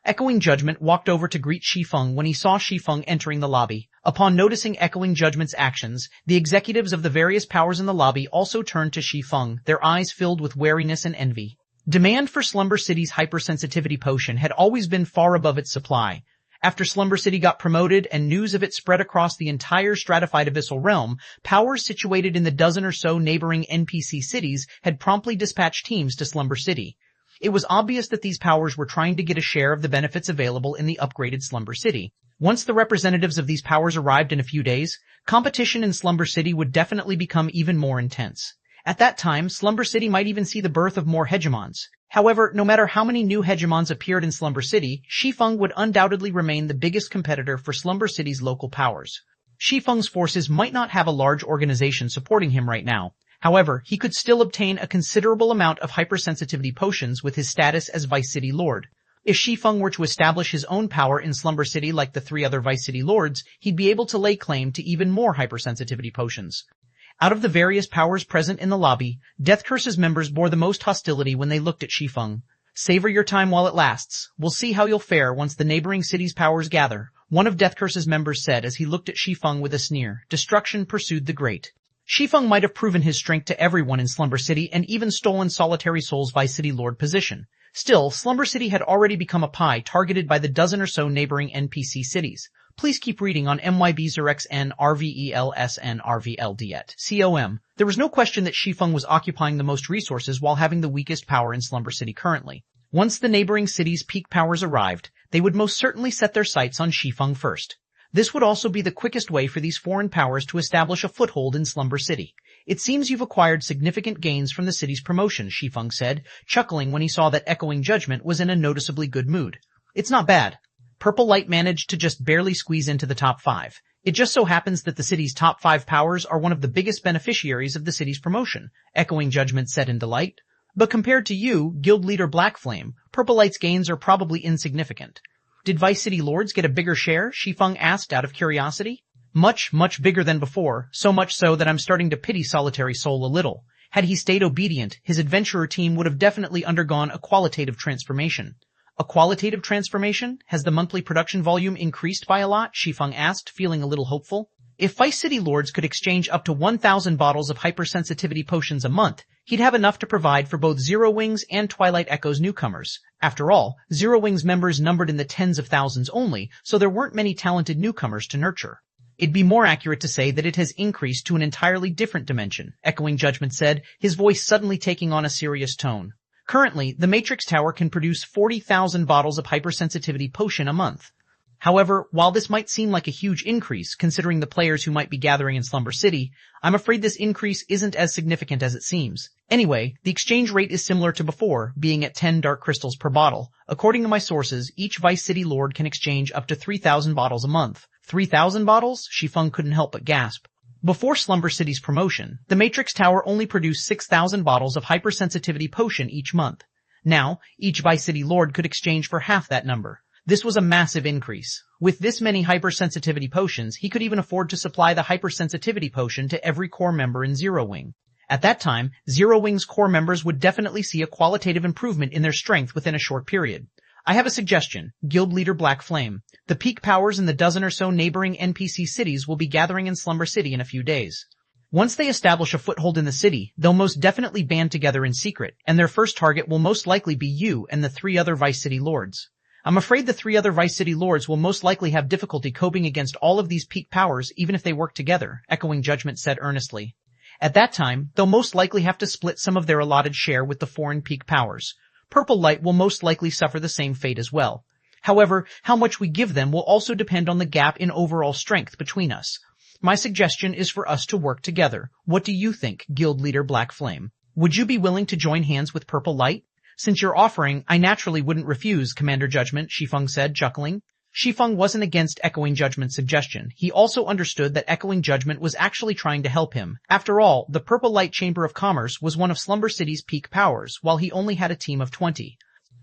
Echoing Judgment walked over to greet Shi Feng when he saw Shi Feng entering the lobby. Upon noticing Echoing Judgment's actions, the executives of the various powers in the lobby also turned to Shi Feng, their eyes filled with wariness and envy. Demand for Slumber City's hypersensitivity potion had always been far above its supply. After Slumber City got promoted and news of it spread across the entire stratified abyssal realm, powers situated in the dozen or so neighboring NPC cities had promptly dispatched teams to Slumber City. It was obvious that these powers were trying to get a share of the benefits available in the upgraded Slumber City. Once the representatives of these powers arrived in a few days, competition in Slumber City would definitely become even more intense. At that time, Slumber City might even see the birth of more hegemons. However, no matter how many new hegemons appeared in Slumber City, Shi Feng would undoubtedly remain the biggest competitor for Slumber City's local powers. Shi Feng's forces might not have a large organization supporting him right now. However, he could still obtain a considerable amount of hypersensitivity potions with his status as Vice City Lord. If Shi Feng were to establish his own power in Slumber City like the 3 other Vice City Lords, he'd be able to lay claim to even more hypersensitivity potions. Out of the various powers present in the lobby, Death Curse's members bore the most hostility when they looked at Shi Feng. Savor your time while it lasts. We'll see how you'll fare once the neighboring city's powers gather, one of Death Curse's members said as he looked at Shi Feng with a sneer. Destruction pursued the great. Shi Feng might have proven his strength to everyone in Slumber City and even stolen Solitary Soul's Vice City Lord position. Still, Slumber City had already become a pie targeted by the dozen or so neighboring NPC cities. Please keep reading on MYBZRXN RVELSN RVLDET. COM. There was no question that Shi Feng was occupying the most resources while having the weakest power in Slumber City currently. Once the neighboring cities' peak powers arrived, they would most certainly set their sights on Shi Feng first. This would also be the quickest way for these foreign powers to establish a foothold in Slumber City. It seems you've acquired significant gains from the city's promotion, Shi Feng said, chuckling when he saw that Echoing Judgment was in a noticeably good mood. It's not bad. Purple Light managed to just barely squeeze into the top 5. It just so happens that the city's top 5 powers are one of the biggest beneficiaries of the city's promotion, Echoing Judgment said in delight. But compared to you, Guild Leader Black Flame, Purple Light's gains are probably insignificant. Did Vice City Lords get a bigger share? Shi Feng asked out of curiosity. Much, much bigger than before, so much so that I'm starting to pity Solitary Soul a little. Had he stayed obedient, his adventurer team would have definitely undergone a qualitative transformation. A qualitative transformation? Has the monthly production volume increased by a lot? Shi Feng asked, feeling a little hopeful. If Vice City Lords could exchange up to 1,000 bottles of hypersensitivity potions a month, he'd have enough to provide for both Zero Wings and Twilight Echo's newcomers. After all, Zero Wings members numbered in the tens of thousands only, so there weren't many talented newcomers to nurture. It'd be more accurate to say that it has increased to an entirely different dimension, Echoing Judgment said, his voice suddenly taking on a serious tone. Currently, the Matrix Tower can produce 40,000 bottles of hypersensitivity potion a month. However, while this might seem like a huge increase, considering the players who might be gathering in Slumber City, I'm afraid this increase isn't as significant as it seems. Anyway, the exchange rate is similar to before, being at 10 dark crystals per bottle. According to my sources, each Vice City Lord can exchange up to 3,000 bottles a month. 3,000 bottles? Shi Feng couldn't help but gasp. Before Slumber City's promotion, the Matrix Tower only produced 6,000 bottles of hypersensitivity potion each month. Now, each Vice City Lord could exchange for half that number. This was a massive increase. With this many hypersensitivity potions, he could even afford to supply the hypersensitivity potion to every core member in Zero Wing. At that time, Zero Wing's core members would definitely see a qualitative improvement in their strength within a short period. I have a suggestion, Guild Leader Black Flame. The peak powers in the dozen or so neighboring NPC cities will be gathering in Slumber City in a few days. Once they establish a foothold in the city, they'll most definitely band together in secret, and their first target will most likely be you and the 3 other Vice City Lords. I'm afraid the 3 other Vice City Lords will most likely have difficulty coping against all of these peak powers even if they work together, Echoing Judgment said earnestly. At that time, they'll most likely have to split some of their allotted share with the foreign peak powers. Purple Light will most likely suffer the same fate as well. However, how much we give them will also depend on the gap in overall strength between us. My suggestion is for us to work together. What do you think, Guild Leader Black Flame? Would you be willing to join hands with Purple Light? Since you're offering, I naturally wouldn't refuse, Commander Judgment, Shi Feng said, chuckling. Shi Feng wasn't against Echoing Judgment's suggestion. He also understood that Echoing Judgment was actually trying to help him. After all, the Purple Light Chamber of Commerce was one of Slumber City's peak powers, while he only had a team of 20.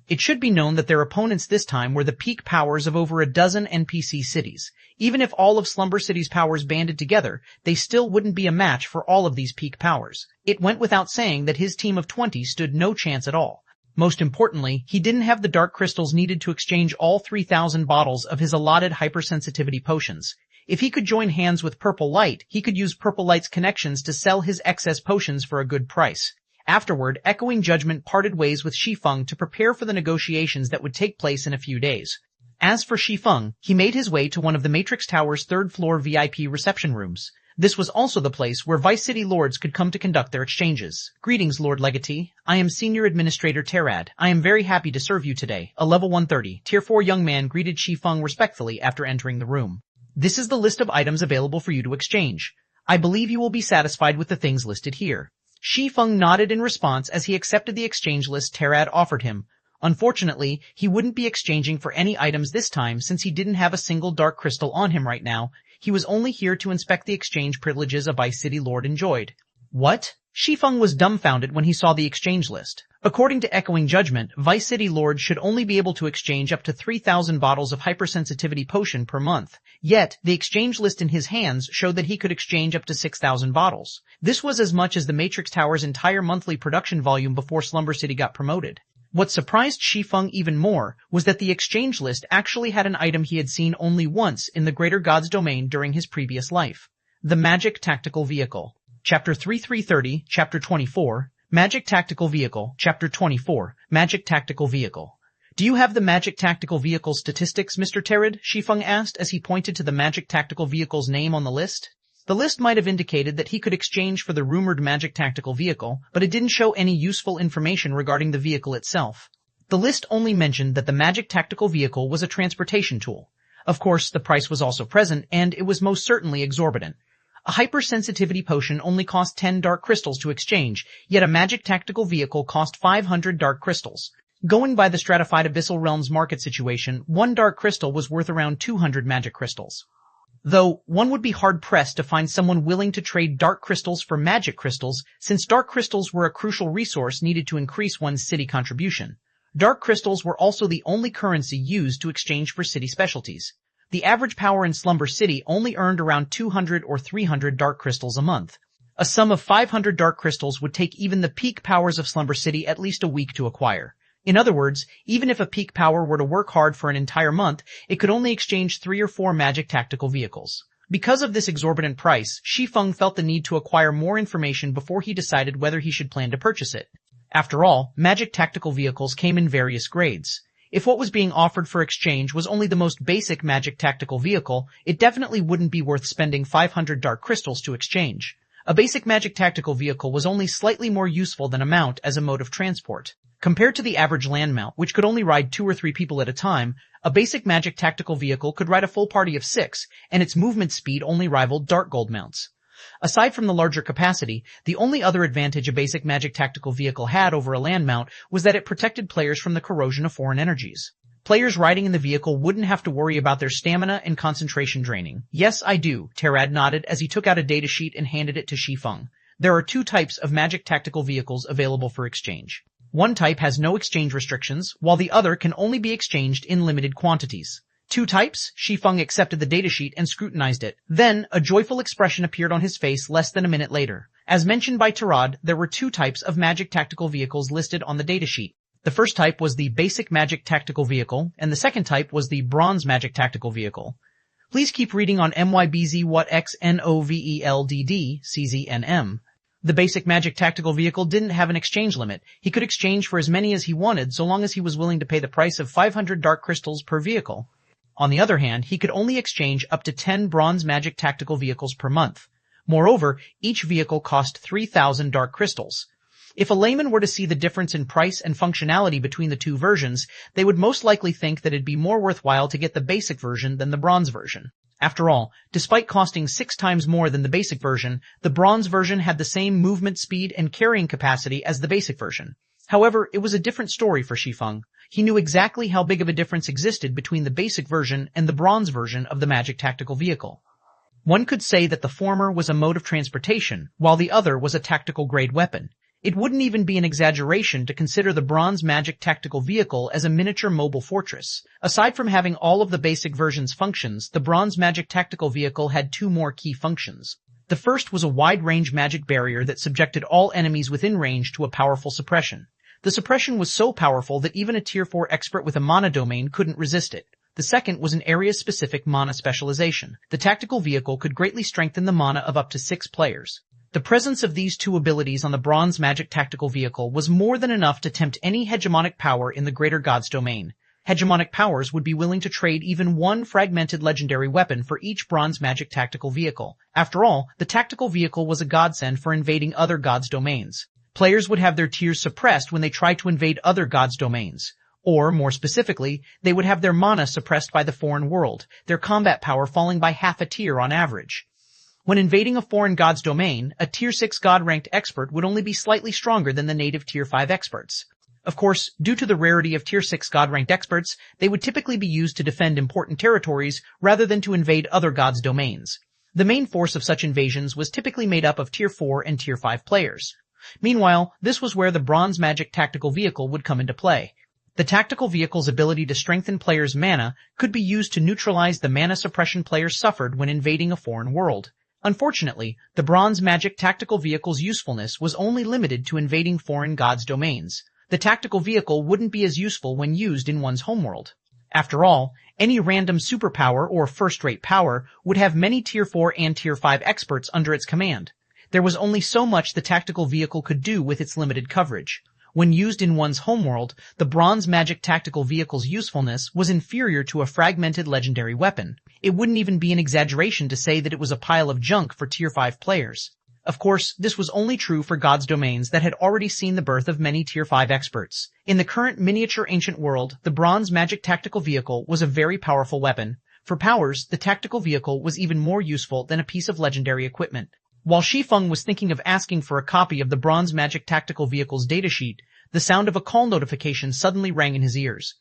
It should be known that their opponents this time were the peak powers of over a dozen NPC cities. Even if all of Slumber City's powers banded together, they still wouldn't be a match for all of these peak powers. It went without saying that his team of 20 stood no chance at all. Most importantly, he didn't have the dark crystals needed to exchange all 3,000 bottles of his allotted hypersensitivity potions. If he could join hands with Purple Light, he could use Purple Light's connections to sell his excess potions for a good price. Afterward, Echoing Judgment parted ways with Shi Feng to prepare for the negotiations that would take place in a few days. As for Shi Feng, he made his way to one of the Matrix Tower's 3rd floor VIP reception rooms. This was also the place where Vice City Lords could come to conduct their exchanges. Greetings, Lord Legatee. I am Senior Administrator Terad. I am very happy to serve you today. A level 130, Tier 4 young man greeted Shi Feng respectfully after entering the room. This is the list of items available for you to exchange. I believe you will be satisfied with the things listed here. Shi Feng nodded in response as he accepted the exchange list Terad offered him. Unfortunately, he wouldn't be exchanging for any items this time since he didn't have a single dark crystal on him right now. He was only here to inspect the exchange privileges a Vice City Lord enjoyed. What? Shi Feng was dumbfounded when he saw the exchange list. According to Echoing Judgment, Vice City Lords should only be able to exchange up to 3,000 bottles of hypersensitivity potion per month. Yet, the exchange list in his hands showed that he could exchange up to 6,000 bottles. This was as much as the Matrix Tower's entire monthly production volume before Slumber City got promoted. What surprised Shi Feng even more was that the exchange list actually had an item he had seen only once in the Greater God's domain during his previous life. The Magic Tactical Vehicle. Chapter 3330, Chapter 24, Magic Tactical Vehicle, Chapter 24, Magic Tactical Vehicle. Do you have the Magic Tactical Vehicle statistics, Mr. Terad? Shi Feng asked as he pointed to the Magic Tactical Vehicle's name on the list. The list might have indicated that he could exchange for the rumored Magic Tactical Vehicle, but it didn't show any useful information regarding the vehicle itself. The list only mentioned that the Magic Tactical Vehicle was a transportation tool. Of course, the price was also present, and it was most certainly exorbitant. A hypersensitivity potion only cost 10 dark crystals to exchange, yet a Magic Tactical Vehicle cost 500 dark crystals. Going by the stratified Abyssal Realms market situation, 1 dark crystal was worth around 200 magic crystals. Though, one would be hard-pressed to find someone willing to trade dark crystals for magic crystals, since dark crystals were a crucial resource needed to increase one's city contribution. Dark crystals were also the only currency used to exchange for city specialties. The average power in Slumber City only earned around 200 or 300 dark crystals a month. A sum of 500 dark crystals would take even the peak powers of Slumber City at least a week to acquire. In other words, even if a peak power were to work hard for an entire month, it could only exchange 3 or 4 magic tactical vehicles. Because of this exorbitant price, Shi Feng felt the need to acquire more information before he decided whether he should plan to purchase it. After all, magic tactical vehicles came in various grades. If what was being offered for exchange was only the most basic magic tactical vehicle, it definitely wouldn't be worth spending 500 dark crystals to exchange. A basic magic tactical vehicle was only slightly more useful than a mount as a mode of transport. Compared to the average land mount, which could only ride 2 or 3 people at a time, a basic magic tactical vehicle could ride a full party of 6, and its movement speed only rivaled dark gold mounts. Aside from the larger capacity, the only other advantage a basic magic tactical vehicle had over a land mount was that it protected players from the corrosion of foreign energies. Players riding in the vehicle wouldn't have to worry about their stamina and concentration draining. Yes, I do, Terad nodded as he took out a datasheet and handed it to Shi Feng. There are 2 types of magic tactical vehicles available for exchange. One type has no exchange restrictions, while the other can only be exchanged in limited quantities. 2 types? Shi Feng accepted the datasheet and scrutinized it. Then, a joyful expression appeared on his face less than a minute later. As mentioned by Terad, there were 2 types of magic tactical vehicles listed on the datasheet. The first type was the basic magic tactical vehicle, and the second type was the bronze magic tactical vehicle. Please keep reading on MYBZ what XNOVELDD CZNM. The basic magic tactical vehicle didn't have an exchange limit. He could exchange for as many as he wanted so long as he was willing to pay the price of 500 dark crystals per vehicle. On the other hand, he could only exchange up to 10 bronze magic tactical vehicles per month. Moreover, each vehicle cost 3,000 dark crystals. If a layman were to see the difference in price and functionality between the 2 versions, they would most likely think that it'd be more worthwhile to get the basic version than the bronze version. After all, despite costing 6 times more than the basic version, the bronze version had the same movement speed and carrying capacity as the basic version. However, it was a different story for Shi Feng. He knew exactly how big of a difference existed between the basic version and the bronze version of the magic tactical vehicle. One could say that the former was a mode of transportation, while the other was a tactical grade weapon. It wouldn't even be an exaggeration to consider the bronze magic tactical vehicle as a miniature mobile fortress. Aside from having all of the basic version's functions, the bronze magic tactical vehicle had 2 more key functions. The first was a wide-range magic barrier that subjected all enemies within range to a powerful suppression. The suppression was so powerful that even a Tier 4 expert with a mana domain couldn't resist it. The second was an area-specific mana specialization. The tactical vehicle could greatly strengthen the mana of up to 6 players. The presence of these 2 abilities on the bronze magic tactical vehicle was more than enough to tempt any hegemonic power in the greater gods domain. Hegemonic powers would be willing to trade even 1 fragmented legendary weapon for each bronze magic tactical vehicle. After all, the tactical vehicle was a godsend for invading other gods' domains. Players would have their tiers suppressed when they tried to invade other gods' domains. Or, more specifically, they would have their mana suppressed by the foreign world, their combat power falling by half a tier on average. When invading a foreign god's domain, a Tier 6 god-ranked expert would only be slightly stronger than the native Tier 5 experts. Of course, due to the rarity of Tier 6 god-ranked experts, they would typically be used to defend important territories rather than to invade other gods' domains. The main force of such invasions was typically made up of Tier 4 and Tier 5 players. Meanwhile, this was where the bronze magic tactical vehicle would come into play. The tactical vehicle's ability to strengthen players' mana could be used to neutralize the mana suppression players suffered when invading a foreign world. Unfortunately, the bronze magic tactical vehicle's usefulness was only limited to invading foreign gods' domains. The tactical vehicle wouldn't be as useful when used in one's homeworld. After all, any random superpower or first-rate power would have many Tier 4 and Tier 5 experts under its command. There was only so much the tactical vehicle could do with its limited coverage. When used in one's homeworld, the bronze magic tactical vehicle's usefulness was inferior to a fragmented legendary weapon. It wouldn't even be an exaggeration to say that it was a pile of junk for Tier 5 players. Of course, this was only true for gods' domains that had already seen the birth of many Tier 5 experts. In the current miniature ancient world, the bronze magic tactical vehicle was a very powerful weapon. For powers, the tactical vehicle was even more useful than a piece of legendary equipment. While Shi Feng was thinking of asking for a copy of the bronze magic tactical vehicle's datasheet, the sound of a call notification suddenly rang in his ears.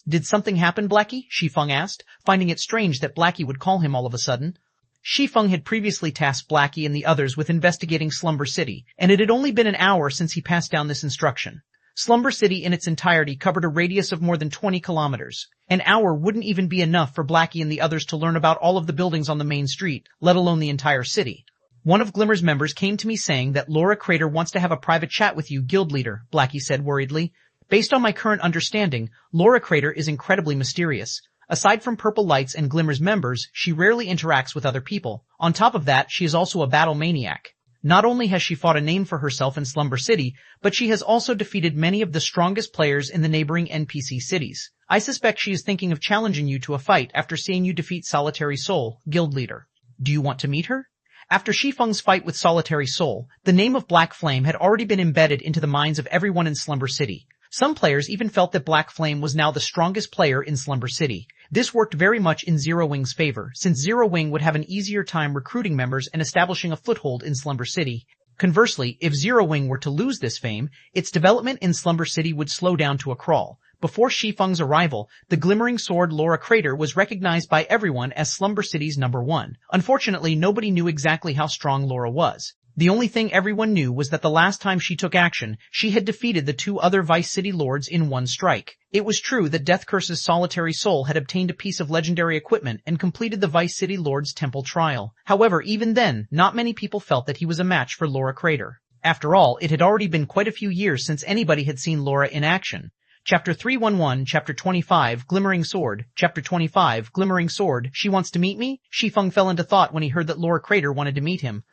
"Did something happen, Blackie?" Shi Feng asked, finding it strange that Blackie would call him all of a sudden. Shi Feng had previously tasked Blackie and the others with investigating Slumber City, and it had only been an hour since he passed down this instruction. Slumber City in its entirety covered a radius of more than 20 kilometers. An hour wouldn't even be enough for Blackie and the others to learn about all of the buildings on the main street, let alone the entire city. One of Glimmer's members came to me saying that Laura Crater wants to have a private chat with you, guild leader, Blackie said worriedly. Based on my current understanding, Laura Crater is incredibly mysterious. Aside from Purple Lights and Glimmer's members, she rarely interacts with other people. On top of that, she is also a battle maniac. Not only has she fought a name for herself in Slumber City, but she has also defeated many of the strongest players in the neighboring NPC cities. I suspect she is thinking of challenging you to a fight after seeing you defeat Solitary Soul, guild leader. Do you want to meet her? After Shi Feng's fight with Solitary Soul, the name of Black Flame had already been embedded into the minds of everyone in Slumber City. Some players even felt that Black Flame was now the strongest player in Slumber City. This worked very much in Zero Wing's favor, since Zero Wing would have an easier time recruiting members and establishing a foothold in Slumber City. Conversely, if Zero Wing were to lose this fame, its development in Slumber City would slow down to a crawl. Before Shi Feng's arrival, the glimmering sword Laura Crater was recognized by everyone as Slumber City's #1. Unfortunately, nobody knew exactly how strong Laura was. The only thing everyone knew was that the last time she took action, she had defeated the 2 other Vice City Lords in one strike. It was true that Death Curse's Solitary Soul had obtained a piece of legendary equipment and completed the Vice City Lord's temple trial. However, even then, not many people felt that he was a match for Laura Crater. After all, it had already been quite a few years since anybody had seen Laura in action. Chapter 311, Chapter 25, Glimmering Sword. Chapter 25, Glimmering Sword. She wants to meet me? Shi Feng fell into thought when he heard that Laura Crater wanted to meet him.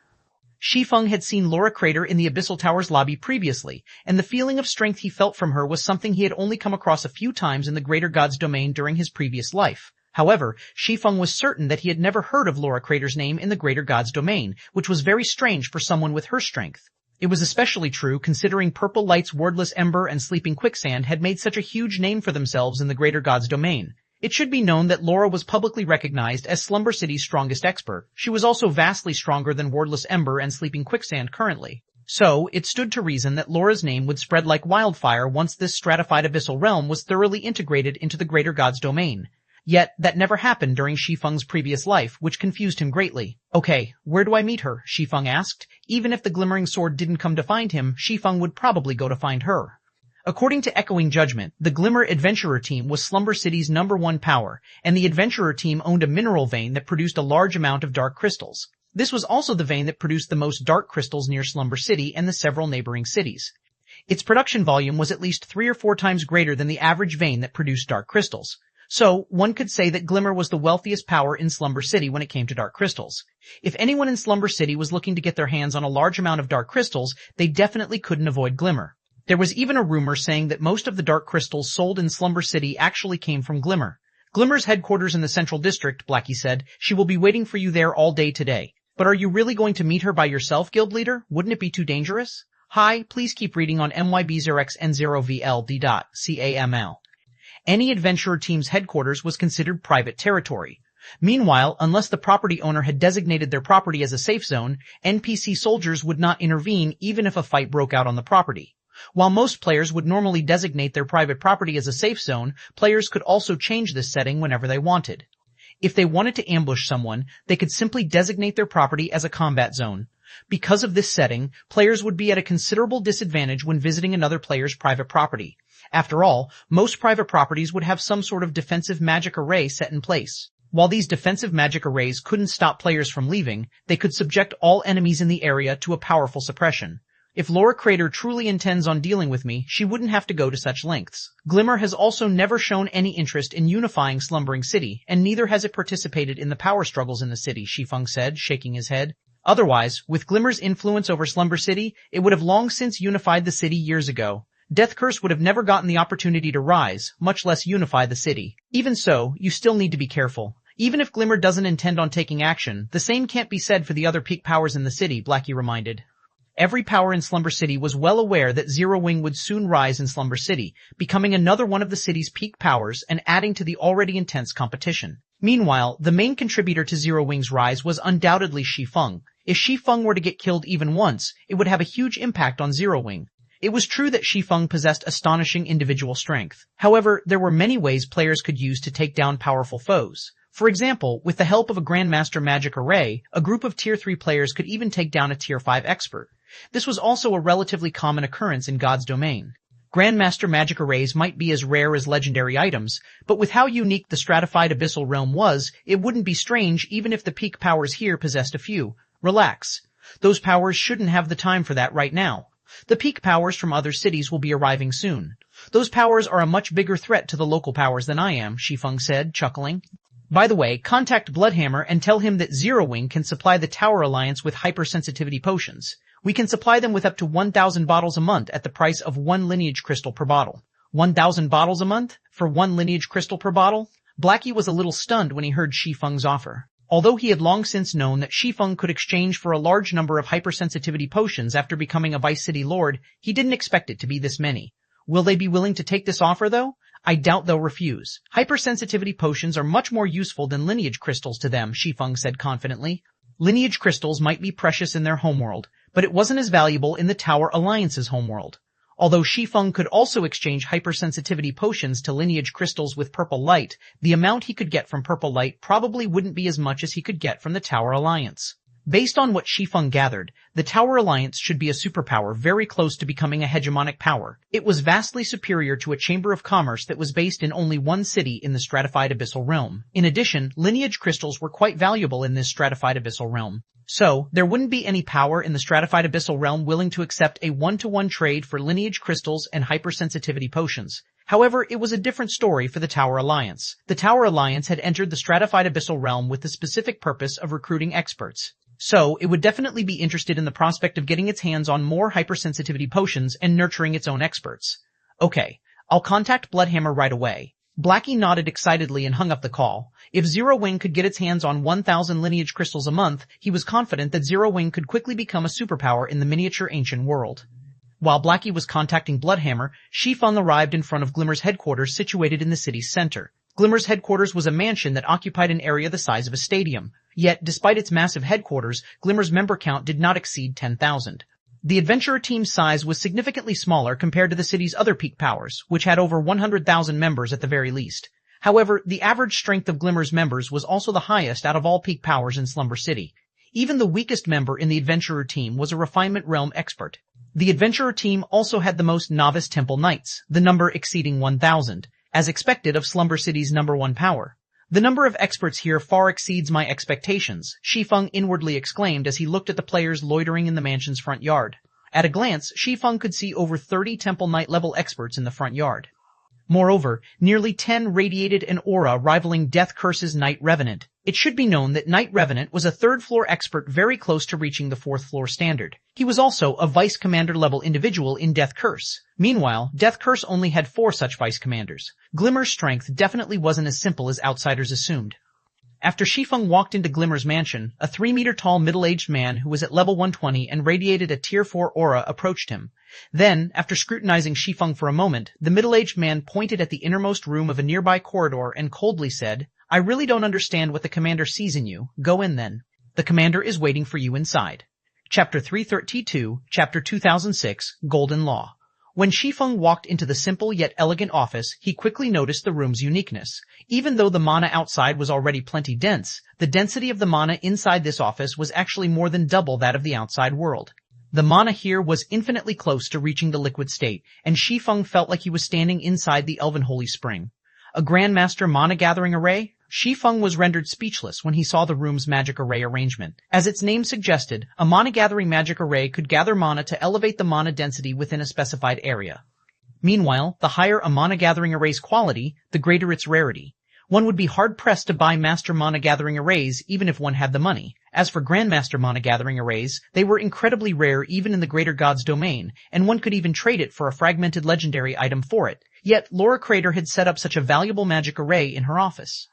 Shi Feng had seen Laura Crater in the Abyssal Tower's lobby previously, and the feeling of strength he felt from her was something he had only come across a few times in the Greater God's domain during his previous life. However, Shi Feng was certain that he had never heard of Laura Crater's name in the Greater God's domain, which was very strange for someone with her strength. It was especially true considering Purple Light's Wordless Ember and Sleeping Quicksand had made such a huge name for themselves in the Greater God's domain. It should be known that Laura was publicly recognized as Slumber City's strongest expert. She was also vastly stronger than Wordless Ember and Sleeping Quicksand currently. So, it stood to reason that Laura's name would spread like wildfire once this stratified abyssal realm was thoroughly integrated into the Greater God's domain. Yet, that never happened during Shi Feng's previous life, which confused him greatly. Okay, where do I meet her? Shi Feng asked. Even if the Glimmering Sword didn't come to find him, Shi Feng would probably go to find her. According to Echoing Judgment, the Glimmer Adventurer team was Slumber City's #1 power, and the Adventurer team owned a mineral vein that produced a large amount of dark crystals. This was also the vein that produced the most dark crystals near Slumber City and the several neighboring cities. Its production volume was at least 3 or 4 times greater than the average vein that produced dark crystals. So, one could say that Glimmer was the wealthiest power in Slumber City when it came to dark crystals. If anyone in Slumber City was looking to get their hands on a large amount of dark crystals, they definitely couldn't avoid Glimmer. There was even a rumor saying that most of the dark crystals sold in Slumber City actually came from Glimmer. Glimmer's headquarters in the Central District, Blackie said. She will be waiting for you there all day today. But are you really going to meet her by yourself, guild leader? Wouldn't it be too dangerous? Hi, please keep reading on MYB0xN0VLD.CAML. Any adventurer team's headquarters was considered private territory. Meanwhile, unless the property owner had designated their property as a safe zone, NPC soldiers would not intervene even if a fight broke out on the property. While most players would normally designate their private property as a safe zone, players could also change this setting whenever they wanted. If they wanted to ambush someone, they could simply designate their property as a combat zone. Because of this setting, players would be at a considerable disadvantage when visiting another player's private property. After all, most private properties would have some sort of defensive magic array set in place. While these defensive magic arrays couldn't stop players from leaving, they could subject all enemies in the area to a powerful suppression. If Laura Crater truly intends on dealing with me, she wouldn't have to go to such lengths. Glimmer has also never shown any interest in unifying Slumbering City, and neither has it participated in the power struggles in the city, Shi Feng said, shaking his head. Otherwise, with Glimmer's influence over Slumber City, it would have long since unified the city years ago. Death Curse would have never gotten the opportunity to rise, much less unify the city. Even so, you still need to be careful. Even if Glimmer doesn't intend on taking action, the same can't be said for the other peak powers in the city, Blackie reminded. Every power in Slumber City was well aware that Zero Wing would soon rise in Slumber City, becoming another one of the city's peak powers and adding to the already intense competition. Meanwhile, the main contributor to Zero Wing's rise was undoubtedly Shi Feng. If Shi Feng were to get killed even once, it would have a huge impact on Zero Wing. It was true that Shi Feng possessed astonishing individual strength. However, there were many ways players could use to take down powerful foes. For example, with the help of a Grandmaster Magic Array, a group of Tier 3 players could even take down a Tier 5 expert. This was also a relatively common occurrence in God's domain. Grandmaster magic arrays might be as rare as legendary items, but with how unique the stratified abyssal realm was, it wouldn't be strange even if the peak powers here possessed a few. Relax. Those powers shouldn't have the time for that right now. The peak powers from other cities will be arriving soon. Those powers are a much bigger threat to the local powers than I am, Shi Feng said, chuckling. By the way, contact Bloodhammer and tell him that Zero Wing can supply the Tower Alliance with hypersensitivity potions. We can supply them with up to 1,000 bottles a month at the price of 1 lineage crystal per bottle. 1,000 bottles a month? For 1 lineage crystal per bottle? Blackie was a little stunned when he heard Shi Feng's offer. Although he had long since known that Shi Feng could exchange for a large number of hypersensitivity potions after becoming a Vice City Lord, he didn't expect it to be this many. Will they be willing to take this offer, though? I doubt they'll refuse. Hypersensitivity potions are much more useful than lineage crystals to them, Shi Feng said confidently. Lineage crystals might be precious in their homeworld, but it wasn't as valuable in the Tower Alliance's homeworld. Although Shi Feng could also exchange hypersensitivity potions to lineage crystals with purple light, the amount he could get from purple light probably wouldn't be as much as he could get from the Tower Alliance. Based on what Shi Feng gathered, the Tower Alliance should be a superpower very close to becoming a hegemonic power. It was vastly superior to a chamber of commerce that was based in only one city in the stratified abyssal realm. In addition, lineage crystals were quite valuable in this stratified abyssal realm. So, there wouldn't be any power in the stratified abyssal realm willing to accept a one-to-one trade for lineage crystals and hypersensitivity potions. However, it was a different story for the Tower Alliance. The Tower Alliance had entered the stratified abyssal realm with the specific purpose of recruiting experts. So, it would definitely be interested in the prospect of getting its hands on more hypersensitivity potions and nurturing its own experts. Okay, I'll contact Bloodhammer right away. Blackie nodded excitedly and hung up the call. If Zero Wing could get its hands on 1,000 lineage crystals a month, he was confident that Zero Wing could quickly become a superpower in the miniature ancient world. While Blackie was contacting Bloodhammer, Shi Feng arrived in front of Glimmer's headquarters situated in the city's center. Glimmer's headquarters was a mansion that occupied an area the size of a stadium. Yet, despite its massive headquarters, Glimmer's member count did not exceed 10,000. The adventurer team's size was significantly smaller compared to the city's other peak powers, which had over 100,000 members at the very least. However, the average strength of Glimmer's members was also the highest out of all peak powers in Slumber City. Even the weakest member in the adventurer team was a refinement realm expert. The adventurer team also had the most novice temple knights, the number exceeding 1,000, as expected of Slumber City's number one power. The number of experts here far exceeds my expectations, Shi Feng inwardly exclaimed as he looked at the players loitering in the mansion's front yard. At a glance, Shi Feng could see over 30 Temple Knight-level experts in the front yard. Moreover, nearly 10 radiated an aura rivaling Death Curse's Knight Revenant. It should be known that Knight Revenant was a third-floor expert very close to reaching the fourth-floor standard. He was also a Vice Commander-level individual in Death Curse. Meanwhile, Death Curse only had 4 such Vice Commanders. Glimmer's strength definitely wasn't as simple as outsiders assumed. After Shi Feng walked into Glimmer's mansion, a 3-meter-tall middle-aged man who was at level 120 and radiated a Tier 4 aura approached him. Then, after scrutinizing Shi Feng for a moment, the middle-aged man pointed at the innermost room of a nearby corridor and coldly said, "I really don't understand what the commander sees in you. Go in then. The commander is waiting for you inside." Chapter 332, Chapter 2006, Golden Law. When Shi Feng walked into the simple yet elegant office, he quickly noticed the room's uniqueness. Even though the mana outside was already plenty dense, the density of the mana inside this office was actually more than double that of the outside world. The mana here was infinitely close to reaching the liquid state, and Shi Feng felt like he was standing inside the Elven Holy Spring. A Grandmaster Mana Gathering Array? Shi Feng was rendered speechless when he saw the room's magic array arrangement. As its name suggested, a mana-gathering magic array could gather mana to elevate the mana density within a specified area. Meanwhile, the higher a mana-gathering array's quality, the greater its rarity. One would be hard-pressed to buy Master Mana-Gathering Arrays even if one had the money. As for Grandmaster Mana-Gathering Arrays, they were incredibly rare even in the Greater God's domain, and one could even trade it for a fragmented legendary item for it. Yet, Laura Crater had set up such a valuable magic array in her office.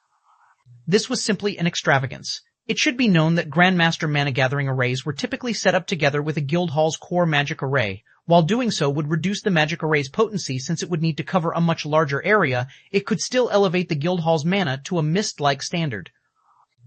This was simply an extravagance. It should be known that Grandmaster Mana-Gathering Arrays were typically set up together with a Guildhall's core magic array. While doing so would reduce the magic array's potency since it would need to cover a much larger area, it could still elevate the Guildhall's mana to a mist-like standard.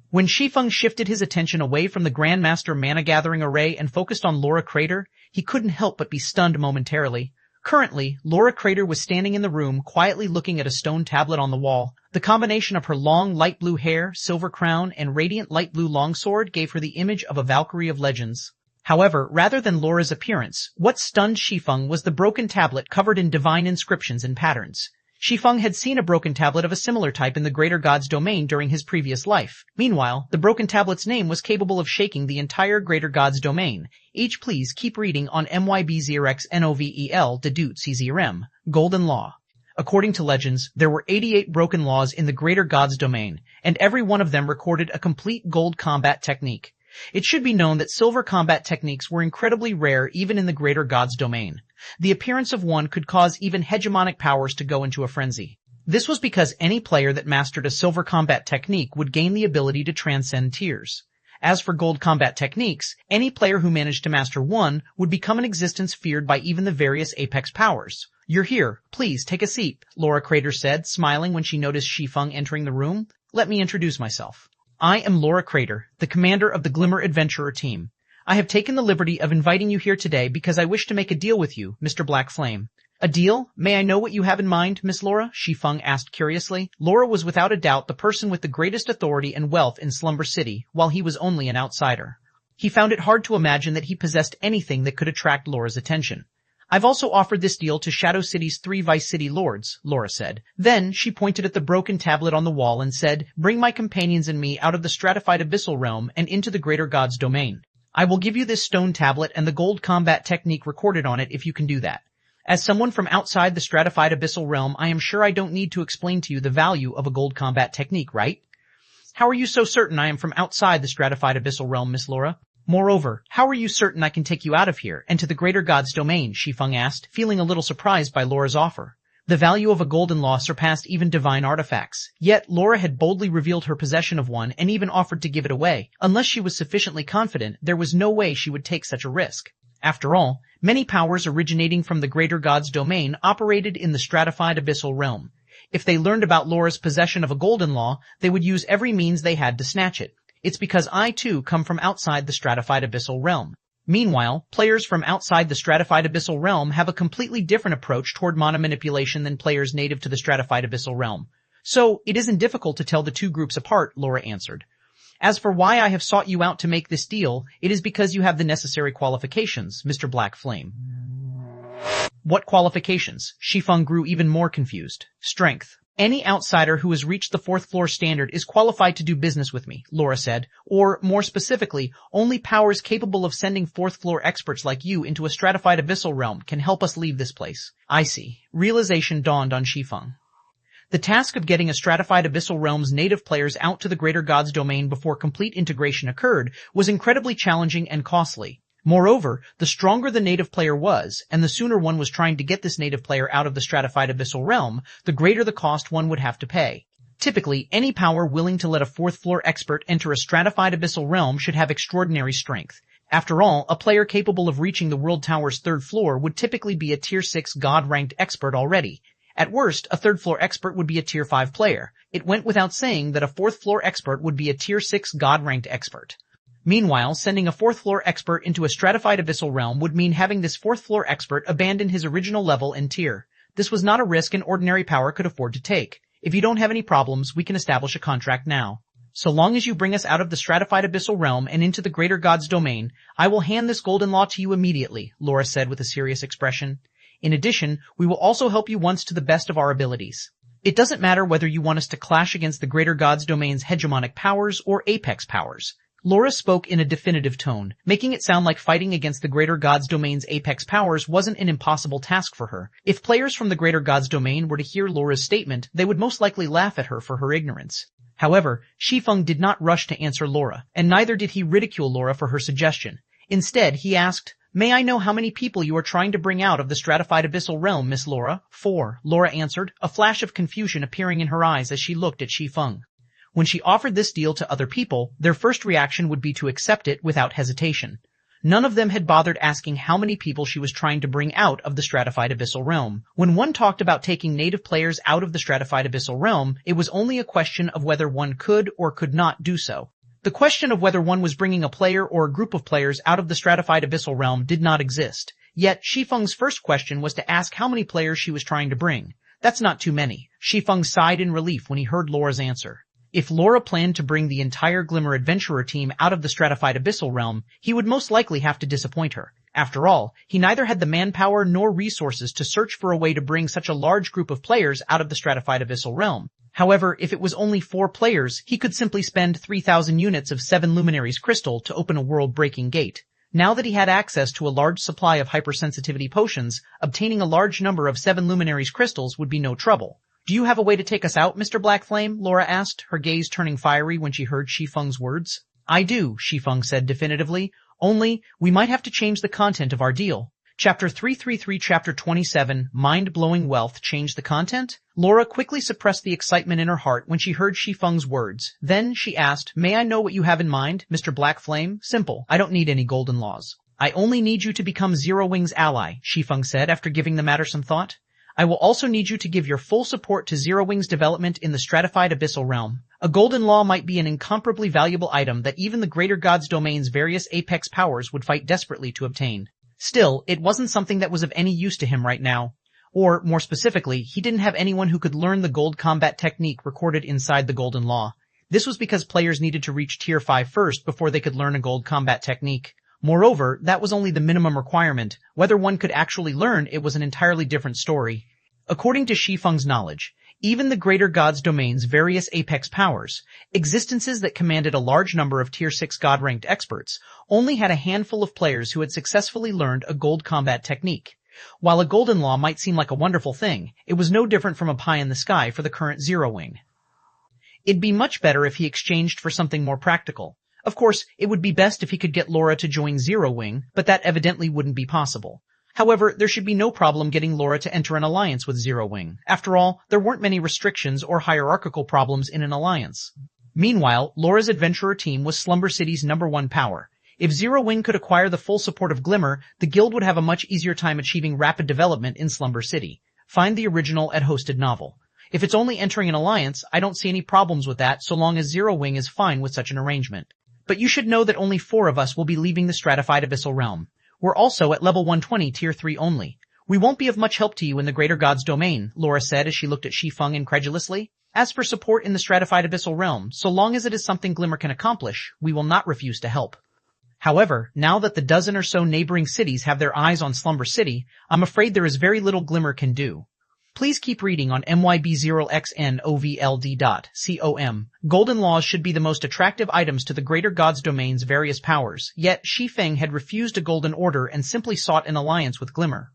When Shi Feng shifted his attention away from the Grandmaster Mana-Gathering Array and focused on Laura Crater, he couldn't help but be stunned momentarily. Currently, Laura Crater was standing in the room, quietly looking at a stone tablet on the wall. The combination of her long light blue hair, silver crown, and radiant light blue longsword gave her the image of a Valkyrie of legends. However, rather than Laura's appearance, what stunned Shi Feng was the broken tablet covered in divine inscriptions and patterns. Shi Feng had seen a broken tablet of a similar type in the Greater God's domain during his previous life. Meanwhile, the broken tablet's name was capable of shaking the entire Greater God's domain. Please keep reading on MYB0XNOVEL de Doot CZRM. Golden Law. According to legends, there were 88 broken laws in the Greater God's domain, and every one of them recorded a complete gold combat technique. It should be known that silver combat techniques were incredibly rare even in the Greater God's domain. The appearance of one could cause even hegemonic powers to go into a frenzy. This was because any player that mastered a silver combat technique would gain the ability to transcend tiers. As for gold combat techniques, any player who managed to master one would become an existence feared by even the various apex powers. "You're here. Please take a seat," Laura Crater said, smiling when she noticed Shi Feng entering the room. "Let me introduce myself. I am Laura Crater, the commander of the Glimmer Adventurer team. I have taken the liberty of inviting you here today because I wish to make a deal with you, Mr. Black Flame." "A deal? May I know what you have in mind, Miss Laura?" Shi Feng asked curiously. Laura was without a doubt the person with the greatest authority and wealth in Slumber City, while he was only an outsider. He found it hard to imagine that he possessed anything that could attract Laura's attention. "I've also offered this deal to Shadow City's 3 Vice City Lords," Laura said. Then she pointed at the broken tablet on the wall and said, "Bring my companions and me out of the stratified abyssal realm and into the Greater God's domain. I will give you this stone tablet and the gold combat technique recorded on it if you can do that. As someone from outside the stratified abyssal realm, I am sure I don't need to explain to you the value of a gold combat technique, right?" "How are you so certain I am from outside the stratified abyssal realm, Miss Laura? Moreover, how are you certain I can take you out of here and to the Greater God's domain?" Shi Feng asked, feeling a little surprised by Laura's offer. The value of a golden law surpassed even divine artifacts, yet Laura had boldly revealed her possession of one and even offered to give it away. Unless she was sufficiently confident, there was no way she would take such a risk. After all, many powers originating from the Greater God's domain operated in the stratified abyssal realm. If they learned about Laura's possession of a golden law, they would use every means they had to snatch it. It's because I too come from outside the stratified abyssal realm. Meanwhile, players from outside the stratified abyssal realm have a completely different approach toward mana manipulation than players native to the stratified abyssal realm. So, it isn't difficult to tell the two groups apart, Laura answered. As for why I have sought you out to make this deal, it is because you have the necessary qualifications, Mr. Black Flame. What qualifications? Shi Feng grew even more confused. Strength. Any outsider who has reached the 4th floor standard is qualified to do business with me, Laura said. Or, more specifically, only powers capable of sending 4th floor experts like you into a stratified abyssal realm can help us leave this place. I see. Realization dawned on Shi Feng. The task of getting a stratified abyssal realm's native players out to the Greater God's domain before complete integration occurred was incredibly challenging and costly. Moreover, the stronger the native player was, and the sooner one was trying to get this native player out of the stratified abyssal realm, the greater the cost one would have to pay. Typically, any power willing to let a 4th floor expert enter a stratified abyssal realm should have extraordinary strength. After all, a player capable of reaching the World Tower's 3rd floor would typically be a Tier 6 God-ranked expert already. At worst, a 3rd floor expert would be a Tier 5 player. It went without saying that a 4th floor expert would be a Tier 6 God-ranked expert. Meanwhile, sending a 4th floor expert into a stratified abyssal realm would mean having this 4th floor expert abandon his original level and tier. This was not a risk an ordinary power could afford to take. If you don't have any problems, we can establish a contract now. So long as you bring us out of the stratified abyssal realm and into the Greater God's domain, I will hand this golden law to you immediately, Laura said with a serious expression. In addition, we will also help you once to the best of our abilities. It doesn't matter whether you want us to clash against the Greater God's domain's hegemonic powers or apex powers. Laura spoke in a definitive tone, making it sound like fighting against the Greater God's domain's apex powers wasn't an impossible task for her. If players from the Greater God's domain were to hear Laura's statement, they would most likely laugh at her for her ignorance. However, Shi Feng did not rush to answer Laura, and neither did he ridicule Laura for her suggestion. Instead, he asked, "May I know how many people you are trying to bring out of the stratified abyssal realm, Miss Laura?" 4, Laura answered, a flash of confusion appearing in her eyes as she looked at Shi Feng. When she offered this deal to other people, their first reaction would be to accept it without hesitation. None of them had bothered asking how many people she was trying to bring out of the stratified abyssal realm. When one talked about taking native players out of the stratified abyssal realm, it was only a question of whether one could or could not do so. The question of whether one was bringing a player or a group of players out of the stratified abyssal realm did not exist. Yet, Shi Feng's first question was to ask how many players she was trying to bring. That's not too many. Shi Feng sighed in relief when he heard Laura's answer. If Laura planned to bring the entire Glimmer Adventurer team out of the stratified abyssal realm, he would most likely have to disappoint her. After all, he neither had the manpower nor resources to search for a way to bring such a large group of players out of the stratified abyssal realm. However, if it was only 4 players, he could simply spend 3,000 units of 7 Luminaries crystal to open a world-breaking gate. Now that he had access to a large supply of hypersensitivity potions, obtaining a large number of 7 Luminaries crystals would be no trouble. "Do you have a way to take us out, Mr. Black Flame?" Laura asked, her gaze turning fiery when she heard Shi Feng's words. "I do," Shi Feng said definitively. "Only, we might have to change the content of our deal." Chapter 333 Chapter 27 Mind-Blowing Wealth Change the Content? Laura quickly suppressed the excitement in her heart when she heard Shi Feng's words. Then she asked, "May I know what you have in mind, Mr. Black Flame?" "Simple. I don't need any golden laws. I only need you to become Zero Wing's ally," Shi Feng said after giving the matter some thought. "I will also need you to give your full support to Zero Wing's development in the stratified abyssal realm. A golden law might be an incomparably valuable item that even the Greater God's domain's various apex powers would fight desperately to obtain." Still, it wasn't something that was of any use to him right now. Or, more specifically, he didn't have anyone who could learn the gold combat technique recorded inside the Golden Law. This was because players needed to reach Tier 5 first before they could learn a gold combat technique. Moreover, that was only the minimum requirement. Whether one could actually learn it was an entirely different story. According to Shi Feng's knowledge, even the Greater God's domain's various apex powers, existences that commanded a large number of Tier 6 God-ranked experts, only had a handful of players who had successfully learned a gold combat technique. While a golden law might seem like a wonderful thing, it was no different from a pie in the sky for the current Zero Wing. It'd be much better if he exchanged for something more practical. Of course, it would be best if he could get Laura to join Zero Wing, but that evidently wouldn't be possible. However, there should be no problem getting Laura to enter an alliance with Zero Wing. After all, there weren't many restrictions or hierarchical problems in an alliance. Meanwhile, Laura's adventurer team was Slumber City's #1 power. If Zero Wing could acquire the full support of Glimmer, the guild would have a much easier time achieving rapid development in Slumber City. Find the original at Hosted Novel. If it's only entering an alliance, I don't see any problems with that so long as Zero Wing is fine with such an arrangement. But you should know that only 4 of us will be leaving the stratified abyssal realm. We're also at level 120, Tier 3 only. We won't be of much help to you in the Greater God's domain, Laura said as she looked at Shi Feng incredulously. As for support in the stratified abyssal realm, so long as it is something Glimmer can accomplish, we will not refuse to help. However, now that the dozen or so neighboring cities have their eyes on Slumber City, I'm afraid there is very little Glimmer can do. Please keep reading on myb0xnovld.com. Golden laws should be the most attractive items to the Greater God's domain's various powers, yet Shi Feng had refused a golden order and simply sought an alliance with Glimmer.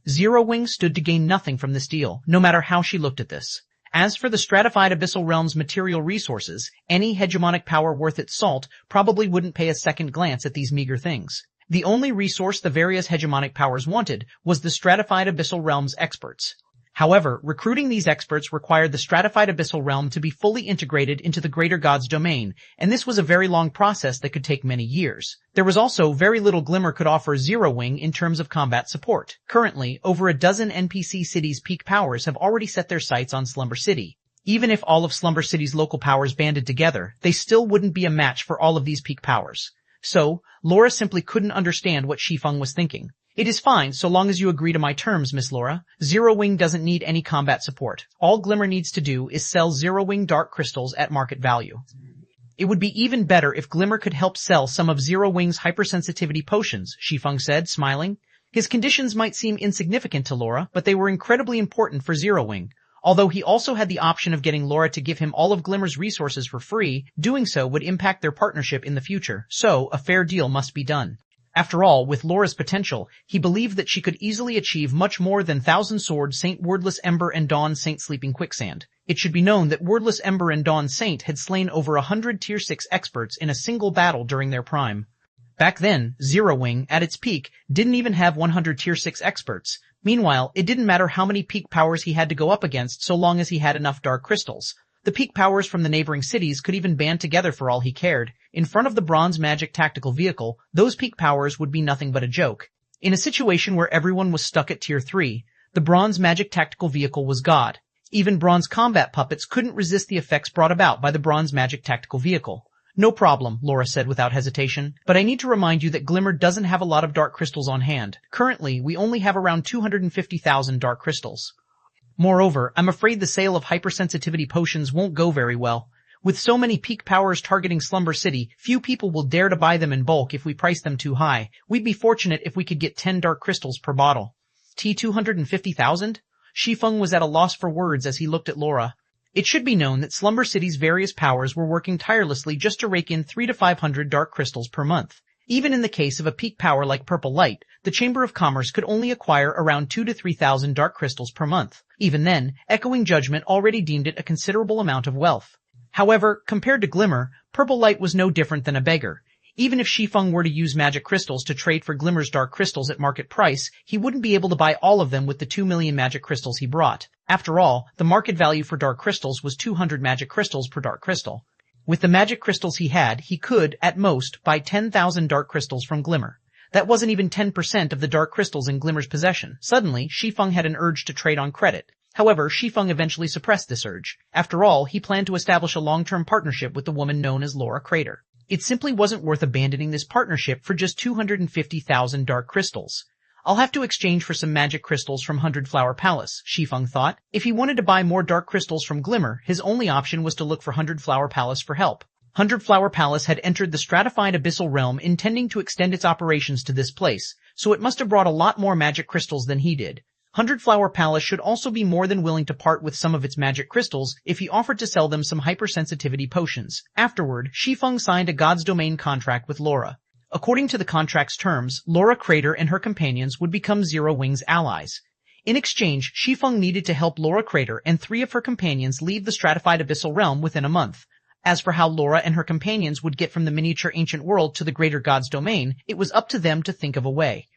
Zero Wing stood to gain nothing from this deal, no matter how she looked at this. As for the stratified abyssal realm's material resources, any hegemonic power worth its salt probably wouldn't pay a second glance at these meager things. The only resource the various hegemonic powers wanted was the stratified abyssal realm's experts. However, recruiting these experts required the stratified abyssal realm to be fully integrated into the Greater God's domain, and this was a very long process that could take many years. There was also very little Glimmer could offer Zero Wing in terms of combat support. Currently, over a dozen NPC cities' peak powers have already set their sights on Slumber City. Even if all of Slumber City's local powers banded together, they still wouldn't be a match for all of these peak powers. So, Laura simply couldn't understand what Shi Feng was thinking. It is fine so long as you agree to my terms, Miss Laura. Zero Wing doesn't need any combat support. All Glimmer needs to do is sell Zero Wing dark crystals at market value. It would be even better if Glimmer could help sell some of Zero Wing's hypersensitivity potions, Shi Feng said, smiling. His conditions might seem insignificant to Laura, but they were incredibly important for Zero Wing. Although he also had the option of getting Laura to give him all of Glimmer's resources for free, doing so would impact their partnership in the future, so a fair deal must be done. After all, with Laura's potential, he believed that she could easily achieve much more than Thousand Sword Saint Wordless Ember and Dawn Saint Sleeping Quicksand. It should be known that Wordless Ember and Dawn Saint had slain over 100 Tier 6 experts in a single battle during their prime. Back then, Zero Wing, at its peak, didn't even have 100 Tier 6 experts. Meanwhile, it didn't matter how many peak powers he had to go up against so long as he had enough dark crystals. The peak powers from the neighboring cities could even band together for all he cared. In front of the bronze magic tactical vehicle, those peak powers would be nothing but a joke. In a situation where everyone was stuck at Tier 3, the bronze magic tactical vehicle was God. Even bronze combat puppets couldn't resist the effects brought about by the bronze magic tactical vehicle. No problem, Laura said without hesitation, but I need to remind you that Glimmer doesn't have a lot of dark crystals on hand. Currently, we only have around 250,000 dark crystals. Moreover, I'm afraid the sale of hypersensitivity potions won't go very well. With so many peak powers targeting Slumber City, few people will dare to buy them in bulk if we price them too high. We'd be fortunate if we could get 10 dark crystals per bottle. T250,000? Shi Feng was at a loss for words as he looked at Laura. It should be known that Slumber City's various powers were working tirelessly just to rake in 300 to 500 dark crystals per month. Even in the case of a peak power like Purple Light, the Chamber of Commerce could only acquire around 2,000 to 3,000 dark crystals per month. Even then, Echoing Judgment already deemed it a considerable amount of wealth. However, compared to Glimmer, Purple Light was no different than a beggar. Even if Shi Feng were to use magic crystals to trade for Glimmer's dark crystals at market price, he wouldn't be able to buy all of them with the 2 million magic crystals he brought. After all, the market value for dark crystals was 200 magic crystals per dark crystal. With the magic crystals he had, he could, at most, buy 10,000 dark crystals from Glimmer. That wasn't even 10% of the dark crystals in Glimmer's possession. Suddenly, Shi Feng had an urge to trade on credit. However, Shi Feng eventually suppressed this urge. After all, he planned to establish a long-term partnership with the woman known as Laura Crater. It simply wasn't worth abandoning this partnership for just 250,000 dark crystals. I'll have to exchange for some magic crystals from 100 Flower Palace, Shi Feng thought. If he wanted to buy more dark crystals from Glimmer, his only option was to look for 100 Flower Palace for help. 100 Flower Palace had entered the stratified abyssal realm intending to extend its operations to this place, so it must have brought a lot more magic crystals than he did. 100 Flower Palace should also be more than willing to part with some of its magic crystals if he offered to sell them some hypersensitivity potions. Afterward, Shi Feng signed a God's Domain contract with Laura. According to the contract's terms, Laura Crater and her companions would become Zero Wing's allies. In exchange, Shi Feng needed to help Laura Crater and 3 of her companions leave the stratified abyssal realm within a month. As for how Laura and her companions would get from the miniature ancient world to the greater God's Domain, it was up to them to think of a way.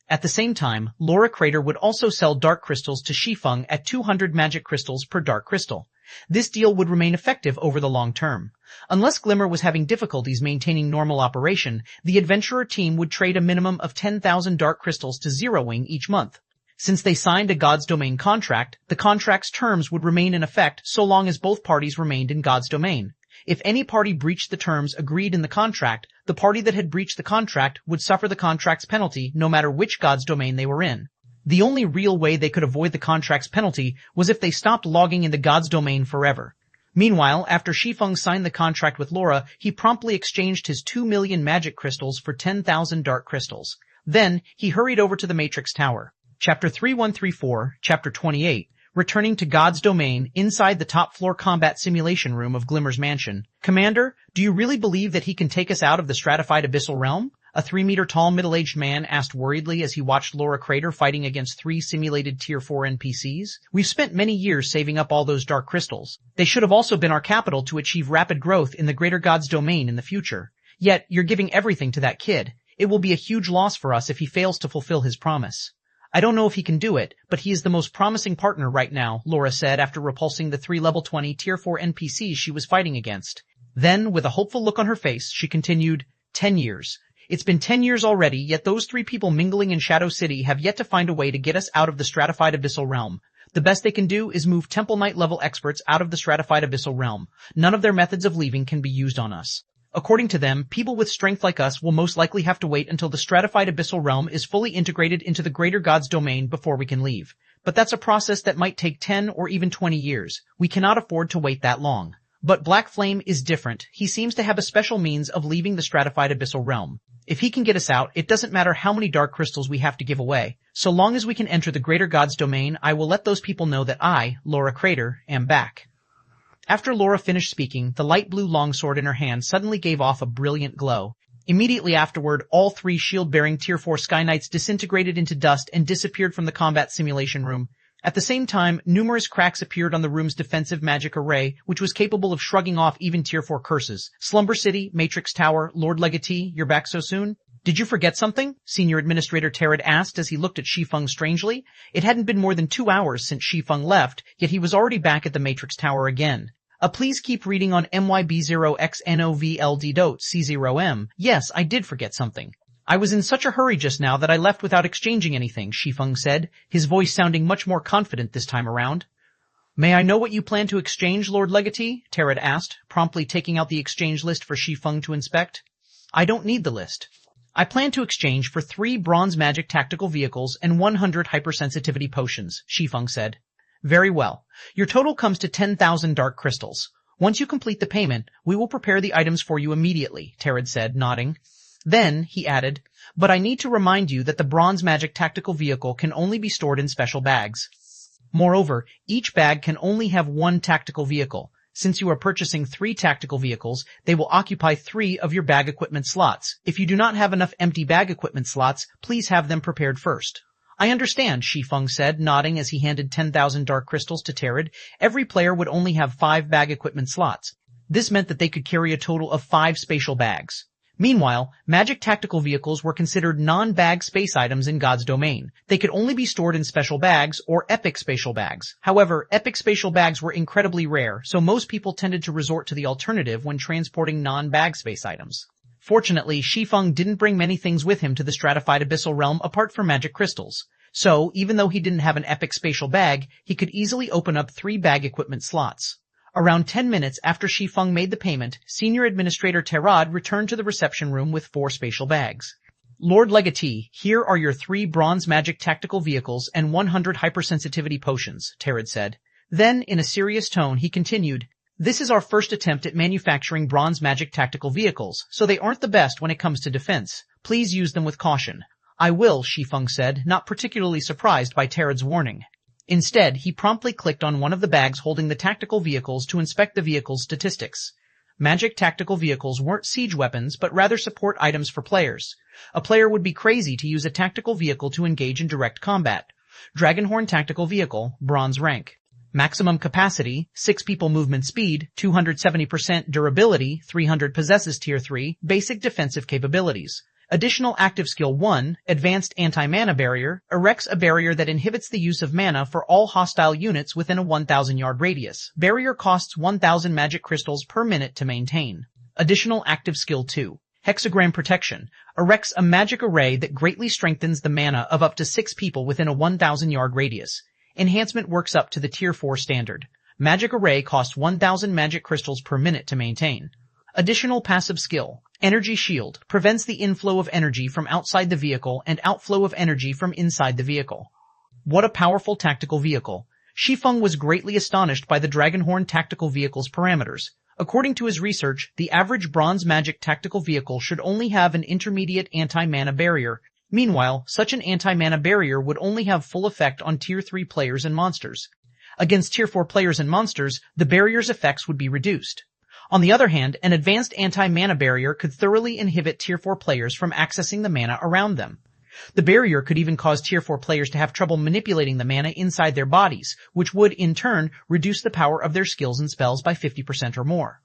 At the same time, Laura Crater would also sell dark crystals to Shi Feng at 200 magic crystals per dark crystal. This deal would remain effective over the long term. Unless Glimmer was having difficulties maintaining normal operation, the adventurer team would trade a minimum of 10,000 dark crystals to Zero Wing each month. Since they signed a God's Domain contract, the contract's terms would remain in effect so long as both parties remained in God's Domain. If any party breached the terms agreed in the contract, the party that had breached the contract would suffer the contract's penalty no matter which God's Domain they were in. The only real way they could avoid the contract's penalty was if they stopped logging into God's Domain forever. Meanwhile, after Shi Feng signed the contract with Laura, he promptly exchanged his 2 million magic crystals for 10,000 dark crystals. Then, he hurried over to the Matrix Tower. Chapter 3134, Chapter 28. Returning to God's Domain inside the top-floor combat simulation room of Glimmer's mansion. Commander, do you really believe that he can take us out of the stratified abyssal realm? A 3-meter-tall middle-aged man asked worriedly as he watched Laura Crater fighting against 3 simulated Tier 4 NPCs. We've spent many years saving up all those dark crystals. They should have also been our capital to achieve rapid growth in the greater God's Domain in the future. Yet, you're giving everything to that kid. It will be a huge loss for us if he fails to fulfill his promise. I don't know if he can do it, but he is the most promising partner right now, Laura said after repulsing the 3 level 20 Tier 4 NPCs she was fighting against. Then, with a hopeful look on her face, she continued, 10 years. It's been 10 years already, yet those 3 people mingling in Shadow City have yet to find a way to get us out of the stratified abyssal realm. The best they can do is move Temple Knight level experts out of the stratified abyssal realm. None of their methods of leaving can be used on us. According to them, people with strength like us will most likely have to wait until the stratified abyssal realm is fully integrated into the greater God's Domain before we can leave. But that's a process that might take 10 or even 20 years. We cannot afford to wait that long. But Black Flame is different. He seems to have a special means of leaving the stratified abyssal realm. If he can get us out, it doesn't matter how many dark crystals we have to give away. So long as we can enter the greater God's Domain, I will let those people know that I, Laura Crater, am back. After Laura finished speaking, the light blue longsword in her hand suddenly gave off a brilliant glow. Immediately afterward, all 3 shield-bearing Tier 4 Sky Knights disintegrated into dust and disappeared from the combat simulation room. At the same time, numerous cracks appeared on the room's defensive magic array, which was capable of shrugging off even Tier 4 curses. Slumber City, Matrix Tower, Lord Legatee, you're back so soon? Did you forget something? Senior Administrator Tarad asked as he looked at Shi Feng strangely. It hadn't been more than 2 hours since Shi Feng left, yet he was already back at the Matrix Tower again. Please keep reading on MYB0XNOVLD.C0M. Yes, I did forget something. I was in such a hurry just now that I left without exchanging anything, Shi Feng said, his voice sounding much more confident this time around. May I know what you plan to exchange, Lord Legatee? Tarad asked, promptly taking out the exchange list for Shi Feng to inspect. I don't need the list. I plan to exchange for 3 bronze magic tactical vehicles and 100 hypersensitivity potions, Shi Feng said. Very well. Your total comes to 10,000 dark crystals. Once you complete the payment, we will prepare the items for you immediately, Terad said, nodding. Then, he added, but I need to remind you that the bronze magic tactical vehicle can only be stored in special bags. Moreover, each bag can only have one tactical vehicle. Since you are purchasing 3 tactical vehicles, they will occupy 3 of your bag equipment slots. If you do not have enough empty bag equipment slots, please have them prepared first. I understand, Shi Feng said, nodding as he handed 10,000 dark crystals to Terad. Every player would only have 5 bag equipment slots. This meant that they could carry a total of 5 spatial bags. Meanwhile, magic tactical vehicles were considered non-bag space items in God's domain. They could only be stored in special bags or epic spatial bags. However, epic spatial bags were incredibly rare, so most people tended to resort to the alternative when transporting non-bag space items. Fortunately, Shi Feng didn't bring many things with him to the stratified abyssal realm apart from magic crystals. So, even though he didn't have an epic spatial bag, he could easily open up 3 bag equipment slots. Around 10 minutes after Shi Feng made the payment, Senior Administrator Terad returned to the reception room with 4 spatial bags. Lord Legatee, here are your 3 bronze magic tactical vehicles and 100 hypersensitivity potions, Terad said. Then, in a serious tone, he continued, this is our first attempt at manufacturing bronze magic tactical vehicles, so they aren't the best when it comes to defense. Please use them with caution. I will, Shi Feng said, not particularly surprised by Terad's warning. Instead, he promptly clicked on one of the bags holding the tactical vehicles to inspect the vehicle's statistics. Magic tactical vehicles weren't siege weapons, but rather support items for players. A player would be crazy to use a tactical vehicle to engage in direct combat. Dragonhorn tactical vehicle, bronze rank. Maximum capacity, 6 people movement speed, 270% durability, 300 possesses tier 3, basic defensive capabilities. Additional active skill 1, Advanced Anti-Mana Barrier, erects a barrier that inhibits the use of mana for all hostile units within a 1,000-yard radius. Barrier costs 1,000 magic crystals per minute to maintain. Additional active skill 2, Hexagram Protection, erects a magic array that greatly strengthens the mana of up to 6 people within a 1,000-yard radius. Enhancement works up to the tier 4 standard. Magic array costs 1,000 magic crystals per minute to maintain. Additional passive skill, Energy Shield, prevents the inflow of energy from outside the vehicle and outflow of energy from inside the vehicle. What a powerful tactical vehicle. Shi Feng was greatly astonished by the Dragonhorn tactical vehicle's parameters. According to his research, the average bronze magic tactical vehicle should only have an intermediate anti-mana barrier. Meanwhile, such an anti-mana barrier would only have full effect on tier 3 players and monsters. Against tier 4 players and monsters, the barrier's effects would be reduced. On the other hand, an advanced anti-mana barrier could thoroughly inhibit tier 4 players from accessing the mana around them. The barrier could even cause tier 4 players to have trouble manipulating the mana inside their bodies, which would, in turn, reduce the power of their skills and spells by 50% or more.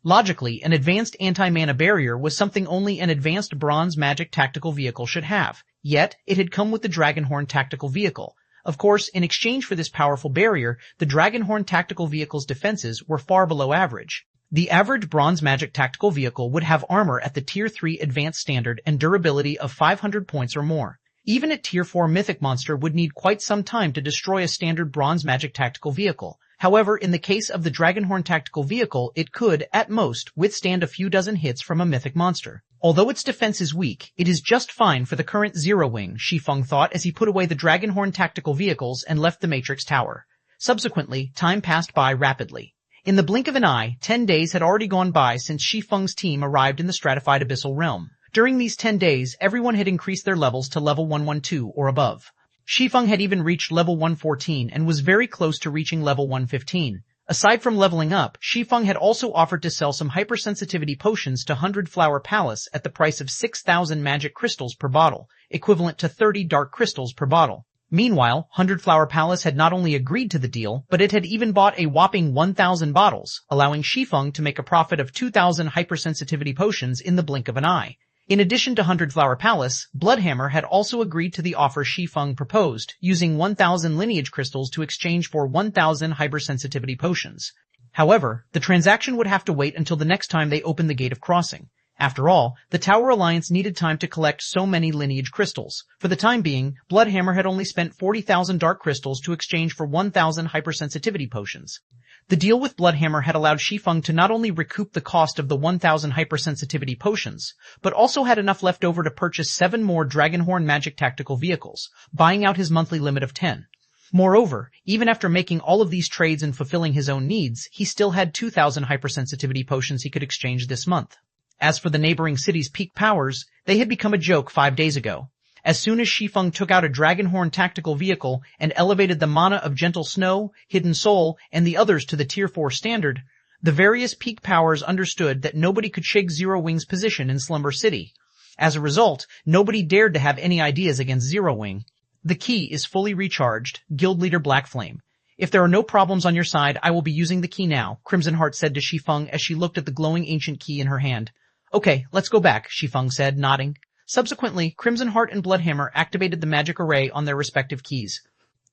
Logically, an advanced anti-mana barrier was something only an advanced bronze magic tactical vehicle should have. Yet, it had come with the Dragonhorn tactical vehicle. Of course, in exchange for this powerful barrier, the Dragonhorn tactical vehicle's defenses were far below average. The average bronze magic tactical vehicle would have armor at the tier 3 advanced standard and durability of 500 points or more. Even a tier 4 mythic monster would need quite some time to destroy a standard bronze magic tactical vehicle. However, in the case of the Dragonhorn tactical vehicle, it could, at most, withstand a few dozen hits from a mythic monster. Although its defense is weak, it is just fine for the current Zero Wing, Shi Feng thought as he put away the Dragonhorn tactical vehicles and left the Matrix Tower. Subsequently, time passed by rapidly. In the blink of an eye, 10 days had already gone by since Shi Feng's team arrived in the stratified abyssal realm. During these 10 days, everyone had increased their levels to level 112 or above. Shi Feng had even reached level 114 and was very close to reaching level 115. Aside from leveling up, Shi Feng had also offered to sell some hypersensitivity potions to 100 Flower Palace at the price of 6,000 magic crystals per bottle, equivalent to 30 dark crystals per bottle. Meanwhile, 100 Flower Palace had not only agreed to the deal, but it had even bought a whopping 1,000 bottles, allowing Shi Feng to make a profit of 2,000 hypersensitivity potions in the blink of an eye. In addition to 100 Flower Palace, Bloodhammer had also agreed to the offer Shi Feng proposed, using 1,000 lineage crystals to exchange for 1,000 hypersensitivity potions. However, the transaction would have to wait until the next time they opened the Gate of Crossing. After all, the Tower Alliance needed time to collect so many lineage crystals. For the time being, Bloodhammer had only spent 40,000 dark crystals to exchange for 1,000 hypersensitivity potions. The deal with Bloodhammer had allowed Shi Feng to not only recoup the cost of the 1,000 hypersensitivity potions, but also had enough left over to purchase 7 more Dragonhorn magic tactical vehicles, buying out his monthly limit of 10. Moreover, even after making all of these trades and fulfilling his own needs, he still had 2,000 hypersensitivity potions he could exchange this month. As for the neighboring city's peak powers, they had become a joke 5 days ago. As soon as Shi Feng took out a Dragonhorn tactical vehicle and elevated the mana of Gentle Snow, Hidden Soul, and the others to the Tier 4 standard, the various peak powers understood that nobody could shake Zero Wing's position in Slumber City. As a result, nobody dared to have any ideas against Zero Wing. The key is fully recharged, Guild Leader Black Flame. If there are no problems on your side, I will be using the key now, Crimson Heart said to Shi Feng as she looked at the glowing ancient key in her hand. Okay, let's go back, Shi Feng said, nodding. Subsequently, Crimson Heart and Bloodhammer activated the magic array on their respective keys.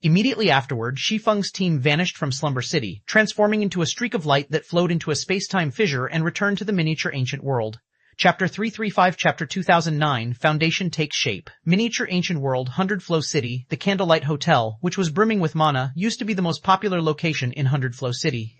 Immediately afterward, Shi Feng's team vanished from Slumber City, transforming into a streak of light that flowed into a space-time fissure and returned to the miniature ancient world. Chapter 335 Chapter 2009 Foundation Takes Shape. Miniature Ancient World, 100 Flow City, the Candlelight Hotel, which was brimming with mana, used to be the most popular location in 100 Flow City.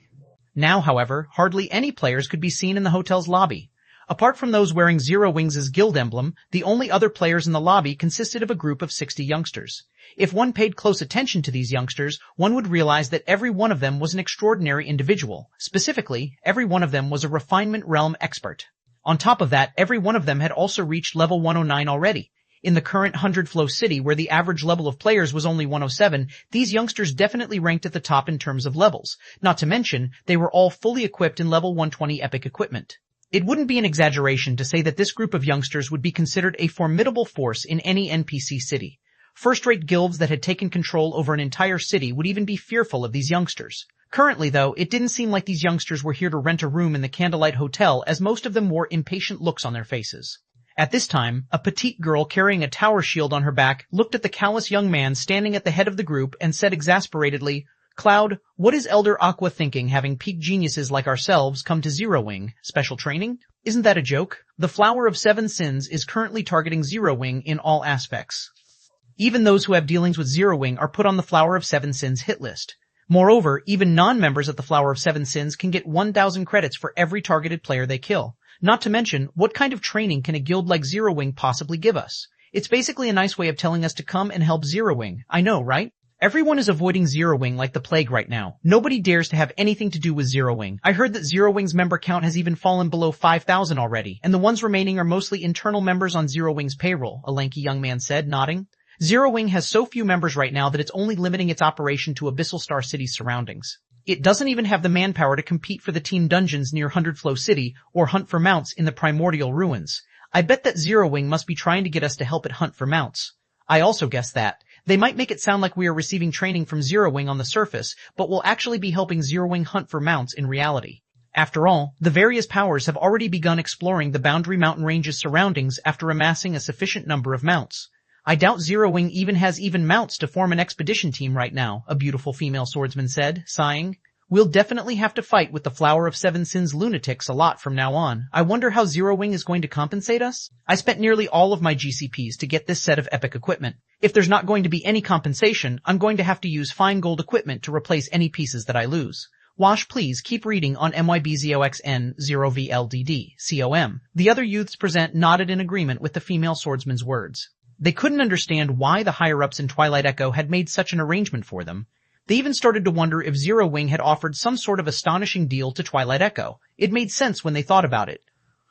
Now, however, hardly any players could be seen in the hotel's lobby. Apart from those wearing Zero Wings' guild emblem, the only other players in the lobby consisted of a group of 60 youngsters. If one paid close attention to these youngsters, one would realize that every one of them was an extraordinary individual. Specifically, every one of them was a refinement realm expert. On top of that, every one of them had also reached level 109 already. In the current 100 Flow City, where the average level of players was only 107, these youngsters definitely ranked at the top in terms of levels. Not to mention, they were all fully equipped in level 120 epic equipment. It wouldn't be an exaggeration to say that this group of youngsters would be considered a formidable force in any NPC city. First-rate guilds that had taken control over an entire city would even be fearful of these youngsters. Currently, though, it didn't seem like these youngsters were here to rent a room in the Candlelight Hotel, as most of them wore impatient looks on their faces. At this time, a petite girl carrying a tower shield on her back looked at the callous young man standing at the head of the group and said exasperatedly, "Cloud, what is Elder Aqua thinking having peak geniuses like ourselves come to Zero Wing? Special training? Isn't that a joke? The Flower of Seven Sins is currently targeting Zero Wing in all aspects. Even those who have dealings with Zero Wing are put on the Flower of Seven Sins hit list. Moreover, even non-members at the Flower of Seven Sins can get 1,000 credits for every targeted player they kill. Not to mention, what kind of training can a guild like Zero Wing possibly give us? It's basically a nice way of telling us to come and help Zero Wing. I know, right? Everyone is avoiding Zero Wing like the plague right now. Nobody dares to have anything to do with Zero Wing. I heard that Zero Wing's member count has even fallen below 5,000 already, and the ones remaining are mostly internal members on Zero Wing's payroll," a lanky young man said, nodding. Zero Wing has so few members right now that it's only limiting its operation to Abyssal Star City's surroundings. It doesn't even have the manpower to compete for the team dungeons near 100 Flow City or hunt for mounts in the Primordial Ruins. I bet that Zero Wing must be trying to get us to help it hunt for mounts. I also guess that. They might make it sound like we are receiving training from Zero Wing on the surface, but will actually be helping Zero Wing hunt for mounts in reality. After all, the various powers have already begun exploring the Boundary Mountain Range's surroundings after amassing a sufficient number of mounts. I doubt Zero Wing even has mounts to form an expedition team right now, a beautiful female swordsman said, sighing. We'll definitely have to fight with the Flower of Seven Sins lunatics a lot from now on. I wonder how Zero Wing is going to compensate us? I spent nearly all of my GCPs to get this set of epic equipment. If there's not going to be any compensation, I'm going to have to use fine gold equipment to replace any pieces that I lose. Wash, please keep reading on MYBZOXN0VLDD, The other youths present nodded in agreement with the female swordsman's words. They couldn't understand why the higher-ups in Twilight Echo had made such an arrangement for them. They even started to wonder if Zero Wing had offered some sort of astonishing deal to Twilight Echo. It made sense when they thought about it.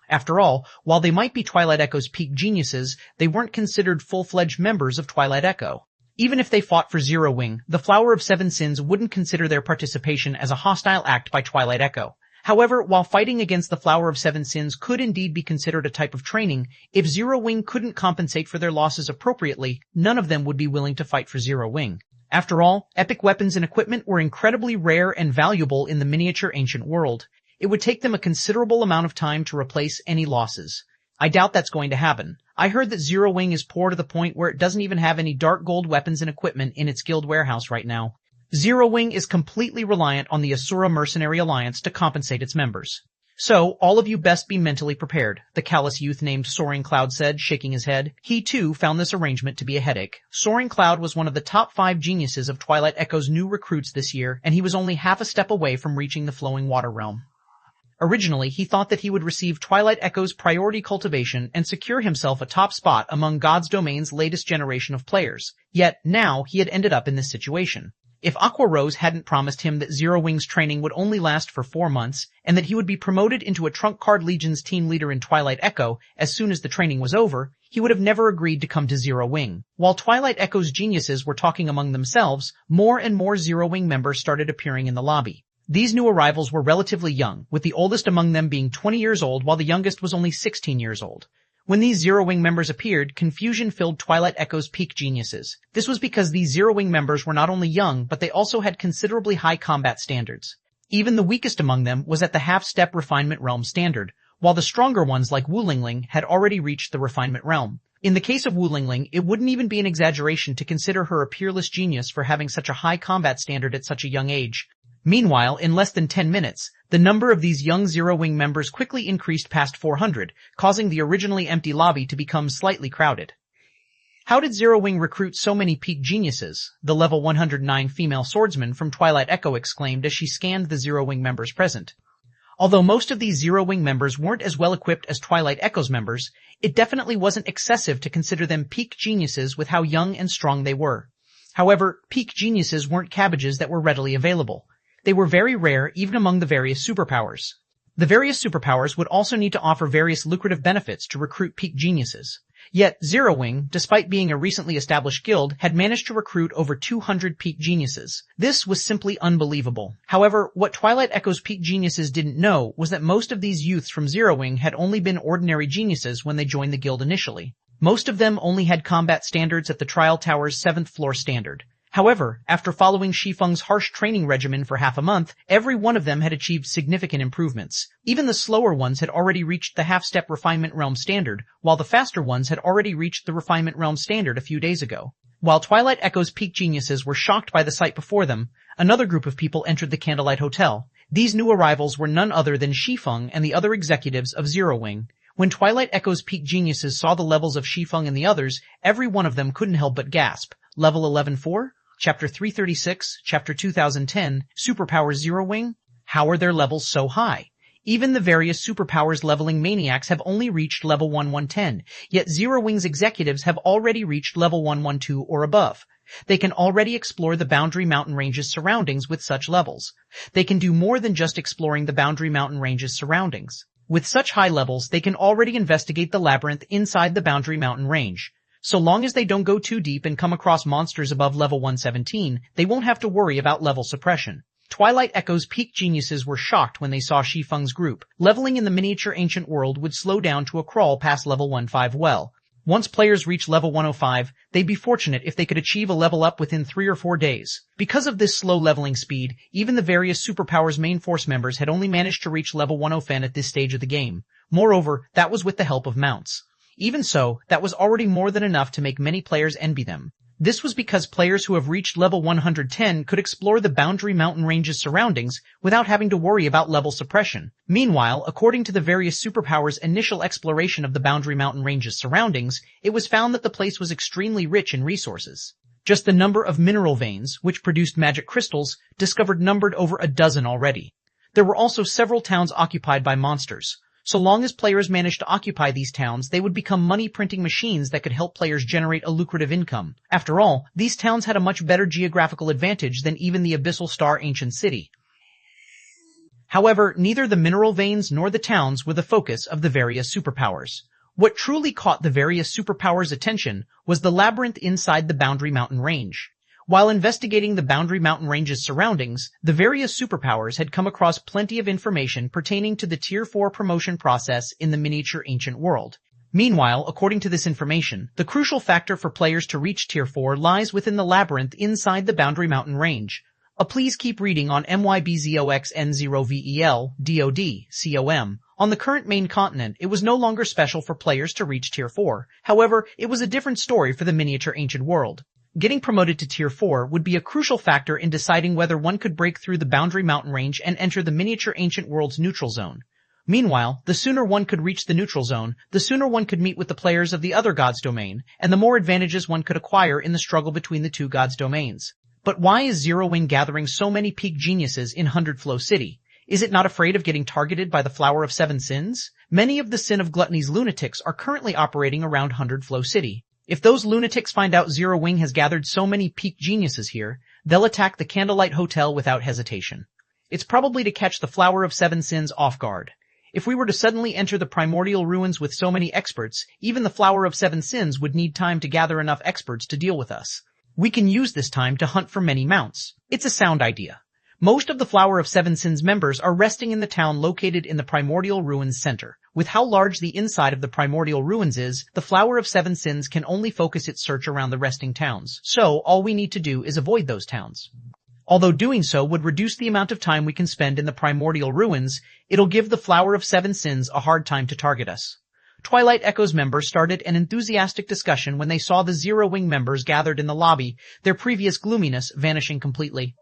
After all, while they might be Twilight Echo's peak geniuses, they weren't considered full-fledged members of Twilight Echo. Even if they fought for Zero Wing, the Flower of Seven Sins wouldn't consider their participation as a hostile act by Twilight Echo. However, while fighting against the Flower of Seven Sins could indeed be considered a type of training, if Zero Wing couldn't compensate for their losses appropriately, none of them would be willing to fight for Zero Wing. After all, epic weapons and equipment were incredibly rare and valuable in the miniature ancient world. It would take them a considerable amount of time to replace any losses. I doubt that's going to happen. I heard that Zero Wing is poor to the point where it doesn't even have any dark gold weapons and equipment in its guild warehouse right now. Zero Wing is completely reliant on the Asura Mercenary Alliance to compensate its members. So, all of you best be mentally prepared, the callous youth named Soaring Cloud said, shaking his head. He too found this arrangement to be a headache. Soaring Cloud was one of the top 5 geniuses of Twilight Echo's new recruits this year, and he was only half a step away from reaching the Flowing Water Realm. Originally, he thought that he would receive Twilight Echo's priority cultivation and secure himself a top spot among God's Domain's latest generation of players. Yet, now, he had ended up in this situation. If Aqua Rose hadn't promised him that Zero Wing's training would only last for 4 months, and that he would be promoted into a Trump Card Legion's team leader in Twilight Echo as soon as the training was over, he would have never agreed to come to Zero Wing. While Twilight Echo's geniuses were talking among themselves, more and more Zero Wing members started appearing in the lobby. These new arrivals were relatively young, with the oldest among them being 20 years old while the youngest was only 16 years old. When these Zero Wing members appeared, confusion filled Twilight Echo's peak geniuses. This was because these Zero Wing members were not only young, but they also had considerably high combat standards. Even the weakest among them was at the half-step refinement realm standard, while the stronger ones like Wu Lingling had already reached the refinement realm. In the case of Wu Lingling, it wouldn't even be an exaggeration to consider her a peerless genius for having such a high combat standard at such a young age. Meanwhile, in less than 10 minutes, the number of these young Zero Wing members quickly increased past 400, causing the originally empty lobby to become slightly crowded. How did Zero Wing recruit so many peak geniuses? The level 109 female swordsman from Twilight Echo exclaimed as she scanned the Zero Wing members present. Although most of these Zero Wing members weren't as well equipped as Twilight Echo's members, it definitely wasn't excessive to consider them peak geniuses with how young and strong they were. However, peak geniuses weren't cabbages that were readily available. They were very rare even among the various superpowers. The various superpowers would also need to offer various lucrative benefits to recruit peak geniuses. Yet, Zero Wing, despite being a recently established guild, had managed to recruit over 200 peak geniuses. This was simply unbelievable. However, what Twilight Echo's peak geniuses didn't know was that most of these youths from Zero Wing had only been ordinary geniuses when they joined the guild initially. Most of them only had combat standards at the Trial Tower's 7th floor standard. However, after following Shi Feng's harsh training regimen for half a month, every one of them had achieved significant improvements. Even the slower ones had already reached the half-step refinement realm standard, while the faster ones had already reached the refinement realm standard a few days ago. While Twilight Echo's peak geniuses were shocked by the sight before them, another group of people entered the Candlelight Hotel. These new arrivals were none other than Shi Feng and the other executives of Zero Wing. When Twilight Echo's peak geniuses saw the levels of Shi Feng and the others, every one of them couldn't help but gasp. Level 11-4? Chapter 336, Chapter 2010, Superpowers Zero Wing? How are their levels so high? Even the various superpowers leveling maniacs have only reached level 1110, yet Zero Wing's executives have already reached level 112 or above. They can already explore the Boundary Mountain Range's surroundings with such levels. They can do more than just exploring the Boundary Mountain Range's surroundings. With such high levels, they can already investigate the labyrinth inside the Boundary Mountain Range. So long as they don't go too deep and come across monsters above level 117, they won't have to worry about level suppression. Twilight Echo's peak geniuses were shocked when they saw Shi Feng's group. Leveling in the miniature ancient world would slow down to a crawl past level 15 well. Once players reach level 105, they'd be fortunate if they could achieve a level up within 3 or 4 days. Because of this slow leveling speed, even the various superpowers main force members had only managed to reach level 105 at this stage of the game. Moreover, that was with the help of mounts. Even so, that was already more than enough to make many players envy them. This was because players who have reached level 110 could explore the Boundary Mountain Range's surroundings without having to worry about level suppression. Meanwhile, according to the various superpowers' initial exploration of the Boundary Mountain Range's surroundings, it was found that the place was extremely rich in resources. Just the number of mineral veins, which produced magic crystals, discovered numbered over a dozen already. There were also several towns occupied by monsters. So long as players managed to occupy these towns, they would become money-printing machines that could help players generate a lucrative income. After all, these towns had a much better geographical advantage than even the Abyssal Star Ancient City. However, neither the mineral veins nor the towns were the focus of the various superpowers. What truly caught the various superpowers' attention was the labyrinth inside the Boundary Mountain Range. While investigating the Boundary Mountain Range's surroundings, the various superpowers had come across plenty of information pertaining to the Tier 4 promotion process in the miniature ancient world. Meanwhile, according to this information, the crucial factor for players to reach Tier 4 lies within the labyrinth inside the Boundary Mountain Range. Please keep reading on MYBZOXN0VEL, DOD, COM. On the current main continent, it was no longer special for players to reach Tier 4. However, it was a different story for the miniature ancient world. Getting promoted to Tier 4 would be a crucial factor in deciding whether one could break through the Boundary Mountain Range and enter the miniature ancient world's neutral zone. Meanwhile, the sooner one could reach the neutral zone, the sooner one could meet with the players of the other god's domain, and the more advantages one could acquire in the struggle between the two gods' domains. But why is Zero Wing gathering so many peak geniuses in 100 Flow City? Is it not afraid of getting targeted by the Flower of Seven Sins? Many of the Sin of Gluttony's lunatics are currently operating around 100 Flow City. If those lunatics find out Zero Wing has gathered so many peak geniuses here, they'll attack the Candlelight Hotel without hesitation. It's probably to catch the Flower of Seven Sins off guard. If we were to suddenly enter the primordial ruins with so many experts, even the Flower of Seven Sins would need time to gather enough experts to deal with us. We can use this time to hunt for many mounts. It's a sound idea. Most of the Flower of Seven Sins members are resting in the town located in the Primordial Ruins Center. With how large the inside of the Primordial Ruins is, the Flower of Seven Sins can only focus its search around the resting towns. So, all we need to do is avoid those towns. Although doing so would reduce the amount of time we can spend in the Primordial Ruins, it'll give the Flower of Seven Sins a hard time to target us. Twilight Echo's members started an enthusiastic discussion when they saw the Zero Wing members gathered in the lobby, their previous gloominess vanishing completely.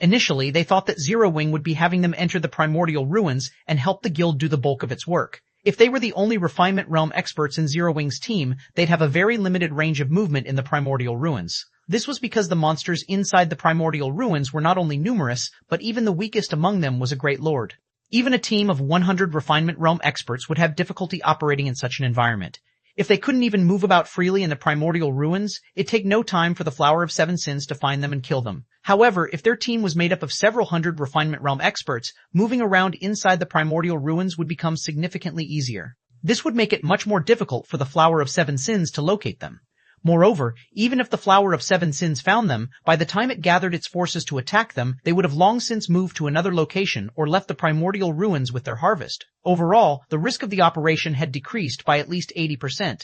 Initially, they thought that Zero Wing would be having them enter the Primordial Ruins and help the guild do the bulk of its work. If they were the only Refinement Realm experts in Zero Wing's team, they'd have a very limited range of movement in the Primordial Ruins. This was because the monsters inside the Primordial Ruins were not only numerous, but even the weakest among them was a Great Lord. Even a team of 100 Refinement Realm experts would have difficulty operating in such an environment. If they couldn't even move about freely in the Primordial Ruins, it'd take no time for the Flower of Seven Sins to find them and kill them. However, if their team was made up of several hundred Refinement Realm experts, moving around inside the Primordial Ruins would become significantly easier. This would make it much more difficult for the Flower of Seven Sins to locate them. Moreover, even if the Flower of Seven Sins found them, by the time it gathered its forces to attack them, they would have long since moved to another location or left the Primordial Ruins with their harvest. Overall, the risk of the operation had decreased by at least 80%.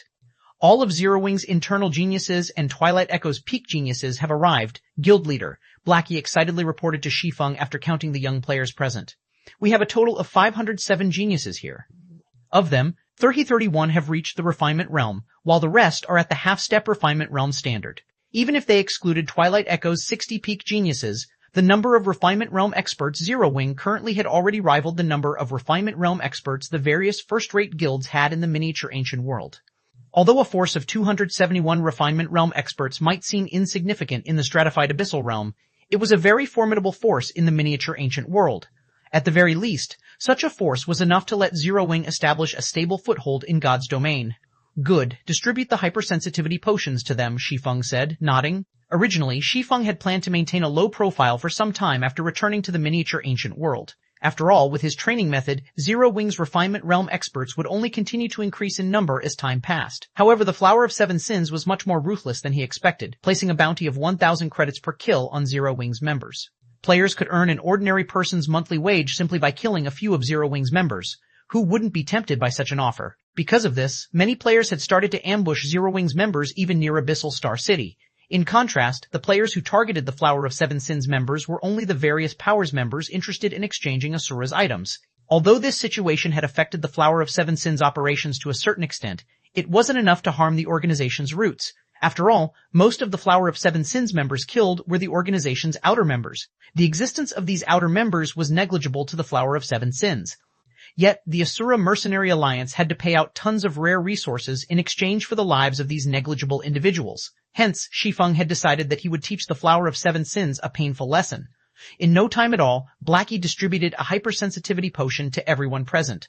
All of Zero Wing's internal geniuses and Twilight Echo's peak geniuses have arrived, Guild Leader, Blackie excitedly reported to Shi Feng after counting the young players present. We have a total of 507 geniuses here. Of them, 31 have reached the Refinement Realm, while the rest are at the half-step Refinement Realm standard. Even if they excluded Twilight Echo's 60 peak geniuses, the number of Refinement Realm experts Zero Wing currently had already rivaled the number of Refinement Realm experts the various first-rate guilds had in the miniature ancient world. Although a force of 271 Refinement Realm experts might seem insignificant in the stratified Abyssal Realm, it was a very formidable force in the miniature ancient world. At the very least, such a force was enough to let Zero Wing establish a stable foothold in God's domain. Good, distribute the hypersensitivity potions to them, Shi Feng said, nodding. Originally, Shi Feng had planned to maintain a low profile for some time after returning to the miniature ancient world. After all, with his training method, Zero Wing's Refinement Realm experts would only continue to increase in number as time passed. However, the Flower of Seven Sins was much more ruthless than he expected, placing a bounty of 1,000 credits per kill on Zero Wing's members. Players could earn an ordinary person's monthly wage simply by killing a few of Zero Wing's members. Who wouldn't be tempted by such an offer? Because of this, many players had started to ambush Zero Wing's members even near Abyssal Star City. In contrast, the players who targeted the Flower of Seven Sins members were only the various Powers members interested in exchanging Asura's items. Although this situation had affected the Flower of Seven Sins operations to a certain extent, it wasn't enough to harm the organization's roots. After all, most of the Flower of Seven Sins members killed were the organization's outer members. The existence of these outer members was negligible to the Flower of Seven Sins. Yet, the Asura Mercenary Alliance had to pay out tons of rare resources in exchange for the lives of these negligible individuals. Hence, Shi Feng had decided that he would teach the Flower of Seven Sins a painful lesson. In no time at all, Blackie distributed a hypersensitivity potion to everyone present.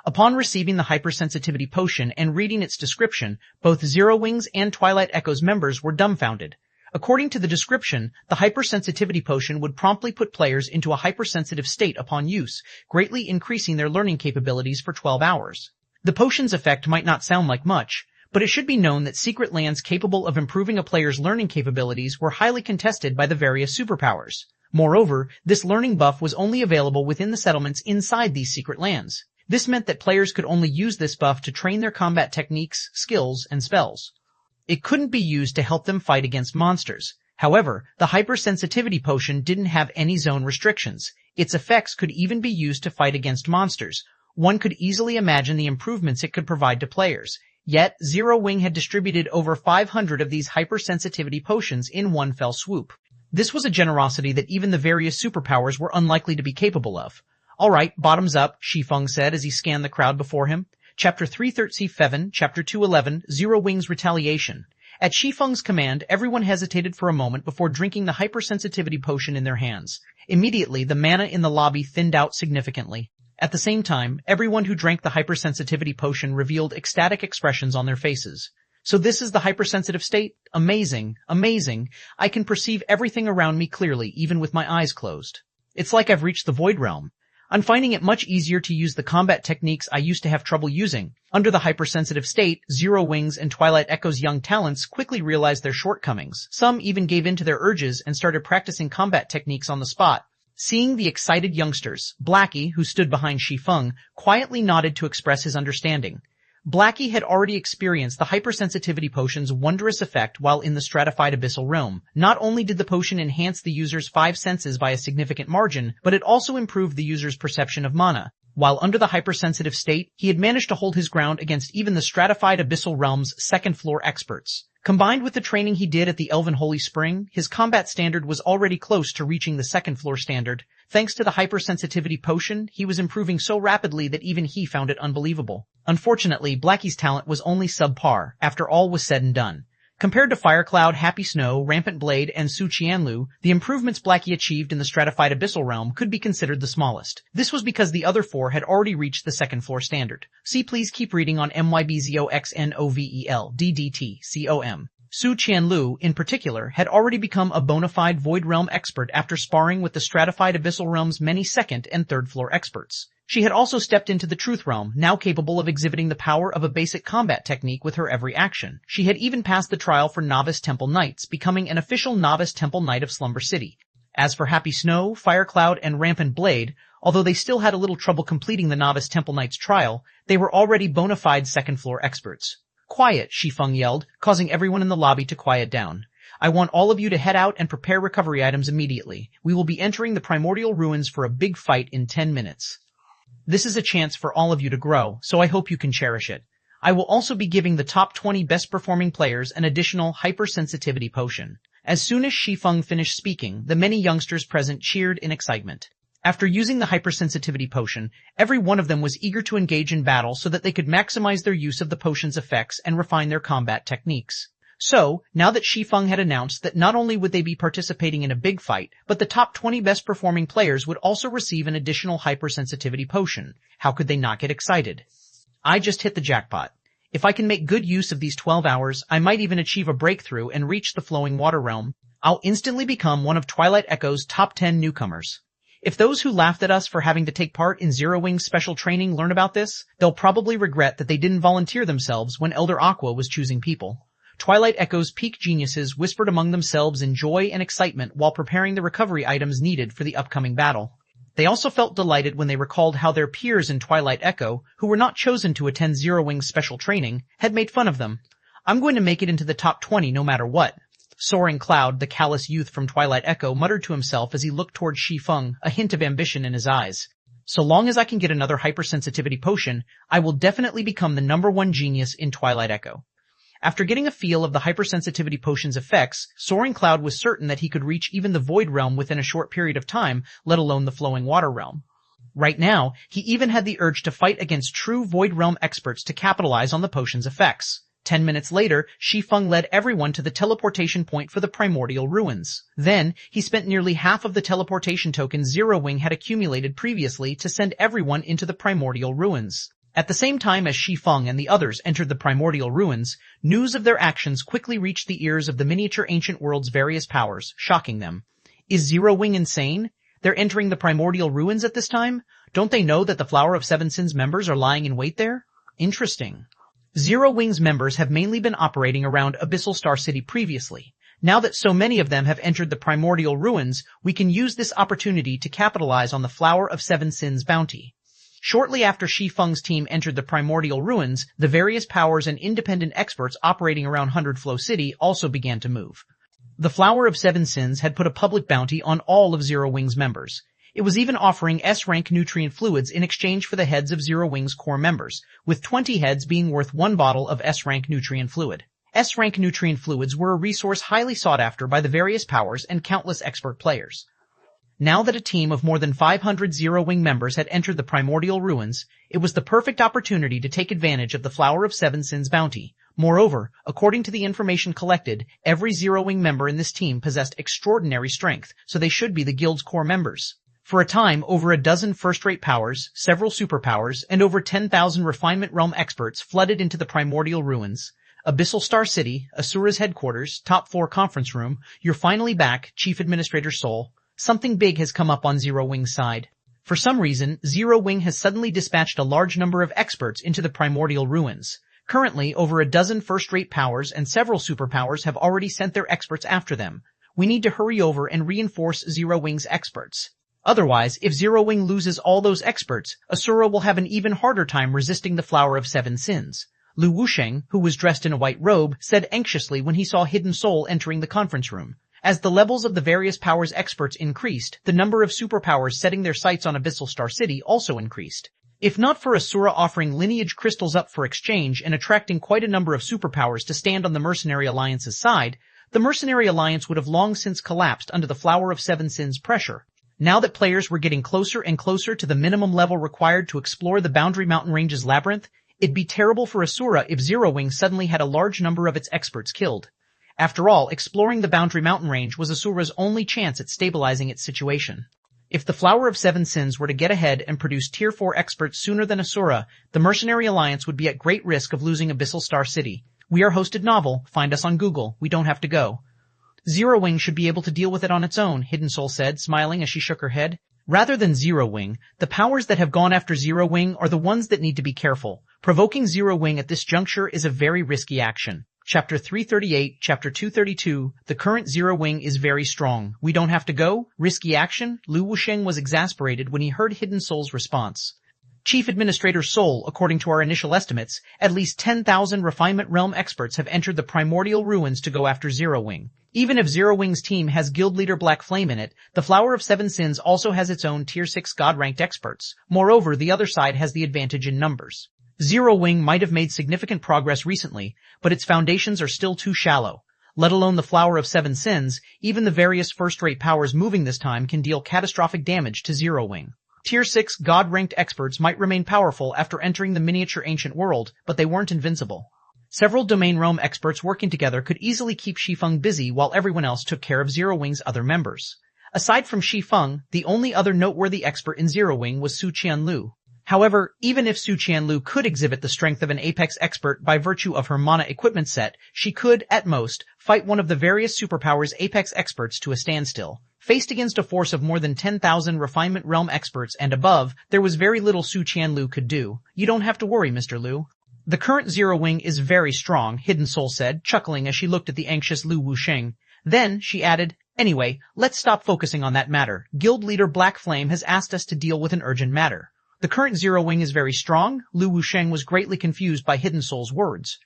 Upon receiving the hypersensitivity potion and reading its description, both Zero Wing's and Twilight Echo's members were dumbfounded. According to the description, the hypersensitivity potion would promptly put players into a hypersensitive state upon use, greatly increasing their learning capabilities for 12 hours. The potion's effect might not sound like much, but it should be known that secret lands capable of improving a player's learning capabilities were highly contested by the various superpowers. Moreover, this learning buff was only available within the settlements inside these secret lands. This meant that players could only use this buff to train their combat techniques, skills, and spells. It couldn't be used to help them fight against monsters. However, the hypersensitivity potion didn't have any zone restrictions. Its effects could even be used to fight against monsters. One could easily imagine the improvements it could provide to players. Yet, Zero Wing had distributed over 500 of these hypersensitivity potions in one fell swoop. This was a generosity that even the various superpowers were unlikely to be capable of. Alright, bottoms up, Shi Feng said as he scanned the crowd before him. Chapter 337, Chapter 211, Zero Wing's Retaliation. At Shi Feng's command, everyone hesitated for a moment before drinking the hypersensitivity potion in their hands. Immediately, the mana in the lobby thinned out significantly. At the same time, everyone who drank the hypersensitivity potion revealed ecstatic expressions on their faces. So this is the hypersensitive state? Amazing, amazing. I can perceive everything around me clearly, even with my eyes closed. It's like I've reached the void realm. I'm finding it much easier to use the combat techniques I used to have trouble using. Under the hypersensitive state, Zero Wings and Twilight Echo's young talents quickly realized their shortcomings. Some even gave in to their urges and started practicing combat techniques on the spot. Seeing the excited youngsters, Blackie, who stood behind Shi Feng, quietly nodded to express his understanding. Blackie had already experienced the hypersensitivity potion's wondrous effect while in the stratified abyssal realm. Not only did the potion enhance the user's 5 senses by a significant margin, but it also improved the user's perception of mana. While under the hypersensitive state, he had managed to hold his ground against even the stratified abyssal realm's second-floor experts. Combined with the training he did at the Elven Holy Spring, his combat standard was already close to reaching the second-floor standard. Thanks to the hypersensitivity potion, he was improving so rapidly that even he found it unbelievable. Unfortunately, Blackie's talent was only subpar, after all was said and done. Compared to Firecloud, Happy Snow, Rampant Blade, and Su Qianlu, the improvements Blackie achieved in the stratified abyssal realm could be considered the smallest. This was because the other 4 had already reached the second-floor standard. See, please keep reading on MYBZOXNOVEL-DDT-COM. Su Qianlu, in particular, had already become a bona fide Void Realm expert after sparring with the stratified abyssal realm's many second- and third-floor experts. She had also stepped into the Truth Realm, now capable of exhibiting the power of a basic combat technique with her every action. She had even passed the trial for Novice Temple Knights, becoming an official Novice Temple Knight of Slumber City. As for Happy Snow, Firecloud, and Rampant Blade, although they still had a little trouble completing the Novice Temple Knight's trial, they were already bona fide second-floor experts. "Quiet," Shi Feng yelled, causing everyone in the lobby to quiet down. "I want all of you to head out and prepare recovery items immediately. We will be entering the primordial ruins for a big fight in 10 minutes. This is a chance for all of you to grow, so I hope you can cherish it. I will also be giving the top 20 best-performing players an additional hypersensitivity potion." As soon as Shi Feng finished speaking, the many youngsters present cheered in excitement. After using the hypersensitivity potion, every one of them was eager to engage in battle so that they could maximize their use of the potion's effects and refine their combat techniques. So, now that Shi Feng had announced that not only would they be participating in a big fight, but the top 20 best-performing players would also receive an additional hypersensitivity potion, how could they not get excited? I just hit the jackpot. If I can make good use of these 12 hours, I might even achieve a breakthrough and reach the flowing water realm. I'll instantly become one of Twilight Echo's top 10 newcomers. If those who laughed at us for having to take part in Zero Wing's special training learn about this, they'll probably regret that they didn't volunteer themselves when Elder Aqua was choosing people. Twilight Echo's peak geniuses whispered among themselves in joy and excitement while preparing the recovery items needed for the upcoming battle. They also felt delighted when they recalled how their peers in Twilight Echo, who were not chosen to attend Zero Wing's special training, had made fun of them. "I'm going to make it into the top 20 no matter what." Soaring Cloud, the callous youth from Twilight Echo, muttered to himself as he looked toward Shi Feng, a hint of ambition in his eyes. "So long as I can get another hypersensitivity potion, I will definitely become the #1 genius in Twilight Echo." After getting a feel of the hypersensitivity potion's effects, Soaring Cloud was certain that he could reach even the Void Realm within a short period of time, let alone the Flowing Water Realm. Right now, he even had the urge to fight against true Void Realm experts to capitalize on the potion's effects. 10 minutes later, Shi Feng led everyone to the teleportation point for the primordial ruins. Then, he spent nearly half of the teleportation tokens Zero Wing had accumulated previously to send everyone into the primordial ruins. At the same time as Shi Feng and the others entered the primordial ruins, news of their actions quickly reached the ears of the miniature ancient world's various powers, shocking them. Is Zero Wing insane? They're entering the primordial ruins at this time? Don't they know that the Flower of Seven Sins members are lying in wait there? Interesting. Zero Wing's members have mainly been operating around Abyssal Star City previously. Now that so many of them have entered the primordial ruins, we can use this opportunity to capitalize on the Flower of Seven Sins bounty. Shortly after Shi Feng's team entered the primordial ruins, the various powers and independent experts operating around Hundred Flow City also began to move. The Flower of Seven Sins had put a public bounty on all of Zero Wing's members. It was even offering S-rank nutrient fluids in exchange for the heads of Zero Wing's core members, with 20 heads being worth 1 bottle of S-rank nutrient fluid. S-rank nutrient fluids were a resource highly sought after by the various powers and countless expert players. Now that a team of more than 500 Zero Wing members had entered the primordial ruins, it was the perfect opportunity to take advantage of the Flower of Seven Sins bounty. Moreover, according to the information collected, every Zero-Wing member in this team possessed extraordinary strength, so they should be the guild's core members. For a time, over a dozen first-rate powers, several superpowers, and over 10,000 refinement realm experts flooded into the primordial ruins. Abyssal Star City, Asura's headquarters, top floor conference room. You're finally back, Chief Administrator Sol. Something big has come up on Zero-Wing's side. For some reason, Zero-Wing has suddenly dispatched a large number of experts into the primordial ruins. Currently, over a dozen first-rate powers and several superpowers have already sent their experts after them. We need to hurry over and reinforce Zero-Wing's experts. Otherwise, if Zero-Wing loses all those experts, Asura will have an even harder time resisting the Flower of Seven Sins. Lu Wusheng, who was dressed in a white robe, said anxiously when he saw Hidden Soul entering the conference room. As the levels of the various powers experts increased, the number of superpowers setting their sights on Abyssal Star City also increased. If not for Asura offering lineage crystals up for exchange and attracting quite a number of superpowers to stand on the Mercenary Alliance's side, the Mercenary Alliance would have long since collapsed under the Flower of Seven Sins pressure. Now that players were getting closer and closer to the minimum level required to explore the Boundary Mountain Range's labyrinth, it'd be terrible for Asura if Zero-Wing suddenly had a large number of its experts killed. After all, exploring the Boundary Mountain Range was Asura's only chance at stabilizing its situation. If the Flower of Seven Sins were to get ahead and produce Tier 4 experts sooner than Asura, the Mercenary Alliance would be at great risk of losing Abyssal Star City. We are hosted novel, find us on Google, we don't have to go. Zero-Wing should be able to deal with it on its own, Hidden Soul said, smiling as she shook her head. Rather than Zero-Wing, the powers that have gone after Zero-Wing are the ones that need to be careful. Provoking Zero-Wing at this juncture is a very risky action. Chapter 338, Chapter 232, the current Zero-Wing is very strong. We don't have to go? Risky action? Lu Wusheng was exasperated when he heard Hidden Soul's response. Chief Administrator Sol, according to our initial estimates, at least 10,000 Refinement Realm experts have entered the primordial ruins to go after Zero-Wing. Even if Zero-Wing's team has Guild Leader Black Flame in it, the Flower of Seven Sins also has its own Tier 6 God-ranked experts. Moreover, the other side has the advantage in numbers. Zero-Wing might have made significant progress recently, but its foundations are still too shallow. Let alone the Flower of Seven Sins, even the various first-rate powers moving this time can deal catastrophic damage to Zero-Wing. Tier 6 God-ranked experts might remain powerful after entering the miniature ancient world, but they weren't invincible. Several domain realm experts working together could easily keep Shi Feng busy while everyone else took care of Zero-Wing's other members. Aside from Shi Feng, the only other noteworthy expert in Zero-Wing was Su Qianlu. However, even if Su Qianlu could exhibit the strength of an apex expert by virtue of her mana equipment set, she could, at most, fight one of the various superpowers apex experts to a standstill. Faced against a force of more than 10,000 Refinement Realm experts and above, there was very little Su Qianlu could do. You don't have to worry, Mr. Liu. The current Zero-Wing is very strong, Hidden Soul said, chuckling as she looked at the anxious Lu Wusheng. Then, she added, anyway, let's stop focusing on that matter. Guild Leader Black Flame has asked us to deal with an urgent matter. The current Zero-Wing is very strong? Lu Wusheng was greatly confused by Hidden Soul's words.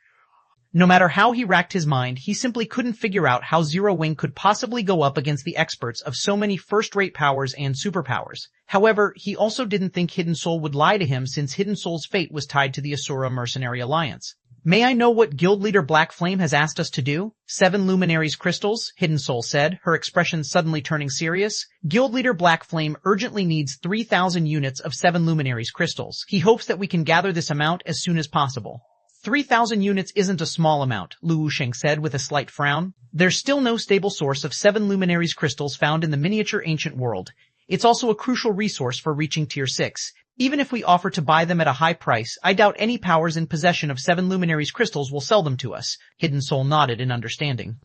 No matter how he racked his mind, he simply couldn't figure out how Zero-Wing could possibly go up against the experts of so many first-rate powers and superpowers. However, he also didn't think Hidden Soul would lie to him since Hidden Soul's fate was tied to the Asura Mercenary Alliance. May I know what Guild Leader Black Flame has asked us to do? 7 Luminaries crystals, Hidden Soul said, her expression suddenly turning serious. Guild Leader Black Flame urgently needs 3,000 units of 7 Luminaries crystals. He hopes that we can gather this amount as soon as possible. 3,000 units isn't a small amount, Lu Wusheng said with a slight frown. There's still no stable source of 7 Luminaries crystals found in the miniature ancient world. It's also a crucial resource for reaching Tier 6. Even if we offer to buy them at a high price, I doubt any powers in possession of 7 Luminaries crystals will sell them to us. Hidden Soul nodded in understanding.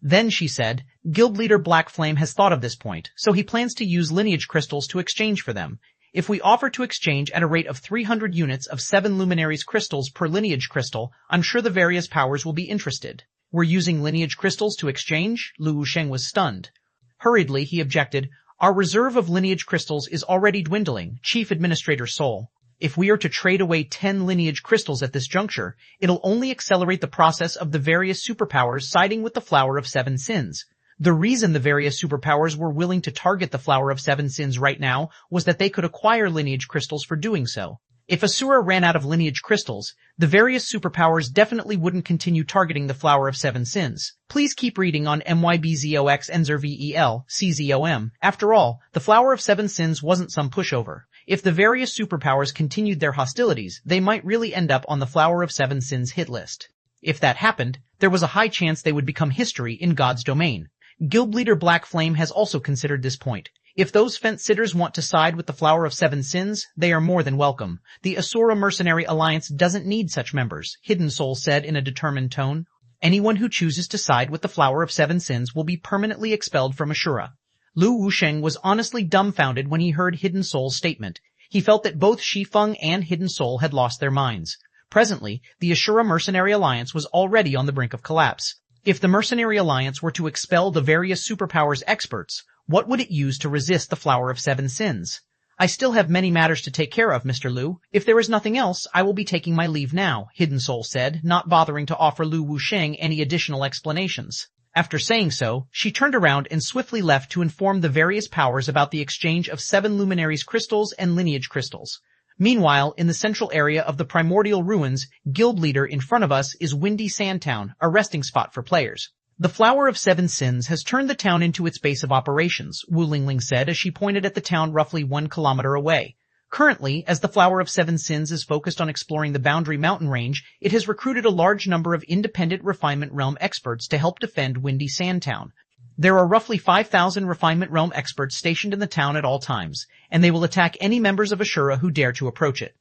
Then, she said, Guild Leader Black Flame has thought of this point, so he plans to use lineage crystals to exchange for them. If we offer to exchange at a rate of 300 units of 7 Luminaries crystals per lineage crystal, I'm sure the various powers will be interested. We're using lineage crystals to exchange? Lu Wusheng was stunned. Hurriedly, he objected, our reserve of lineage crystals is already dwindling, Chief Administrator Sol. If we are to trade away 10 lineage crystals at this juncture, it'll only accelerate the process of the various superpowers siding with the Flower of Seven Sins. The reason the various superpowers were willing to target the Flower of Seven Sins right now was that they could acquire lineage crystals for doing so. If Asura ran out of lineage crystals, the various superpowers definitely wouldn't continue targeting the Flower of Seven Sins. Please keep reading on MYBZOX ENZERVEL, CZOM. After all, the Flower of Seven Sins wasn't some pushover. If the various superpowers continued their hostilities, they might really end up on the Flower of Seven Sins hit list. If that happened, there was a high chance they would become history in God's domain. Guild leader Black Flame has also considered this point. If those fence-sitters want to side with the Flower of Seven Sins, they are more than welcome. The Asura Mercenary Alliance doesn't need such members, Hidden Soul said in a determined tone. Anyone who chooses to side with the Flower of Seven Sins will be permanently expelled from Ashura. Lu Wusheng was honestly dumbfounded when he heard Hidden Soul's statement. He felt that both Shi Feng and Hidden Soul had lost their minds. Presently, the Ashura Mercenary Alliance was already on the brink of collapse. If the Mercenary Alliance were to expel the various superpowers experts, what would it use to resist the Flower of Seven Sins? I still have many matters to take care of, Mr. Lu. If there is nothing else, I will be taking my leave now, Hidden Soul said, not bothering to offer Lu Wusheng any additional explanations. After saying so, she turned around and swiftly left to inform the various powers about the exchange of 7 Luminaries crystals and lineage crystals. Meanwhile, in the central area of the primordial ruins, guild leader in front of us is Windy Sandtown, a resting spot for players. The Flower of Seven Sins has turned the town into its base of operations, Wu Lingling said as she pointed at the town roughly 1 kilometer away. Currently, as the Flower of Seven Sins is focused on exploring the Boundary Mountain Range, it has recruited a large number of independent Refinement Realm experts to help defend Windy Sandtown. There are roughly 5,000 Refinement Realm experts stationed in the town at all times, and they will attack any members of Ashura who dare to approach it.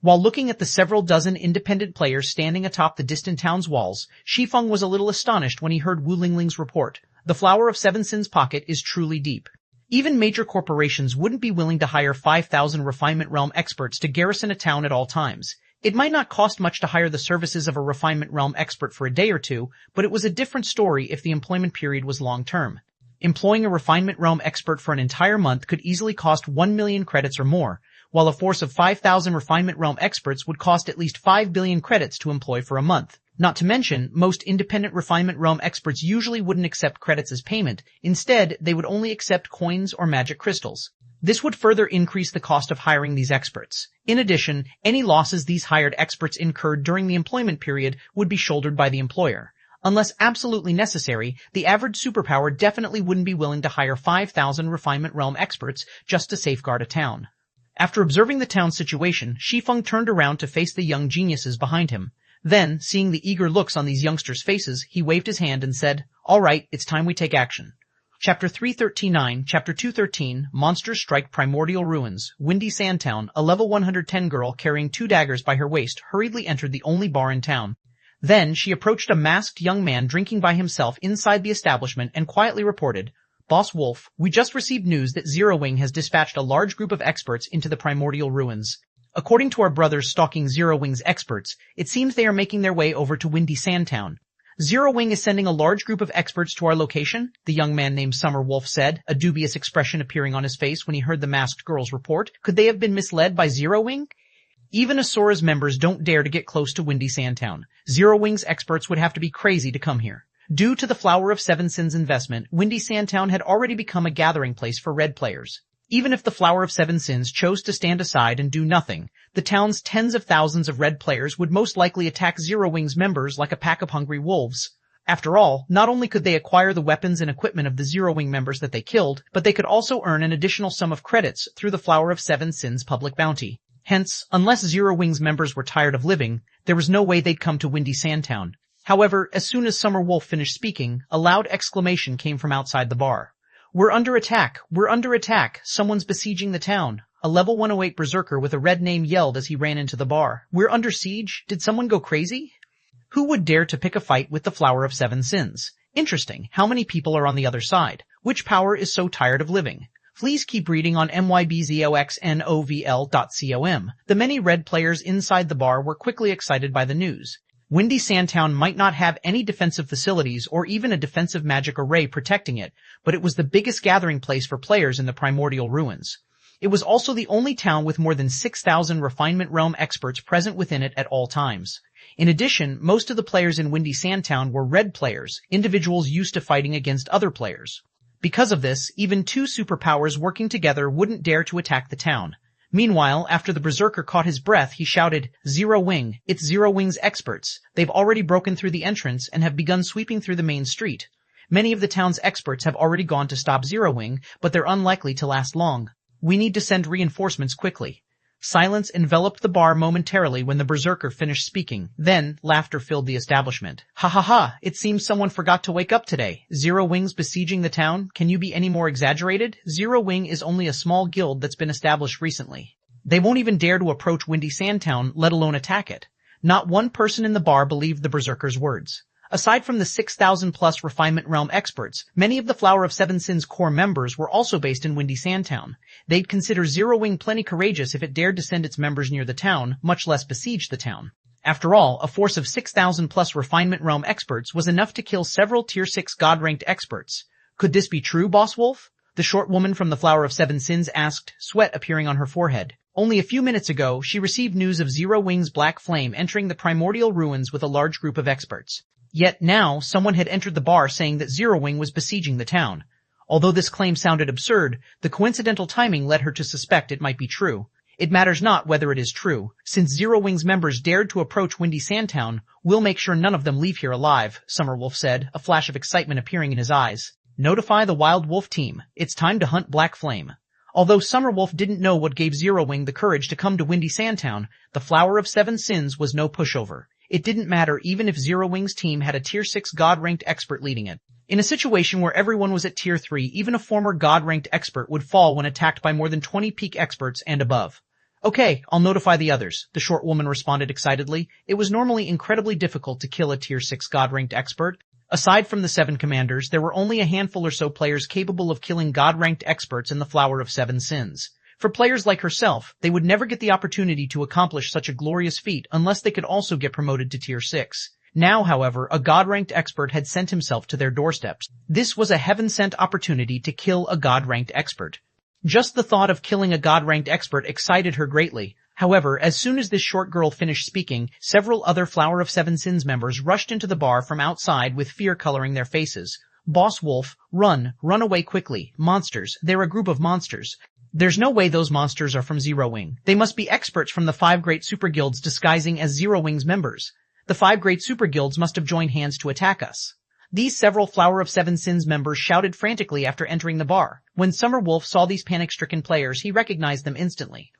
While looking at the several dozen independent players standing atop the distant town's walls, Shi Feng was a little astonished when he heard Wu Lingling's report. The Flower of Seven Sins pocket is truly deep. Even major corporations wouldn't be willing to hire 5,000 Refinement Realm experts to garrison a town at all times. It might not cost much to hire the services of a Refinement Realm expert for a day or two, but it was a different story if the employment period was long-term. Employing a Refinement Realm expert for an entire month could easily cost 1 million credits or more, while a force of 5,000 Refinement Realm experts would cost at least 5 billion credits to employ for a month. Not to mention, most independent Refinement Realm experts usually wouldn't accept credits as payment. Instead, they would only accept coins or magic crystals. This would further increase the cost of hiring these experts. In addition, any losses these hired experts incurred during the employment period would be shouldered by the employer. Unless absolutely necessary, the average superpower definitely wouldn't be willing to hire 5,000 Refinement Realm experts just to safeguard a town. After observing the town's situation, Shi Feng turned around to face the young geniuses behind him. Then, seeing the eager looks on these youngsters' faces, he waved his hand and said, "All right, it's time we take action." Chapter 339, Chapter 213, Monsters Strike Primordial Ruins. Windy Sandtown, a level 110 girl carrying 2 daggers by her waist hurriedly entered the only bar in town. Then, she approached a masked young man drinking by himself inside the establishment and quietly reported, "Boss Wolf, we just received news that Zero Wing has dispatched a large group of experts into the primordial ruins. According to our brothers stalking Zero Wing's experts, it seems they are making their way over to Windy Sandtown. Zero Wing is sending a large group of experts to our location," the young man named Summer Wolf said, a dubious expression appearing on his face when he heard the masked girl's report. Could they have been misled by Zero Wing? Even Asura's members don't dare to get close to Windy Sandtown. Zero Wing's experts would have to be crazy to come here. Due to the Flower of Seven Sins investment, Windy Sandtown had already become a gathering place for red players. Even if the Flower of Seven Sins chose to stand aside and do nothing, the town's tens of thousands of red players would most likely attack Zero Wing's members like a pack of hungry wolves. After all, not only could they acquire the weapons and equipment of the Zero Wing members that they killed, but they could also earn an additional sum of credits through the Flower of Seven Sins public bounty. Hence, unless Zero Wing's members were tired of living, there was no way they'd come to Windy Sandtown. However, as soon as Summer Wolf finished speaking, a loud exclamation came from outside the bar. "We're under attack! We're under attack! Someone's besieging the town!" A level 108 berserker with a red name yelled as he ran into the bar. "We're under siege? Did someone go crazy?" Who would dare to pick a fight with the Flower of Seven Sins? Interesting. How many people are on the other side? Which power is so tired of living? Please keep reading on mybzoxnovl.com. The many red players inside the bar were quickly excited by the news. Windy Sandtown might not have any defensive facilities or even a defensive magic array protecting it, but it was the biggest gathering place for players in the primordial ruins. It was also the only town with more than 6,000 Refinement Realm experts present within it at all times. In addition, most of the players in Windy Sandtown were red players, individuals used to fighting against other players. Because of this, even 2 superpowers working together wouldn't dare to attack the town. Meanwhile, after the berserker caught his breath, he shouted, "Zero Wing, it's Zero Wing's experts. They've already broken through the entrance and have begun sweeping through the main street. Many of the town's experts have already gone to stop Zero Wing, but they're unlikely to last long. We need to send reinforcements quickly." Silence enveloped the bar momentarily when the berserker finished speaking. Then, laughter filled the establishment. Ha ha ha, it seems someone forgot to wake up today. Zero Wings besieging the town? Can you be any more exaggerated? Zero Wing is only a small guild that's been established recently. They won't even dare to approach Windy Sandtown, let alone attack it. Not one person in the bar believed the berserker's words. Aside from the 6,000-plus Refinement Realm experts, many of the Flower of Seven Sins core members were also based in Windy Sandtown. They'd consider Zero Wing plenty courageous if it dared to send its members near the town, much less besiege the town. After all, a force of 6,000-plus Refinement Realm experts was enough to kill several Tier 6 God-ranked experts. Could this be true, Boss Wolf? The short woman from the Flower of Seven Sins asked, sweat appearing on her forehead. Only a few minutes ago, she received news of Zero Wing's Black Flame entering the primordial ruins with a large group of experts. Yet now, someone had entered the bar saying that Zero Wing was besieging the town. Although this claim sounded absurd, the coincidental timing led her to suspect it might be true. It matters not whether it is true. Since Zero Wing's members dared to approach Windy Sandtown, we'll make sure none of them leave here alive, Summerwolf said, a flash of excitement appearing in his eyes. Notify the Wild Wolf team. It's time to hunt Black Flame. Although Summerwolf didn't know what gave Zero Wing the courage to come to Windy Sandtown, the Flower of Seven Sins was no pushover. It didn't matter even if Zero Wing's team had a Tier 6 God-ranked expert leading it. In a situation where everyone was at Tier 3, even a former God-ranked expert would fall when attacked by more than 20 peak experts and above. Okay, I'll notify the others, the short woman responded excitedly. It was normally incredibly difficult to kill a Tier 6 God-ranked expert. Aside from the 7 commanders, there were only a handful or so players capable of killing God-ranked experts in the Flower of Seven Sins. For players like herself, they would never get the opportunity to accomplish such a glorious feat unless they could also get promoted to Tier 6. Now, however, a God-ranked expert had sent himself to their doorsteps. This was a heaven-sent opportunity to kill a God-ranked expert. Just the thought of killing a God-ranked expert excited her greatly. However, as soon as this short girl finished speaking, several other Flower of Seven Sins members rushed into the bar from outside with fear coloring their faces. Boss Wolf, run away quickly. Monsters, they're a group of monsters. There's no way those monsters are from Zero Wing. They must be experts from the 5 great super guilds disguising as Zero Wing's members. The 5 great super guilds must have joined hands to attack us. These several Flower of Seven Sins members shouted frantically after entering the bar. When Summerwolf saw these panic-stricken players, he recognized them instantly.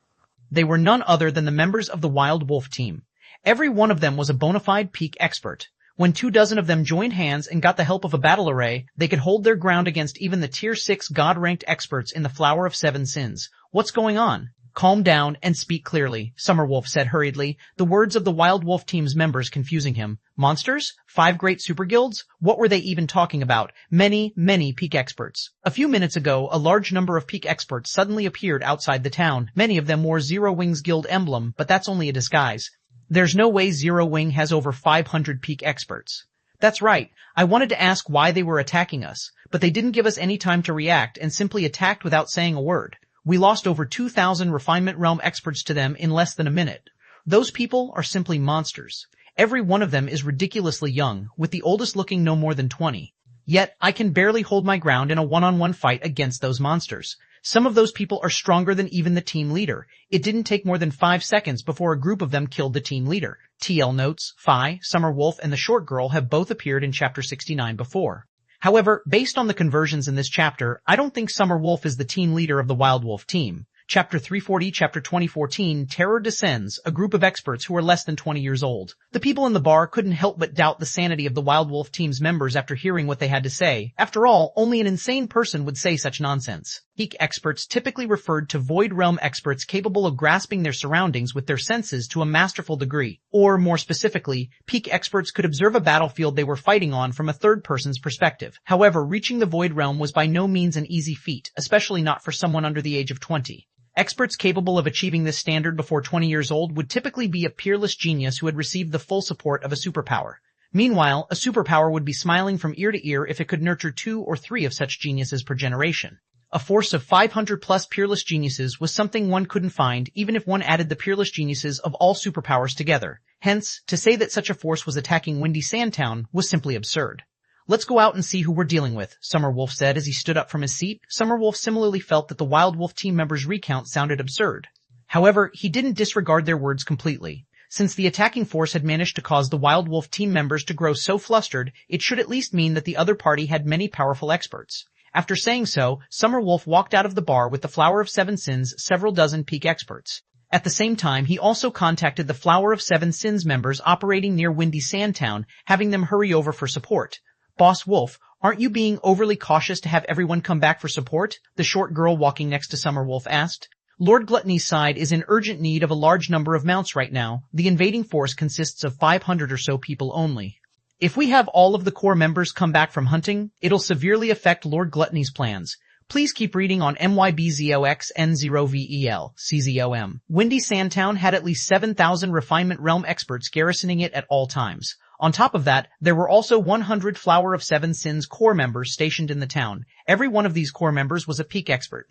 They were none other than the members of the Wild Wolf team. Every one of them was a bona fide peak expert. When 24 of them joined hands and got the help of a battle array, they could hold their ground against even the Tier 6 God-ranked experts in the Flower of Seven Sins. What's going on? Calm down and speak clearly, Summerwolf said hurriedly, the words of the Wild Wolf team's members confusing him. Monsters? 5 great super guilds? What were they even talking about? Many peak experts. A few minutes ago, a large number of peak experts suddenly appeared outside the town. Many of them wore Zero Wing's guild emblem, but that's only a disguise. There's no way Zero Wing has over 500 peak experts. That's right. I wanted to ask why they were attacking us, but they didn't give us any time to react and simply attacked without saying a word. We lost over 2,000 Refinement Realm experts to them in less than a minute. Those people are simply monsters. Every one of them is ridiculously young, with the oldest looking no more than 20. Yet, I can barely hold my ground in a one-on-one fight against those monsters. Some of those people are stronger than even the team leader. It didn't take more than 5 seconds before a group of them killed the team leader. TL notes, Phi, Summerwolf, and the short girl have both appeared in Chapter 69 before. However, based on the conversions in this chapter, I don't think Summerwolf is the team leader of the Wild Wolf team. Chapter 340, Chapter 2014, Terror Descends, a group of experts who are less than 20 years old. The people in the bar couldn't help but doubt the sanity of the Wild Wolf team's members after hearing what they had to say. After all, only an insane person would say such nonsense. Peak experts typically referred to Void Realm experts capable of grasping their surroundings with their senses to a masterful degree. Or, more specifically, peak experts could observe a battlefield they were fighting on from a third person's perspective. However, reaching the Void Realm was by no means an easy feat, especially not for someone under the age of 20. Experts capable of achieving this standard before 20 years old would typically be a peerless genius who had received the full support of a superpower. Meanwhile, a superpower would be smiling from ear to ear if it could nurture 2 or 3 of such geniuses per generation. A force of 500+ peerless geniuses was something one couldn't find even if one added the peerless geniuses of all superpowers together. Hence, to say that such a force was attacking Windy Sandtown was simply absurd. Let's go out and see who we're dealing with, Summerwolf said as he stood up from his seat. Summerwolf similarly felt that the Wild Wolf team members' recount sounded absurd. However, he didn't disregard their words completely. Since the attacking force had managed to cause the Wild Wolf team members to grow so flustered, it should at least mean that the other party had many powerful experts. After saying so, Summerwolf walked out of the bar with the Flower of Seven Sins' several dozen peak experts. At the same time, he also contacted the Flower of Seven Sins members operating near Windy Sandtown, having them hurry over for support. Boss Wolf, aren't you being overly cautious to have everyone come back for support? The short girl walking next to Summer Wolf asked. Lord Gluttony's side is in urgent need of a large number of mounts right now. The invading force consists of 500 or so people only. If we have all of the core members come back from hunting, it'll severely affect Lord Gluttony's plans. Please keep reading on MYBZOXN0VEL, CZOM. Windy Sandtown had at least 7,000 Refinement Realm experts garrisoning it at all times. On top of that, there were also 100 Flower of Seven Sins core members stationed in the town. Every one of these core members was a peak expert.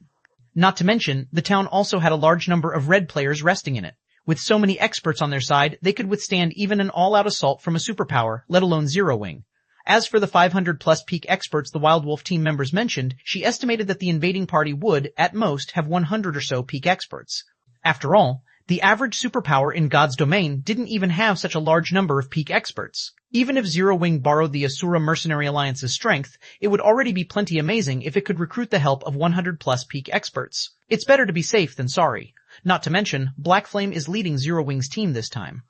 Not to mention, the town also had a large number of red players resting in it. With so many experts on their side, they could withstand even an all-out assault from a superpower, let alone Zero Wing. As for the 500-plus peak experts the Wild Wolf team members mentioned, she estimated that the invading party would, at most, have 100 or so peak experts. After all, the average superpower in God's domain didn't even have such a large number of peak experts. Even if Zero Wing borrowed the Asura Mercenary Alliance's strength, it would already be plenty amazing if it could recruit the help of 100-plus peak experts. It's better to be safe than sorry. Not to mention, Black Flame is leading Zero Wing's team this time.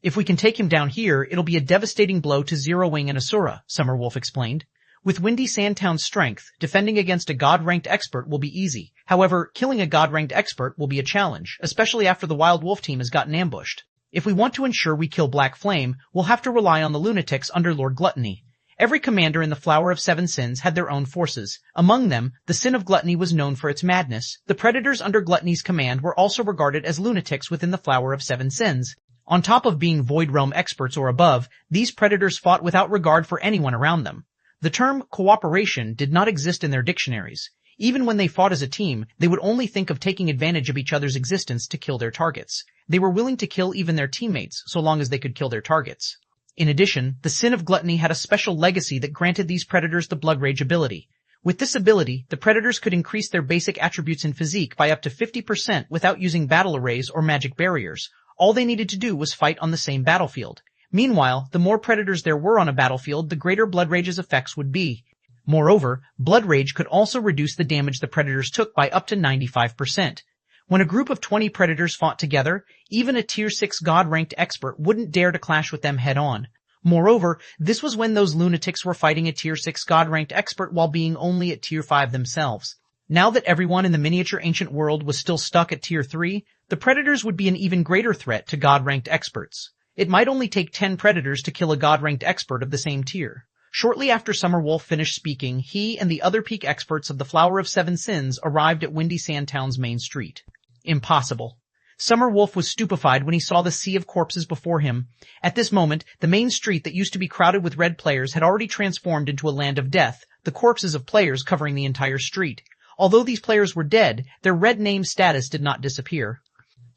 If we can take him down here, it'll be a devastating blow to Zero Wing and Asura, Summer Wolf explained. With Windy Sandtown's strength, defending against a God-ranked expert will be easy. However, killing a God-ranked expert will be a challenge, especially after the Wild Wolf team has gotten ambushed. If we want to ensure we kill Black Flame, we'll have to rely on the lunatics under Lord Gluttony. Every commander in the Flower of Seven Sins had their own forces. Among them, the Sin of Gluttony was known for its madness. The predators under Gluttony's command were also regarded as lunatics within the Flower of Seven Sins. On top of being Void Realm experts or above, these predators fought without regard for anyone around them. The term cooperation did not exist in their dictionaries. Even when they fought as a team, they would only think of taking advantage of each other's existence to kill their targets. They were willing to kill even their teammates, so long as they could kill their targets. In addition, the Sin of Gluttony had a special legacy that granted these predators the Blood Rage ability. With this ability, the predators could increase their basic attributes in physique by up to 50% without using battle arrays or magic barriers. All they needed to do was fight on the same battlefield. Meanwhile, the more predators there were on a battlefield, the greater Blood Rage's effects would be. Moreover, Blood Rage could also reduce the damage the predators took by up to 95%. When a group of 20 predators fought together, even a Tier 6 God-ranked expert wouldn't dare to clash with them head-on. Moreover, this was when those lunatics were fighting a Tier 6 God-ranked expert while being only at Tier 5 themselves. Now that everyone in the miniature ancient world was still stuck at Tier 3, the predators would be an even greater threat to God-ranked experts. It might only take 10 predators to kill a God-ranked expert of the same tier. Shortly after Summer Wolf finished speaking, he and the other peak experts of the Flower of Seven Sins arrived at Windy Sandtown's main street. Impossible. Summer Wolf was stupefied when he saw the sea of corpses before him. At this moment, the main street that used to be crowded with red players had already transformed into a land of death, the corpses of players covering the entire street. Although these players were dead, their red name status did not disappear.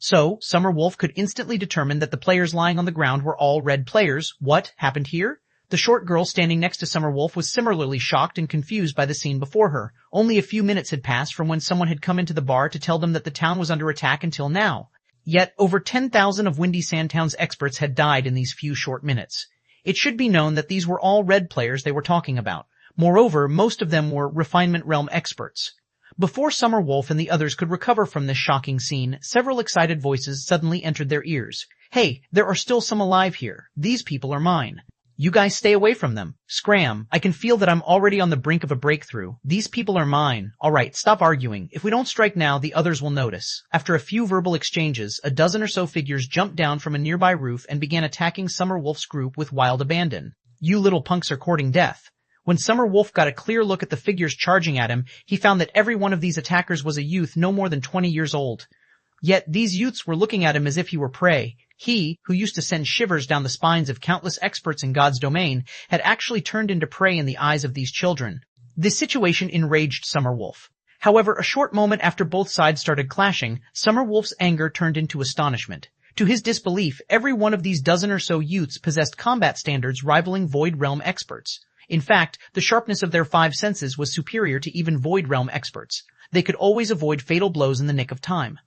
So, Summer Wolf could instantly determine that the players lying on the ground were all red players. What happened here? The short girl standing next to Summer Wolf was similarly shocked and confused by the scene before her. Only a few minutes had passed from when someone had come into the bar to tell them that the town was under attack until now. Yet, over 10,000 of Windy Sandtown's experts had died in these few short minutes. It should be known that these were all red players they were talking about. Moreover, most of them were Refinement Realm experts. Before Summer Wolf and the others could recover from this shocking scene, several excited voices suddenly entered their ears. Hey, there are still some alive here. These people are mine. You guys stay away from them. Scram, I can feel that I'm already on the brink of a breakthrough. These people are mine. Alright, stop arguing. If we don't strike now, the others will notice. After a few verbal exchanges, a dozen or so figures jumped down from a nearby roof and began attacking Summer Wolf's group with wild abandon. You little punks are courting death. When Summer Wolf got a clear look at the figures charging at him, he found that every one of these attackers was a youth no more than 20 years old. Yet these youths were looking at him as if he were prey. He, who used to send shivers down the spines of countless experts in God's domain, had actually turned into prey in the eyes of these children. This situation enraged Summer Wolf. However, a short moment after both sides started clashing, Summer Wolf's anger turned into astonishment. To his disbelief, every one of these dozen or so youths possessed combat standards rivaling Void Realm experts. In fact, the sharpness of their 5 senses was superior to even Void Realm experts. They could always avoid fatal blows in the nick of time.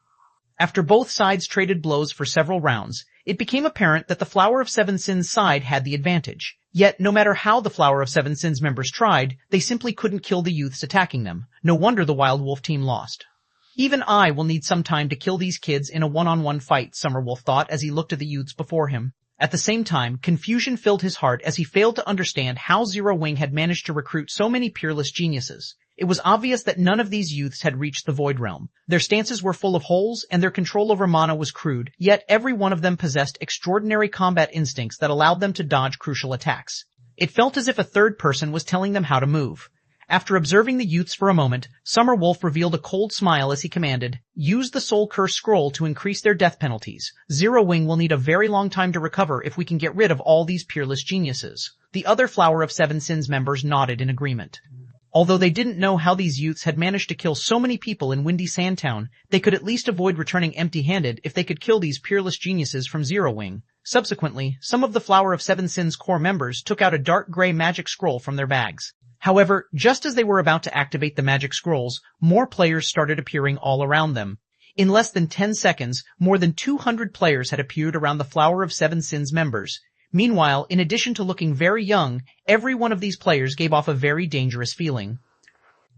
After both sides traded blows for several rounds, it became apparent that the Flower of Seven Sins side had the advantage. Yet, no matter how the Flower of Seven Sins members tried, they simply couldn't kill the youths attacking them. No wonder the Wild Wolf team lost. Even I will need some time to kill these kids in a one-on-one fight, Summerwolf thought as he looked at the youths before him. At the same time, confusion filled his heart as he failed to understand how Zero Wing had managed to recruit so many peerless geniuses. It was obvious that none of these youths had reached the Void Realm. Their stances were full of holes, and their control over mana was crude, yet every one of them possessed extraordinary combat instincts that allowed them to dodge crucial attacks. It felt as if a third person was telling them how to move. After observing the youths for a moment, Summerwolf revealed a cold smile as he commanded, "Use the Soul Curse Scroll to increase their death penalties. Zero Wing will need a very long time to recover if we can get rid of all these peerless geniuses." The other Flower of Seven Sins members nodded in agreement. Although they didn't know how these youths had managed to kill so many people in Windy Sandtown, they could at least avoid returning empty-handed if they could kill these peerless geniuses from Zero Wing. Subsequently, some of the Flower of Seven Sins core members took out a dark gray magic scroll from their bags. However, just as they were about to activate the magic scrolls, more players started appearing all around them. In less than 10 seconds, more than 200 players had appeared around the Flower of Seven Sins members. Meanwhile, in addition to looking very young, every one of these players gave off a very dangerous feeling.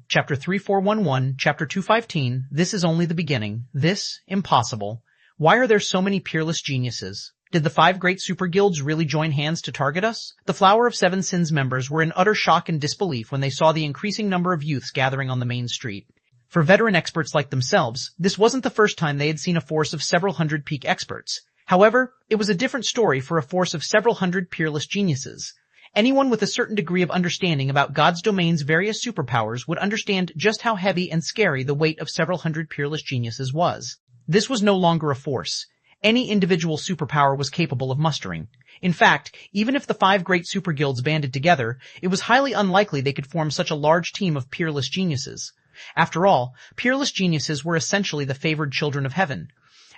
Chapter 3411, Chapter 215, This is only the beginning. This, impossible. Why are there so many peerless geniuses? Did the 5 great super guilds really join hands to target us? The Flower of Seven Sins members were in utter shock and disbelief when they saw the increasing number of youths gathering on the main street. For veteran experts like themselves, this wasn't the first time they had seen a force of several hundred peak experts. However, it was a different story for a force of several hundred peerless geniuses. Anyone with a certain degree of understanding about God's domain's various superpowers would understand just how heavy and scary the weight of several hundred peerless geniuses was. This was no longer a force any individual superpower was capable of mustering. In fact, even if the 5 great super guilds banded together, it was highly unlikely they could form such a large team of peerless geniuses. After all, peerless geniuses were essentially the favored children of heaven.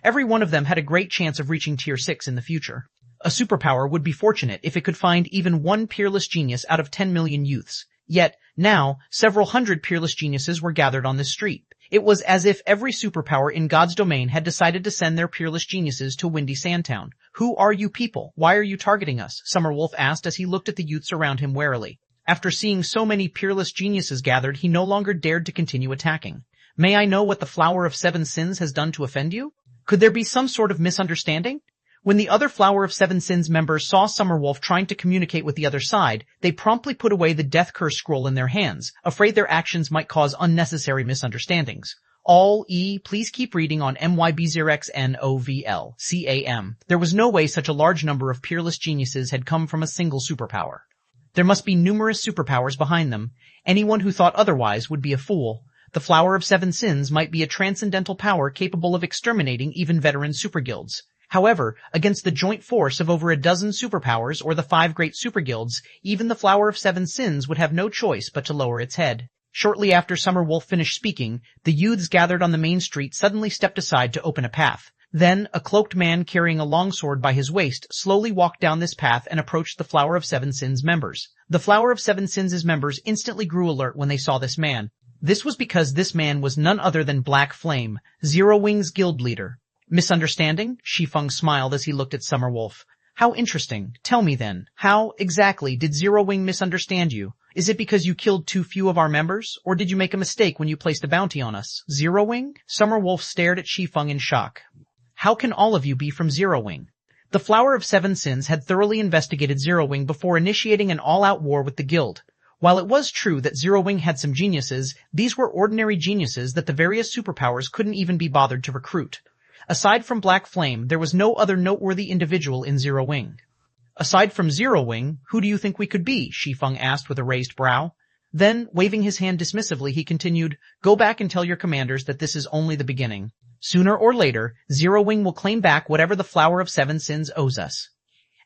Every one of them had a great chance of reaching Tier 6 in the future. A superpower would be fortunate if it could find even one peerless genius out of 10 million youths. Yet, now, several hundred peerless geniuses were gathered on this street. It was as if every superpower in God's domain had decided to send their peerless geniuses to Windy Sandtown. "Who are you people? Why are you targeting us?" Summerwolf asked as he looked at the youths around him warily. After seeing so many peerless geniuses gathered, he no longer dared to continue attacking. "May I know what the Flower of Seven Sins has done to offend you? Could there be some sort of misunderstanding?" When the other Flower of Seven Sins members saw Summerwolf trying to communicate with the other side, they promptly put away the Death Curse scroll in their hands, afraid their actions might cause unnecessary misunderstandings. Please keep reading on MYB0XNOVL. There was no way such a large number of peerless geniuses had come from a single superpower. There must be numerous superpowers behind them. Anyone who thought otherwise would be a fool. The Flower of Seven Sins might be a transcendental power capable of exterminating even veteran superguilds. However, against the joint force of over a dozen superpowers or the 5 great superguilds, even the Flower of Seven Sins would have no choice but to lower its head. Shortly after Summerwolf finished speaking, the youths gathered on the main street suddenly stepped aside to open a path. Then, a cloaked man carrying a longsword by his waist slowly walked down this path and approached the Flower of Seven Sins members. The Flower of Seven Sins' members instantly grew alert when they saw this man. This was because this man was none other than Black Flame, Zero Wing's guild leader. "Misunderstanding?" Shi Feng smiled as he looked at Summerwolf. "How interesting. Tell me then, how, exactly, did Zero Wing misunderstand you? Is it because you killed too few of our members, or did you make a mistake when you placed a bounty on us?" "Zero Wing?" Summerwolf stared at Shi Feng in shock. "How can all of you be from Zero Wing?" The Flower of Seven Sins had thoroughly investigated Zero Wing before initiating an all-out war with the guild. While it was true that Zero Wing had some geniuses, these were ordinary geniuses that the various superpowers couldn't even be bothered to recruit. Aside from Black Flame, there was no other noteworthy individual in Zero Wing. "Aside from Zero Wing, who do you think we could be?" Shi Feng asked with a raised brow. Then, waving his hand dismissively, he continued, "Go back and tell your commanders that this is only the beginning. Sooner or later, Zero Wing will claim back whatever the Flower of Seven Sins owes us."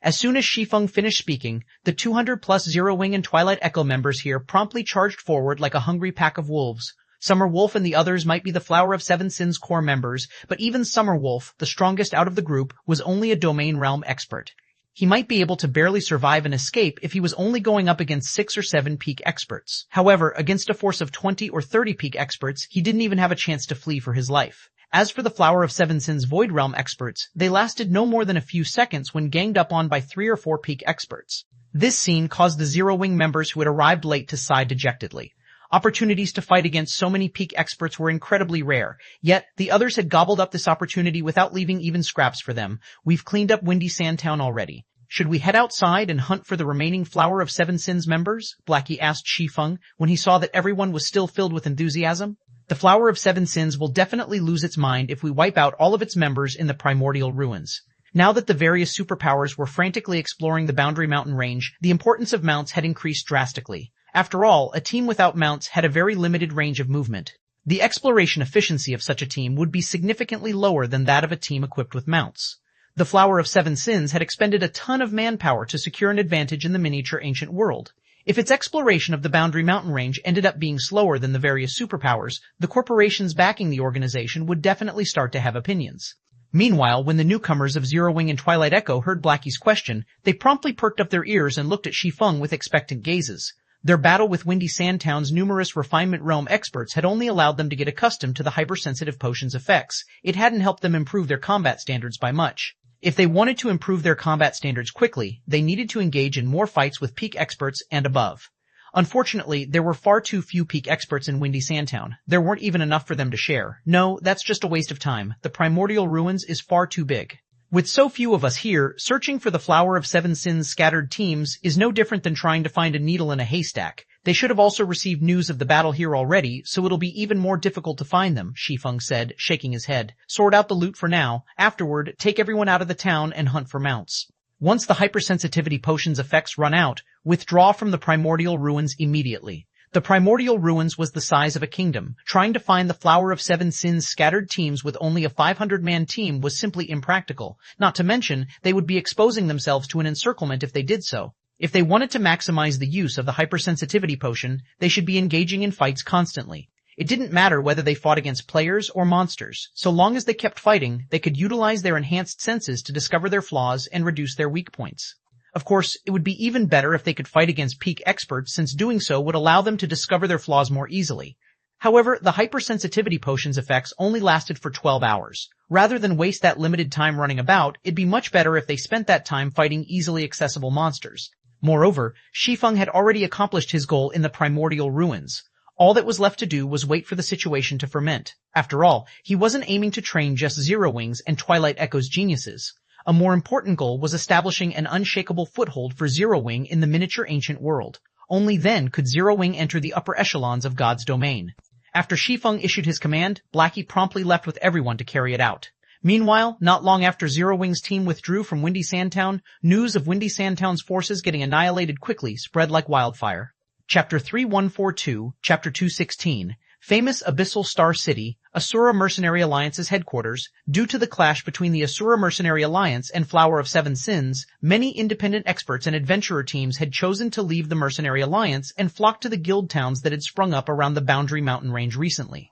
As soon as Shi Feng finished speaking, the 200+ Zero Wing and Twilight Echo members here promptly charged forward like a hungry pack of wolves. Summerwolf and the others might be the Flower of Seven Sins core members, but even Summerwolf, the strongest out of the group, was only a domain realm expert. He might be able to barely survive and escape if he was only going up against 6 or 7 peak experts. However, against a force of 20 or 30 peak experts, he didn't even have a chance to flee for his life. As for the Flower of Seven Sins Void Realm experts, they lasted no more than a few seconds when ganged up on by 3 or 4 peak experts. This scene caused the Zero Wing members who had arrived late to sigh dejectedly. Opportunities to fight against so many peak experts were incredibly rare, yet the others had gobbled up this opportunity without leaving even scraps for them. We've cleaned up Windy Sandtown already. Should we head outside and hunt for the remaining Flower of Seven Sins members? Blackie asked Shi Feng when he saw that everyone was still filled with enthusiasm. The Flower of Seven Sins will definitely lose its mind if we wipe out all of its members in the primordial ruins. Now that the various superpowers were frantically exploring the Boundary Mountain range, the importance of mounts had increased drastically. After all, a team without mounts had a very limited range of movement. The exploration efficiency of such a team would be significantly lower than that of a team equipped with mounts. The Flower of Seven Sins had expended a ton of manpower to secure an advantage in the miniature ancient world. If its exploration of the Boundary Mountain range ended up being slower than the various superpowers, the corporations backing the organization would definitely start to have opinions. Meanwhile, when the newcomers of Zero Wing and Twilight Echo heard Blackie's question, they promptly perked up their ears and looked at Shi Feng with expectant gazes. Their battle with Windy Sandtown's numerous refinement realm experts had only allowed them to get accustomed to the hypersensitive potion's effects. It hadn't helped them improve their combat standards by much. If they wanted to improve their combat standards quickly, they needed to engage in more fights with peak experts and above. Unfortunately, there were far too few peak experts in Windy Sandtown. There weren't even enough for them to share. No, that's just a waste of time. The primordial ruins is far too big. With so few of us here, searching for the Flower of Seven Sins scattered teams is no different than trying to find a needle in a haystack. They should have also received news of the battle here already, so it'll be even more difficult to find them, Shi Feng said, shaking his head. Sort out the loot for now. Afterward, take everyone out of the town and hunt for mounts. Once the hypersensitivity potion's effects run out, withdraw from the primordial ruins immediately. The primordial ruins was the size of a kingdom. Trying to find the Flower of Seven Sins scattered teams with only a 500-man team was simply impractical. Not to mention, they would be exposing themselves to an encirclement if they did so. If they wanted to maximize the use of the hypersensitivity potion, they should be engaging in fights constantly. It didn't matter whether they fought against players or monsters. So long as they kept fighting, they could utilize their enhanced senses to discover their flaws and reduce their weak points. Of course, it would be even better if they could fight against peak experts, since doing so would allow them to discover their flaws more easily. However, the hypersensitivity potion's effects only lasted for 12 hours. Rather than waste that limited time running about, it'd be much better if they spent that time fighting easily accessible monsters. Moreover, Shi Feng had already accomplished his goal in the primordial ruins. All that was left to do was wait for the situation to ferment. After all, he wasn't aiming to train just Zero Wings and Twilight Echo's geniuses. A more important goal was establishing an unshakable foothold for Zero Wing in the miniature ancient world. Only then could Zero Wing enter the upper echelons of God's domain. After Shi Feng issued his command, Blackie promptly left with everyone to carry it out. Meanwhile, not long after Zero Wing's team withdrew from Windy Sandtown, news of Windy Sandtown's forces getting annihilated quickly spread like wildfire. Chapter 3142, Chapter 216, Famous Abyssal Star City, Asura Mercenary Alliance's headquarters. Due to the clash between the Asura Mercenary Alliance and Flower of Seven Sins, many independent experts and adventurer teams had chosen to leave the Mercenary Alliance and flock to the guild towns that had sprung up around the Boundary Mountain range recently.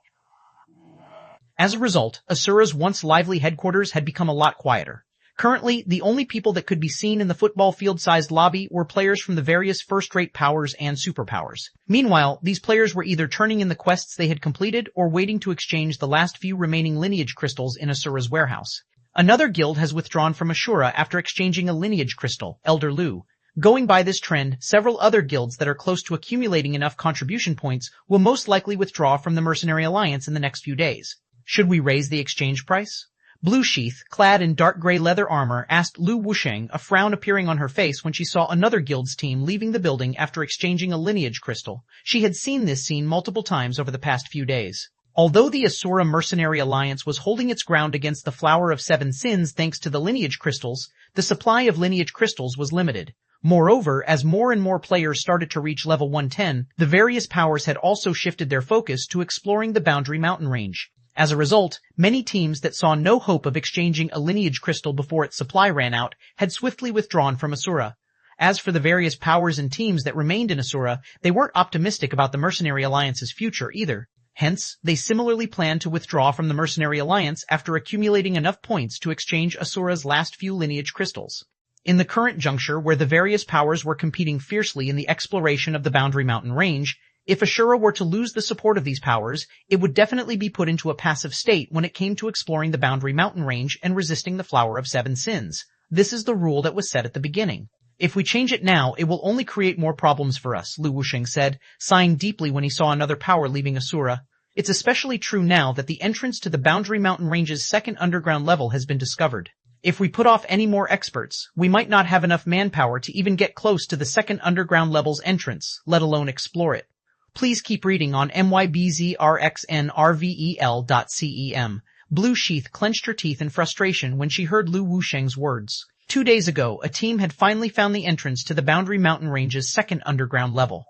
As a result, Asura's once lively headquarters had become a lot quieter. Currently, the only people that could be seen in the football field-sized lobby were players from the various first-rate powers and superpowers. Meanwhile, these players were either turning in the quests they had completed or waiting to exchange the last few remaining lineage crystals in Asura's warehouse. Another guild has withdrawn from Asura after exchanging a lineage crystal, Elder Lu. Going by this trend, several other guilds that are close to accumulating enough contribution points will most likely withdraw from the Mercenary Alliance in the next few days. Should we raise the exchange price? Blue Sheath, clad in dark gray leather armor, asked Lu Wusheng, a frown appearing on her face when she saw another guild's team leaving the building after exchanging a lineage crystal. She had seen this scene multiple times over the past few days. Although the Asura Mercenary Alliance was holding its ground against the Flower of Seven Sins thanks to the lineage crystals, the supply of lineage crystals was limited. Moreover, as more and more players started to reach level 110, the various powers had also shifted their focus to exploring the Boundary Mountain range. As a result, many teams that saw no hope of exchanging a lineage crystal before its supply ran out had swiftly withdrawn from Asura. As for the various powers and teams that remained in Asura, they weren't optimistic about the Mercenary Alliance's future either. Hence, they similarly planned to withdraw from the Mercenary Alliance after accumulating enough points to exchange Asura's last few lineage crystals. In the current juncture where the various powers were competing fiercely in the exploration of the Boundary Mountain range, if Asura were to lose the support of these powers, it would definitely be put into a passive state when it came to exploring the Boundary Mountain range and resisting the Flower of Seven Sins. This is the rule that was set at the beginning. If we change it now, it will only create more problems for us, Lu Wusheng said, sighing deeply when he saw another power leaving Asura. It's especially true now that the entrance to the Boundary Mountain Range's second underground level has been discovered. If we put off any more experts, we might not have enough manpower to even get close to the second underground level's entrance, let alone explore it. Please keep reading on mybzrxnrvel.cem. Blue Sheath clenched her teeth in frustration when she heard Lu Wusheng's words. 2 days ago, a team had finally found the entrance to the Boundary Mountain Range's second underground level.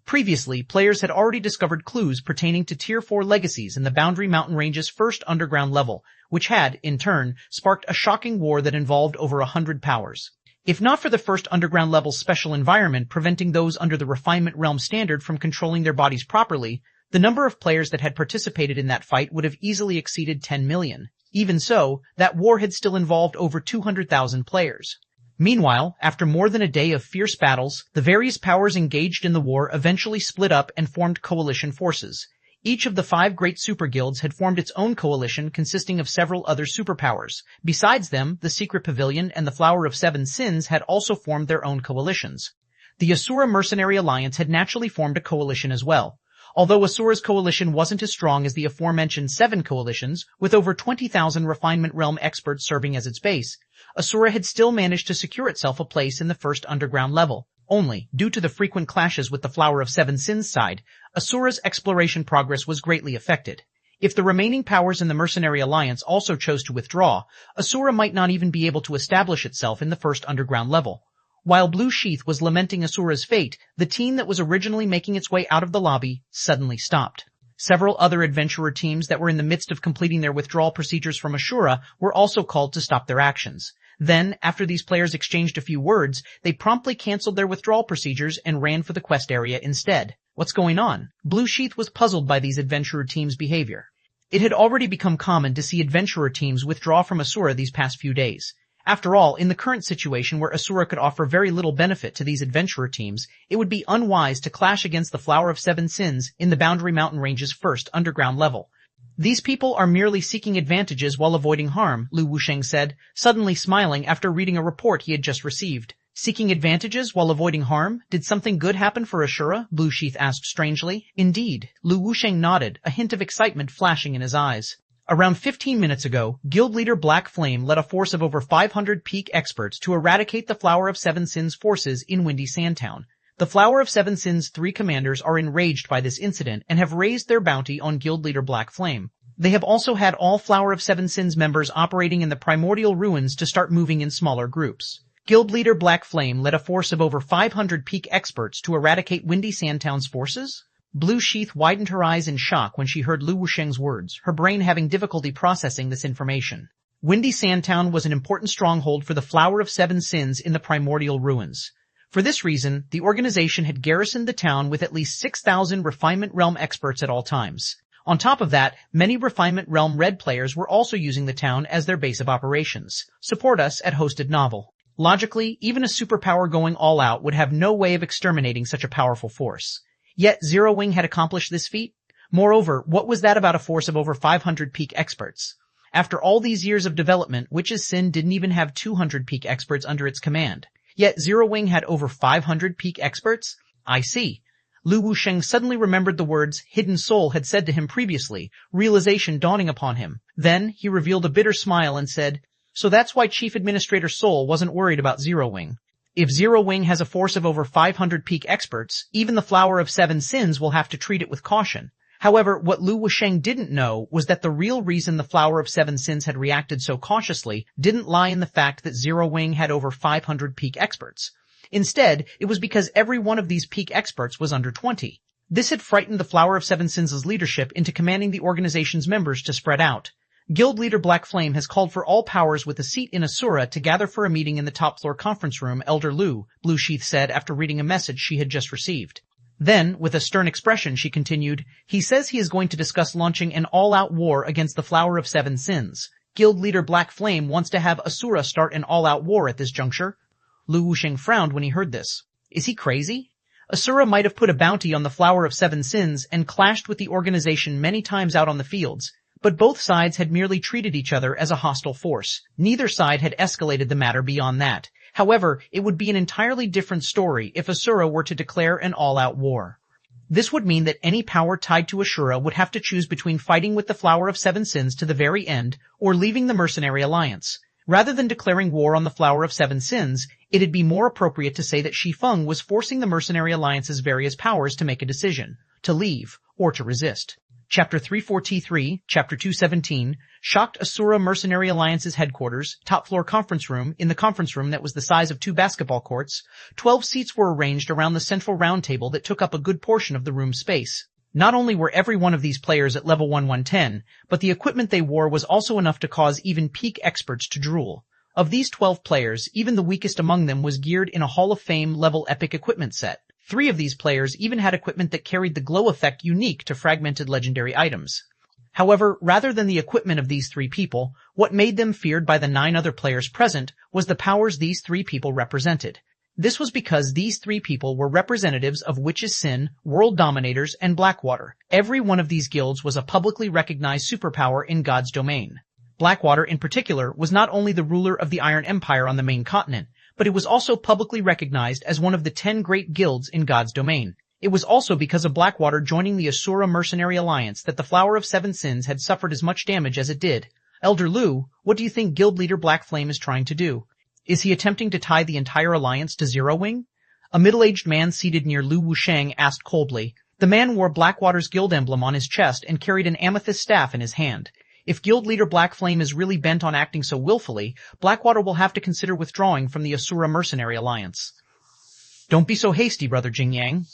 Previously, players had already discovered clues pertaining to Tier 4 legacies in the Boundary Mountain Range's first underground level, which had, in turn, sparked a shocking war that involved over 100 powers. If not for the first underground level's special environment preventing those under the Refinement Realm standard from controlling their bodies properly, the number of players that had participated in that fight would have easily exceeded 10 million. Even so, that war had still involved over 200,000 players. Meanwhile, after more than a day of fierce battles, the various powers engaged in the war eventually split up and formed coalition forces. Each of the 5 great super guilds had formed its own coalition consisting of several other superpowers. Besides them, the Secret Pavilion and the Flower of Seven Sins had also formed their own coalitions. The Asura Mercenary Alliance had naturally formed a coalition as well. Although Asura's coalition wasn't as strong as the aforementioned 7 coalitions, with over 20,000 Refinement Realm experts serving as its base, Asura had still managed to secure itself a place in the first underground level. Only, due to the frequent clashes with the Flower of Seven Sins side, Asura's exploration progress was greatly affected. If the remaining powers in the Mercenary Alliance also chose to withdraw, Asura might not even be able to establish itself in the first underground level. While Blue Sheath was lamenting Asura's fate, the team that was originally making its way out of the lobby suddenly stopped. Several other adventurer teams that were in the midst of completing their withdrawal procedures from Asura were also called to stop their actions. Then, after these players exchanged a few words, they promptly canceled their withdrawal procedures and ran for the quest area instead. What's going on? Blue Sheath was puzzled by these adventurer teams' behavior. It had already become common to see adventurer teams withdraw from Asura these past few days. After all, in the current situation where Asura could offer very little benefit to these adventurer teams, it would be unwise to clash against the Flower of Seven Sins in the Boundary Mountain Range's first underground level. These people are merely seeking advantages while avoiding harm, Lu Wusheng said, suddenly smiling after reading a report he had just received. Seeking advantages while avoiding harm? Did something good happen for Asura? Blue Sheath asked strangely. Indeed. Lu Wusheng nodded, a hint of excitement flashing in his eyes. Around 15 minutes ago, Guild Leader Black Flame led a force of over 500 peak experts to eradicate the Flower of Seven Sins forces in Windy Sandtown. The Flower of Seven Sins' 3 commanders are enraged by this incident and have raised their bounty on Guild Leader Black Flame. They have also had all Flower of Seven Sins members operating in the primordial ruins to start moving in smaller groups. Guild Leader Black Flame led a force of over 500 peak experts to eradicate Windy Sandtown's forces? Blue Sheath widened her eyes in shock when she heard Lu Wusheng's words, her brain having difficulty processing this information. Windy Sandtown was an important stronghold for the Flower of Seven Sins in the primordial ruins. For this reason, the organization had garrisoned the town with at least 6,000 Refinement Realm experts at all times. On top of that, many Refinement Realm Red players were also using the town as their base of operations. Support us at Hosted Novel. Logically, even a superpower going all out would have no way of exterminating such a powerful force. Yet Zero Wing had accomplished this feat. Moreover, what was that about a force of over 500 peak experts? After all these years of development, Witch's Sin didn't even have 200 peak experts under its command. Yet Zero Wing had over 500 peak experts? I see. Lu Wusheng suddenly remembered the words Hidden Soul had said to him previously, realization dawning upon him. Then he revealed a bitter smile and said, "So that's why Chief Administrator Soul wasn't worried about Zero Wing. If Zero Wing has a force of over 500 peak experts, even the Flower of Seven Sins will have to treat it with caution." However, what Lu Wusheng didn't know was that the real reason the Flower of Seven Sins had reacted so cautiously didn't lie in the fact that Zero Wing had over 500 peak experts. Instead, it was because every one of these peak experts was under 20. This had frightened the Flower of Seven Sins' leadership into commanding the organization's members to spread out. Guild Leader Black Flame has called for all powers with a seat in Asura to gather for a meeting in the top-floor conference room, Elder Lu, Blue Sheath said after reading a message she had just received. Then, with a stern expression, she continued, "He says he is going to discuss launching an all-out war against the Flower of Seven Sins. Guild Leader Black Flame wants to have Asura start an all-out war at this juncture." Lu Wusheng frowned when he heard this. Is he crazy? Asura might have put a bounty on the Flower of Seven Sins and clashed with the organization many times out on the fields, but both sides had merely treated each other as a hostile force. Neither side had escalated the matter beyond that. However, it would be an entirely different story if Asura were to declare an all-out war. This would mean that any power tied to Asura would have to choose between fighting with the Flower of Seven Sins to the very end or leaving the Mercenary Alliance. Rather than declaring war on the Flower of Seven Sins, it'd be more appropriate to say that Shi Feng was forcing the Mercenary Alliance's various powers to make a decision, to leave, or to resist. Chapter 34T3, Chapter 217, shocked Asura Mercenary Alliance's headquarters, top-floor conference room. In the conference room that was the size of 2 basketball courts, 12 seats were arranged around the central round table that took up a good portion of the room's space. Not only were every one of these players at level 110, but the equipment they wore was also enough to cause even peak experts to drool. Of these 12 players, even the weakest among them was geared in a Hall of Fame-level epic equipment set. 3 of these players even had equipment that carried the glow effect unique to fragmented legendary items. However, rather than the equipment of these 3 people, what made them feared by the 9 other players present was the powers these 3 people represented. This was because these 3 people were representatives of Witch's Sin, World Dominators, and Blackwater. Every one of these guilds was a publicly recognized superpower in God's domain. Blackwater, in particular, was not only the ruler of the Iron Empire on the main continent, but it was also publicly recognized as one of the 10 great guilds in God's domain. It was also because of Blackwater joining the Asura Mercenary Alliance that the Flower of Seven Sins had suffered as much damage as it did. Elder Lu, what do you think Guild Leader Black Flame is trying to do? Is he attempting to tie the entire alliance to Zero Wing? A middle-aged man seated near Lu Wusheng asked coldly. The man wore Blackwater's guild emblem on his chest and carried an amethyst staff in his hand. If Guild Leader Black Flame is really bent on acting so willfully, Blackwater will have to consider withdrawing from the Asura Mercenary Alliance. Don't be so hasty, Brother Jingyang.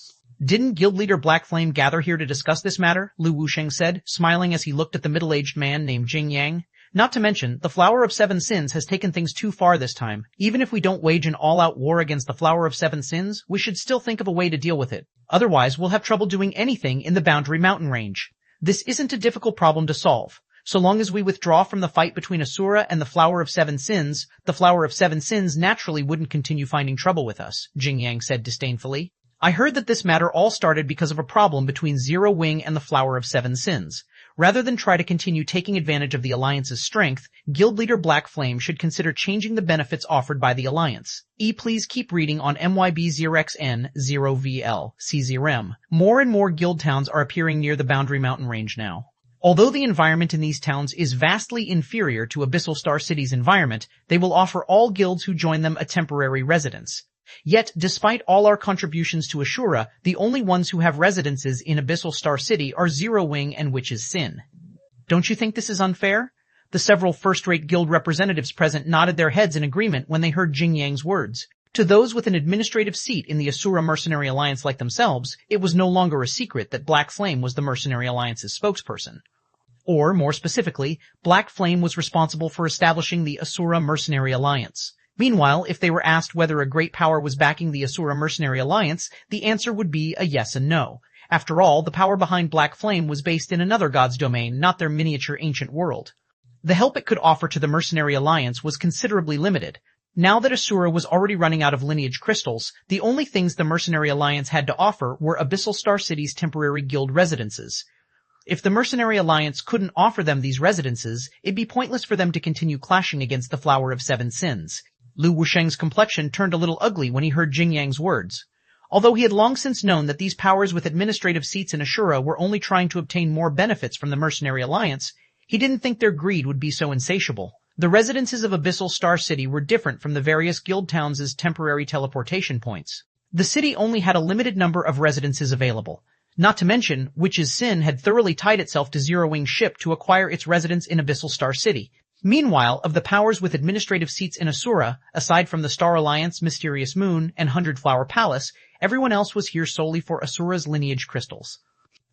Didn't Guild Leader Black Flame gather here to discuss this matter? Lu Wusheng said, smiling as he looked at the middle-aged man named Jingyang. Not to mention, the Flower of Seven Sins has taken things too far this time. Even if we don't wage an all-out war against the Flower of Seven Sins, we should still think of a way to deal with it. Otherwise, we'll have trouble doing anything in the Boundary Mountain Range. This isn't a difficult problem to solve. So long as we withdraw from the fight between Asura and the Flower of Seven Sins, the Flower of Seven Sins naturally wouldn't continue finding trouble with us, Jingyang said disdainfully. I heard that this matter all started because of a problem between Zero Wing and the Flower of Seven Sins. Rather than try to continue taking advantage of the Alliance's strength, Guild Leader Black Flame should consider changing the benefits offered by the Alliance. Please keep reading on MYB0XN0VL, CZRM. More and more guild towns are appearing near the Boundary Mountain Range now. Although the environment in these towns is vastly inferior to Abyssal Star City's environment, they will offer all guilds who join them a temporary residence. Yet, despite all our contributions to Asura, the only ones who have residences in Abyssal Star City are Zero Wing and Witch's Sin. Don't you think this is unfair? The several first-rate guild representatives present nodded their heads in agreement when they heard Jingyang's words. To those with an administrative seat in the Asura Mercenary Alliance like themselves, it was no longer a secret that Black Flame was the Mercenary Alliance's spokesperson. Or, more specifically, Black Flame was responsible for establishing the Asura Mercenary Alliance. Meanwhile, if they were asked whether a great power was backing the Asura Mercenary Alliance, the answer would be a yes and no. After all, the power behind Black Flame was based in another god's domain, not their miniature ancient world. The help it could offer to the Mercenary Alliance was considerably limited. Now that Asura was already running out of lineage crystals, the only things the Mercenary Alliance had to offer were Abyssal Star City's temporary guild residences. If the Mercenary Alliance couldn't offer them these residences, it'd be pointless for them to continue clashing against the Flower of Seven Sins. Lu Wusheng's complexion turned a little ugly when he heard Jingyang's words. Although he had long since known that these powers with administrative seats in Asura were only trying to obtain more benefits from the Mercenary Alliance, he didn't think their greed would be so insatiable. The residences of Abyssal Star City were different from the various guild towns' temporary teleportation points. The city only had a limited number of residences available. Not to mention, Witch's Sin had thoroughly tied itself to Zero Wing's ship to acquire its residence in Abyssal Star City. Meanwhile, of the powers with administrative seats in Asura, aside from the Star Alliance, Mysterious Moon, and Hundred Flower Palace, everyone else was here solely for Asura's lineage crystals.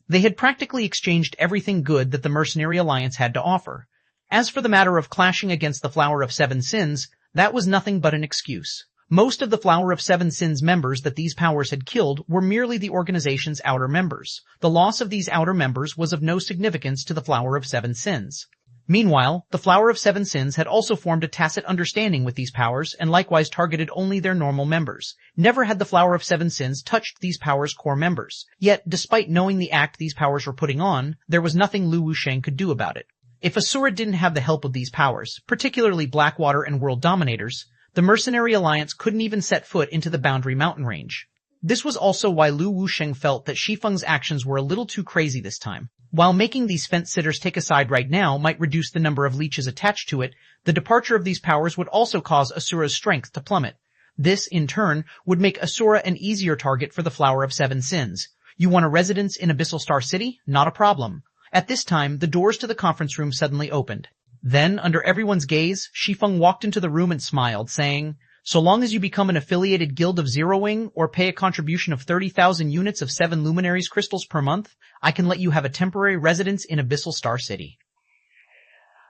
They had practically exchanged everything good that the Mercenary Alliance had to offer. As for the matter of clashing against the Flower of Seven Sins, that was nothing but an excuse. Most of the Flower of Seven Sins members that these powers had killed were merely the organization's outer members. The loss of these outer members was of no significance to the Flower of Seven Sins. Meanwhile, the Flower of Seven Sins had also formed a tacit understanding with these powers and likewise targeted only their normal members. Never had the Flower of Seven Sins touched these powers' core members. Yet, despite knowing the act these powers were putting on, there was nothing Lu Wusheng could do about it. If Asura didn't have the help of these powers, particularly Blackwater and World Dominators, The Mercenary Alliance couldn't even set foot into the Boundary Mountain Range. This was also why Lu Wusheng felt that Shi Feng's actions were a little too crazy this time. While making these fence-sitters take a side right now might reduce the number of leeches attached to it, the departure of these powers would also cause Asura's strength to plummet. This, in turn, would make Asura an easier target for the Flower of Seven Sins. You want a residence in Abyssal Star City? Not a problem. At this time, the doors to the conference room suddenly opened. Then, under everyone's gaze, Shi Feng walked into the room and smiled, saying, "So long as you become an affiliated guild of Zero Wing or pay a contribution of 30,000 units of 7 Luminaries crystals per month, I can let you have a temporary residence in Abyssal Star City."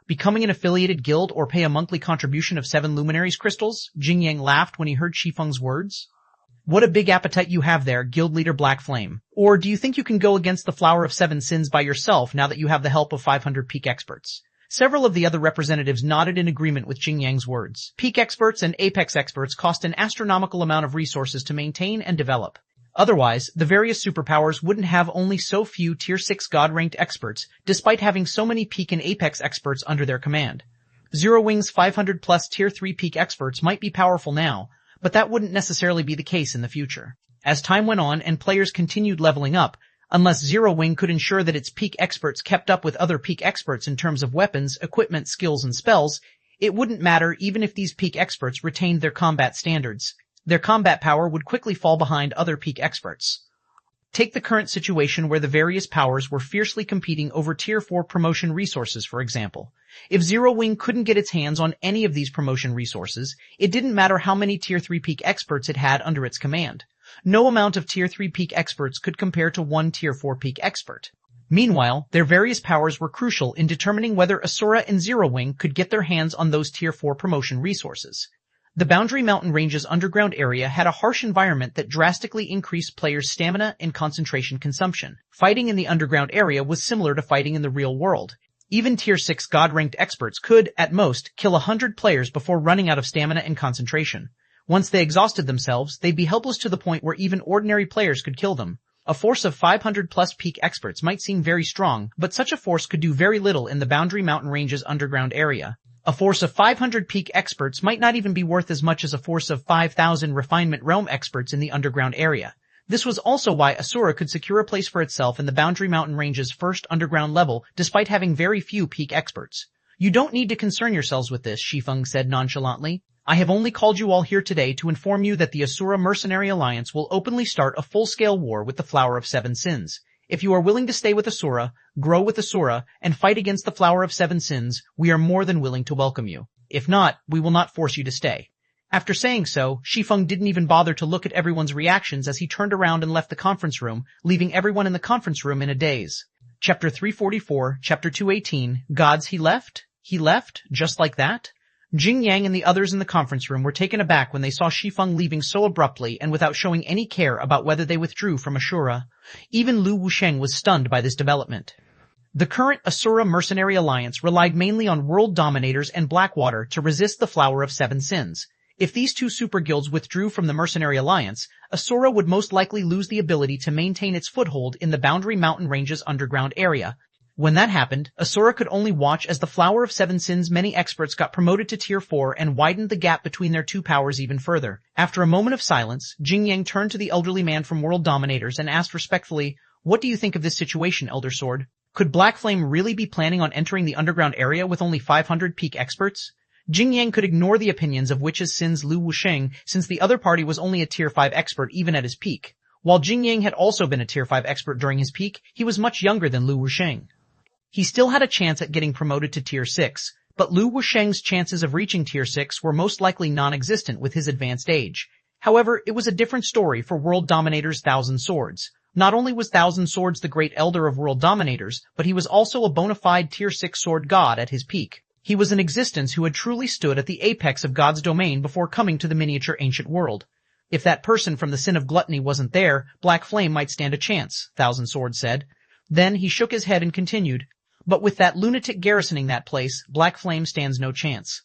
Becoming an affiliated guild or pay a monthly contribution of 7 Luminaries crystals? Jing Yang laughed when he heard Shi Feng's words. What a big appetite you have there, guild leader Black Flame. Or do you think you can go against the Flower of Seven Sins by yourself now that you have the help of 500 peak experts? Several of the other representatives nodded in agreement with Jing Yang's words. Peak experts and apex experts cost an astronomical amount of resources to maintain and develop. Otherwise, the various superpowers wouldn't have only so few Tier 6 God-ranked experts, despite having so many peak and apex experts under their command. Zero Wing's 500 plus Tier 3 peak experts might be powerful now, but that wouldn't necessarily be the case in the future. As time went on and players continued leveling up, unless Zero Wing could ensure that its peak experts kept up with other peak experts in terms of weapons, equipment, skills, and spells, it wouldn't matter even if these peak experts retained their combat standards. Their combat power would quickly fall behind other peak experts. Take the current situation where the various powers were fiercely competing over Tier 4 promotion resources, for example. If Zero Wing couldn't get its hands on any of these promotion resources, it didn't matter how many Tier 3 peak experts it had under its command. No amount of Tier 3 peak experts could compare to one Tier 4 peak expert. Meanwhile, their various powers were crucial in determining whether Asura and Zero Wing could get their hands on those Tier 4 promotion resources. The Boundary Mountain Range's underground area had a harsh environment that drastically increased players' stamina and concentration consumption. Fighting in the underground area was similar to fighting in the real world. Even Tier 6 God-ranked experts could, at most, kill 100 players before running out of stamina and concentration. Once they exhausted themselves, they'd be helpless to the point where even ordinary players could kill them. A force of 500 plus peak experts might seem very strong, but such a force could do very little in the Boundary Mountain Range's underground area. A force of 500 peak experts might not even be worth as much as a force of 5,000 Refinement Realm experts in the underground area. This was also why Asura could secure a place for itself in the Boundary Mountain Range's first underground level despite having very few peak experts. You don't need to concern yourselves with this, Shi Feng said nonchalantly. I have only called you all here today to inform you that the Asura Mercenary Alliance will openly start a full-scale war with the Flower of Seven Sins. If you are willing to stay with Asura, grow with Asura, and fight against the Flower of Seven Sins, we are more than willing to welcome you. If not, we will not force you to stay. After saying so, Shi Feng didn't even bother to look at everyone's reactions as he turned around and left the conference room, leaving everyone in the conference room in a daze. Chapter 344, Chapter 218, Gods He Left? He left? Just like that? Jing Yang and the others in the conference room were taken aback when they saw Shi Feng leaving so abruptly and without showing any care about whether they withdrew from Asura. Even Lu Wusheng was stunned by this development. The current Asura Mercenary Alliance relied mainly on world dominators and Blackwater to resist the Flower of Seven Sins. If these two super guilds withdrew from the Mercenary Alliance, Asura would most likely lose the ability to maintain its foothold in the Boundary Mountain Range's underground area. When that happened, Asura could only watch as the Flower of Seven Sins' many experts got promoted to Tier 4 and widened the gap between their two powers even further. After a moment of silence, Jing Yang turned to the elderly man from World Dominators and asked respectfully, "What do you think of this situation, Elder Sword? Could Black Flame really be planning on entering the underground area with only 500 peak experts?" Jing Yang could ignore the opinions of Witch's Sins Lu Wusheng since the other party was only a Tier 5 expert even at his peak. While Jing Yang had also been a Tier 5 expert during his peak, he was much younger than Lu Wusheng. He still had a chance at getting promoted to Tier 6, but Lu Wusheng's chances of reaching Tier 6 were most likely non-existent with his advanced age. However, it was a different story for World Dominator's Thousand Swords. Not only was Thousand Swords the great elder of World Dominators, but he was also a bona fide Tier 6 sword god at his peak. He was an existence who had truly stood at the apex of God's domain before coming to the miniature ancient world. If that person from the Sin of Gluttony wasn't there, Black Flame might stand a chance, Thousand Swords said. Then he shook his head and continued, "But with that lunatic garrisoning that place, Black Flame stands no chance.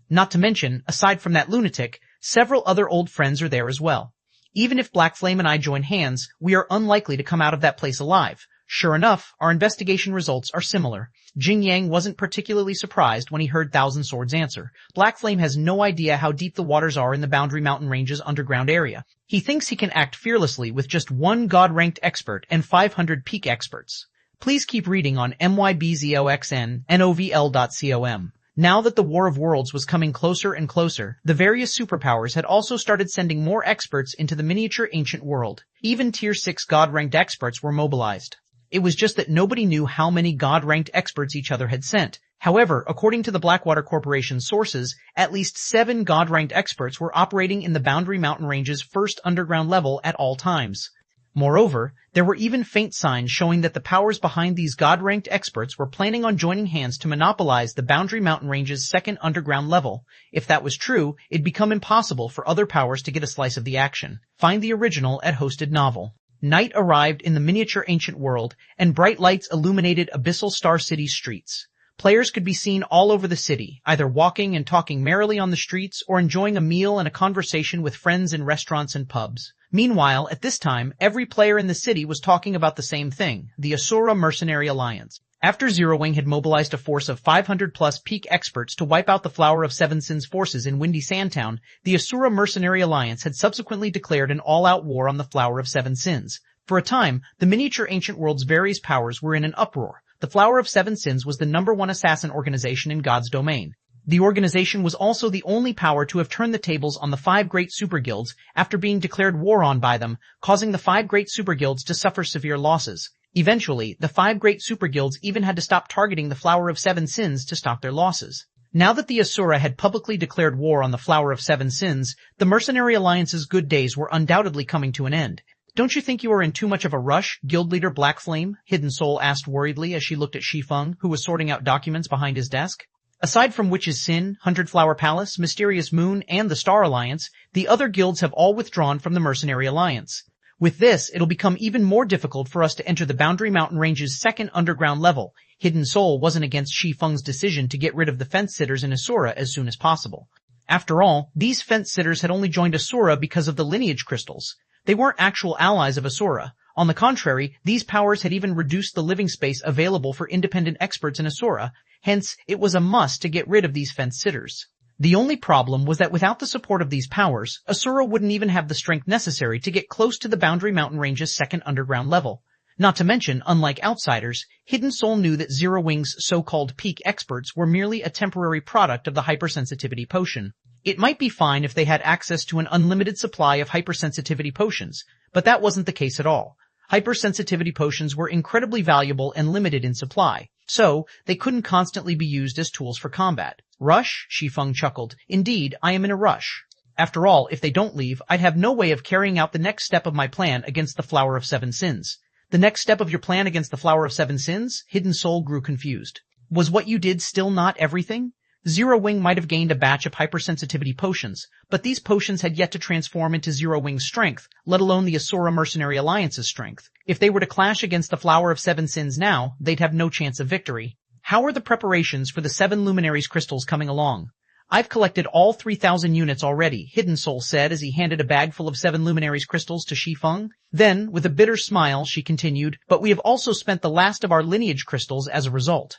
Not to mention, aside from that lunatic, several other old friends are there as well. Even if Black Flame and I join hands, we are unlikely to come out of that place alive. Sure enough, our investigation results are similar. Jing Yang wasn't particularly surprised when he heard Thousand Swords answer. Black Flame has no idea how deep the waters are in the Boundary Mountain Range's underground area. He thinks he can act fearlessly with just one God-ranked expert and 500 peak experts. Please keep reading on mybzoxnnovl.com. Now that the War of Worlds was coming closer and closer, the various superpowers had also started sending more experts into the miniature ancient world. Even Tier 6 God-ranked experts were mobilized. It was just that nobody knew how many God-ranked experts each other had sent. However, according to the Blackwater Corporation's sources, at least 7 God-ranked experts were operating in the Boundary Mountain Range's first underground level at all times. Moreover, there were even faint signs showing that the powers behind these God-ranked experts were planning on joining hands to monopolize the Boundary Mountain Range's second underground level. If that was true, it'd become impossible for other powers to get a slice of the action. Find the original at Hosted Novel. Night arrived in the miniature ancient world, and bright lights illuminated Abyssal Star City's streets. Players could be seen all over the city, either walking and talking merrily on the streets or enjoying a meal and a conversation with friends in restaurants and pubs. Meanwhile, at this time, every player in the city was talking about the same thing, the Asura Mercenary Alliance. After Zero Wing had mobilized a force of 500-plus peak experts to wipe out the Flower of Seven Sins forces in Windy Sandtown, the Asura Mercenary Alliance had subsequently declared an all-out war on the Flower of Seven Sins. For a time, the miniature ancient world's various powers were in an uproar. The Flower of Seven Sins was the #1 assassin organization in God's domain. The organization was also the only power to have turned the tables on the 5 great superguilds after being declared war on by them, causing the 5 great superguilds to suffer severe losses. Eventually, the 5 great superguilds even had to stop targeting the Flower of Seven Sins to stop their losses. Now that the Asura had publicly declared war on the Flower of Seven Sins, the Mercenary Alliance's good days were undoubtedly coming to an end. Don't you think you are in too much of a rush, Guild Leader Black Flame? Hidden Soul asked worriedly as she looked at Shi Feng, who was sorting out documents behind his desk. Aside from Witch's Sin, Hundred Flower Palace, Mysterious Moon, and the Star Alliance, the other guilds have all withdrawn from the Mercenary Alliance. With this, it'll become even more difficult for us to enter the Boundary Mountain Range's second underground level. Hidden Soul wasn't against Shi Feng's decision to get rid of the fence-sitters in Asura as soon as possible. After all, these fence-sitters had only joined Asura because of the lineage crystals. They weren't actual allies of Asura. On the contrary, these powers had even reduced the living space available for independent experts in Asura, hence it was a must to get rid of these fence-sitters. The only problem was that without the support of these powers, Asura wouldn't even have the strength necessary to get close to the Boundary Mountain Range's second underground level. Not to mention, unlike outsiders, Hidden Soul knew that Zero Wing's so-called peak experts were merely a temporary product of the hypersensitivity potion. It might be fine if they had access to an unlimited supply of hypersensitivity potions, but that wasn't the case at all. Hypersensitivity potions were incredibly valuable and limited in supply, so they couldn't constantly be used as tools for combat. Rush? Shi Feng chuckled. Indeed, I am in a rush. After all, if they don't leave, I'd have no way of carrying out the next step of my plan against the Flower of Seven Sins. The next step of your plan against the Flower of Seven Sins? Hidden Soul grew confused. Was what you did still not everything? Zero Wing might have gained a batch of hypersensitivity potions, but these potions had yet to transform into Zero Wing's strength, let alone the Asura Mercenary Alliance's strength. If they were to clash against the Flower of Seven Sins now, they'd have no chance of victory. How are the preparations for the 7 Luminaries crystals coming along? I've collected all 3,000 units already, Hidden Soul said as he handed a bag full of 7 Luminaries crystals to Shi Feng. Then, with a bitter smile, she continued, but we have also spent the last of our lineage crystals as a result.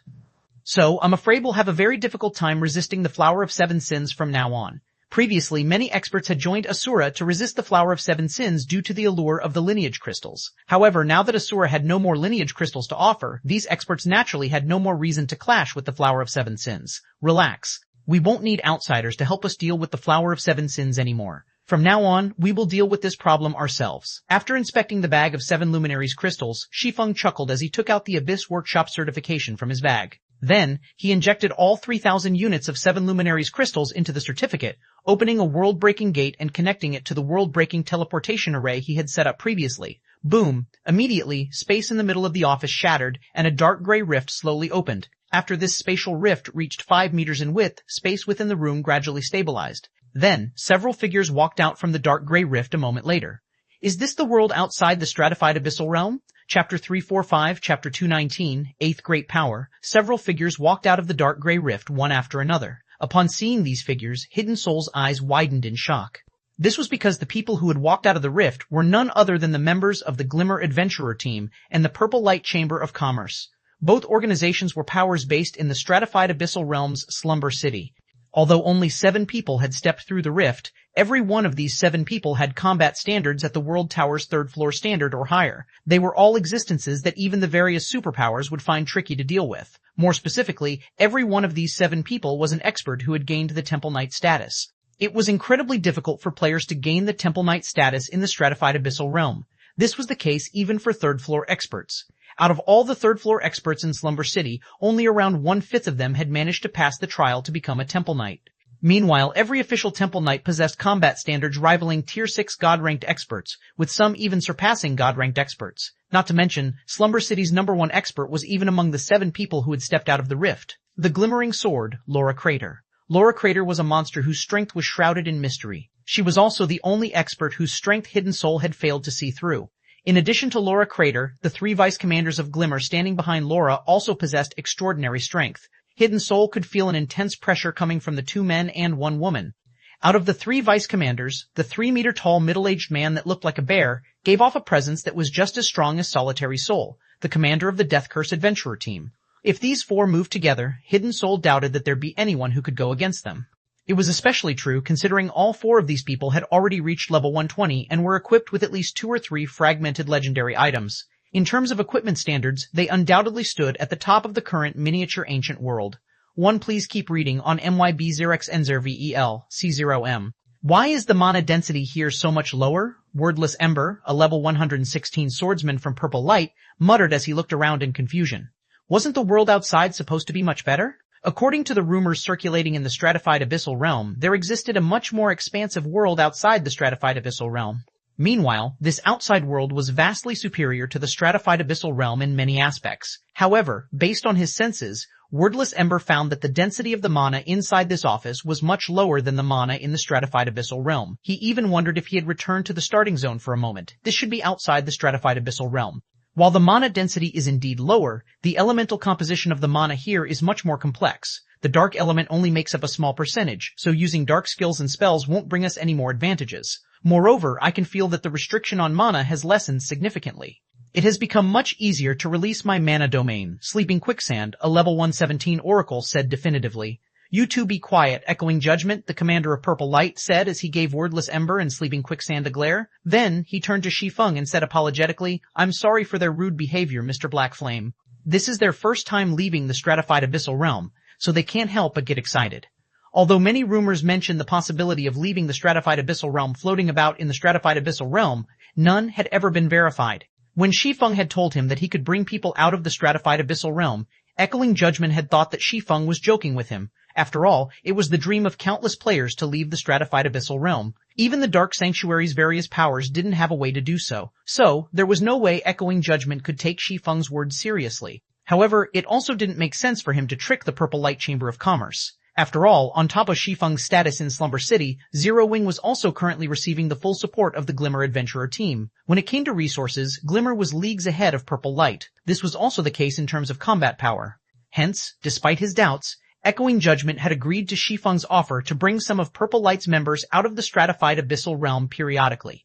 So, I'm afraid we'll have a very difficult time resisting the Flower of Seven Sins from now on. Previously, many experts had joined Asura to resist the Flower of Seven Sins due to the allure of the lineage crystals. However, now that Asura had no more lineage crystals to offer, these experts naturally had no more reason to clash with the Flower of Seven Sins. Relax. We won't need outsiders to help us deal with the Flower of Seven Sins anymore. From now on, we will deal with this problem ourselves. After inspecting the bag of 7 Luminaries crystals, Shi Feng chuckled as he took out the Abyss Workshop certification from his bag. Then, he injected all 3,000 units of 7 Luminaries crystals into the certificate, opening a world-breaking gate and connecting it to the world-breaking teleportation array he had set up previously. Boom! Immediately, space in the middle of the office shattered, and a dark gray rift slowly opened. After this spatial rift reached 5 meters in width, space within the room gradually stabilized. Then, several figures walked out from the dark gray rift a moment later. Is this the world outside the stratified abyssal realm? Chapter 345, Chapter 219, 8th Great Power. Several figures walked out of the dark gray rift one after another. Upon seeing these figures, Hidden Soul's eyes widened in shock. This was because the people who had walked out of the rift were none other than the members of the Glimmer Adventurer team and the Purple Light Chamber of Commerce. Both organizations were powers based in the stratified abyssal realm's Slumber City. Although only 7 people had stepped through the rift, every one of these 7 people had combat standards at the World Tower's 3rd floor standard or higher. They were all existences that even the various superpowers would find tricky to deal with. More specifically, every one of these 7 people was an expert who had gained the Temple Knight status. It was incredibly difficult for players to gain the Temple Knight status in the stratified abyssal realm. This was the case even for 3rd floor experts. Out of all the 3rd floor experts in Slumber City, only around 1/5 of them had managed to pass the trial to become a Temple Knight. Meanwhile, every official Temple Knight possessed combat standards rivaling Tier 6 God-ranked experts, with some even surpassing God-ranked experts. Not to mention, Slumber City's #1 expert was even among the 7 people who had stepped out of the rift. The Glimmering Sword, Laura Crater. Laura Crater was a monster whose strength was shrouded in mystery. She was also the only expert whose strength Hidden Soul had failed to see through. In addition to Laura Crater, the 3 vice commanders of Glimmer standing behind Laura also possessed extraordinary strength. Hidden Soul could feel an intense pressure coming from the 2 men and 1 woman. Out of the 3 vice commanders, the 3-meter-tall middle-aged man that looked like a bear gave off a presence that was just as strong as Solitary Soul, the commander of the Death Curse Adventurer team. If these 4 moved together, Hidden Soul doubted that there'd be anyone who could go against them. It was especially true considering all 4 of these people had already reached level 120 and were equipped with at least 2 or 3 fragmented legendary items. In terms of equipment standards, they undoubtedly stood at the top of the current miniature ancient world. One, please keep reading on MYB0XNZRVEL, C0M. Why is the mana density here so much lower? Wordless Ember, a level 116 swordsman from Purple Light, muttered as he looked around in confusion. Wasn't the world outside supposed to be much better? According to the rumors circulating in the stratified abyssal realm, there existed a much more expansive world outside the stratified abyssal realm. Meanwhile, this outside world was vastly superior to the stratified abyssal realm in many aspects. However, based on his senses, Wordless Ember found that the density of the mana inside this office was much lower than the mana in the stratified abyssal realm. He even wondered if he had returned to the starting zone for a moment. This should be outside the stratified abyssal realm. While the mana density is indeed lower, the elemental composition of the mana here is much more complex. The dark element only makes up a small percentage, so using dark skills and spells won't bring us any more advantages. Moreover, I can feel that the restriction on mana has lessened significantly. It has become much easier to release my mana domain, Sleeping Quicksand, a level 117 oracle said definitively. You two be quiet, Echoing Judgment, the commander of Purple Light, said as he gave Wordless Ember and Sleeping Quicksand a glare. Then, he turned to Shi Feng and said apologetically, I'm sorry for their rude behavior, Mr. Black Flame. This is their first time leaving the stratified abyssal realm, so they can't help but get excited. Although many rumors mention the possibility of leaving the stratified abyssal realm floating about in the stratified abyssal realm, none had ever been verified. When Shi Feng had told him that he could bring people out of the stratified abyssal realm, Echoing Judgment had thought that Shi Feng was joking with him. After all, it was the dream of countless players to leave the stratified abyssal realm. Even the Dark Sanctuary's various powers didn't have a way to do so. So, there was no way Echoing Judgment could take Shi Feng's words seriously. However, it also didn't make sense for him to trick the Purple Light Chamber of Commerce. After all, on top of Shi Feng's status in Slumber City, Zero Wing was also currently receiving the full support of the Glimmer Adventurer team. When it came to resources, Glimmer was leagues ahead of Purple Light. This was also the case in terms of combat power. Hence, despite his doubts, Echoing Judgment had agreed to Shi Feng's offer to bring some of Purple Light's members out of the stratified abyssal realm periodically.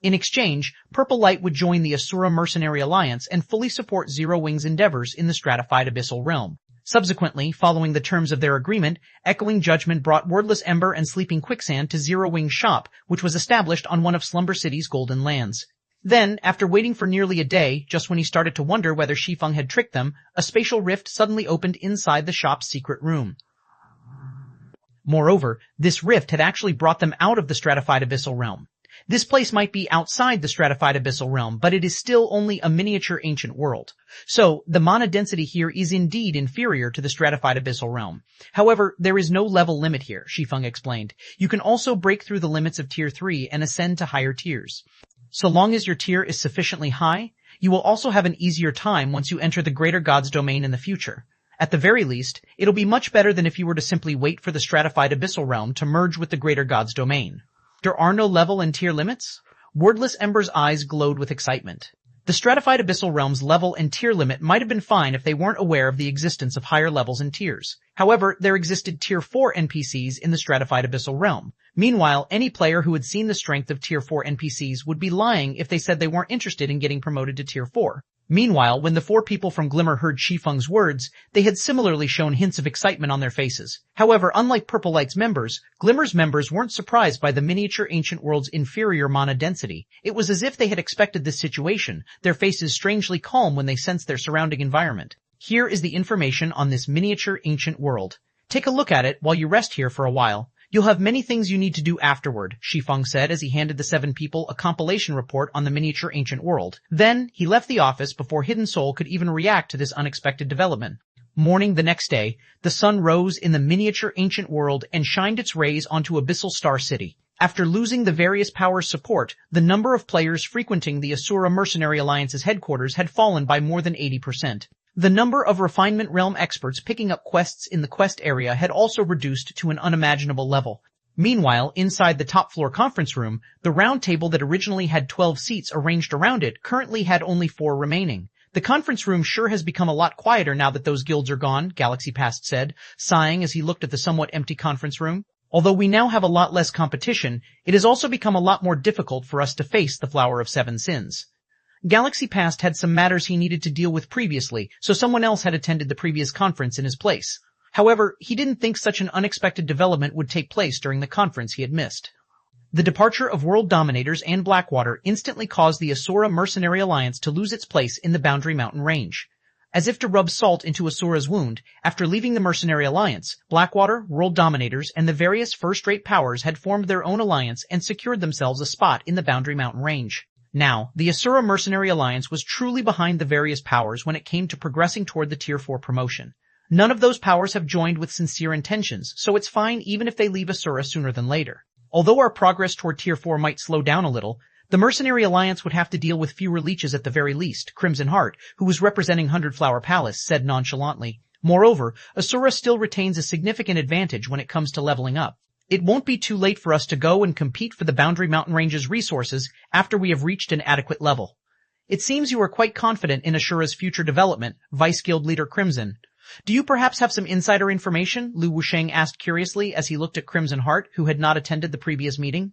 In exchange, Purple Light would join the Asura Mercenary Alliance and fully support Zero Wing's endeavors in the stratified abyssal realm. Subsequently, following the terms of their agreement, Echoing Judgment brought Wordless Ember and Sleeping Quicksand to Zero Wing's shop, which was established on one of Slumber City's golden lands. Then, after waiting for nearly a day, just when he started to wonder whether Shi Feng had tricked them, a spatial rift suddenly opened inside the shop's secret room. Moreover, this rift had actually brought them out of the stratified abyssal realm. This place might be outside the stratified abyssal realm, but it is still only a miniature ancient world. So, the mana density here is indeed inferior to the stratified abyssal realm. However, there is no level limit here, Shi Feng explained. You can also break through the limits of Tier 3 and ascend to higher tiers. So long as your tier is sufficiently high, you will also have an easier time once you enter the Greater God's domain in the future. At the very least, it'll be much better than if you were to simply wait for the stratified abyssal realm to merge with the Greater God's domain. There are no level and tier limits? Wordless Ember's eyes glowed with excitement. The stratified abyssal realm's level and tier limit might have been fine if they weren't aware of the existence of higher levels and tiers. However, there existed tier 4 NPCs in the stratified abyssal realm. Meanwhile, any player who had seen the strength of tier 4 NPCs would be lying if they said they weren't interested in getting promoted to tier 4. Meanwhile, when the 4 people from Glimmer heard Shi Feng's words, they had similarly shown hints of excitement on their faces. However, unlike Purple Light's members, Glimmer's members weren't surprised by the miniature ancient world's inferior mana density. It was as if they had expected this situation, their faces strangely calm when they sensed their surrounding environment. Here is the information on this miniature ancient world. Take a look at it while you rest here for a while. You'll have many things you need to do afterward, Shi Feng said as he handed the 7 people a compilation report on the miniature ancient world. Then, he left the office before Hidden Soul could even react to this unexpected development. Morning the next day, the sun rose in the miniature ancient world and shined its rays onto Abyssal Star City. After losing the various powers' support, the number of players frequenting the Asura Mercenary Alliance's headquarters had fallen by more than 80%. The number of Refinement Realm experts picking up quests in the quest area had also reduced to an unimaginable level. Meanwhile, inside the top-floor conference room, the round table that originally had 12 seats arranged around it currently had only 4 remaining. The conference room sure has become a lot quieter now that those guilds are gone, Galaxy Past said, sighing as he looked at the somewhat empty conference room. Although we now have a lot less competition, it has also become a lot more difficult for us to face the Flower of Seven Sins. Galaxy Past had some matters he needed to deal with previously, so someone else had attended the previous conference in his place. However, he didn't think such an unexpected development would take place during the conference he had missed. The departure of World Dominators and Blackwater instantly caused the Asura Mercenary Alliance to lose its place in the Boundary Mountain Range. As if to rub salt into Asura's wound, after leaving the Mercenary Alliance, Blackwater, World Dominators, and the various first-rate powers had formed their own alliance and secured themselves a spot in the Boundary Mountain Range. Now, the Asura Mercenary Alliance was truly behind the various powers when it came to progressing toward the Tier 4 promotion. None of those powers have joined with sincere intentions, so it's fine even if they leave Asura sooner than later. Although our progress toward Tier 4 might slow down a little, the Mercenary Alliance would have to deal with fewer leeches at the very least, Crimson Heart, who was representing Hundred Flower Palace, said nonchalantly. Moreover, Asura still retains a significant advantage when it comes to leveling up. It won't be too late for us to go and compete for the Boundary Mountain Range's resources after we have reached an adequate level. It seems you are quite confident in Asura's future development, Vice Guild Leader Crimson. Do you perhaps have some insider information? Lu Wusheng asked curiously as he looked at Crimson Heart, who had not attended the previous meeting.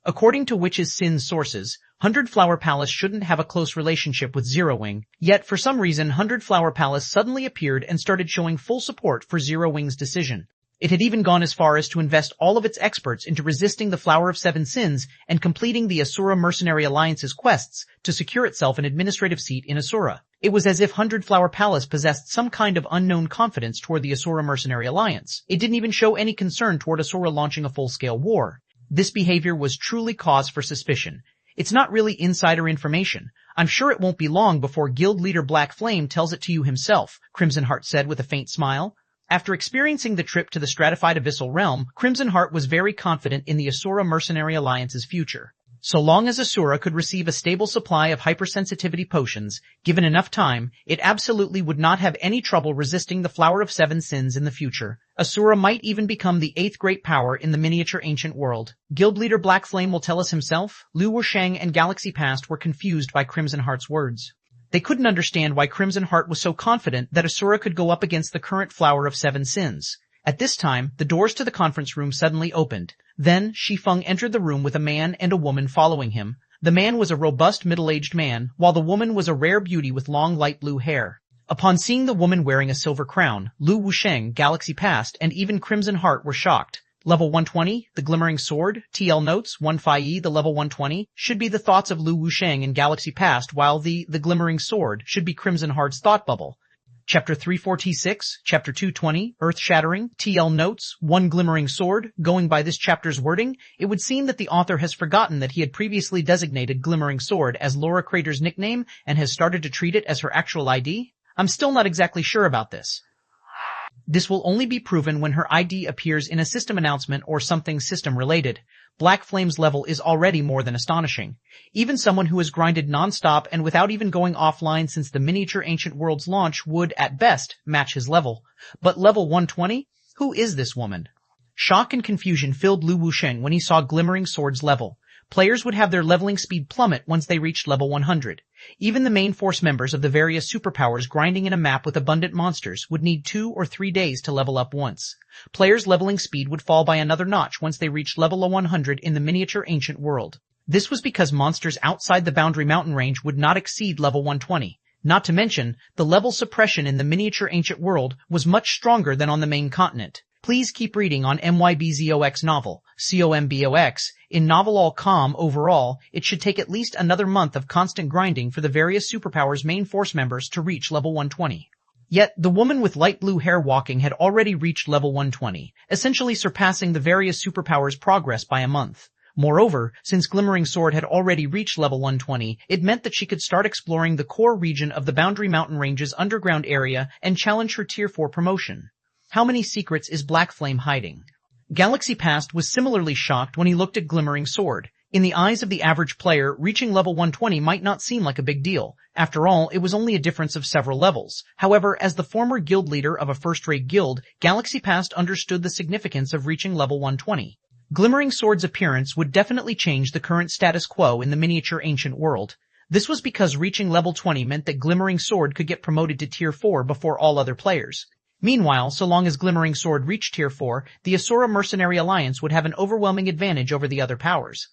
According to Witch's Sin sources, Hundred Flower Palace shouldn't have a close relationship with Zero Wing, yet for some reason Hundred Flower Palace suddenly appeared and started showing full support for Zero Wing's decision. It had even gone as far as to invest all of its experts into resisting the Flower of Seven Sins and completing the Asura Mercenary Alliance's quests to secure itself an administrative seat in Asura. It was as if Hundred Flower Palace possessed some kind of unknown confidence toward the Asura Mercenary Alliance. It didn't even show any concern toward Asura launching a full-scale war. This behavior was truly cause for suspicion. It's not really insider information. I'm sure it won't be long before Guild Leader Black Flame tells it to you himself, Crimson Heart said with a faint smile. After experiencing the trip to the stratified abyssal realm, Crimson Heart was very confident in the Asura Mercenary Alliance's future. So long as Asura could receive a stable supply of hypersensitivity potions, given enough time, it absolutely would not have any trouble resisting the Flower of Seven Sins in the future. Asura might even become the 8th great power in the miniature ancient world. Guild Leader Black Flame will tell us himself. Lu Wusheng and Galaxy Past were confused by Crimson Heart's words. They couldn't understand why Crimson Heart was so confident that Asura could go up against the current Flower of Seven Sins. At this time, the doors to the conference room suddenly opened. Then, Shi Feng entered the room with a man and a woman following him. The man was a robust middle-aged man, while the woman was a rare beauty with long light blue hair. Upon seeing the woman wearing a silver crown, Lu Wusheng, Galaxy Past, and even Crimson Heart were shocked. Level 120, the Glimmering Sword, TL Notes, 1-5E, the level 120, should be the thoughts of Lu Wusheng in Galaxy Past, while the Glimmering Sword should be Crimson Heart's thought bubble. Chapter 346, Chapter 220, Earth-Shattering, TL Notes, 1 Glimmering Sword. Going by this chapter's wording, it would seem that the author has forgotten that he had previously designated Glimmering Sword as Laura Crater's nickname and has started to treat it as her actual ID. I'm still not exactly sure about this. This will only be proven when her ID appears in a system announcement or something system-related. Black Flame's level is already more than astonishing. Even someone who has grinded non-stop and without even going offline since the miniature ancient world's launch would, at best, match his level. But level 120? Who is this woman? Shock and confusion filled Lu Wusheng when he saw Glimmering Sword's level. Players would have their leveling speed plummet once they reached level 100. Even the main force members of the various superpowers grinding in a map with abundant monsters would need 2 or 3 days to level up once. Players' leveling speed would fall by another notch once they reached level 100 in the miniature ancient world. This was because monsters outside the boundary mountain range would not exceed level 120. Not to mention, the level suppression in the miniature ancient world was much stronger than on the main continent. Please keep reading on MYBZOX novel, COMBOX. In novel all calm overall, it should take at least another month of constant grinding for the various superpowers' main force members to reach level 120. Yet, the woman with light blue hair walking had already reached level 120, essentially surpassing the various superpowers' progress by a month. Moreover, since Glimmering Sword had already reached level 120, it meant that she could start exploring the core region of the Boundary Mountain Range's underground area and challenge her Tier 4 promotion. How many secrets is Black Flame hiding? Galaxy Past was similarly shocked when he looked at Glimmering Sword. In the eyes of the average player, reaching level 120 might not seem like a big deal. After all, it was only a difference of several levels. However, as the former guild leader of a first-rate guild, Galaxy Past understood the significance of reaching level 120. Glimmering Sword's appearance would definitely change the current status quo in the miniature ancient world. This was because reaching level 20 meant that Glimmering Sword could get promoted to Tier 4 before all other players. Meanwhile, so long as Glimmering Sword reached Tier 4, the Asura Mercenary Alliance would have an overwhelming advantage over the other powers.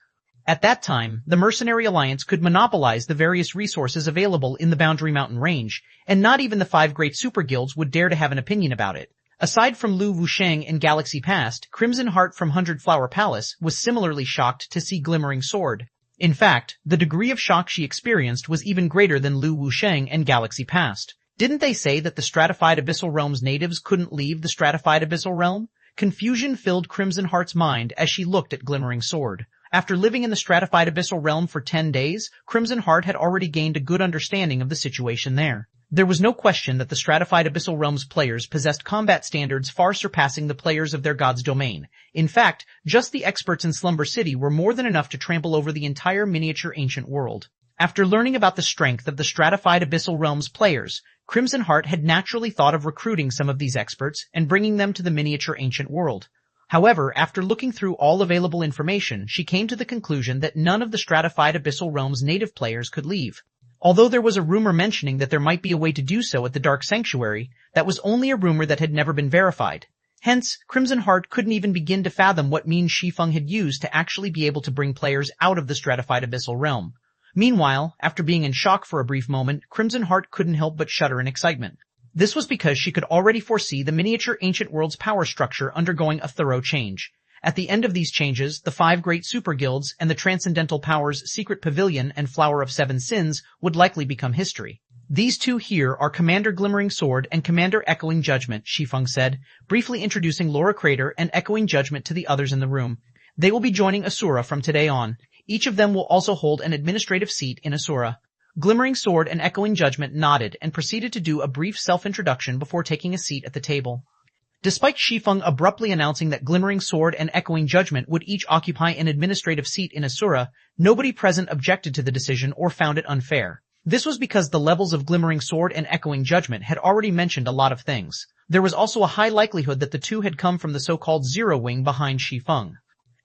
At that time, the Mercenary Alliance could monopolize the various resources available in the Boundary Mountain Range, and not even the 5 great super guilds would dare to have an opinion about it. Aside from Lu Wusheng and Galaxy Past, Crimson Heart from Hundred Flower Palace was similarly shocked to see Glimmering Sword. In fact, the degree of shock she experienced was even greater than Lu Wusheng and Galaxy Past. Didn't they say that the stratified Abyssal Realm's natives couldn't leave the stratified Abyssal Realm? Confusion filled Crimson Heart's mind as she looked at Glimmering Sword. After living in the stratified Abyssal Realm for 10 days, Crimson Heart had already gained a good understanding of the situation there. There was no question that the stratified Abyssal Realm's players possessed combat standards far surpassing the players of their god's domain. In fact, just the experts in Slumber City were more than enough to trample over the entire miniature ancient world. After learning about the strength of the stratified Abyssal Realm's players, Crimson Heart had naturally thought of recruiting some of these experts and bringing them to the miniature ancient world. However, after looking through all available information, she came to the conclusion that none of the stratified Abyssal Realm's native players could leave. Although there was a rumor mentioning that there might be a way to do so at the Dark Sanctuary, that was only a rumor that had never been verified. Hence, Crimson Heart couldn't even begin to fathom what means Shi Feng had used to actually be able to bring players out of the stratified Abyssal Realm. Meanwhile, after being in shock for a brief moment, Crimson Heart couldn't help but shudder in excitement. This was because she could already foresee the miniature ancient world's power structure undergoing a thorough change. At the end of these changes, the 5 great super guilds and the Transcendental Powers' Secret Pavilion and Flower of Seven Sins would likely become history. These two here are Commander Glimmering Sword and Commander Echoing Judgment, Shi Feng said, briefly introducing Laura Crater and Echoing Judgment to the others in the room. They will be joining Asura from today on. Each of them will also hold an administrative seat in Asura. Glimmering Sword and Echoing Judgment nodded and proceeded to do a brief self-introduction before taking a seat at the table. Despite Shi Feng abruptly announcing that Glimmering Sword and Echoing Judgment would each occupy an administrative seat in Asura, nobody present objected to the decision or found it unfair. This was because the levels of Glimmering Sword and Echoing Judgment had already mentioned a lot of things. There was also a high likelihood that the two had come from the so-called Zero Wing behind Shi Feng.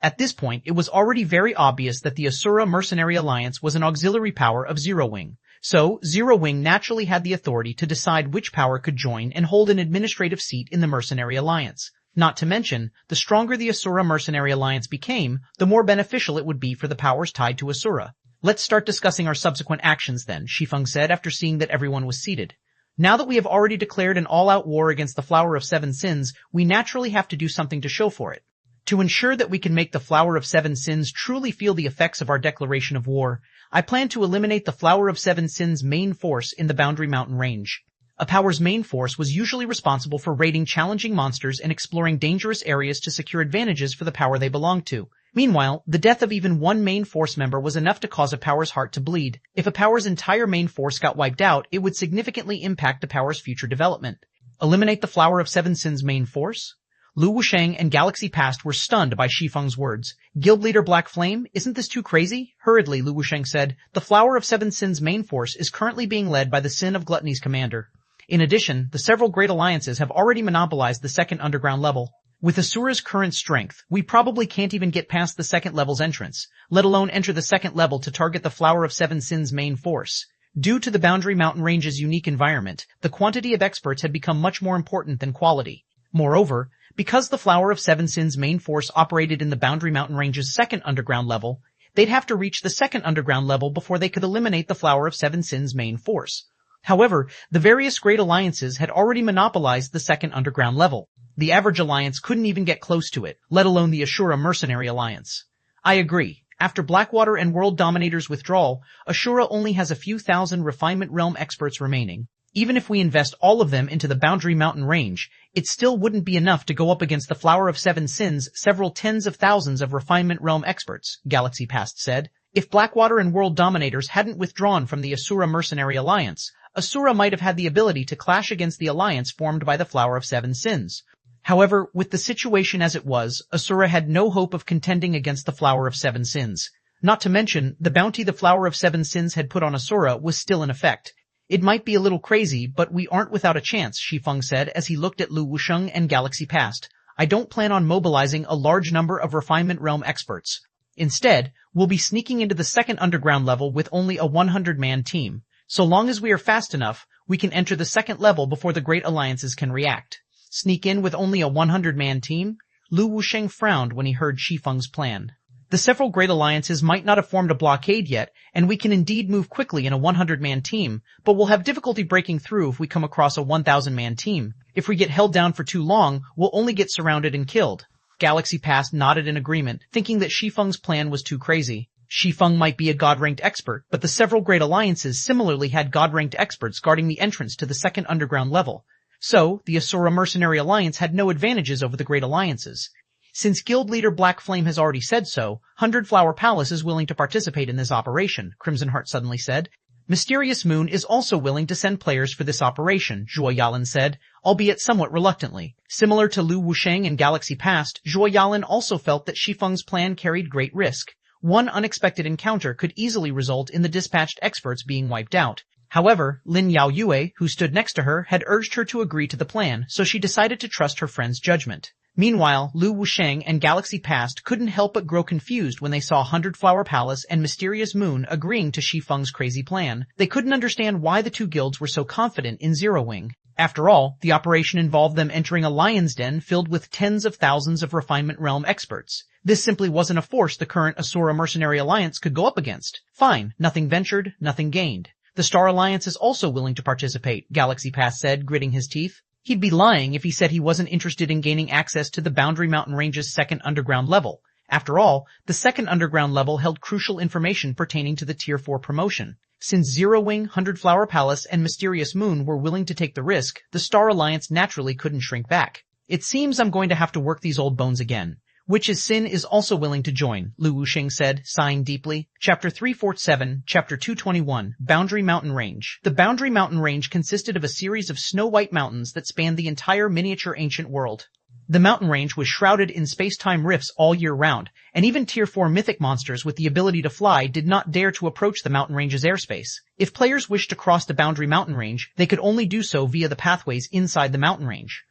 At this point, it was already very obvious that the Asura Mercenary Alliance was an auxiliary power of Zero Wing. So, Zero Wing naturally had the authority to decide which power could join and hold an administrative seat in the Mercenary Alliance. Not to mention, the stronger the Asura Mercenary Alliance became, the more beneficial it would be for the powers tied to Asura. Let's start discussing our subsequent actions then, Shi Feng said after seeing that everyone was seated. Now that we have already declared an all-out war against the Flower of Seven Sins, we naturally have to do something to show for it. To ensure that we can make the Flower of Seven Sins truly feel the effects of our declaration of war, I plan to eliminate the Flower of Seven Sins' main force in the Boundary Mountain Range. A power's main force was usually responsible for raiding challenging monsters and exploring dangerous areas to secure advantages for the power they belonged to. Meanwhile, the death of even one main force member was enough to cause a power's heart to bleed. If a power's entire main force got wiped out, it would significantly impact the power's future development. Eliminate the Flower of Seven Sins' main force? Lu Wusheng and Galaxy Past were stunned by Shi Feng's words. Guild leader Black Flame, isn't this too crazy? Hurriedly, Lu Wusheng said, the Flower of Seven Sins' main force is currently being led by the Sin of Gluttony's commander. In addition, the several great alliances have already monopolized the second underground level. With Asura's current strength, we probably can't even get past the second level's entrance, let alone enter the second level to target the Flower of Seven Sins' main force. Due to the Boundary Mountain Range's unique environment, the quantity of experts had become much more important than quality. Moreover, because the Flower of Seven Sins main force operated in the Boundary Mountain Range's second underground level, they'd have to reach the second underground level before they could eliminate the Flower of Seven Sins main force. However, the various great alliances had already monopolized the second underground level. The average alliance couldn't even get close to it, let alone the Ashura Mercenary Alliance. I agree. After Blackwater and World Dominator's withdrawal, Ashura only has a few thousand Refinement Realm experts remaining. Even if we invest all of them into the Boundary Mountain Range, it still wouldn't be enough to go up against the Flower of Seven Sins' several tens of thousands of Refinement Realm experts, Galaxy Past said. If Blackwater and World Dominators hadn't withdrawn from the Asura Mercenary Alliance, Asura might have had the ability to clash against the alliance formed by the Flower of Seven Sins. However, with the situation as it was, Asura had no hope of contending against the Flower of Seven Sins. Not to mention, the bounty the Flower of Seven Sins had put on Asura was still in effect. It might be a little crazy, but we aren't without a chance, Shi Feng said as he looked at Lu Wusheng and Galaxy Past. I don't plan on mobilizing a large number of Refinement Realm experts. Instead, we'll be sneaking into the second underground level with only a 100-man team. So long as we are fast enough, we can enter the second level before the great alliances can react. Sneak in with only a 100-man team? Lu Wusheng frowned when he heard Shi Feng's plan. The several great alliances might not have formed a blockade yet, and we can indeed move quickly in a 100-man team, but we'll have difficulty breaking through if we come across a 1,000-man team. If we get held down for too long, we'll only get surrounded and killed. Galaxy Past nodded in agreement, thinking that Shi Feng's plan was too crazy. Shi Feng might be a God-ranked expert, but the several great alliances similarly had God-ranked experts guarding the entrance to the second underground level. So, the Asura Mercenary Alliance had no advantages over the great alliances. Since guild leader Black Flame has already said so, 100 Flower Palace is willing to participate in this operation, Crimson Heart suddenly said. Mysterious Moon is also willing to send players for this operation, Zhuo Yalan said, albeit somewhat reluctantly. Similar to Lu Wusheng and Galaxy Past, Zhuo Yalan also felt that Shi Feng's plan carried great risk. One unexpected encounter could easily result in the dispatched experts being wiped out. However, Lin Yao Yue, who stood next to her, had urged her to agree to the plan, so she decided to trust her friend's judgment. Meanwhile, Lu Wusheng and Galaxy Past couldn't help but grow confused when they saw 100 Flower Palace and Mysterious Moon agreeing to Shi Feng's crazy plan. They couldn't understand why the two guilds were so confident in Zero Wing. After all, the operation involved them entering a lion's den filled with tens of thousands of Refinement Realm experts. This simply wasn't a force the current Asura Mercenary Alliance could go up against. Fine, nothing ventured, nothing gained. The Star Alliance is also willing to participate, Galaxy Pass said, gritting his teeth. He'd be lying if he said he wasn't interested in gaining access to the Boundary Mountain Range's second underground level. After all, the second underground level held crucial information pertaining to the Tier 4 promotion. Since Zero Wing, 100 Flower Palace, and Mysterious Moon were willing to take the risk, the Star Alliance naturally couldn't shrink back. It seems I'm going to have to work these old bones again. Witch's Sin is also willing to join, Lu Wusheng said, sighing deeply. Chapter 347, Chapter 221, Boundary Mountain Range. The Boundary Mountain Range consisted of a series of snow-white mountains that spanned the entire miniature ancient world. The mountain range was shrouded in space-time rifts all year round, and even Tier 4 mythic monsters with the ability to fly did not dare to approach the mountain range's airspace. If players wished to cross the Boundary Mountain Range, they could only do so via the pathways inside the mountain range.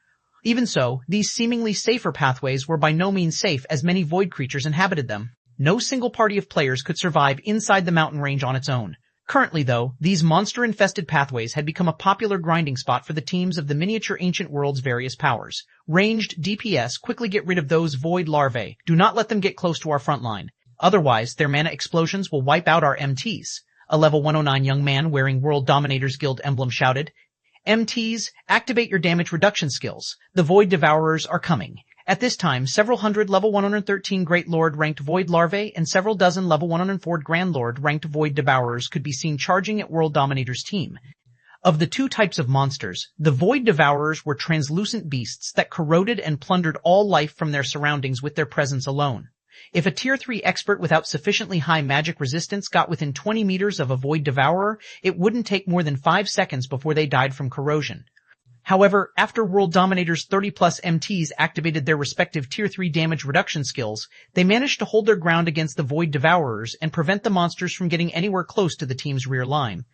Even so, these seemingly safer pathways were by no means safe as many void creatures inhabited them. No single party of players could survive inside the mountain range on its own. Currently, though, these monster-infested pathways had become a popular grinding spot for the teams of the miniature ancient world's various powers. Ranged DPS quickly get rid of those void larvae. Do not let them get close to our front line. Otherwise, their mana explosions will wipe out our MTs. A level 109 young man wearing World Dominators Guild emblem shouted. MTs, activate your damage reduction skills. The Void Devourers are coming. At this time, several hundred level 113 Great Lord ranked Void Larvae and several dozen level 104 Grand Lord ranked Void Devourers could be seen charging at World Dominator's team. Of the two types of monsters, the Void Devourers were translucent beasts that corroded and plundered all life from their surroundings with their presence alone. If a Tier 3 expert without sufficiently high magic resistance got within 20 meters of a Void Devourer, it wouldn't take more than 5 seconds before they died from corrosion. However, after World Dominator's 30-plus MTs activated their respective Tier 3 damage reduction skills, they managed to hold their ground against the Void Devourers and prevent the monsters from getting anywhere close to the team's rear line.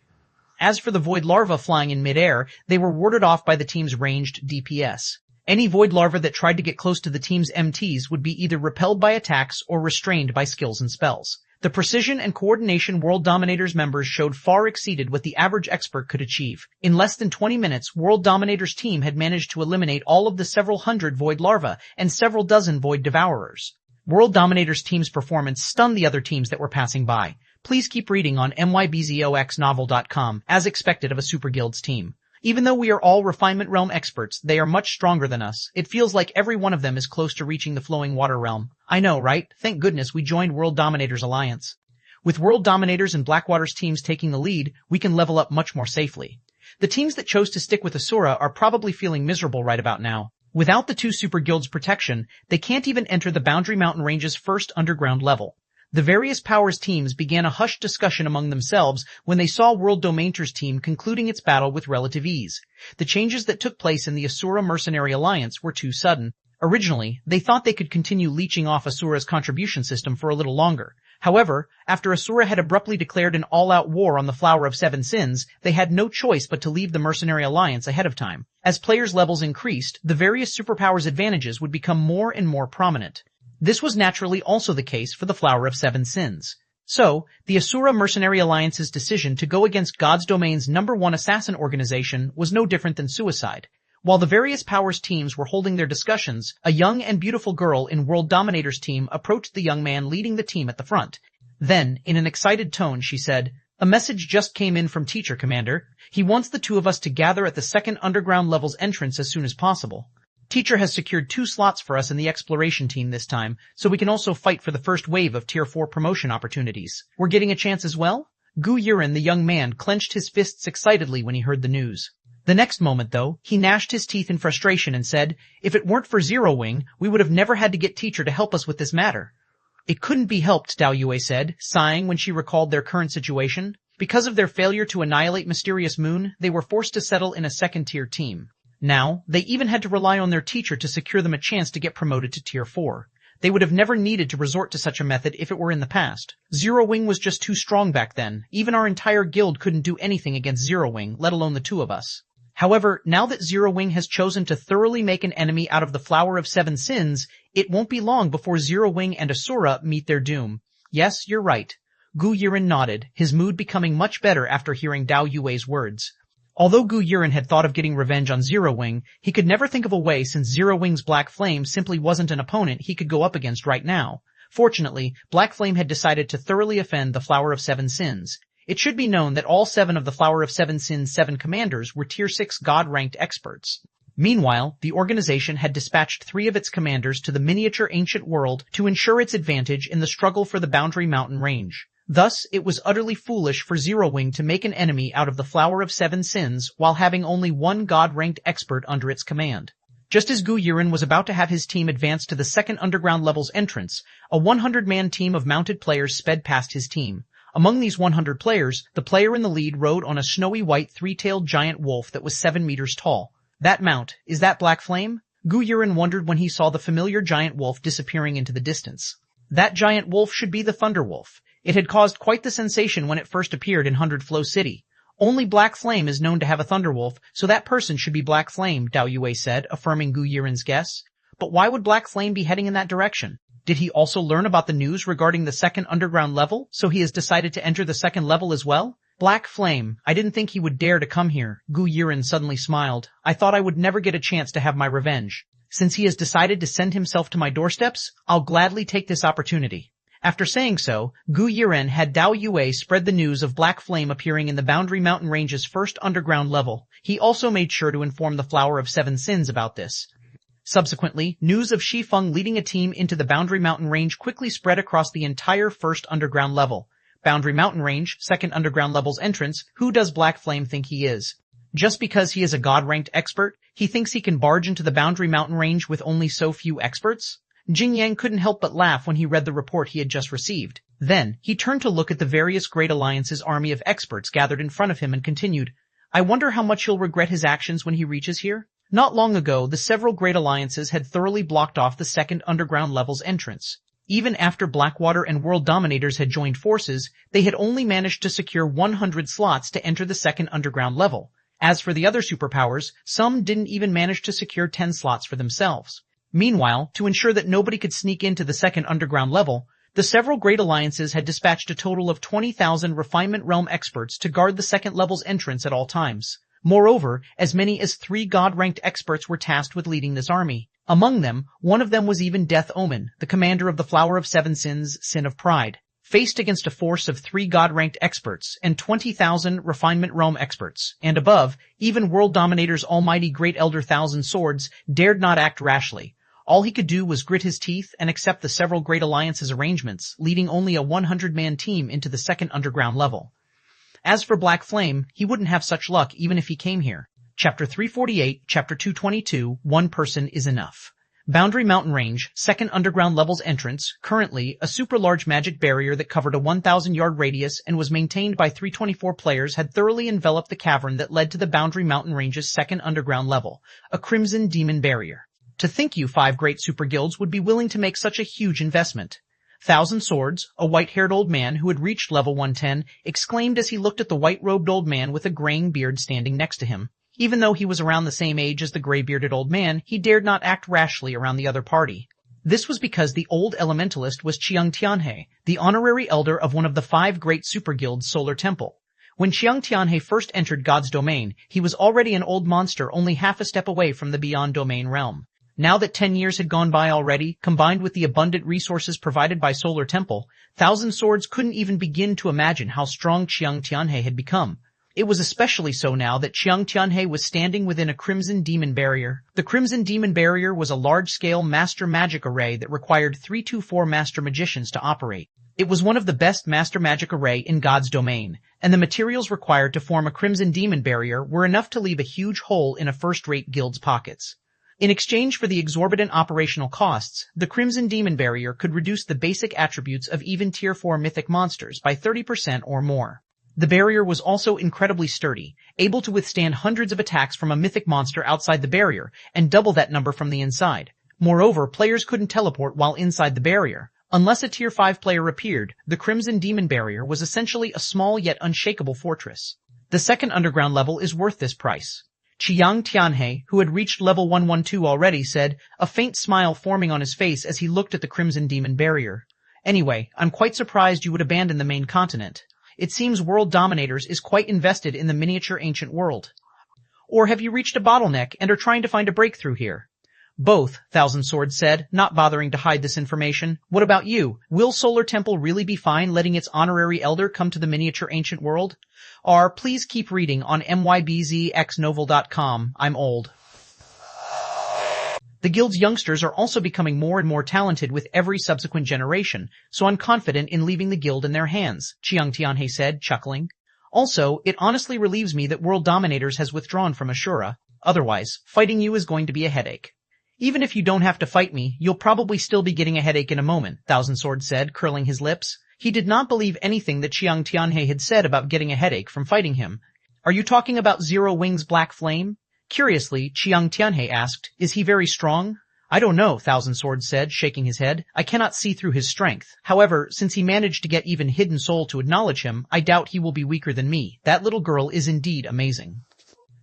As for the Void Larva flying in midair, they were warded off by the team's ranged DPS. Any Void Larva that tried to get close to the team's MTs would be either repelled by attacks or restrained by skills and spells. The precision and coordination World Dominators members showed far exceeded what the average expert could achieve. In less than 20 minutes, World Dominators team had managed to eliminate all of the several hundred Void Larvae and several dozen Void Devourers. World Dominators team's performance stunned the other teams that were passing by. Please keep reading on mybzoxnovel.com, as expected of a Super Guild's team. Even though we are all Refinement Realm experts, they are much stronger than us. It feels like every one of them is close to reaching the Flowing Water Realm. I know, right? Thank goodness we joined World Dominators Alliance. With World Dominators and Blackwater's teams taking the lead, we can level up much more safely. The teams that chose to stick with Asura are probably feeling miserable right about now. Without the two Super Guilds' protection, they can't even enter the Boundary Mountain Range's first underground level. The various powers teams began a hushed discussion among themselves when they saw World Dominator's team concluding its battle with relative ease. The changes that took place in the Asura Mercenary Alliance were too sudden. Originally, they thought they could continue leeching off Asura's contribution system for a little longer. However, after Asura had abruptly declared an all-out war on the Flower of Seven Sins, they had no choice but to leave the Mercenary Alliance ahead of time. As players' levels increased, the various superpowers' advantages would become more and more prominent. This was naturally also the case for the Flower of Seven Sins. So, the Asura Mercenary Alliance's decision to go against God's Domain's #1 assassin organization was no different than suicide. While the various powers teams were holding their discussions, a young and beautiful girl in World Dominator's team approached the young man leading the team at the front. Then, in an excited tone, she said, "A message just came in from Teacher, Commander. He wants the two of us to gather at the second underground level's entrance as soon as possible. Teacher has secured 2 slots for us in the exploration team this time, so we can also fight for the first wave of Tier 4 promotion opportunities. We're getting a chance as well?" Gu Yurin, the young man, clenched his fists excitedly when he heard the news. The next moment, though, he gnashed his teeth in frustration and said, "If it weren't for Zero Wing, we would have never had to get Teacher to help us with this matter." "It couldn't be helped," Dao Yue said, sighing when she recalled their current situation. Because of their failure to annihilate Mysterious Moon, they were forced to settle in a second-tier team. Now, they even had to rely on their teacher to secure them a chance to get promoted to Tier 4. They would have never needed to resort to such a method if it were in the past. Zero Wing was just too strong back then. Even our entire guild couldn't do anything against Zero Wing, let alone the two of us. However, now that Zero Wing has chosen to thoroughly make an enemy out of the Flower of Seven Sins, it won't be long before Zero Wing and Asura meet their doom. Yes, you're right. Gu Yurin nodded, his mood becoming much better after hearing Dao Yue's words. Although Gu Yurin had thought of getting revenge on Zero Wing, he could never think of a way since Zero Wing's Black Flame simply wasn't an opponent he could go up against right now. Fortunately, Black Flame had decided to thoroughly offend the Flower of Seven Sins. It should be known that all 7 of the Flower of Seven Sins' 7 commanders were Tier 6 God-ranked experts. Meanwhile, the organization had dispatched 3 of its commanders to the miniature ancient world to ensure its advantage in the struggle for the Boundary Mountain Range. Thus, it was utterly foolish for Zero Wing to make an enemy out of the Flower of Seven Sins while having only 1 God-ranked expert under its command. Just as Gu Yurin was about to have his team advance to the second underground level's entrance, a 100-man team of mounted players sped past his team. Among these 100 players, the player in the lead rode on a snowy white 3-tailed giant wolf that was 7 meters tall. That mount, is that Black Flame? Gu Yurin wondered when he saw the familiar giant wolf disappearing into the distance. That giant wolf should be the Thunder Wolf. It had caused quite the sensation when it first appeared in 100 Flow City. Only Black Flame is known to have a Thunder Wolf, so that person should be Black Flame, Dao Yue said, affirming Gu Yurin's guess. But why would Black Flame be heading in that direction? Did he also learn about the news regarding the second underground level, so he has decided to enter the second level as well? Black Flame, I didn't think he would dare to come here. Gu Yurin suddenly smiled. I thought I would never get a chance to have my revenge. Since he has decided to send himself to my doorsteps, I'll gladly take this opportunity. After saying so, Gu Yurin had Dao Yue spread the news of Black Flame appearing in the Boundary Mountain Range's first underground level. He also made sure to inform the Flower of Seven Sins about this. Subsequently, news of Shi Feng leading a team into the Boundary Mountain Range quickly spread across the entire first underground level. Boundary Mountain Range, second underground level's entrance, who does Black Flame think he is? Just because he is a God-ranked expert, he thinks he can barge into the Boundary Mountain Range with only so few experts? Jing Yang couldn't help but laugh when he read the report he had just received. Then, he turned to look at the various Great Alliance's army of experts gathered in front of him and continued, I wonder how much he'll regret his actions when he reaches here? Not long ago, the several Great Alliances had thoroughly blocked off the second underground level's entrance. Even after Blackwater and World Dominators had joined forces, they had only managed to secure 100 slots to enter the second underground level. As for the other superpowers, some didn't even manage to secure 10 slots for themselves. Meanwhile, to ensure that nobody could sneak into the second underground level, The several great alliances had dispatched a total of 20,000 refinement realm experts to guard the second level's entrance at all times. Moreover, as many as 3 god-ranked experts were tasked with leading this army. Among them, one of them was even Death Omen, the commander of the Flower of Seven Sins, Sin of Pride. Faced against a force of 3 god-ranked experts and 20,000 refinement realm experts, and above, even World Dominator's almighty Great Elder Thousand Swords dared not act rashly. All he could do was grit his teeth and accept the several great alliances arrangements, leading only a 100-man team into the second underground level. As for Black Flame, he wouldn't have such luck even if he came here. Chapter 348, Chapter 222, One Person is Enough. Boundary Mountain Range, second underground level's entrance, currently a super-large magic barrier that covered a 1,000-yard radius and was maintained by 324 players had thoroughly enveloped the cavern that led to the Boundary Mountain Range's second underground level, a Crimson Demon Barrier. To think you 5 great super guilds would be willing to make such a huge investment. Thousand Swords, a white-haired old man who had reached level 110, exclaimed as he looked at the white-robed old man with a graying beard standing next to him. Even though he was around the same age as the gray-bearded old man, he dared not act rashly around the other party. This was because the old elementalist was ch175, the honorary elder of one of the 5 great super guilds' Solar Temple. When ch175 first entered God's domain, he was already an old monster only half a step away from the Beyond Domain realm. Now that 10 years had gone by already, combined with the abundant resources provided by Solar Temple, Thousand Swords couldn't even begin to imagine how strong ch175 had become. It was especially so now that ch175 was standing within a Crimson Demon Barrier. The Crimson Demon Barrier was a large-scale master magic array that required 324 master magicians to operate. It was one of the best master magic array in God's domain, and the materials required to form a Crimson Demon Barrier were enough to leave a huge hole in a first-rate guild's pockets. In exchange for the exorbitant operational costs, the Crimson Demon Barrier could reduce the basic attributes of even Tier 4 mythic monsters by 30% or more. The barrier was also incredibly sturdy, able to withstand hundreds of attacks from a mythic monster outside the barrier, and double that number from the inside. Moreover, players couldn't teleport while inside the barrier. Unless a Tier 5 player appeared, the Crimson Demon Barrier was essentially a small yet unshakable fortress. The second underground level is worth this price. ch175, who had reached level 112 already, said, a faint smile forming on his face as he looked at the Crimson Demon Barrier. Anyway, I'm quite surprised you would abandon the main continent. It seems World Dominators is quite invested in the miniature ancient world. Or have you reached a bottleneck and are trying to find a breakthrough here? Both, Thousand Swords said, not bothering to hide this information. What about you? Will Solar Temple really be fine letting its honorary elder come to the miniature ancient world? Or please keep reading on mybzxnovel.com. I'm old. The guild's youngsters are also becoming more and more talented with every subsequent generation, so I'm confident in leaving the guild in their hands, ch175 said, chuckling. Also, it honestly relieves me that World Dominators has withdrawn from Ashura. Otherwise, fighting you is going to be a headache. Even if you don't have to fight me, you'll probably still be getting a headache in a moment, Thousand Swords said, curling his lips. He did not believe anything that ch175 had said about getting a headache from fighting him. Are you talking about Zero Wing's Black Flame? Curiously, ch175 asked, is he very strong? I don't know, Thousand Swords said, shaking his head. I cannot see through his strength. However, since he managed to get even Hidden Soul to acknowledge him, I doubt he will be weaker than me. That little girl is indeed amazing.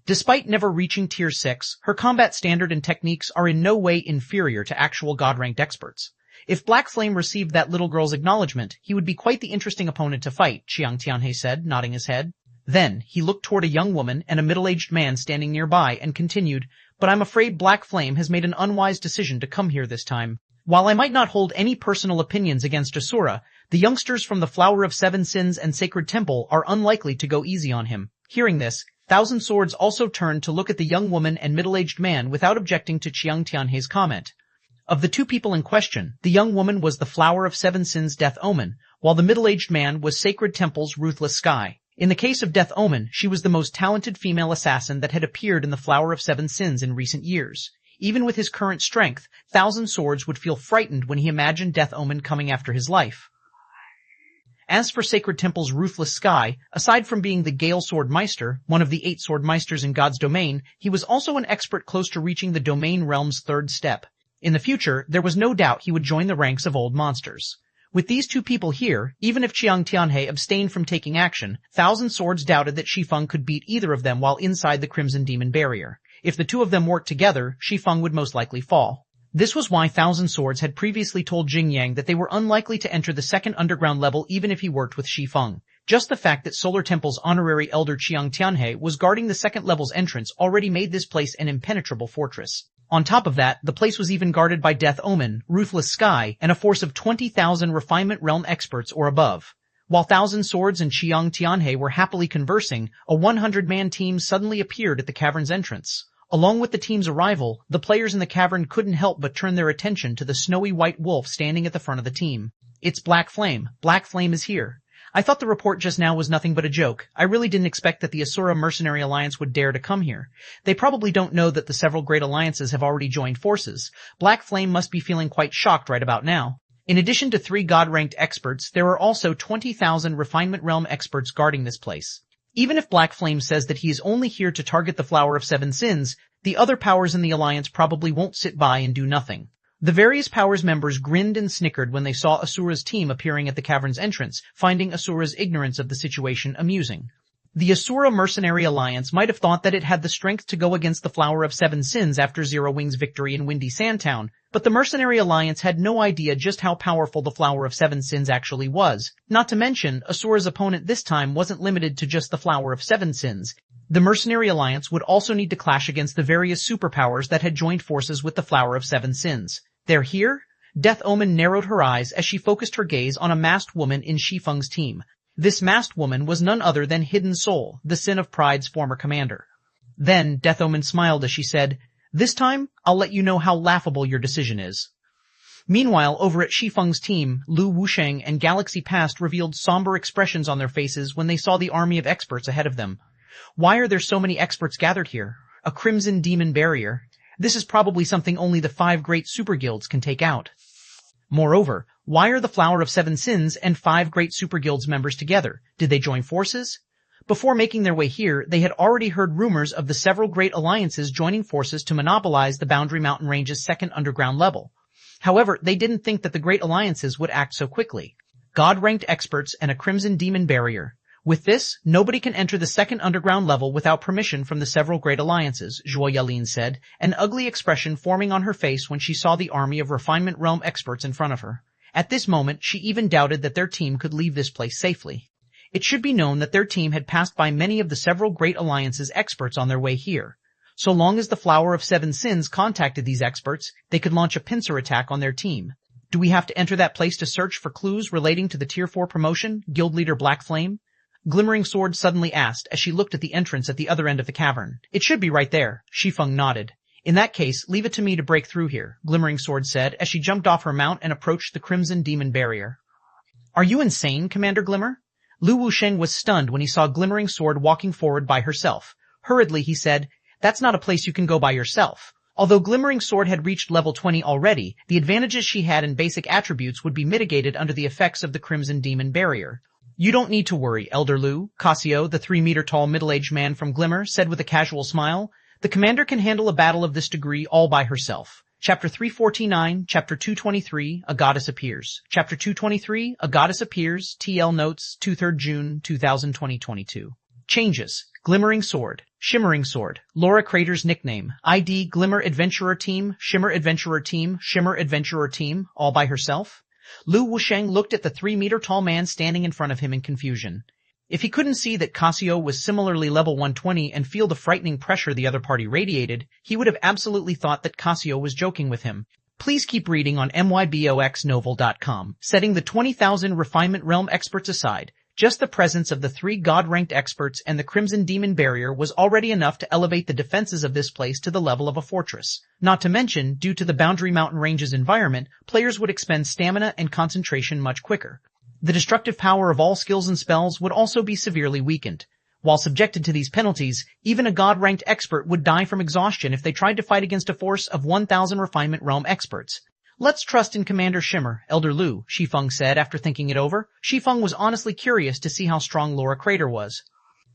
Despite never reaching Tier 6, her combat standard and techniques are in no way inferior to actual God-ranked experts. If Black Flame received that little girl's acknowledgement, he would be quite the interesting opponent to fight, ch175 said, nodding his head. Then, he looked toward a young woman and a middle-aged man standing nearby and continued, but I'm afraid Black Flame has made an unwise decision to come here this time. While I might not hold any personal opinions against Asura, the youngsters from the Flower of Seven Sins and Sacred Temple are unlikely to go easy on him. Hearing this, Thousand Swords also turned to look at the young woman and middle-aged man without objecting to ch175's comment. Of the two people in question, the young woman was the Flower of Seven Sins' Death Omen, while the middle-aged man was Sacred Temple's Ruthless Sky. In the case of Death Omen, she was the most talented female assassin that had appeared in the Flower of Seven Sins in recent years. Even with his current strength, Thousand Swords would feel frightened when he imagined Death Omen coming after his life. As for Sacred Temple's Ruthless Sky, aside from being the Gale Sword Meister, one of the 8 Sword Meisters in God's domain, he was also an expert close to reaching the domain realm's 3rd step. In the future, there was no doubt he would join the ranks of old monsters. With these two people here, even if ch175 abstained from taking action, Thousand Swords doubted that Shi Feng could beat either of them while inside the Crimson Demon Barrier. If the two of them worked together, Shi Feng would most likely fall. This was why Thousand Swords had previously told Jing Yang that they were unlikely to enter the second underground level even if he worked with Shi Feng. Just the fact that Solar Temple's honorary elder Qiang Tianhe was guarding the second level's entrance already made this place an impenetrable fortress. On top of that, the place was even guarded by Death Omen, Ruthless Sky, and a force of 20,000 Refinement Realm experts or above. While Thousand Swords and Qiang Tianhe were happily conversing, a 100-man team suddenly appeared at the cavern's entrance. Along with the team's arrival, the players in the cavern couldn't help but turn their attention to the snowy white wolf standing at the front of the team. It's Black Flame. Black Flame is here. I thought the report just now was nothing but a joke. I really didn't expect that the Asura Mercenary Alliance would dare to come here. They probably don't know that the several great alliances have already joined forces. Black Flame must be feeling quite shocked right about now. In addition to 3 God-ranked experts, there are also 20,000 Refinement Realm experts guarding this place. Even if Black Flame says that he is only here to target the Flower of Seven Sins, the other powers in the alliance probably won't sit by and do nothing. The various powers members grinned and snickered when they saw Asura's team appearing at the cavern's entrance, finding Asura's ignorance of the situation amusing. The Asura Mercenary Alliance might have thought that it had the strength to go against the Flower of Seven Sins after Zero Wing's victory in Windy Sandtown, but the Mercenary Alliance had no idea just how powerful the Flower of Seven Sins actually was. Not to mention, Asura's opponent this time wasn't limited to just the Flower of Seven Sins. The Mercenary Alliance would also need to clash against the various superpowers that had joined forces with the Flower of Seven Sins. They're here? Death Omen narrowed her eyes as she focused her gaze on a masked woman in Shi Feng's team. This masked woman was none other than Hidden Soul, the Sin of Pride's former commander. Then Death Omen smiled as she said, "This time, I'll let you know how laughable your decision is." Meanwhile, over at Shi Feng's team, Lu Wusheng and Galaxy Past revealed somber expressions on their faces when they saw the army of experts ahead of them. Why are there so many experts gathered here? A crimson demon barrier. This is probably something only the 5 great super guilds can take out. Moreover, why are the Flower of Seven Sins and 5 great super guilds members together? Did they join forces? Before making their way here, they had already heard rumors of the several great alliances joining forces to monopolize the Boundary Mountain Range's second underground level. However, they didn't think that the great alliances would act so quickly. God-ranked experts and a crimson demon barrier. With this, nobody can enter the second underground level without permission from the several great alliances, Zhuo Yalin said, an ugly expression forming on her face when she saw the army of Refinement Realm experts in front of her. At this moment, she even doubted that their team could leave this place safely. It should be known that their team had passed by many of the several great alliances experts on their way here. So long as the Flower of Seven Sins contacted these experts, they could launch a pincer attack on their team. Do we have to enter that place to search for clues relating to the Tier 4 promotion, Guild Leader Black Flame? Glimmering Sword suddenly asked as she looked at the entrance at the other end of the cavern. It should be right there. Shi Feng nodded. In that case, leave it to me to break through here, Glimmering Sword said as she jumped off her mount and approached the Crimson Demon Barrier. Are you insane, Commander Glimmer? Lu Wusheng was stunned when he saw Glimmering Sword walking forward by herself. Hurriedly he said, "That's not a place you can go by yourself." Although Glimmering Sword had reached level 20 already, the advantages she had in basic attributes would be mitigated under the effects of the Crimson Demon Barrier. "You don't need to worry, Elder Lu," Cassio, the 3-meter-tall middle-aged man from Glimmer, said with a casual smile. "The commander can handle a battle of this degree all by herself." Chapter 349, Chapter 223, A Goddess Appears. Chapter 223, A Goddess Appears, TL Notes, 2/3 June, 2020-22. Changes. Glimmering Sword. Shimmering Sword. Laura Crater's nickname. ID Glimmer Adventurer Team, Shimmer Adventurer Team, Shimmer Adventurer Team, all by herself. Lu Wusheng looked at the 3-meter-tall man standing in front of him in confusion. If he couldn't see that Cassio was similarly level 120 and feel the frightening pressure the other party radiated, he would have absolutely thought that Cassio was joking with him. Please keep reading on myboxnovel.com. Setting the 20,000 Refinement Realm experts aside, just the presence of the 3 God-ranked experts and the Crimson Demon Barrier was already enough to elevate the defenses of this place to the level of a fortress. Not to mention, due to the Boundary Mountain Range's environment, players would expend stamina and concentration much quicker. The destructive power of all skills and spells would also be severely weakened. While subjected to these penalties, even a God-ranked expert would die from exhaustion if they tried to fight against a force of 1,000 Refinement Realm experts. "Let's trust in Commander Shimmer, Elder Lu," Shi Feng said after thinking it over. Shi Feng was honestly curious to see how strong Laura Crater was.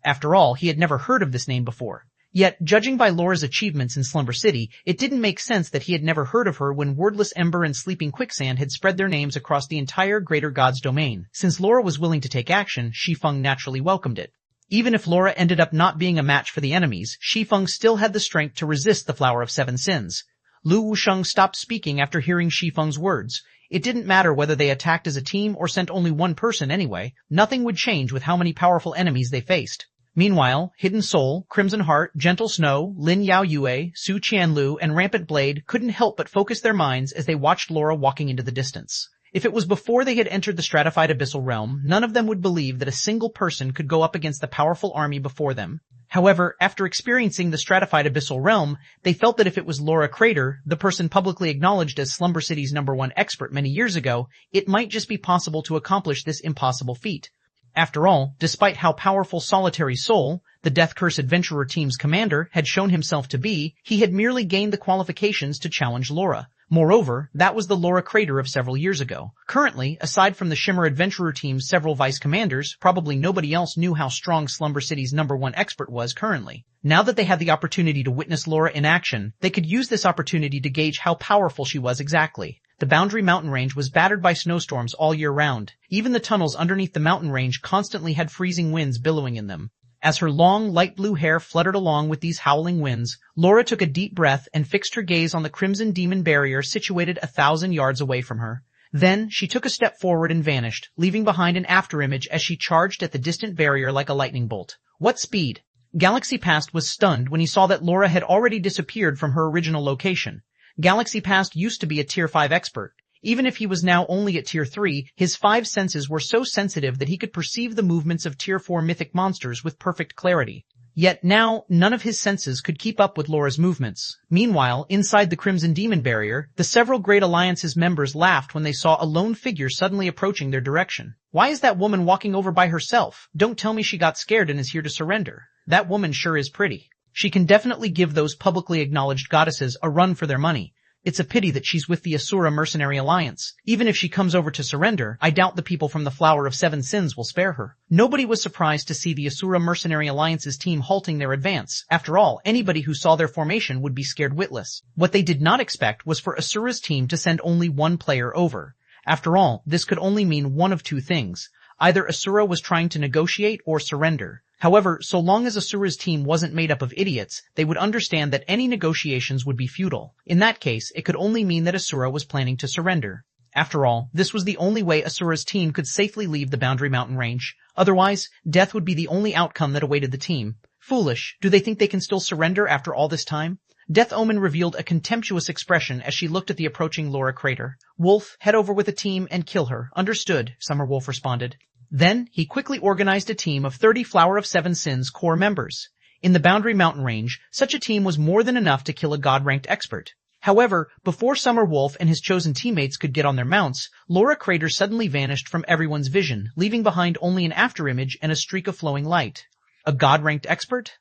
After all, he had never heard of this name before. Yet, judging by Laura's achievements in Slumber City, it didn't make sense that he had never heard of her when Wordless Ember and Sleeping Quicksand had spread their names across the entire Greater Gods domain. Since Laura was willing to take action, Shi Feng naturally welcomed it. Even if Laura ended up not being a match for the enemies, Shi Feng still had the strength to resist the Flower of Seven Sins. Lu Wusheng stopped speaking after hearing Shi Feng's words. It didn't matter whether they attacked as a team or sent only one person anyway. Nothing would change with how many powerful enemies they faced. Meanwhile, Hidden Soul, Crimson Heart, Gentle Snow, Lin Yao Yue, Su Qianlu, and Rampant Blade couldn't help but focus their minds as they watched Laura walking into the distance. If it was before they had entered the stratified abyssal realm, none of them would believe that a single person could go up against the powerful army before them. However, after experiencing the stratified abyssal realm, they felt that if it was Laura Crater, the person publicly acknowledged as Slumber City's #1 expert many years ago, it might just be possible to accomplish this impossible feat. After all, despite how powerful Solitary Soul, the Death Curse Adventurer team's commander, had shown himself to be, he had merely gained the qualifications to challenge Laura. Moreover, that was the Laura Crater of several years ago. Currently, aside from the Shimmer Adventurer team's several vice commanders, probably nobody else knew how strong Slumber City's #1 expert was currently. Now that they had the opportunity to witness Laura in action, they could use this opportunity to gauge how powerful she was exactly. The Boundary Mountain Range was battered by snowstorms all year round. Even the tunnels underneath the mountain range constantly had freezing winds billowing in them. As her long, light blue hair fluttered along with these howling winds, Laura took a deep breath and fixed her gaze on the Crimson Demon barrier situated 1,000 yards away from her. Then, she took a step forward and vanished, leaving behind an afterimage as she charged at the distant barrier like a lightning bolt. What speed! Galaxy Past was stunned when he saw that Laura had already disappeared from her original location. Galaxy Past used to be a Tier 5 expert. Even if he was now only at Tier 3, his 5 senses were so sensitive that he could perceive the movements of Tier 4 mythic monsters with perfect clarity. Yet now, none of his senses could keep up with Laura's movements. Meanwhile, inside the Crimson Demon barrier, the several Great Alliance's members laughed when they saw a lone figure suddenly approaching their direction. Why is that woman walking over by herself? Don't tell me she got scared and is here to surrender. That woman sure is pretty. She can definitely give those publicly acknowledged goddesses a run for their money. It's a pity that she's with the Asura Mercenary Alliance. Even if she comes over to surrender, I doubt the people from the Flower of Seven Sins will spare her. Nobody was surprised to see the Asura Mercenary Alliance's team halting their advance. After all, anybody who saw their formation would be scared witless. What they did not expect was for Asura's team to send only one player over. After all, this could only mean one of two things. Either Asura was trying to negotiate or surrender. However, so long as Asura's team wasn't made up of idiots, they would understand that any negotiations would be futile. In that case, it could only mean that Asura was planning to surrender. After all, this was the only way Asura's team could safely leave the Boundary Mountain Range. Otherwise, death would be the only outcome that awaited the team. Foolish. Do they think they can still surrender after all this time? Death Omen revealed a contemptuous expression as she looked at the approaching Laura Crater. Wolf, head over with a team and kill her. Understood, Summer Wolf responded. Then, he quickly organized a team of 30 Flower of Seven Sins core members. In the Boundary Mountain Range, such a team was more than enough to kill a God-ranked expert. However, before Summer Wolf and his chosen teammates could get on their mounts, Laura Crater suddenly vanished from everyone's vision, leaving behind only an afterimage and a streak of flowing light. A God-ranked expert?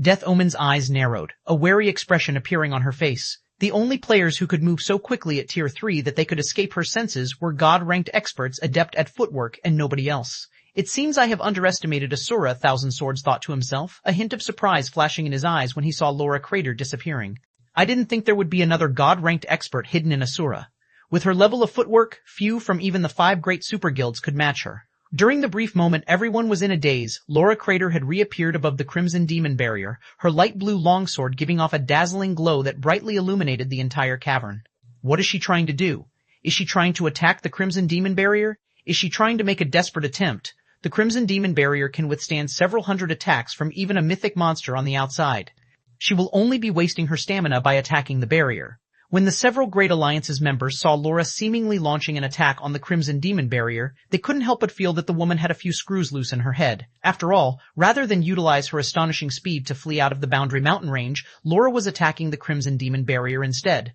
Death Omen's eyes narrowed, a wary expression appearing on her face. The only players who could move so quickly at Tier 3 that they could escape her senses were God-ranked experts adept at footwork and nobody else. It seems I have underestimated Asura, Thousand Swords thought to himself, a hint of surprise flashing in his eyes when he saw Laura Crater disappearing. I didn't think there would be another God-ranked expert hidden in Asura. With her level of footwork, few from even the 5 great super guilds could match her. During the brief moment everyone was in a daze, Laura Crater had reappeared above the Crimson Demon barrier, her light blue longsword giving off a dazzling glow that brightly illuminated the entire cavern. What is she trying to do? Is she trying to attack the Crimson Demon barrier? Is she trying to make a desperate attempt? The Crimson Demon barrier can withstand several hundred attacks from even a mythic monster on the outside. She will only be wasting her stamina by attacking the barrier. When the several Great Alliance's members saw Laura seemingly launching an attack on the Crimson Demon barrier, they couldn't help but feel that the woman had a few screws loose in her head. After all, rather than utilize her astonishing speed to flee out of the Boundary Mountain Range, Laura was attacking the Crimson Demon barrier instead.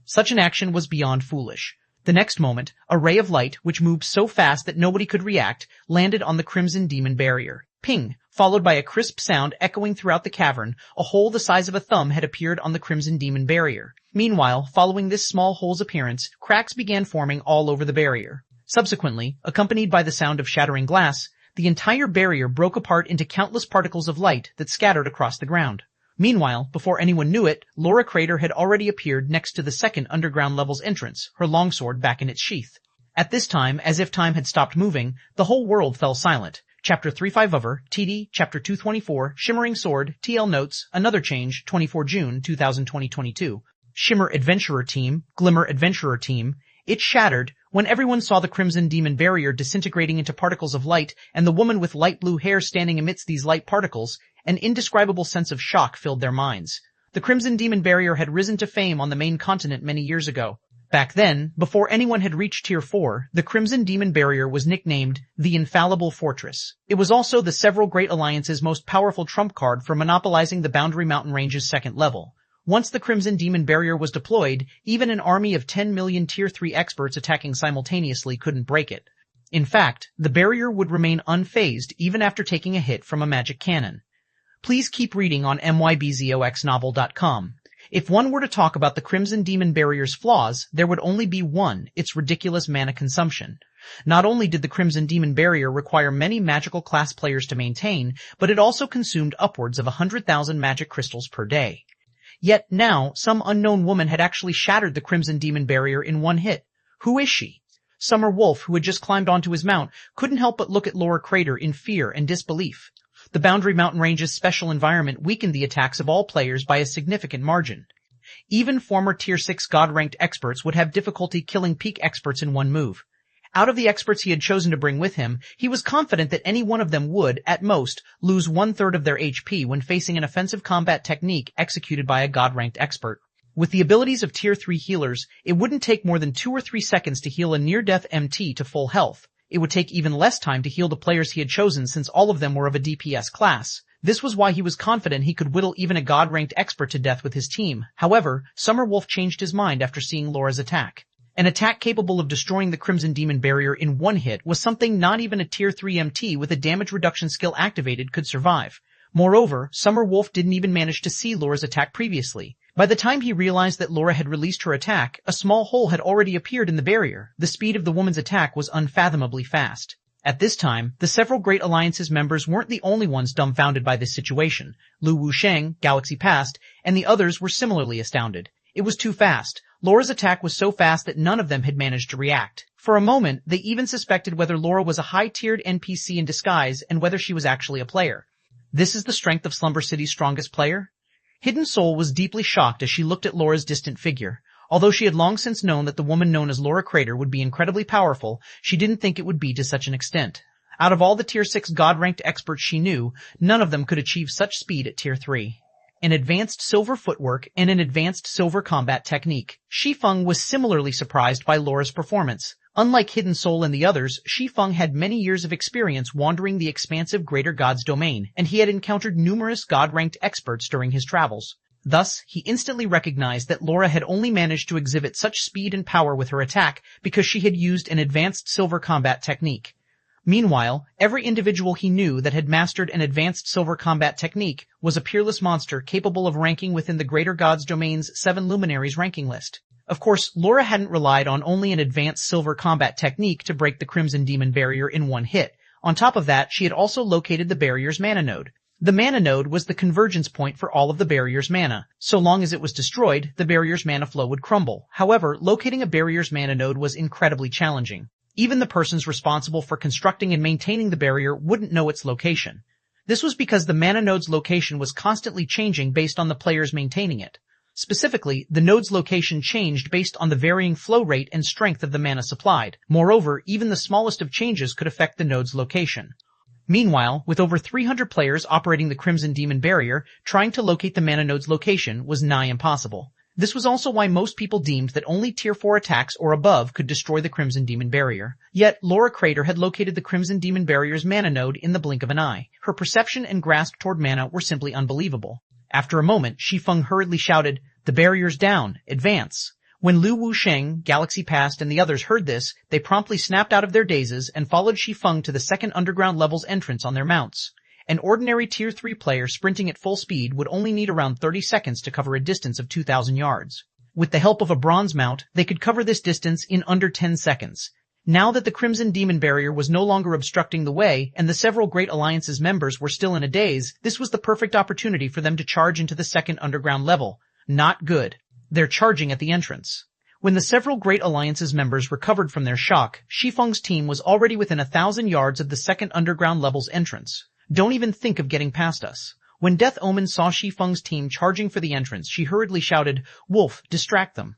Such an action was beyond foolish. The next moment, a ray of light, which moved so fast that nobody could react, landed on the Crimson Demon barrier. Ping! Followed by a crisp sound echoing throughout the cavern, a hole the size of a thumb had appeared on the Crimson Demon barrier. Meanwhile, following this small hole's appearance, cracks began forming all over the barrier. Subsequently, accompanied by the sound of shattering glass, the entire barrier broke apart into countless particles of light that scattered across the ground. Meanwhile, before anyone knew it, Laura Crater had already appeared next to the second underground level's entrance, her longsword back in its sheath. At this time, as if time had stopped moving, the whole world fell silent. Chapter 35 over, TD, Chapter 224, Shimmering Sword, TL Notes, Another Change, 24 June 2022. Shimmer Adventurer Team, Glimmer Adventurer Team. It shattered when everyone saw the Crimson Demon Barrier disintegrating into particles of light and the woman with light blue hair standing amidst these light particles. An indescribable sense of shock filled their minds. The Crimson Demon Barrier had risen to fame on the main continent many years ago. Back then, before anyone had reached Tier 4, the Crimson Demon Barrier was nicknamed the Infallible Fortress. It was also the several great alliances' most powerful trump card for monopolizing the Boundary Mountain Range's second level. Once the Crimson Demon Barrier was deployed, even an army of 10 million Tier 3 experts attacking simultaneously couldn't break it. In fact, the barrier would remain unfazed even after taking a hit from a magic cannon. Please keep reading on mybzoxnovel.com. If one were to talk about the Crimson Demon Barrier's flaws, there would only be one: its ridiculous mana consumption. Not only did the Crimson Demon Barrier require many magical class players to maintain, but it also consumed upwards of 100,000 magic crystals per day. Yet now, some unknown woman had actually shattered the Crimson Demon Barrier in one hit. Who is she? Summer Wolf, who had just climbed onto his mount, couldn't help but look at Laura Crater in fear and disbelief. The Boundary Mountain Range's special environment weakened the attacks of all players by a significant margin. Even former Tier 6 God-ranked experts would have difficulty killing peak experts in one move. Out of the experts he had chosen to bring with him, he was confident that any one of them would, at most, lose 1/3 of their HP when facing an offensive combat technique executed by a God-ranked expert. With the abilities of Tier 3 healers, it wouldn't take more than 2 or 3 seconds to heal a near-death MT to full health. It would take even less time to heal the players he had chosen since all of them were of a DPS class. This was why he was confident he could whittle even a God-ranked expert to death with his team. However, Summer Wolf changed his mind after seeing Laura's attack. An attack capable of destroying the Crimson Demon Barrier in one hit was something not even a Tier 3 MT with a damage reduction skill activated could survive. Moreover, Summer Wolf didn't even manage to see Laura's attack previously. By the time he realized that Laura had released her attack, a small hole had already appeared in the barrier. The speed of the woman's attack was unfathomably fast. At this time, the several Great Alliance's members weren't the only ones dumbfounded by this situation. Lu Wusheng, Galaxy Past, and the others were similarly astounded. It was too fast. Laura's attack was so fast that none of them had managed to react. For a moment, they even suspected whether Laura was a high-tiered NPC in disguise and whether she was actually a player. This is the strength of Slumber City's strongest player? Hidden Soul was deeply shocked as she looked at Laura's distant figure. Although she had long since known that the woman known as Laura Crater would be incredibly powerful, she didn't think it would be to such an extent. Out of all the Tier 6 God-ranked experts she knew, none of them could achieve such speed at Tier 3. An advanced silver footwork and an advanced silver combat technique. Shi Feng was similarly surprised by Laura's performance. Unlike Hidden Soul and the others, Shi Feng had many years of experience wandering the expansive Greater God's domain, and he had encountered numerous God-ranked experts during his travels. Thus, he instantly recognized that Laura had only managed to exhibit such speed and power with her attack because she had used an advanced silver combat technique. Meanwhile, every individual he knew that had mastered an advanced silver combat technique was a peerless monster capable of ranking within the Greater God's domain's 7 luminaries ranking list. Of course, Laura hadn't relied on only an advanced silver combat technique to break the Crimson Demon Barrier in one hit. On top of that, she had also located the barrier's mana node. The mana node was the convergence point for all of the barrier's mana. So long as it was destroyed, the barrier's mana flow would crumble. However, locating a barrier's mana node was incredibly challenging. Even the persons responsible for constructing and maintaining the barrier wouldn't know its location. This was because the mana node's location was constantly changing based on the players maintaining it. Specifically, the node's location changed based on the varying flow rate and strength of the mana supplied. Moreover, even the smallest of changes could affect the node's location. Meanwhile, with over 300 players operating the Crimson Demon Barrier, trying to locate the mana node's location was nigh impossible. This was also why most people deemed that only Tier 4 attacks or above could destroy the Crimson Demon Barrier. Yet, Laura Crater had located the Crimson Demon Barrier's mana node in the blink of an eye. Her perception and grasp toward mana were simply unbelievable. After a moment, Shi Feng hurriedly shouted, "The barrier's down! Advance!" When Lu Wusheng, Galaxy Past, and the others heard this, they promptly snapped out of their dazes and followed Shi Feng to the second underground level's entrance on their mounts. An ordinary Tier 3 player sprinting at full speed would only need around 30 seconds to cover a distance of 2,000 yards. With the help of a bronze mount, they could cover this distance in under 10 seconds. Now that the Crimson Demon Barrier was no longer obstructing the way, and the several Great Alliance's members were still in a daze, this was the perfect opportunity for them to charge into the second underground level. Not good. They're charging at the entrance. When the several Great Alliance's members recovered from their shock, Shi Feng's team was already within 1,000 yards of the second underground level's entrance. Don't even think of getting past us. When Death Omen saw Shi Feng's team charging for the entrance, she hurriedly shouted, "Wolf, distract them.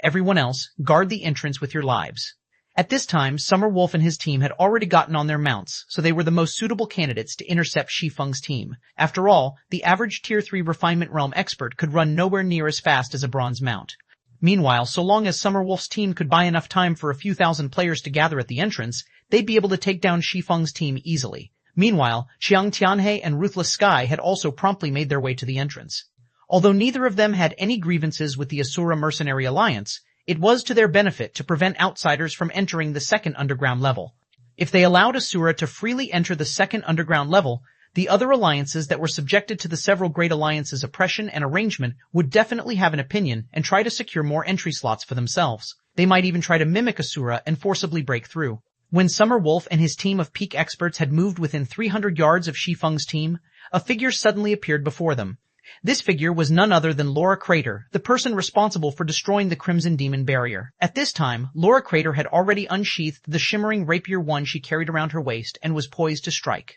Everyone else, guard the entrance with your lives." At this time, Summer Wolf and his team had already gotten on their mounts, so they were the most suitable candidates to intercept Shi Feng's team. After all, the average Tier 3 Refinement Realm expert could run nowhere near as fast as a bronze mount. Meanwhile, so long as Summer Wolf's team could buy enough time for a few thousand players to gather at the entrance, they'd be able to take down Shi Feng's team easily. Meanwhile, Xiang Tianhe and Ruthless Sky had also promptly made their way to the entrance. Although neither of them had any grievances with the Asura Mercenary Alliance, it was to their benefit to prevent outsiders from entering the second underground level. If they allowed Asura to freely enter the second underground level, the other alliances that were subjected to the several great alliances' oppression and arrangement would definitely have an opinion and try to secure more entry slots for themselves. They might even try to mimic Asura and forcibly break through. When Summer Wolf and his team of peak experts had moved within 300 yards of Shi Feng's team, a figure suddenly appeared before them. This figure was none other than Laura Crater, the person responsible for destroying the Crimson Demon Barrier. At this time, Laura Crater had already unsheathed the shimmering rapier one she carried around her waist and was poised to strike.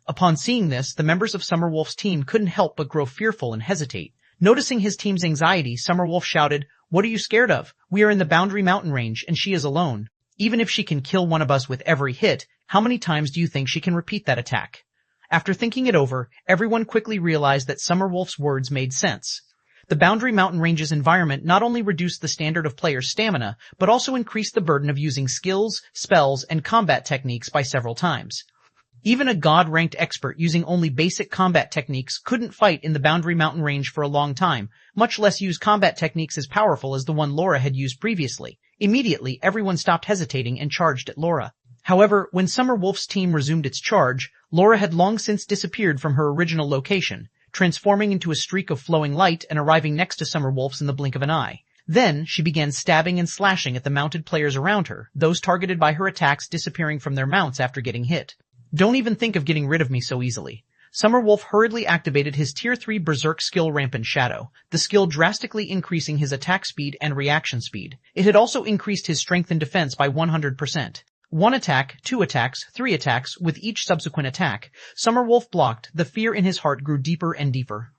Upon seeing this, the members of Summer Wolf's team couldn't help but grow fearful and hesitate. Noticing his team's anxiety, Summer Wolf shouted, "What are you scared of? We are in the Boundary Mountain Range, and she is alone. Even if she can kill one of us with every hit, how many times do you think she can repeat that attack?" After thinking it over, everyone quickly realized that Summer Wolf's words made sense. The Boundary Mountain Range's environment not only reduced the standard of players' stamina, but also increased the burden of using skills, spells, and combat techniques by several times. Even a god-ranked expert using only basic combat techniques couldn't fight in the Boundary Mountain Range for a long time, much less use combat techniques as powerful as the one Laura had used previously. Immediately, everyone stopped hesitating and charged at Laura. However, when Summer Wolf's team resumed its charge, Laura had long since disappeared from her original location, transforming into a streak of flowing light and arriving next to Summer Wolf's in the blink of an eye. Then, she began stabbing and slashing at the mounted players around her, those targeted by her attacks disappearing from their mounts after getting hit. "Don't even think of getting rid of me so easily." Summer Wolf hurriedly activated his Tier 3 Berserk skill Rampant Shadow, the skill drastically increasing his attack speed and reaction speed. It had also increased his strength and defense by 100%. One attack, two attacks, three attacks, with each subsequent attack, Summer Wolf blocked. The fear in his heart grew deeper and deeper.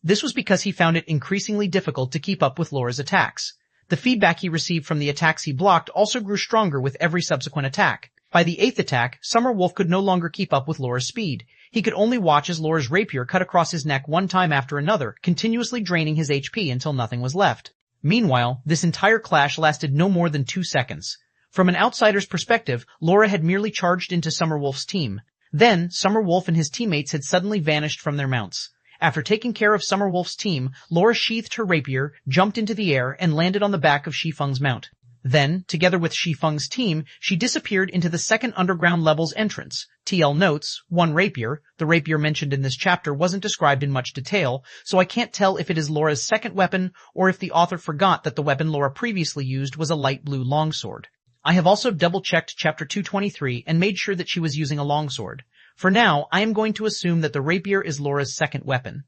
This was because he found it increasingly difficult to keep up with Laura's attacks. The feedback he received from the attacks he blocked also grew stronger with every subsequent attack. By the 8th attack, Summer Wolf could no longer keep up with Laura's speed. He could only watch as Laura's rapier cut across his neck one time after another, continuously draining his HP until nothing was left. Meanwhile, this entire clash lasted no more than 2 seconds. From an outsider's perspective, Laura had merely charged into Summer Wolf's team. Then, Summer Wolf and his teammates had suddenly vanished from their mounts. After taking care of Summer Wolf's team, Laura sheathed her rapier, jumped into the air, and landed on the back of Shi Feng's mount. Then, together with Shi Feng's team, she disappeared into the second underground level's entrance. TL notes, one rapier. The rapier mentioned in this chapter wasn't described in much detail, so I can't tell if it is Laura's second weapon or if the author forgot that the weapon Laura previously used was a light blue longsword. I have also double-checked chapter 223 and made sure that she was using a longsword. For now, I am going to assume that the rapier is Laura's second weapon.